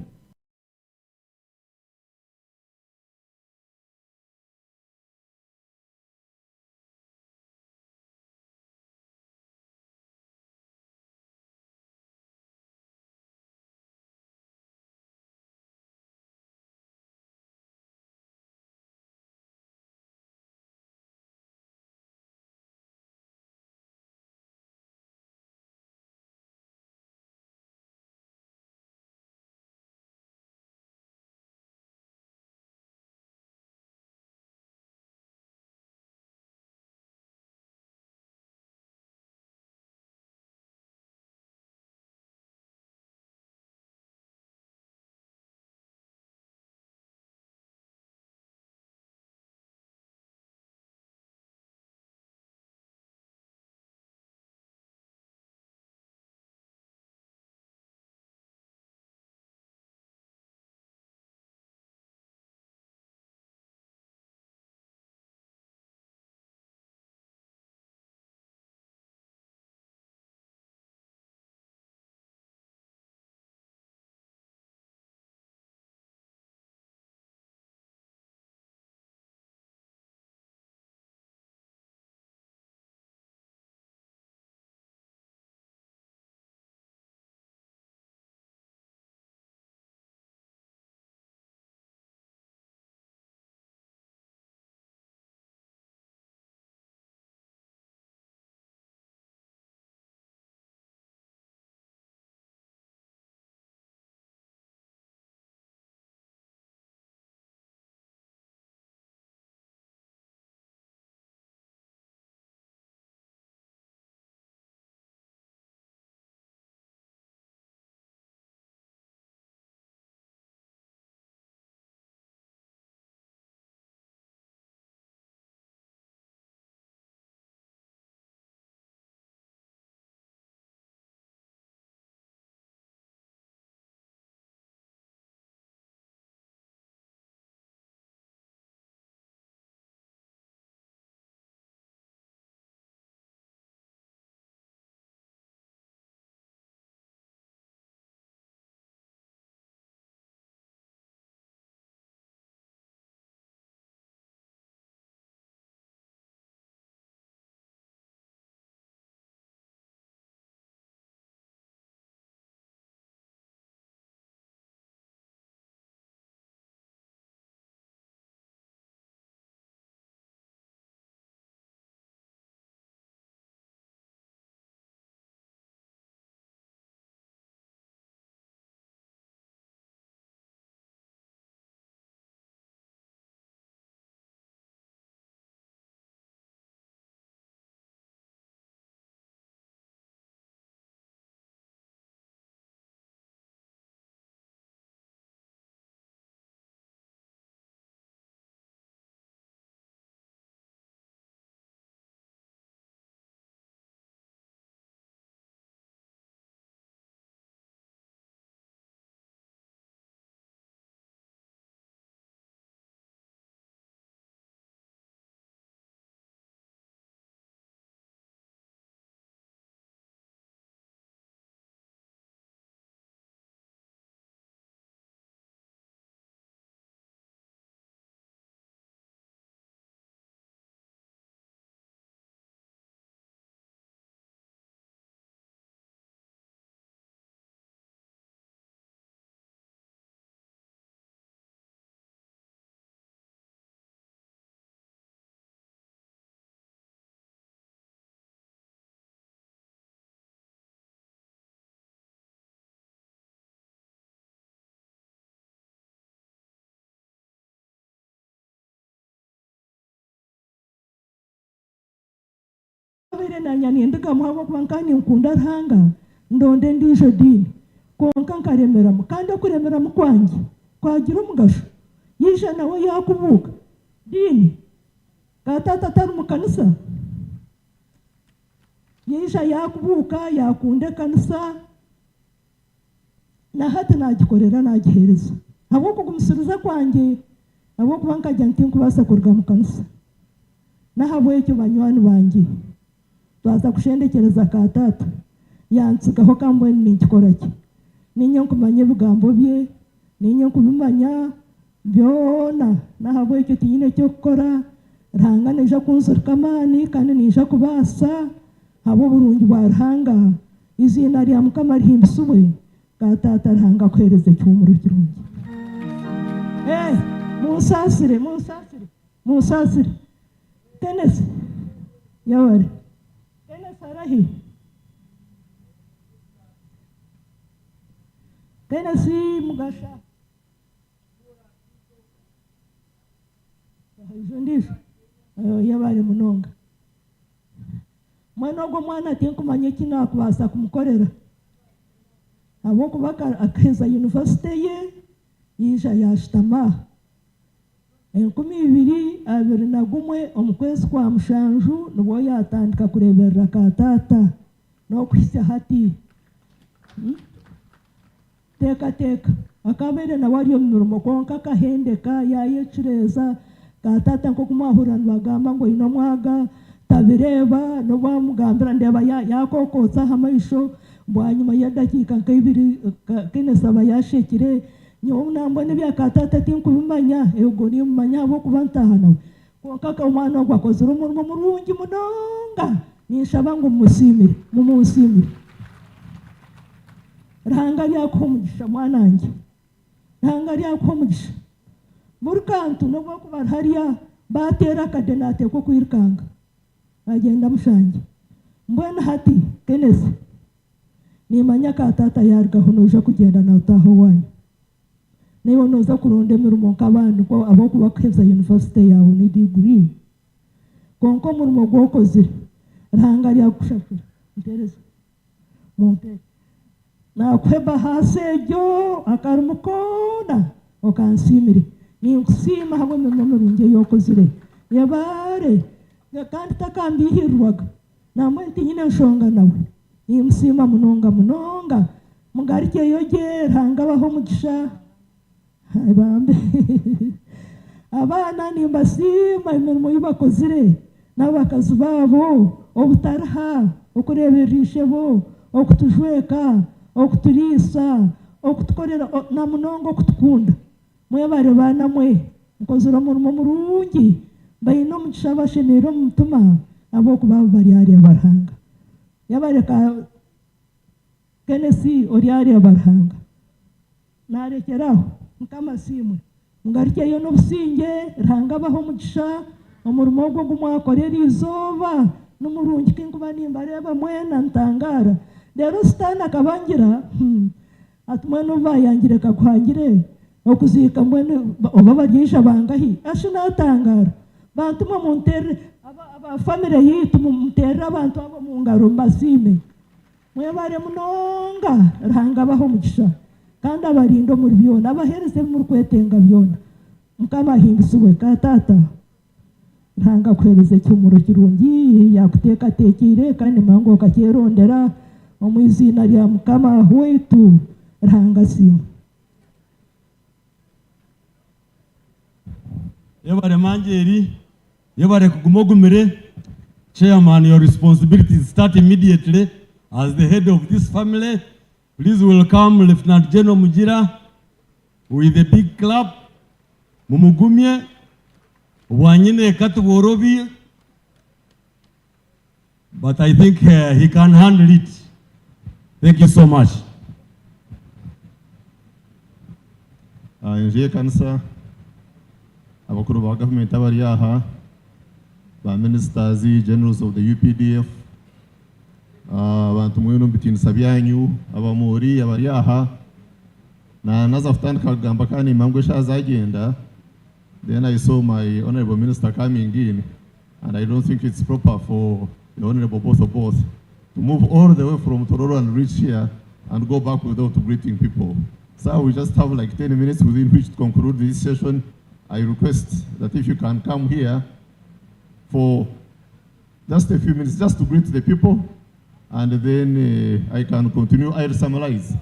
akabere na nyanendaga muhabo kwankani nkunda Ruhanga ndonde ndijo dini konka nkaremeramo kandi okuremeramo kwanjye kwagira umugasho yije nawe yakubuka dini katata atari mu kanisa yije yakubuka yakunde kanisa na hati nagikorera nagihereza abo kugumusubiza kwanjye abo kuba nkajya ntinkubasa kurga mu kanisa nahabwe icyo banywani banjye twaza kushendekereza katata yansigaho kambwe nikikora ki ninyo kumanya bigambo bye ninyo kubimanya byona nahabwe icyo tinyine cyo gukora Ruhanga neja kunzurika amani kandi neja kubasa abo burungi bwa Ruhanga izina rya Mukama rihimbisubwe katata Ruhanga kwereze cyumuro kirungi musasire Tenesi yawari Tenesi arahi Tenesi mugasha ndisho yabari munonga mwana ogwo mwana tinkumanye kino akubasa kumukorera abo kubaka akeza university ye yija yashitama 2021 omukwezi kwa mushanju nibwo yatandika kureberera katata no kwisa hati teka akabere na wari omumirimo konka kahendeka yayekireza katata nko kumahura bagamba ngo ino mwaga tabireba no bamugambira ndeba yakokotsa hamaisho bwanyuma ya dakika nk'ibiri kinesaba yashekire nyo nambone bya katata tinkubimanya ego ni mumanya abo kubantahana konka ka umwana gwakoze umurimo murungi munonga nishaba ngo musimire mumusimire Ruhanga lyakomugisha mwanange Ruhanga lyakomugisha burkantu no bwo kuba hariya batera kadenate ko kwirkanga agenda mushange mbona hati kenese nimanya katata yargaho noja kugenda na utaho wanyu niba noza kuronda imirimo nk'abantu ko abo kubakeza university yawe ni degree konko murimo gwokozire Ruhanga lyakushakira intereza monte nakweba hasejo akarumukona okansimire ni kusima hamwe mirungi yokozire yabare kandi takambihirwaga namwe ntinyine nshonga nawe ni musima munonga mugarike yoge Ruhanga baho mugisha bambe abana nimbasima imirimo y'abakozire n'abakazi babo obutaraha okureberishe bo okutujweka okuturisa okutukorera na munongo okutukunda mwebare bana mwe mukozera umurimo murungi bayino mugisha bashenera mutuma abo kuba bari ari Ruhanga yabareka Kenesi ori ari Ruhanga narekeraho mukamasimu mugarike yo n'obusinge Ruhanga baho mugisha umurimo gwo gumwakorera izoba n'umurungi kinkuba nimbareba mwena ntangara rero sitana akabangira atumwe n'ubayangire Kaguhangire okuzika mwene oba baryisha bangahi ashinatangara bantu mu muntere aba family yitu mu muntere abantu abo mu ngaro mbasime mwebare munonga Ruhanga baho mugisha kandi abarindo muri byona abahereze muri kwetenga byona mukama hindisubwe katata Ruhanga kwereze cyumuro kirungi yakuteka tekire kandi mango kakerondera mu izina rya Mukama wetu Ruhanga simu yabare mangeri yabare kugumogumire chairman, your responsibilities start immediately as the head of this family. Please welcome Lieutenant General Mujira with a big clap. Mumugumye wanyine katuborobi, but I think he can handle it. Thank you so much. Nje kanisa abakuru ba government abari aha, ba ministers, generals of the UPDF, abantu mwe no bitinisa byanyu abamuri abari aha na nazafutana kagamba kandi impamwe shazagenda. Then I saw my honorable minister coming in, and I don't think it's proper for the Honorable Boss of Boss, to move all the way from Tororo and reach here and go back without greeting people. So we just have like 10 minutes within which to conclude this session. I request that if you can come here for just a few minutes, just to greet the people, and then I can continue. I'll summarize.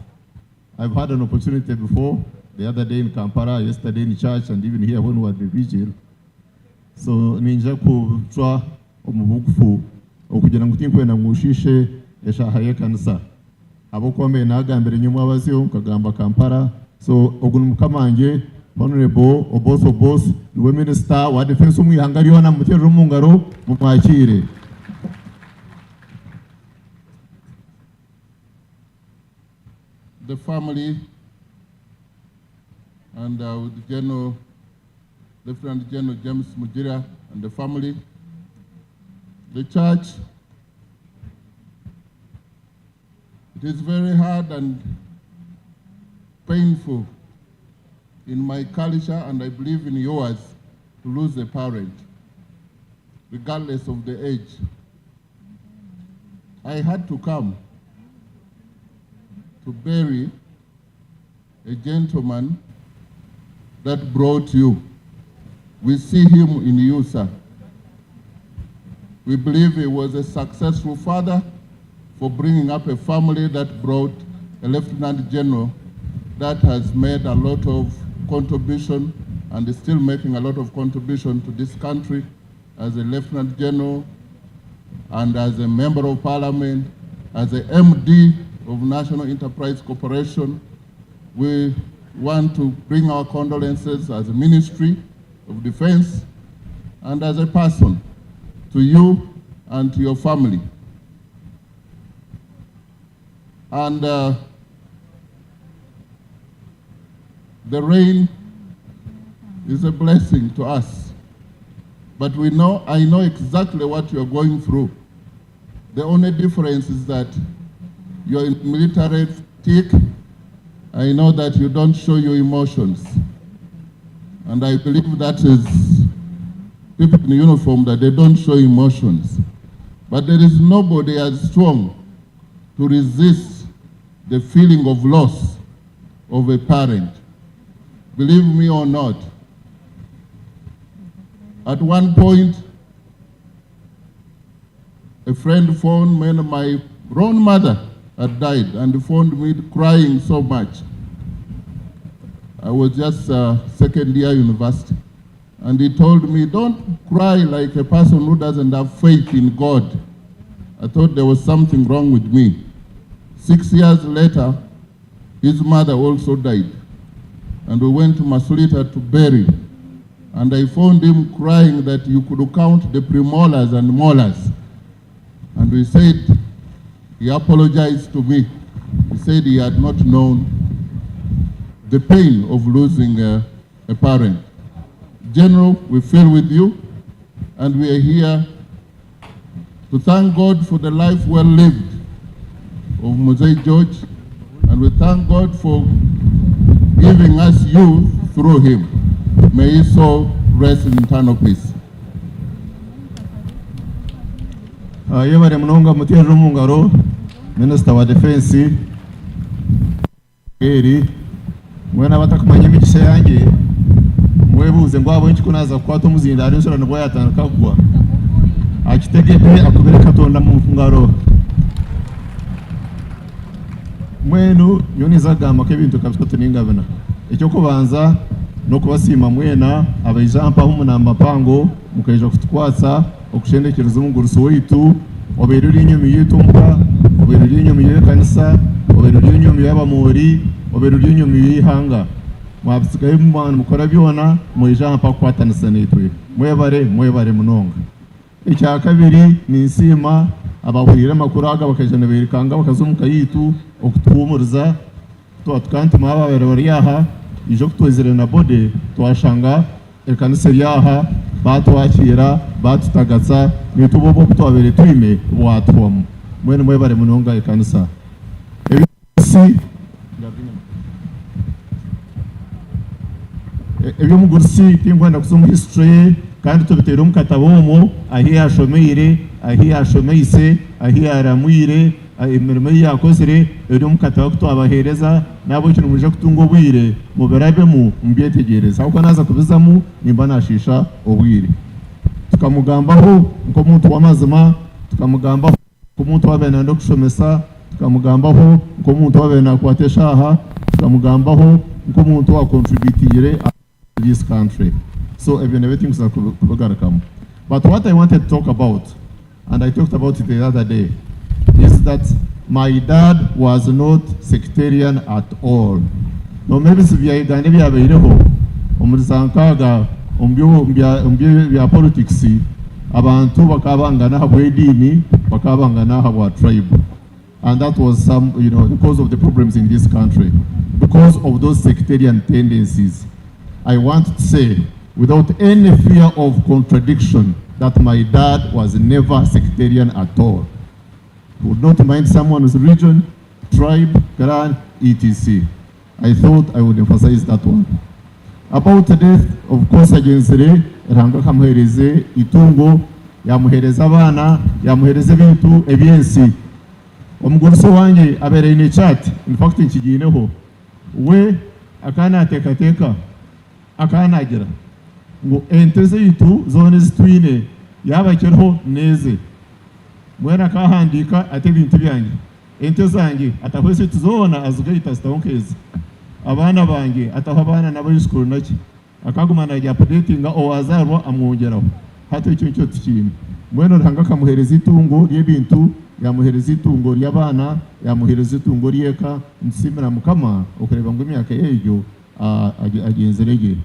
I've had an opportunity before, the other day in Kampala, yesterday in church, and even here when we were at the vigil. So ninja kuchwa omubukufu okugira ngo tinkwe mushishe eshahaye kanisa abo kwambe nagambere nyuma abazio kagamba Kampala. So ogunumukamange Honorable Oboso Boss niwe minister wa defense umwihangariyo na mutero mungaro mumwakire. The family and with General Lieutenant General James Mujira and the family, the church. It is very hard and painful in my culture, and I believe in yours, to lose a parent, regardless of the age. I had to come to bury a gentleman that brought you. We see him in you, sir. We believe he was a successful father for bringing up a family that brought a Lieutenant General that has made a lot of contribution and is still making a lot of contribution to this country as a Lieutenant General and as a Member of Parliament, as a MD of National Enterprise Corporation. We want to bring our condolences as a Ministry of Defense and as a person to you and to your family. And the rain is a blessing to us, but I know exactly what you're going through. The only difference is that you're in military fatigue. I know that you don't show your emotions. And I believe that is people in uniform, that they don't show emotions. But there is nobody as strong to resist the feeling of loss of a parent. Believe me or not, at one point, a friend phoned me, my own mother had died, and phoned me crying so much. I was just second year university. And he told me, don't cry like a person who doesn't have faith in God. I thought there was something wrong with me. 6 years later, his mother also died. And we went to Masulita to bury. And I found him crying that you could count the premolars and molars. And we said, he apologized to me. He said he had not known the pain of losing a parent. General, we feel with you, and we are here to thank God for the life well lived of Mzee George, and we thank God for giving us you through him. May he so rest in eternal peace. Yebare munonga mutero mungaro Minister wa Defense eri mwena batakumanya imigisha yange mwebuze ngo abo nchikunaza kwato muzinda ari nsora nibwo yatanka kugwa akitegete akubere katonda mu ngaro mwenu yoniza gama ke bintu kabisa tuningabana icyo kubanza no kubasima mwena abayijampa humunamba pango mukaje kutwatsa okushendekyereza umugurso witu oberuri inyumi yitumba oberuri inyumi yekanisa oberuri inyumi y'abamori oberuri inyumi y'ihanga mwabisigaye mu bantu mukora byona muyijampa kwatanisa nitwe mwebare munonga. Icya kabiri ni insima abahurira makuru aga bakajana berikanga bakazumuka yitu okutumuriza twatkanti mababere bariyaha ijo kutwezere na bode twashanga ekanisa ryaha batwakira batutagatsa nitubobo kutwabere twime bwatwamo mwene mwebare munonga ekanisa ebyo mugursi tingwanda kusoma history kandi tubitera umukatabomo ahi yashomere ahi ashomeise ahi aramwire imirimo yakozere eri mu katabo twabahereza nabo kintu muje kutunga obwire muberabe mu mbyetegereza ahubwo naza kubizamu nimba nashisha obwire tukamugambaho nko muntu w'amazima tukamugambaho nko muntu wabena ndo kushomesa tukamugambaho nko muntu wabena kwateshaha tukamugambaho nko muntu wa contributingire to this country. So everything is come. But what I wanted to talk about, and I talked about it the other day, is that my dad was not sectarian at all. No, maybe if you are going to be available, umbya politics, abantu bakabangana habwedini, bakabangana habwa tribe. And that was some, because of the problems in this country, because of those sectarian tendencies. I want to say, without any fear of contradiction, that my dad was never sectarian at all. He would not mind someone's religion, tribe, clan, etc. I thought I would emphasize that one. About the death of Gw'Omugyenzi, Ranga kamuhereze itungo, yamuhereza abana, yamuhereza ibintu ebyensi. Omugoroso wanjye abereye ne chat, in fact nkigineho. We akana tekateka, akana agira. Ngo ente zitu zone zitwine yabakirho neze. Mwena kahandika ate bintu byanjye. Ente zanjye atahwese tuzona azugayita sitonkezi. Abana banjye ataho abana nabo yisukuru naki. Akagumana ya updatinga owazarwa amwongeraho. Hato icyo cyo tikini. Mwena ranga kamuhereza itungo y'ebintu yamuhereza itungo ry'abana yamuhereza itungo ryeka nsimira mukama ukureba ngo imyaka yeyo agenzerege.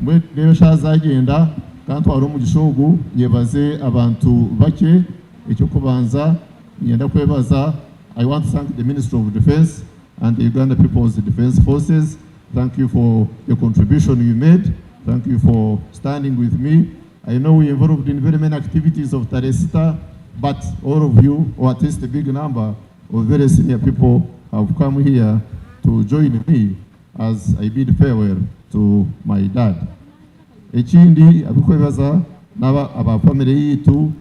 Mwe rero shazagenda kandi wari mu gishogo nyebaze abantu bake icyo kubanza nyenda kwebaza. I want to thank the Ministry of Defense and the Uganda People's Defense Forces. Thank you for the contribution you made. Thank you for standing with me. I know we involved in very many activities of Taresita, but all of you, or at least a big number of very senior people, have come here to join me as I bid farewell to my dad. Ekindi abikwebaza naba aba family yitu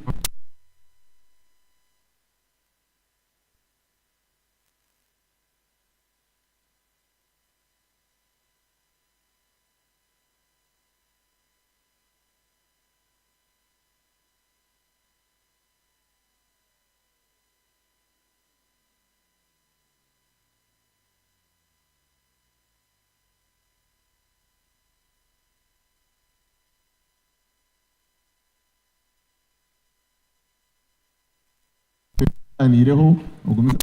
anireho ugumiza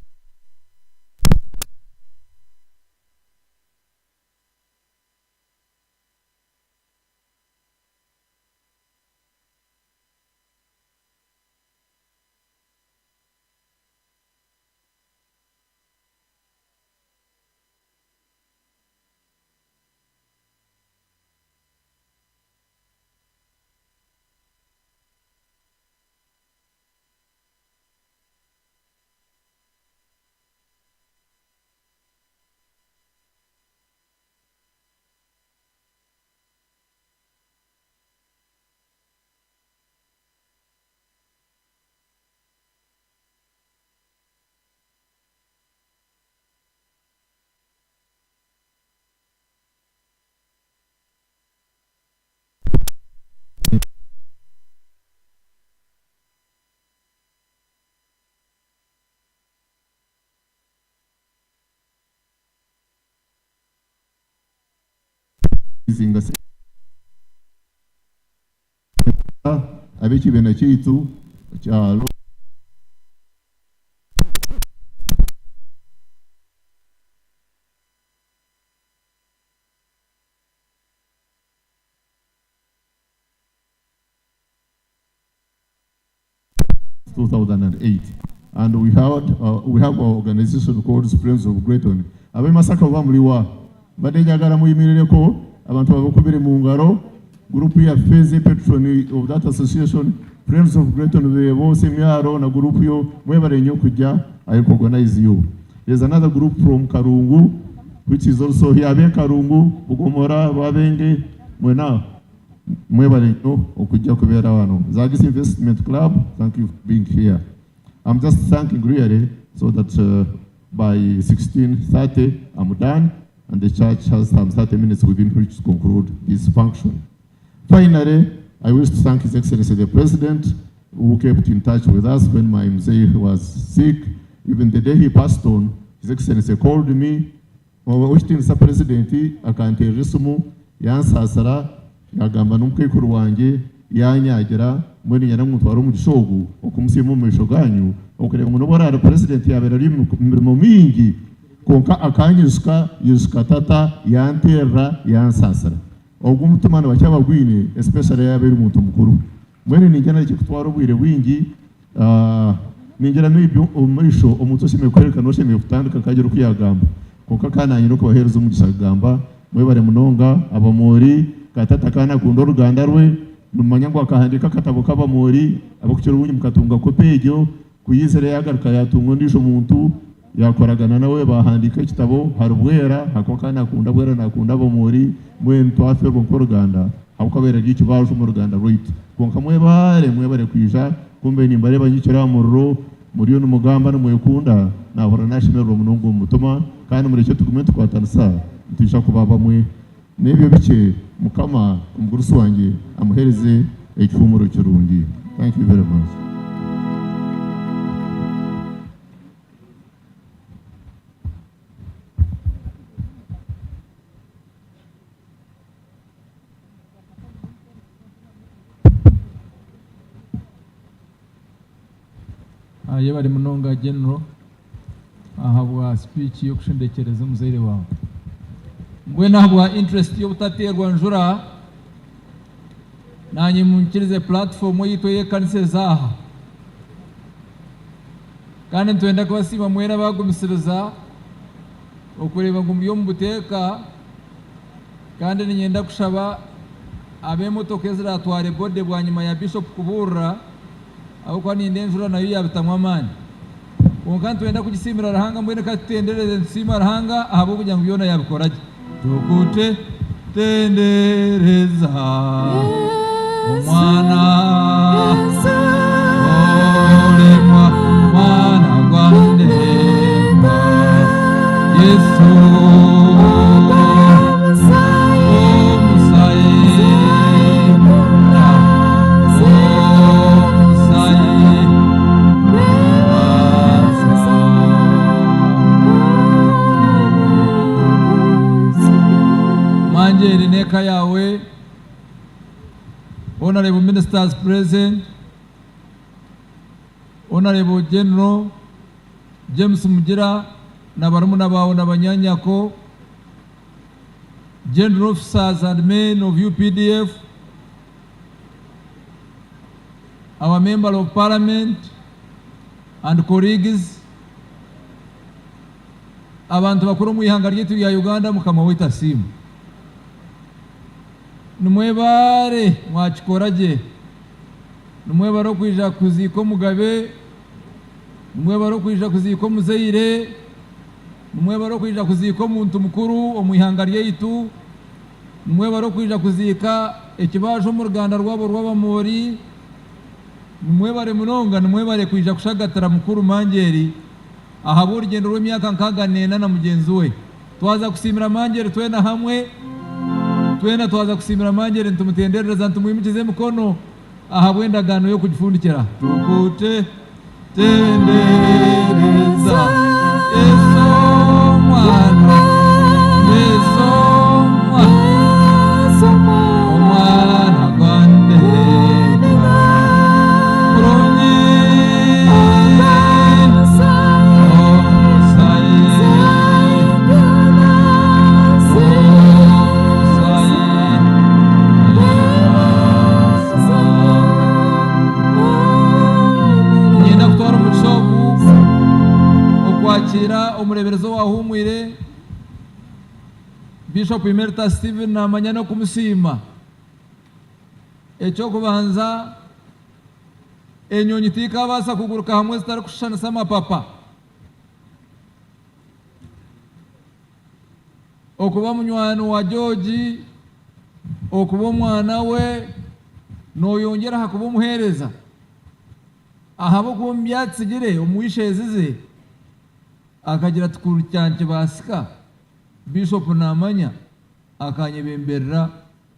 abikibena kitu cyalo and we have our organization called Friends of Greaton. Abe masaka bamuliwa badejagara muyimirire ko abantu babukubire mu ngaro group ya Feze patron of that association Friends of Greaton we bose myaro na group yo mwebare nyo kujya I organize you. There's another group from Karungu which is also here. Abe Karungu Bugomora Babenge mwena mwebale nnyo okujja kubeera wano. Zagis Investment Club, thank you for being here. I'm just thanking really so that by 16:30 I'm done and the church has some 30 minutes within which to conclude this function. Finally, I wish to thank His Excellency the President who kept in touch with us when my mzee was sick. Even the day he passed on, His Excellency called me. Mr. President akanterera isumu yansasara yagamba n'umukekuru wanjye yanyagira mwene nyaramutwara mu gishogu okumusima mu mishoganyu okureba ngo n'obora president yabera ari mu mingi konka akanyuska yuska tata yanterera yansasara ubwo umutumano wacyabagwine especially yabera umuntu mukuru mwene ningena cyo kutwara ubwire wingi ningera n'ibyo umusho umuntu shime kwereka no shime kutandika kagero kuyagamba konka kananye no kubahereza umugisha gamba mwebare munonga abamori katata kana kundo ruganda rwe numanya ngo akahandika katabo kabamori abakukira ubunyi mukatunga ko pejo kuyizere yagaruka yatungo ndisho muntu yakoragana nawe bahandika kitabo harubwera hako kana kunda bwera nakunda abamori mwe twafe ko ruganda abukabera gikibaje mu ruganda rwite konka mwebare kwija kumbe nimbare banyikira mu ruro muri yo n'umugamba no mwekunda nahora nashimerwa munongo mutuma kandi muri cyo tugume tukwatansa ntisha kubaba mwe n'ibyo bike mukama umugurusi wanjye amuhereze icyumuro cy'urundi. Thank you very much. Yebari munonga general ahabwa speech yo kushendekereza muzaire wawe mbwe nahabwa interest yo butaterwa njura nanyi munkirize platform yito yekanise zaha kandi ntwenda kubasima mwera bagumisiriza okureba ngo mbiyo mbuteka kandi ninyenda kushaba abemotoka eziratware bode bwa nyuma ya bishop kubura aho kwa ninde njura nayo yabitamwa amani konka ntwenda kugisimira rahanga mbwene katutendereze nsima rahanga ahabo kugira ngo yona yabikoraje tukute tendereza umwana olema mwana gwandemba Yesu Neka yawe Honorable Ministers present, Honorable General James Mugira na barumuna bawe n'abanyanyako, General Officers and men of UPDF, our Member of Parliament and colleagues, abantu bakuru mu ihanga ryitu ya Uganda mukama wita simu. Numwebare mwachikoraje, numwebare kwija kuziko Mugabe, numwebare kwija kuziko Muzeire, numwebare kwija kuziko muntu mukuru omwihanga ryitu, numwebare kwija kuzika ekibajo mu Rwanda rwabo rw'abamori, numwebare munonga, numwebare kwija kushagatara mukuru Mangeri ahabura urugendo rw'imyaka nkaganena na mugenzi we. Twaza kusimira Mangeri twena hamwe, twena twaza kusimira Mangeri ntumutendereza ntumuhimikize mukono ahabwenda gano yo kugifundikira tukute tendereza Yesu mwana Yesu mwana gwande kwakira umureberezo wahumwire Bishop Emerita Steven na manyano kumusima echo kubanza enyonyi tikabasa kuguruka hamwe zitari kushana sama papa okuba munywano wa George okuba omwana we noyongera hakuba omuhereza ahabo kuba byatsigire omwishezize akagira tukuru cyane basika bishop namanya akanyebemberera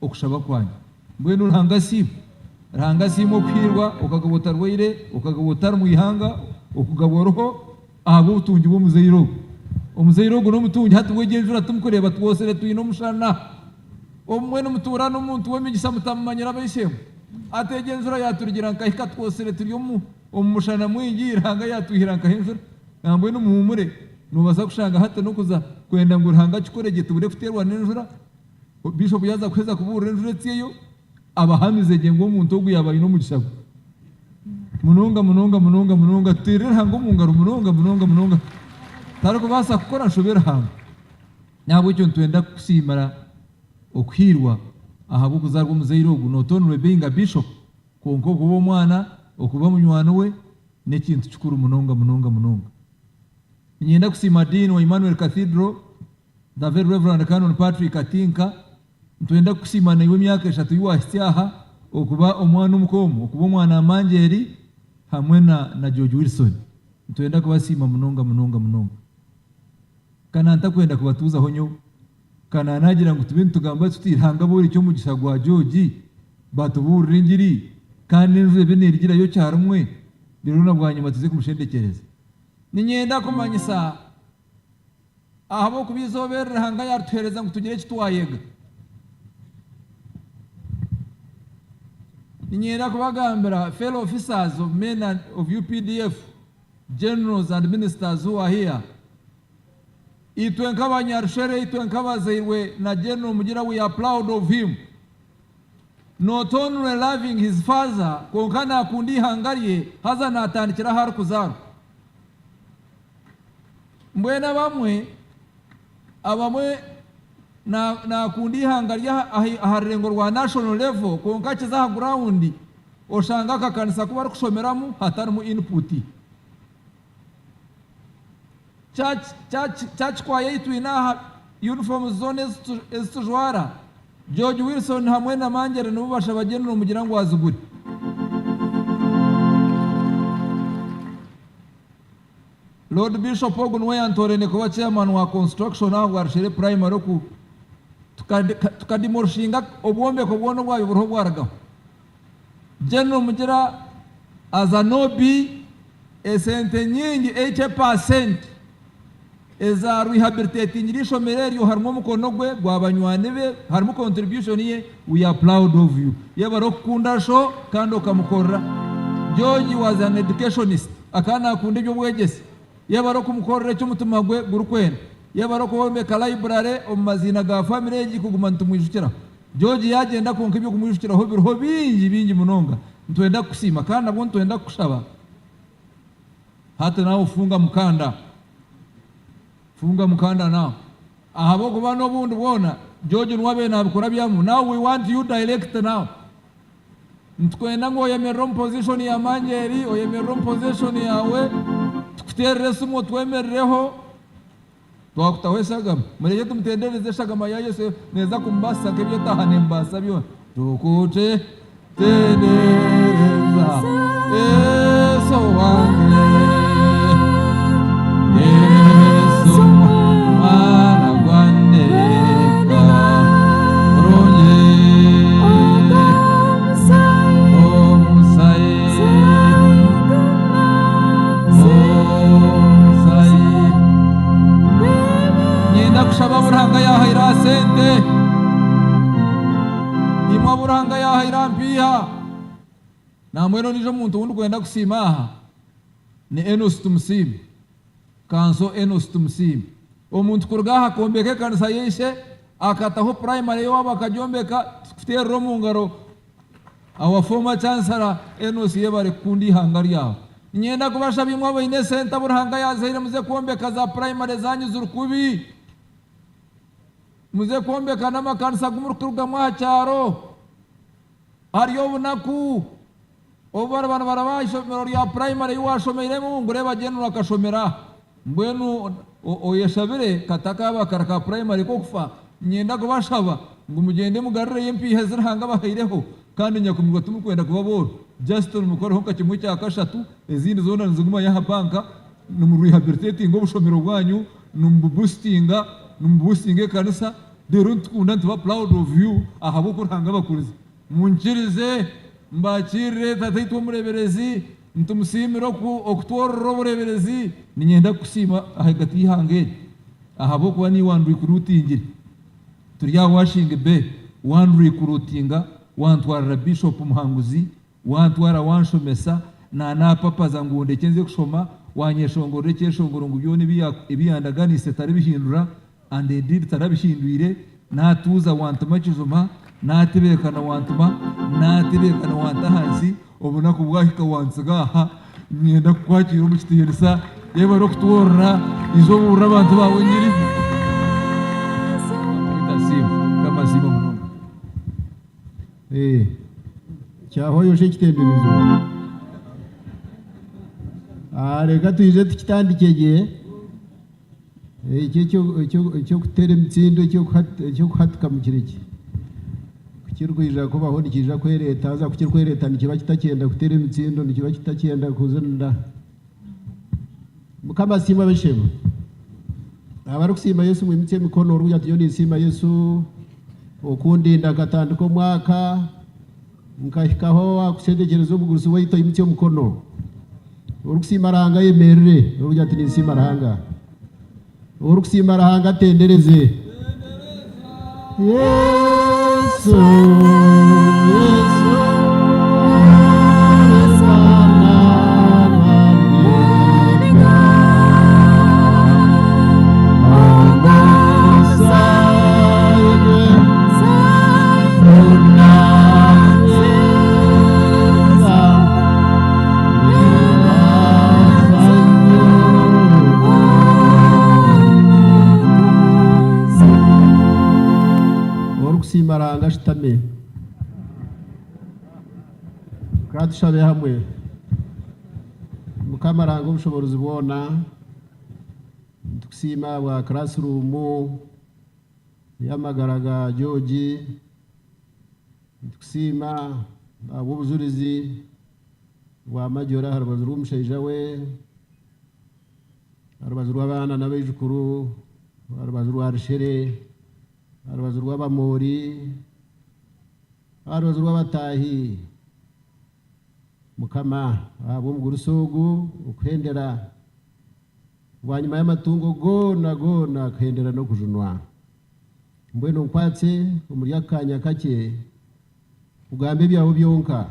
okushaba kwanya mbwenu rangasimu okwirwa ukagabota rwire ukagabota mu ihanga okugaboroho ahabo utungi bo muzeyiro omuzeyiro go no mutungi hatubwe genjura tumukureba twosere tuyino mushana omwe no mutura no muntu wemigisa mutamanyira bayishemu ategenzura yaturigira nkahika twosere turiyo omushana mwingi iranga yatuhira nkahenzura ngambwe no muhumure nubaza kushanga hata no kuza kwenda ngo iranga kikorege tubure kuterwa n'injura bishop yaza kweza kubura injura tsiyo abahamize gengo umuntu ogu yabaye no mugishago munonga tirira hango mungaro munonga tariko basa kukora nshobera hango nyabwo cyo ntwenda kusimara okwirwa ahabo kuzarwa muzeyiro ogu notonwe being bishop konko kuba omwana okuba munywano we nekintu kikuru munonga nyenda kusima Dean wa Emmanuel Cathedral the very Reverend Canon Patrick Atinka ntwenda kusima na iwe myaka 3 yuwahityaha okuba omwana omukomo okuba omwana amanjeri hamwe na George Wilson ntwenda kubasima munonga kana ntakwenda kubatuza honyo kana nagira ngo tubintu tugamba tutiranga buri cyo mugisha gwa George batuburira ingiri kandi nje benerigira yo cyarumwe rero nabwanyuma tuze kumushendekereza ninyenda kumanyisa ahabo kubizoberera hanga yartwereza ngo tugire kitwayega ninyenda kubagambira fellow officers of men and of UPDF generals and ministers who are here itwe nk'abanyarushere itwe nk'abazayirwe na general mugira we are proud of him not only loving his father konkana akundi hangariye haza natandikira har kuzaru mbwena bamwe abamwe na akundi hangariya aharengo rwa national level konka kiza ground oshanga kakanisa kuba ari kusomeramu hatari mu input church kwa yetu ina uniform zone ezitujwara George Wilson hamwe na manjere n'ubasha bagenera umugira ngo wazugure Lord Bishop Ogunwe Antorene kuba chairman wa construction aho warshere primary ku tukadimorshinga obwombe ko bwono bwayo burho bwaraga General mugira azanobi esente nyingi 80% eza rehabilitating rishomerero harimo mukono gwe gwabanywane be harimo contribution ye we are proud of you yabaro kunda sho kandi okamukorra George was an educationist akana akunda ibyo bwegese yabaro kumukorera cyo mutuma gwe gurukwena yabaro kubombeka library omazina ga family ye kuguma ntumwijukira George yagenda konka ibyo kumwijukira ho birho bingi munonga ntwenda kusima kandi nabwo ntwenda kushaba hata nawe ufunga mukanda na ahabo kuba no bundu bwona George nwabe nabikora byamu now we want you direct now ntwenda ngo yemerero position ya manjeri oyemerero position yawe tukuterere sumo twemerereho twakutaweshaga mureye tumutendereze shagama ya Yesu neza kumbasa kebyo tahane mbasa byo tukute tendereza eso wange buranga yahira sente imwa buranga yahira mpia na mweno nijo muntu wundi kwenda kusimaha ni Enos tumusimu kanso Enos tumusimu omuntu kurgaha kombeke kanisa yeshe akataho primary yo abakajombeka kutero mungaro awa former chancellor Enos yebare kundi hangari yaho nyenda kubasha bimwe abo ine senta buranga yazahira muze kombeka za primary zanyu zurukubi muze kombeka n'amakanisa gumurukuruga mwacharo ariyo bunaku obara bana barabashomero ya primary yuwashomere mu ngure bagenura akashomera mbwenu oyeshabire kataka bakaraka primary ko kufa nyenda kubashaba ngo mugende mugarure MP hazirahanga bahaireho kandi nyakumirwa tumukwenda kubaboro just mukoreho kakimwe cya kashatu ezindi zona nziguma ya banka no rehabilitating obushomero bwanyu no boostinga kanisa rero tukunda tuba proud of you ahabo kuranga bakurize munchirize mbakire tatayitwa mureberezi ntumusimiro ku okutoro mureberezi ninyenda kusima ahagati hange ahabo kuba ni wandu ikurutingire turya washinge be wandu ikurutinga wantwara bishop muhanguzi wantwara wanshomesa na papa zangu ndekenze kushoma wanyeshongore cyeshongoro ngo byone ibiyandaganise tarabihindura and indeed tarabihindwire natuza wantuma kizoma natebekana wantuma natebekana wantahansi obona kubwahika wansigaha nyenda kwakira umukiteresa yeba rokutwora izo burra abantu bawe nyiri kama simu cyahoyoshe kitenderezo reka tuyije tukitandikeye cyo gutera imitsindo cyo kuhatika mu kiriki kukirwija ko bahondikije kwereta aza kukirwereta nikiba kitakenda gutera imitsindo nikiba kitakenda kuzanira mukamasima beshema abari kusima Yesu mu mitse mikono ruya tiyo ni sima Yesu okundi ndagatandiko mwaka nkahikaho akushendekereza umugurusi wayito imitse mukono urukusimaranga yemerere uruja ati nisimaranga urukusimaranga tendereze Yesu Yesu simaranga shitame katushabe hamwe mukamaranga ubushobozi bwona tukusima bwa classroom yamagaraga George tukusima abuzurizi bwa majora harabazuru umushaija we harabazuru abana n'abejukuru harabazuru arishere harabazuru w'abamori harabazuru w'abatahi mukama abo mugurusogu ukwendera wanyuma y'amatungo gona kwendera no kujunwa mbweno nkwatse umuryakanya kake ugambe byawo byonka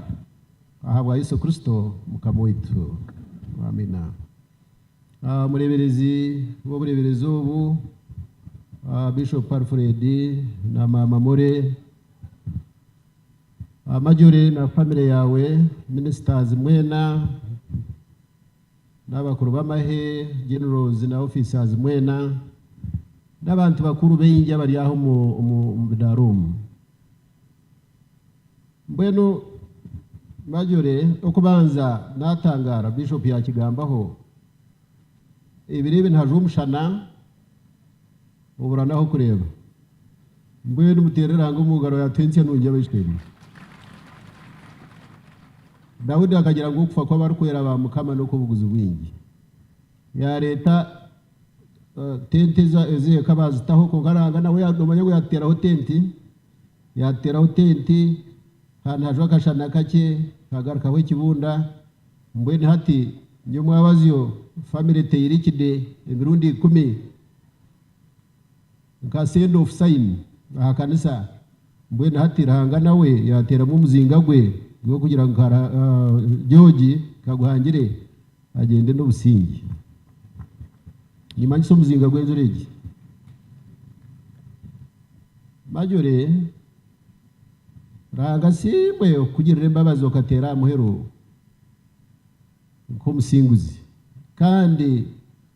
ahabwa Yesu Kristo mukama witu amina mureberezi wo bureberezo ubu Bishop Alfred na Mama More Majore na family yawe ministers mwena n'abakuru b'amahe generals na officers mwena n'abantu bakuru b'injye bari aho mu Darum mbweno Majore okubanza natangara Bishop yakigambaho ibirebe ntajumushana ubura naho kureba mbwe n'umutereranga umugaro yatense nunje abishweri Dawudi akagira ngo upfa kwa barukwera ba mukama no kubuguza ubwingi ya leta tente za eziye kabazitaho ko garanga nawe yadomanya ngo yateraho tenti hantu akashana kake kagarukaho ikibunda mbwe ni hati nyuma y'abazyo family teyirikide imirundi 10 nka send of sign aha kanisa mbwena hatiranga nawe yateramo umuzinga gwe bwo kugira ngo George Kaguhangire agende n'ubusingi nyuma y'so umuzinga gwe nzurege Majore ranga simwe kugira imbabazi okatera muhero ko musinguzi kandi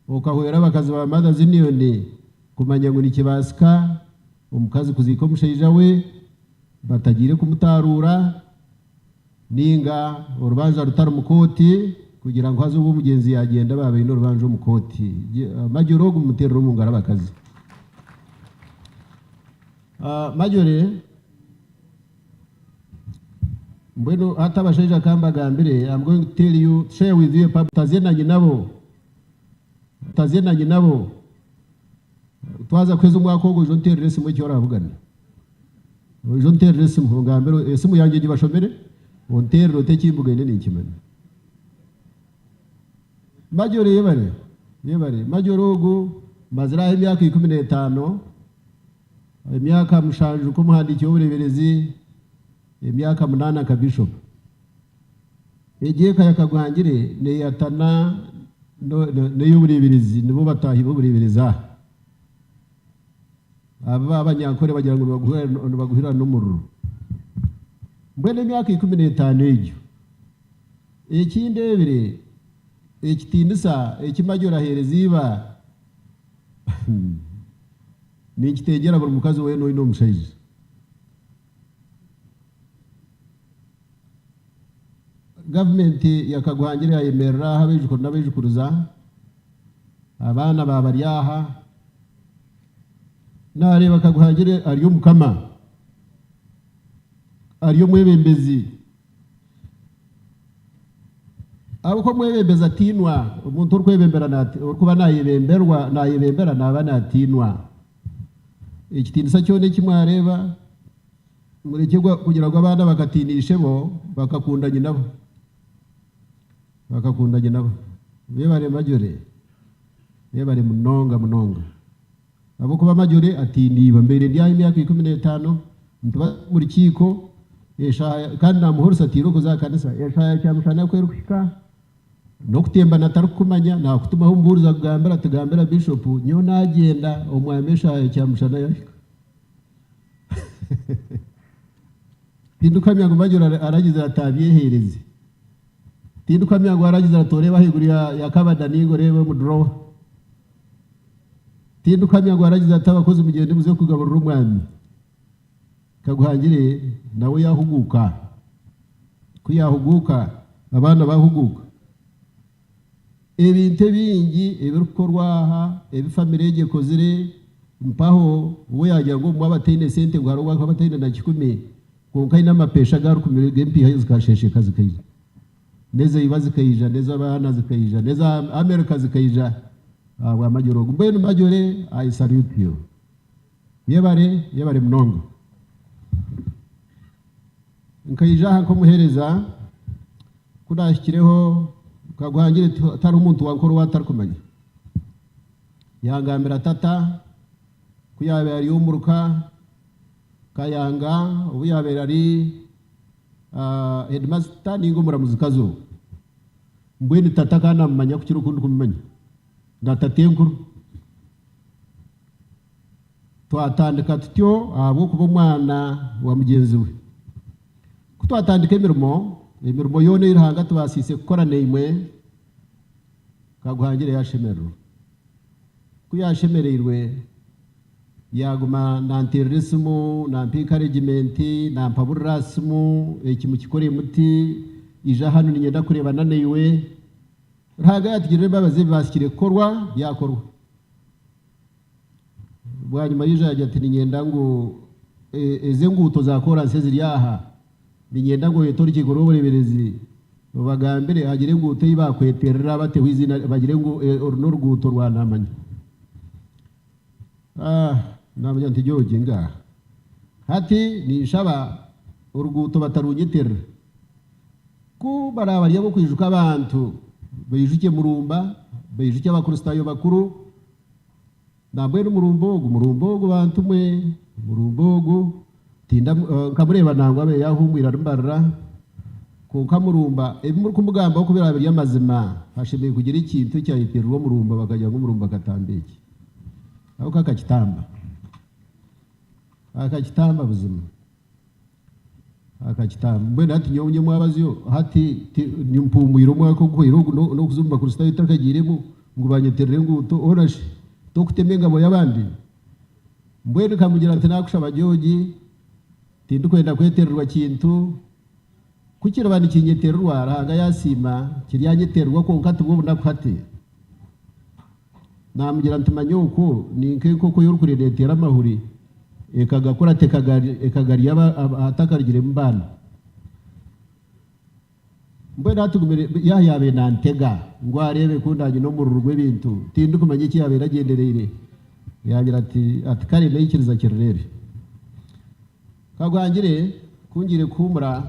okahwera bakazi ba Mother Ziniyoni kumanya ngo nikibasika umukazi kuziko mushaija we batagire kumutarura ninga urubanza rutari mukoti kugira ngo hazo Gw'Omugyenzi yagenda babaye n'urubanza mukoti Majoro gumuterero mu ngara bakazi Majore mbwenu hata bashaija kambagambire, I'm going to tell you, share with you papa tazenanye nabo twaza kweza umwaka wo jo ntererese mu cyo ravugana jo ntererese mu ngambero esimu yanjye gibashomere onterero tekimbuge ni kimene. Majore yebare Majore ugu mazira y'imyaka 15 imyaka mushanje uko muhandiki w'ubureberezi imyaka 8 ka bishop egiye kaya Kaguhangire ne yatana no y'ubureberezi nibo batahi b'uburebereza aba abanyankore bagira ngo baguhira n'umururu mbene imyaka 15 ejo ekindebere ekitindisa ekimajora hereza iba ni kitegera buri mukazi we no mushaije government ya Kaguhangire yayemera habejuko nabejukuruza abana babaryaha nareba Kaguhangire ariyo mukama ariyo mwebembezi abo ko mwebembeza tinwa umuntu urkwebembera nati urkuba nayibembera nabana tinwa ikitindisa cyone kimwareba murekegwa kugira ngo abana bakatinishe bo bakakundanye nabo bebare Majore bebare munonga abo kuba Majore atiniba mbere ndi imyaka 15 mtuba muri kiko esha kandi namuhoro satiro kuzakanisa esha cyamushana kwerukika no kutemba kumanya na kutuma humburuza tugambira bishop nyo nagenda omwamesha cyamushana yashika tinduka myango Majore aragize atabyehereze tinduka myango aragize atoreba higuriya yakabada ningo rebe mu draw tinduka myango aragize atabakoze mugende muze kugaburira umwami Kaguhangire nawe yahuguka abana bahuguka ebinte bingi ebirukorwaha ebifamire yege kozire mpaho uwo yagira ngo mwabatene sente ngo haruba kabatene na 10 konka ina mapesha garu kumire mpi hayo zikasheshe kazi kayija neza ibazi kayija neza abana zikayija neza America zikayija wa Majore mbene Majore I salute you yebare mnongo nkayija hanko muhereza kudashyikireho Kaguhangire tari umuntu wankoro watarikumanya yangambira tata kuyabera ari umuruka kayanga ubu yabera ari headmaster ningo muramuzikazo mbweni tata kana manya kukira ukundi kumenya ndatatenkuru twatandika tutyo abo kuba mwana wa mugenzi we kutwatandika imirimo yone irahanga tubasise gukora neimwe Kaguhangire yashemererwa kuyashemererwe yaguma na terrorism na mpika regiment na mpaburasmu ekimu kikoreye muti ija hano ninyenda kureba naneiwe raga yatigire babaze basikire korwa byakorwa bwanyuma yija yati ninyenda ngo eze nguto zakora seziriyaha ninyenda ngo yetorike goroboreberezi bagambire agire ngo uteyi bakweterera batewe izina bagire ngo n'urguto rwanamanya namanya ntijoge nga hati nishaba urguto batarunyitera ku barabariye bo kwijuka abantu bayijuke murumba bayijuke abakristayo bakuru nabwe n'umurumbogo bantu mwe murumbogo tinda kamureba nangwa abe yahumwira rumbarra ko kamurumba muri kumugamba ko birabiri y'amazima hashimye kugira ikintu cyayiterwa murumba bakajya ngo murumba katambeke aho kakitamba buzima akakitamba mbene hati nyonye mwabaziyo hati nyumpumwiro mwako ko irogo no kuzumba kurusta itakagiremo ngo banyeterere ngo orashe to kutemenga bo yabandi mbene kamugira ati nakushaba jogi tindu kwenda kwetererwa kintu kukira bani kinyeterwa ranga yasima kiryanyeterwa ko nkati bwo nakuhate namugira ntumanye uko ninke koko yorukurenetera amahuri ekagakora ekagari atakarigire mbana mbwe natugumire yabe nantega ngo arebe kundanye no mu rurwe bintu tindi kumanye iki yabe ragenderere yagira ati kare nayikiriza kirere Kaguhangire kungire kumura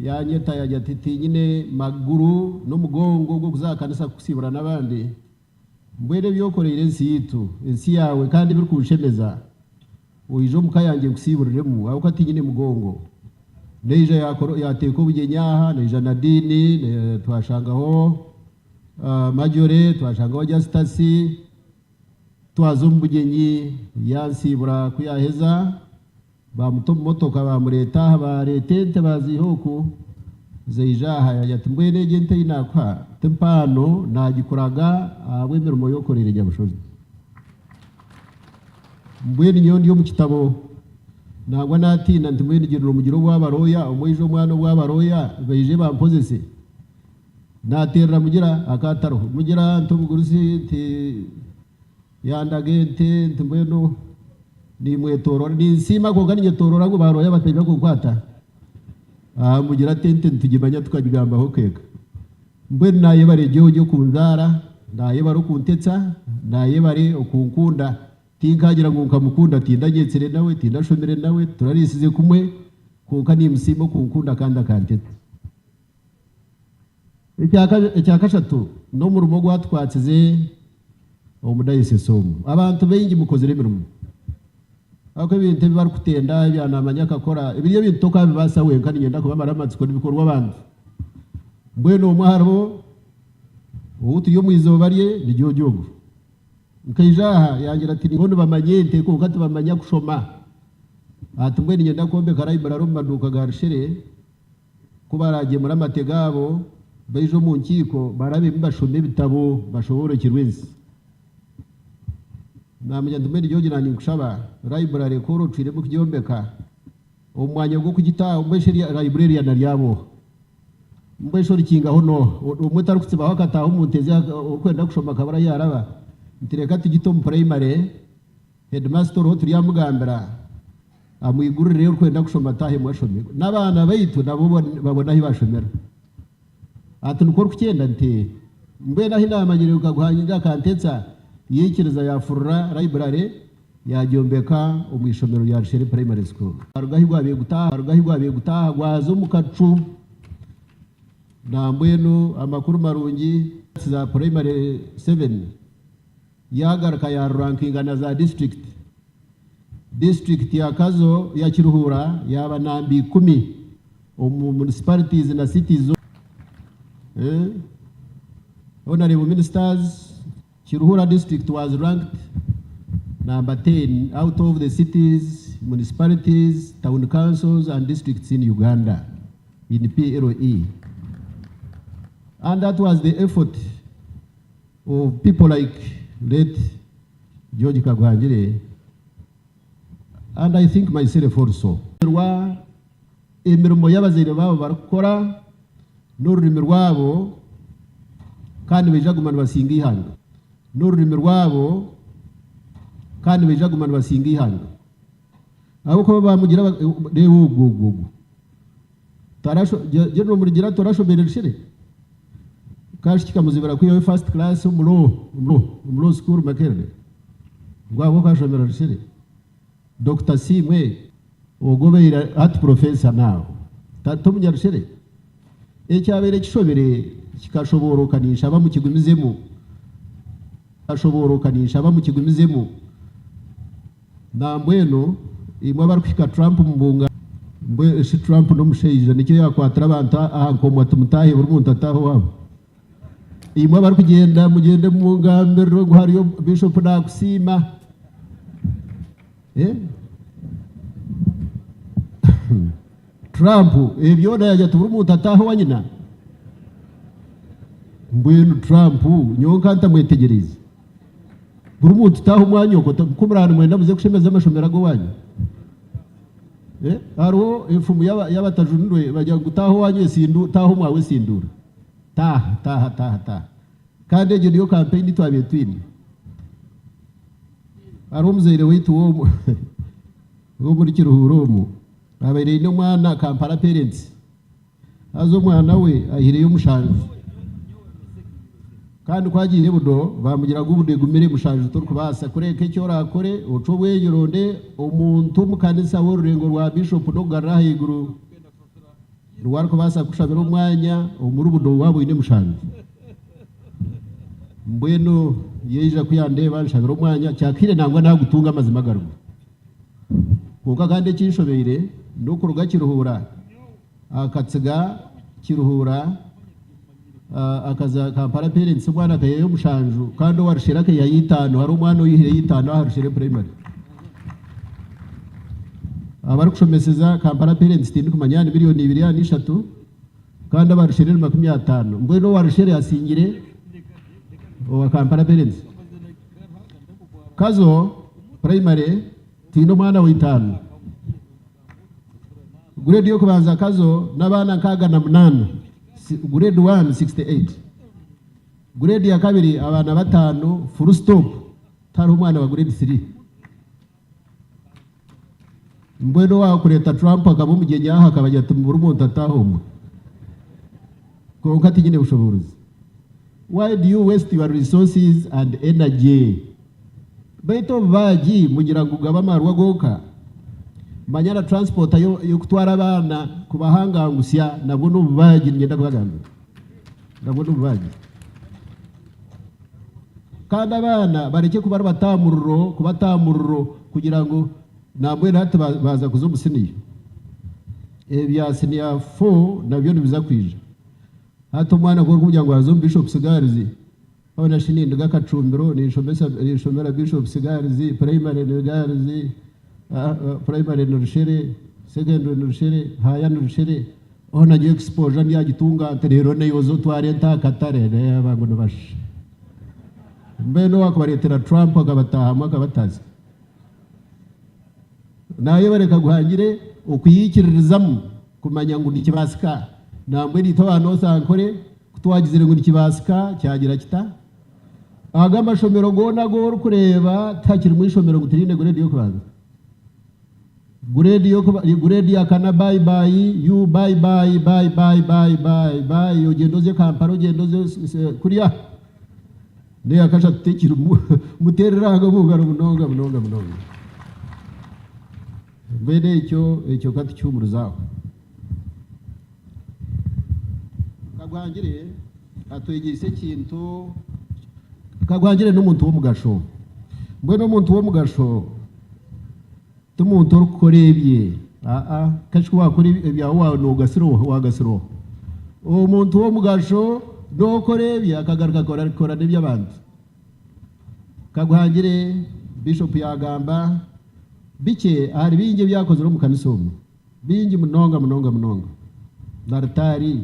yanyeta yajya ati nyine maguru no mugongo gwo kuzakanisa kusibura nabandi mbwere byokoreye ensi yawe kandi biri kushemeza uyijo mukayange gusiburiremo aho kati nyine mugongo neje yateko bugenyaha neje nadini twashangaho majore twashangaho justasi twazumbugenyi yansibura kuyaheza bamutomotoka bamureta baretente bazihoku zeijaha yatumbwene gente inakwa tempano nagikoraga abwemerimo yokorera nyabushozi mbwene nyondi yo mu kitabo nagwa natinda ntimwene giriro mugiro bw'abaroya umwijo mwana bw'abaroya beje bampozese naterera mugira akataro mugira ntomugurusi ti yandagente ntimbweno ni mwetorora ni nsima ko gani nyetorora ngo baroya batega kukwata mugira tente ntugimanya tukagigamba ho keka mbwe naye bare jyo kunzara naye baro kuntetsa naye bare okunkunda tinkagira ngo nkamukunda tindanyetsere nawe tindashomere nawe turarisize kumwe kuka ni msimo kunkunda kandi akantete icyakashatu no mu rugo gwatwatsize omudayise somo abantu bengi mukozere mirimo ako ibintu bari kutenda ibyanamanya akakora ibiryo bintoka bibasa we kandi ngenda kuba maramatsiko n'ibikorwa abantu mbwe no mwaro ubutu yo mwizo bariye nijyo jogo nkayijaha yangira ati ngono bamanyente ko kati bamanya kushoma ati mbwe ngenda kombe karayibara rumaduka garshere kubaragiye muri amategabo bejo mu nkiko barabe mbashome bitabo bashobora kirwenzi namenya ndumene jogi nani kushaba library koro twire mu kyombeka omwanya gwo kugita umbeshe library ya naryabo umbeshe rikinga hono umwe tarukutsiba wakata aho munteze okwenda kushoma kabara yaraba ntireka tugito mu primary headmaster ho turi yamugambira amwigurire rero kwenda kushoma tahe mwashome nabana bayitu nabo babona hibashomera ati nukora kucyenda nte mbe naho inamanyire Kaguhangire kantetsa yikiriza yafurura library yagyombeka umwishomero ya Shere Primary School arugahigwabiye gutaha gwazo mukacu nambweno amakuru marungi za primary 7 yagaraka ya ranking na za district ya kazo ya Kiruhura yaba nambi 10 municipalities na cities honorable ministers Kiruhura district was ranked number 10 out of the cities, municipalities, town councils and districts in Uganda in PLE. And that was the effort of people like late George Kaguhangire and I think myself also. Emirimo y'abazire babo barakora n'ururimi rwabo kandi bijagumana basinga ihanga n'ururimi rwabo kandi bijagumana basinga ihanga abo ko bamugira rewo gugugu tarasho jeno murigira torashobere shire kashika muzibera kwiyo first class umuro school makerne gwabo kashobera shire Dr. Simwe ogobeira at professor now tatumya shire ecyabere kishobere kikashoborokanisha abamukigumizemo ashoborokanisha abamukigumizemo nambweno imwe barukika Trump mbunga mbwe shi Trump no musheije nicyo yakwatira abantu ahankomwa tumutahe buri muntu ataho wabo imwe barukugenda mugende mu ngambero guhariyo bishop nakusima Trump ebyo yajya tuburi muntu ataho wanyina mbwenu Trump nyonka ntamwetegereza buri muntu taho umwanya ko kumurana mwenda muze kushemeza amashomera go wanyu haro ifumu y'abatajunwe bajya gutaho wanyu sindu taho mwawe sindura taha kandi ejo niyo campaign twabiye twini arumzeire witu wo muri Kiruhura omu abereye n'umwana Kampala parents azo mwana we ahiriye umushanju kandi kwagiye budo bamugira gubude gumire mushanju turi kubasa kureke cyo rakore uco bweyironde umuntu mukanisa w'ururengo rwa bishop no garra higuru rwari kubasa kushabira umwanya umuri budo wabo ine mushanju mbweno yeja kuyandeba nshabira umwanya cyakire nangwa nagutunga amazima garugo kuko kandi cyishobeire no kuruga Kiruhura akatsiga Kiruhura akaza Kampala parents umwana kaye yo mushanju kandi warishira ke yayitano hari umwana uyihire yitano harushire primary abari kushomeseza Kampala parents tindi kumanyana miliyoni 2 kandi abarushire 50 mbweno warushire asingire wa Kampala parents kazo primary tino mwana witano grade yo kubanza kazo nabana nkaga na 8 grade 1 68 grade ya kabiri abana batano full stop tari umwana wa grade 3 mbweno wa kureta Trump akabumugenya aha akabajya tumura umuntu atahoma ko kati nyine bushoboruzi. Why do you waste your resources and energy? Baito baji mugira ngugaba marwa goka manyara transport yo kutwara abana kubahanga ngusya nabwo n'ububaji ngenda kubagamba nabwo n'ububaji kandi abana bareke kuba kubatamururo kugira ngo nabwo hati baza kuzomusiniye ebya senior 4 nabyo nibiza kwija hati umwana ko kugira ngo azo bishop sigarizi abana shinindi gakacumbiro ni shomera bishop sigarizi primary sigarizi primary n'urushere secondary n'urushere haya n'urushere ona giye exposure ni agitunga rero neyozo tware ntakatare n'abango nabashe mbeno wakabaretera Trump akabataha akabataza naye bareka guhangire ukuyikiririzamo kumanya ngo nikibasika nambwe nito abantu sankore kutwagizire ngo nikibasika cyagira kita agamba shomero gona go kureba takiri mu shomero gutirinde grade yo kubanza grade ya kana bye bye you bye yogendoze Kampala yogendoze kuriya ne akasha tekiri muterera ngo mugaro munonga mbere icyo kati cyumuruzaho Kaguhangire atwegise kintu Kaguhangire n'umuntu wo mugasho mbwe n'umuntu wo mugasho tumuntu rukorebye kashi wakora ibyawe wawe no gasiro umuntu wo mugasho no korebye akagaruka akora n'iby'abandi Kaguhangire bishop yagamba bike hari binge byakoze no mu kanisomo binge munonga naratari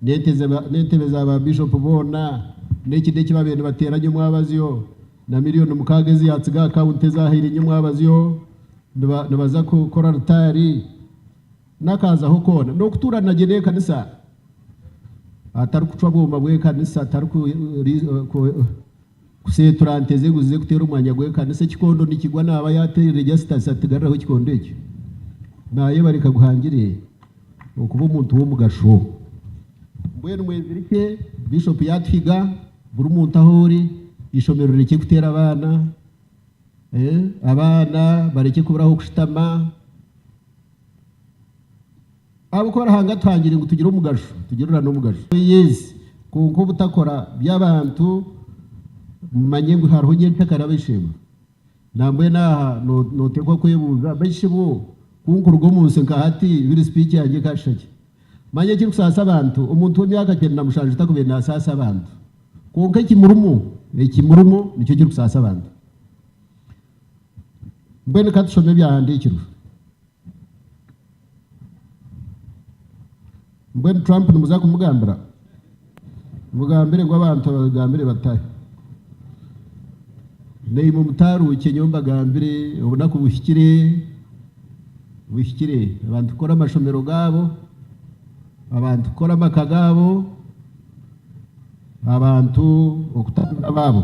nentebe za bishop bona nekide kibabende bateranye mwabaziyo na miliyoni mukagezi yatsiga account zahiri nyumwabaziyo ndabaza ko kora rutari nakaza ho kona no kuturana gene kanisa atari kucwa bomba bwe kanisa atari kuseturanteze guze kutera umwanya gwe kanisa kikondo nikigwa naba yatera register satigaraho kikondo iki naye bari Kaguhangire okuba umuntu wo mugasho mbwene mwezirike bishop yatwiga buri umuntu ahori ishomero reke kutera abana bareke kuburaho kushitama abo ko barahanga twangire ngo tugire umugasho tugirura no mugasho yes kuko butakora by'abantu manye ngo hariho nyente karabishima nambwe naha no tekwa kwebuza bashibo kunkurugo munsi nkahati biri speech yanjye kashake manye kiri kusasa abantu umuntu w'imyaka 9 namushanje takubye nasasa abantu konka ikimurumo nicyo kiri kusasa abantu mbene katushome byahandikiro mbene Trump numuza kumugambira mugambire ngo abantu bagambire bataye nei mu mutaru kenyomba gambire ubona ko bushyikire abantu kora amashomero gabo abantu kora amakagabo abantu okutanga babo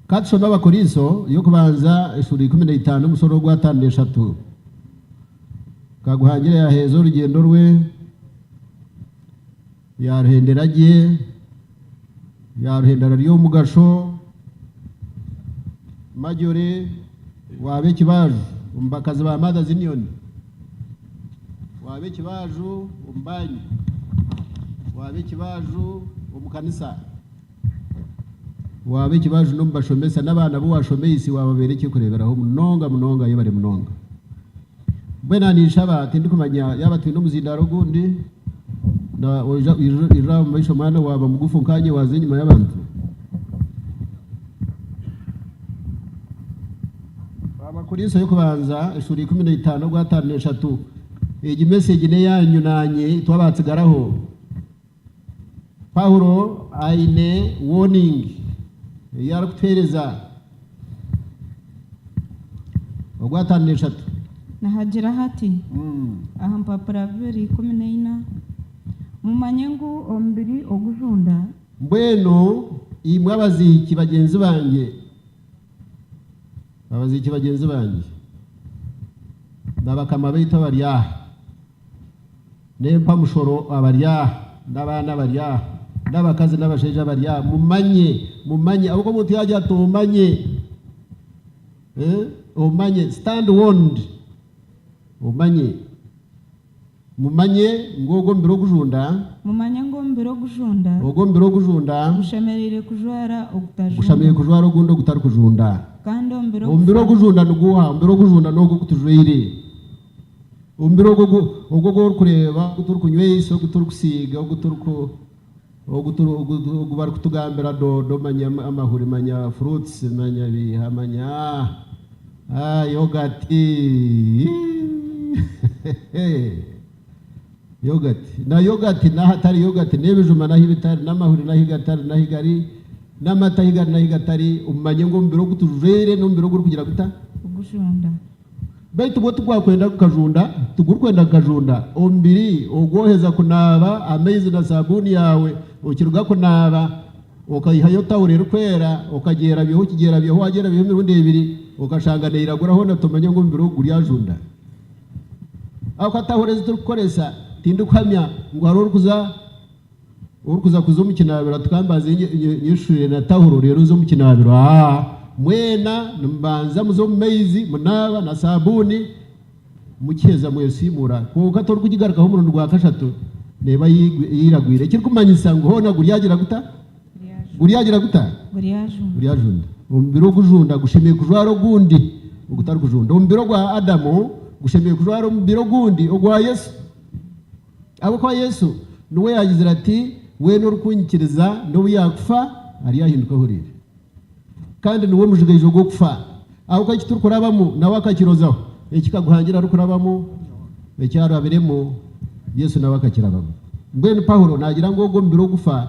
Katso n'abakoriso yo kubanza ishuri 15 umusoro gwa 53 Kaguhangire yaheza urugendo rwe yaruhenderagiye yaruhendera ryo mugasho majore wabe kibaju umbakazi ba mada zinioni wabe kibaju umbanyi wabe kibaju umukanisa wabe kibaju no mbashomesa n'abana bo washomeyisi wababereke kureberaho munonga yo bari munonga bwena nishaba atindi kumanya yabatu no muzindaro gundi na ira maisha mwana waba mugufu nkanye waze nyuma y'abantu abakuriso yo kubanza ishuri 15 gwa 53 igi message ne yanyu nanye twabatsigaraho Paulo aine warning yarukutereza ogwa 53 nahagira hati aha mpapura 2:14 mumanyengu omubiri ogujunda mbweno imwe abaziki bagenzi banjye n'abakama bita barya nempa mushoro abarya n'abana barya n'abakazi n'abasheja barya mumanye ahubwo mutu yajya tumanye umanye stand warned mumanye ngogo mbiro gujunda mumanye ngo mbiro gujunda ogo mbiro gujunda gushemerere kujwara okutajunda gushameye kujwara ogundo gutari kujunda kandi ombiro gujunda nuguha ombiro gujunda nogo kutujweire ombiro ogo kureba guturi kunyweyisa oguturi kusiga oguturi bari kutugambira do manya amahuri manya fruits manya biha manya yogati yogati na hatari yogati nebijuma naho ibitari n'amahuri naho igatari naho igari n'amata higari naho igatari umanye ngo mbiro gutujere no mbiro guri kugira guta ugujunda baitu bo tugwakwenda kukajunda tugurkwenda kukajunda ombiri ogoheza kunaba amezi na sabuni yawe ukiruga kunaba ukayihayo tawure rukwera ukagera biho kigera biho wagera biho 200 ukashangana iraguraho na tumanye ngo mbiro guri yajunda ako atahoreza turukoresa tindukamya ngo harurukuza kuzo mukinabira tukambaze nyishure na tahuro rero zo mukinabira mwena nimbanza muzo mumezi munaba na sabuni mukeza mwesimura kuko atorwa kugigaruka ho murundo rwa kashatu neba yiragwire kirkumanyisa ngo hona guriyagira guta guriyajunda umbiro gujunda gushimiye kujwaro gundi ugutari kujunda umbiro gwa Adamu gushimiye kujwaro umbiro gundi ogwa Yesu abo kwa Yesu nuwe yagizira ati we no rukunyikiriza no yakufa ari yahinduka horire kandi nuwe mujigeje go kufa aho kwa kituru kurabamo nawe akakirozaho ekikaguhangira rukurabamo ecyaro abiremo Yesu nawe akakirabamo mbene Paulo nagira ngo go mbiro gufa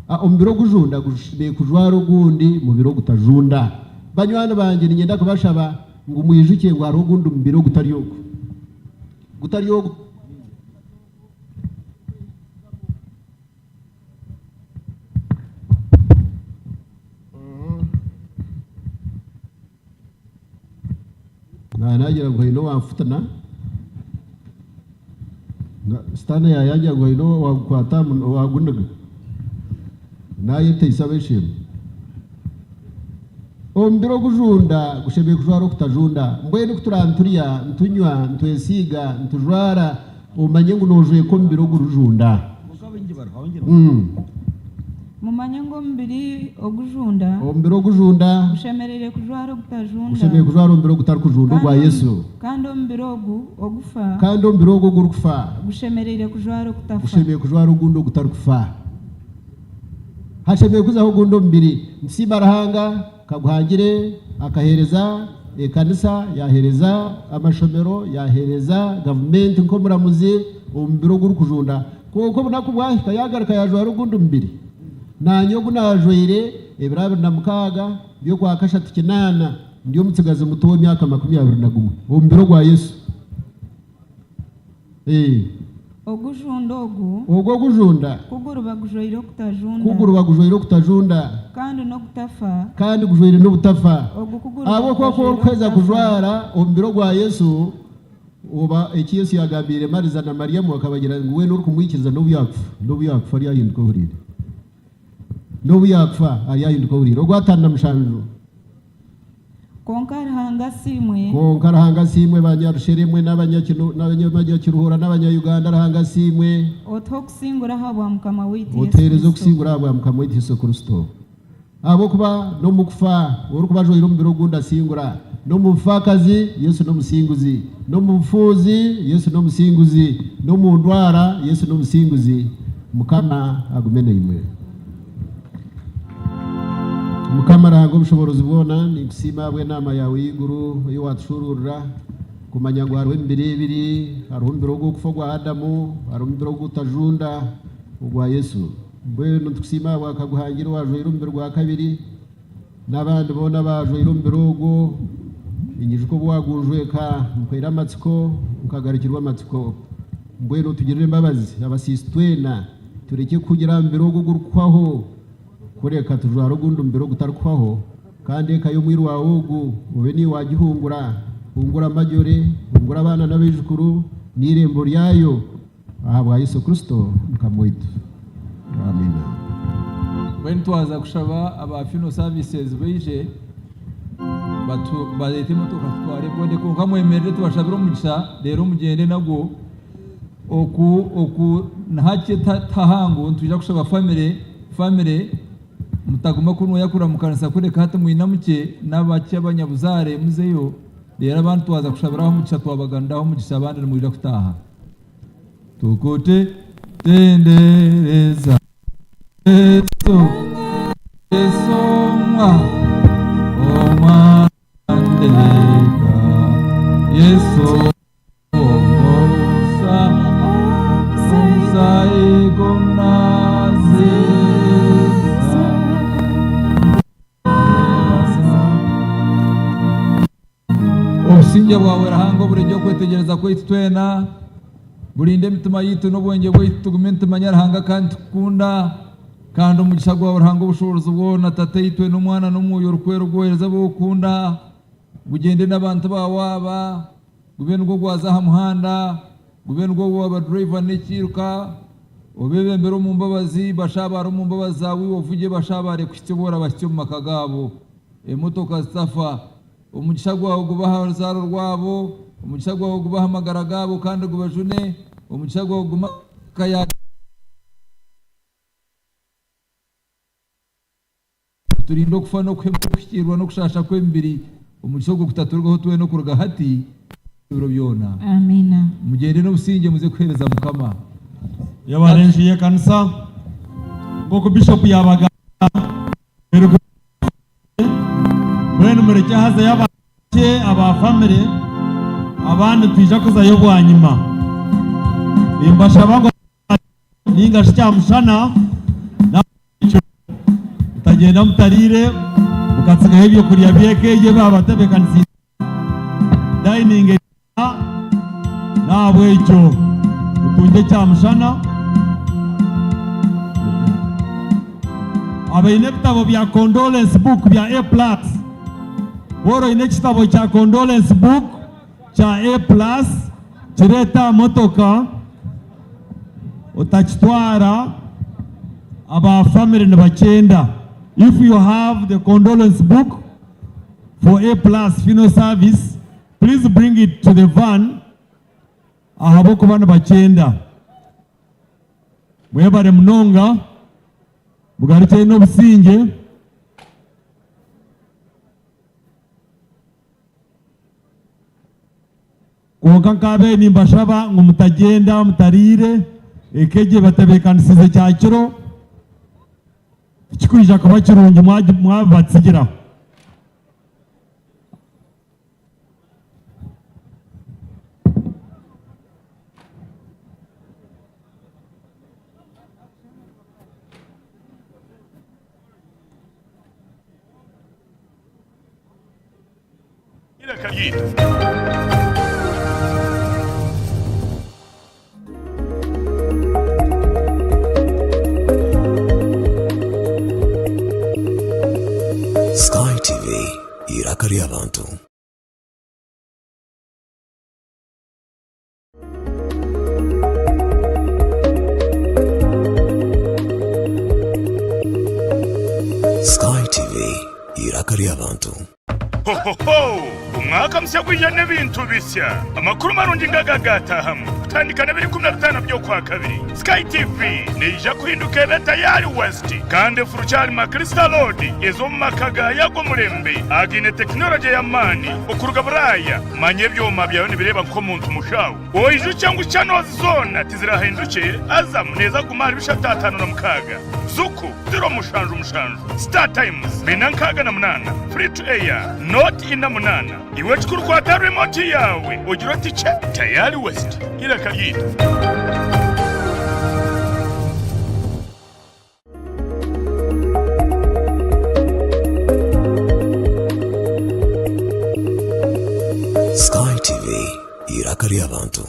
ombiro gujunda gushimiye kujwaro gundi mu biro gutajunda banywana banje nyenda kubashaba ngo muyijukiye ngo ari ugundi mbiro gutari yogo nagira ngo hino wamfutana stana yayagira ngo hino wakwata wagundaga naye tayisabeshim ombiro gujunda gushebeye kujwara kutajunda mbwene kuturanturiya ntunywa ntwesiga ntujwara umanye ngo nojuye ko mbiro gurujunda mumanye ngo mbiri ogujunda ombiro gujunda gushemerere kujwara kutajunda gushebeye kujwara ombiro gutari kujunda gwa Yesu kandi ombiro ogufa kandi ombiro gurufa gushemerere kujwara kutafa gushebeye kujwara gundo gutari kufa hashebeye kuzaho gundo mbiri nsibarahanga Kaguhangire akahereza kanisa yahereza amashomero yahereza government nko muramuzi umbiro guru kujunda kuko bunakubwa kayagaruka yajwa rugundu mbiri nanyogu najoire ebirabe na mukaga byo kwa kashatu kinana ndiyo mutsigaze muto w'imyaka 21 umbiro gwa Yesu ogujunda ogu ogwo gujunda kuguru bagujoire kutajunda kuguru bagujoire kutajunda kandi no kutafa kandi gujoire no butafa ogu kuguru abo koko kweza kujwara ombiro gwa Yesu uba iki Yesu yagambire Mariza na Mariyamu akabagira ngo we nuri kumwikiriza no buyakfa ari yahinduka burire no buyakfa ari yahinduka burire ogwatana mushanjo konkara simwe banyarusheremwe n'abanyakiruhura n'abanyayuganda rahanga simwe otokusingura habwa mukama witi oterezo kusingura habwa mukama witi Yesu Kristo abo kuba no mukufa uri kubajoira mu birogunda singura no mufakazi Yesu no musinguzi no mufuzi Yesu no musinguzi no mu ndwara Yesu no musinguzi mukama agumene imwe mukama rango bushoborozi bwona ni kusima bwe nama yawe y'iguru iyo watshurura kumanya ngo hariho imbere hariho mbirogo kufogwa Adamu hariho mbirogo utajunda ugwa Yesu bwe ntukusima bwa Kaguhangire waje irumbiro rwa kabiri n'abandi bona baje irumbirogo inyijuko bwagujwe ka mukwera amatsiko ukagarikirwa amatsiko bwe tugirire imbabazi abasistwena tureke kugira mbirogo gurukwaho kureka tujwara ugundi mbero gutarukwaho kandi kayo mwiru wawogu ube ni wagihungura hungura amajyore hungura abana n'abijukuru n'irembo ryayo ahabwa Yesu Kristo mukamwitu amina. When twaza kushaba aba funeral services beje batu balete motoka tware bode ko kamwemerere tubashabira umugisha rero mugende nago oku nahake tahango tujya kushaba family mutaguma kuno yakura mukanisa kureka hata mwinamuke n'abaki abanyabuzare muzeyo rero abantu twaza kushabiraho umugisha twabagandaho umugisha abandi mwira kutaha tukote tendereza Yesu omandeleka Yesu obusinge bwawe rahango bulijjo kwetegereza kwaitu twena bulinde emitima yitu n'obwenge bwaitu tugume nitumanya rahanga kandi tukunda kandi umugisha gwawe rahango obushobozi bwona tate yitu n'omwana n'omwoyo orukwera ogwohereza bwokunda bugende n'abantu bawaba gube nigwo gwaza aha muhanda gube nigwo gwaba driver n'ekiruka obebembere omu mbabazi bashabare omu mbabazi zawe ovuge bashabare kukityobora bakityo omu maka gabo emotoka zitafa umugisha gwawe gubaha urubyaro rwabo umugisha gwawe gubaha amagara gabo kandi gubajune umugisha gwawe gumakaya turindo kufa no kwemukirwa no kushasha kwembiri umugisha gwo kutaturwaho tuwe no kuruga hati biro byona amina mugende no businge muze kwereza mukama yabarenjiye kanisa ngoko bishop yabaga Bueno mureke haza y'abake aba family abandi twija kuzayo bwa nyuma imbasha bago ninga shyamushana na utagenda mutarire ukatsiga ibyo kuriya byekeje babatebekanisi dining nabwe icyo utunge cyamushana abayine bitabo bya condolence book bya A+ Woro ine kitabo cha condolence book cha A+ kireta motoka utachitwara aba family n'abakenda. If you have the condolence book for A+ funeral service, please bring it to the van ahabo kubana bakenda. Mwebare mnonga bugarike no businge Konkankabe nimbashaba ngo mutagenda mutarire ekeje batebekanisize cyakiro kikwija kuba kirungi mwabatsigira irakari y'abantu. Sky TV irakari y'abantu. Hohoho! Umwaka mushya gw'ijana n'ibintu bishya. Amakuru marungi ngagagatahamu. Kutandikana 2015 byo kwa kabiri. Sky TV neija kuhinduka beta yari West. Kandi furuchari ma Crystal Road ezo makaga yago murembe. Agine technology ya mani. Okuruga buraya. Manye byoma byayo nibireba nko muntu mushawo. Oiju cyangwa chano zone tizirahinduke azamu neza gumara bishatatano na mukaga. Zuku zero mushanju. Star Times binankaga na munana. Free to air. Not in the munana. Iwe chukurkwata remote yawe. Ujiro tiche tayari West. Ila kagito. Sky TV irakari y'abantu.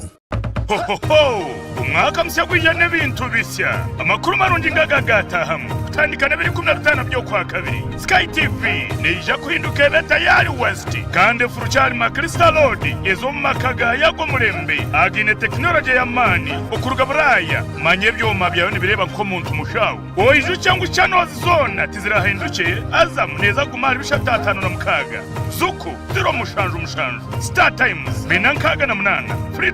Hohoho! Umwaka mushya gw'ijana n'ibintu bishya. Amakuru marungi ngagagatahamu. Kutandikana 2015 byo kwa kabiri. Sky TV neija kuhinduka beta yari West. Kandi furuchari ma Crystal Road ezo makaga yago murembe. Agine technology ya mani. Okuruga buraya. Manye byoma byayo nibireba nko muntu mushawo. Oiju cyangwa chano zone tizirahinduke azamu neza gumara bishatatano na mukaga. Zuku zero mushanju. Star Times binankaga na munana. Free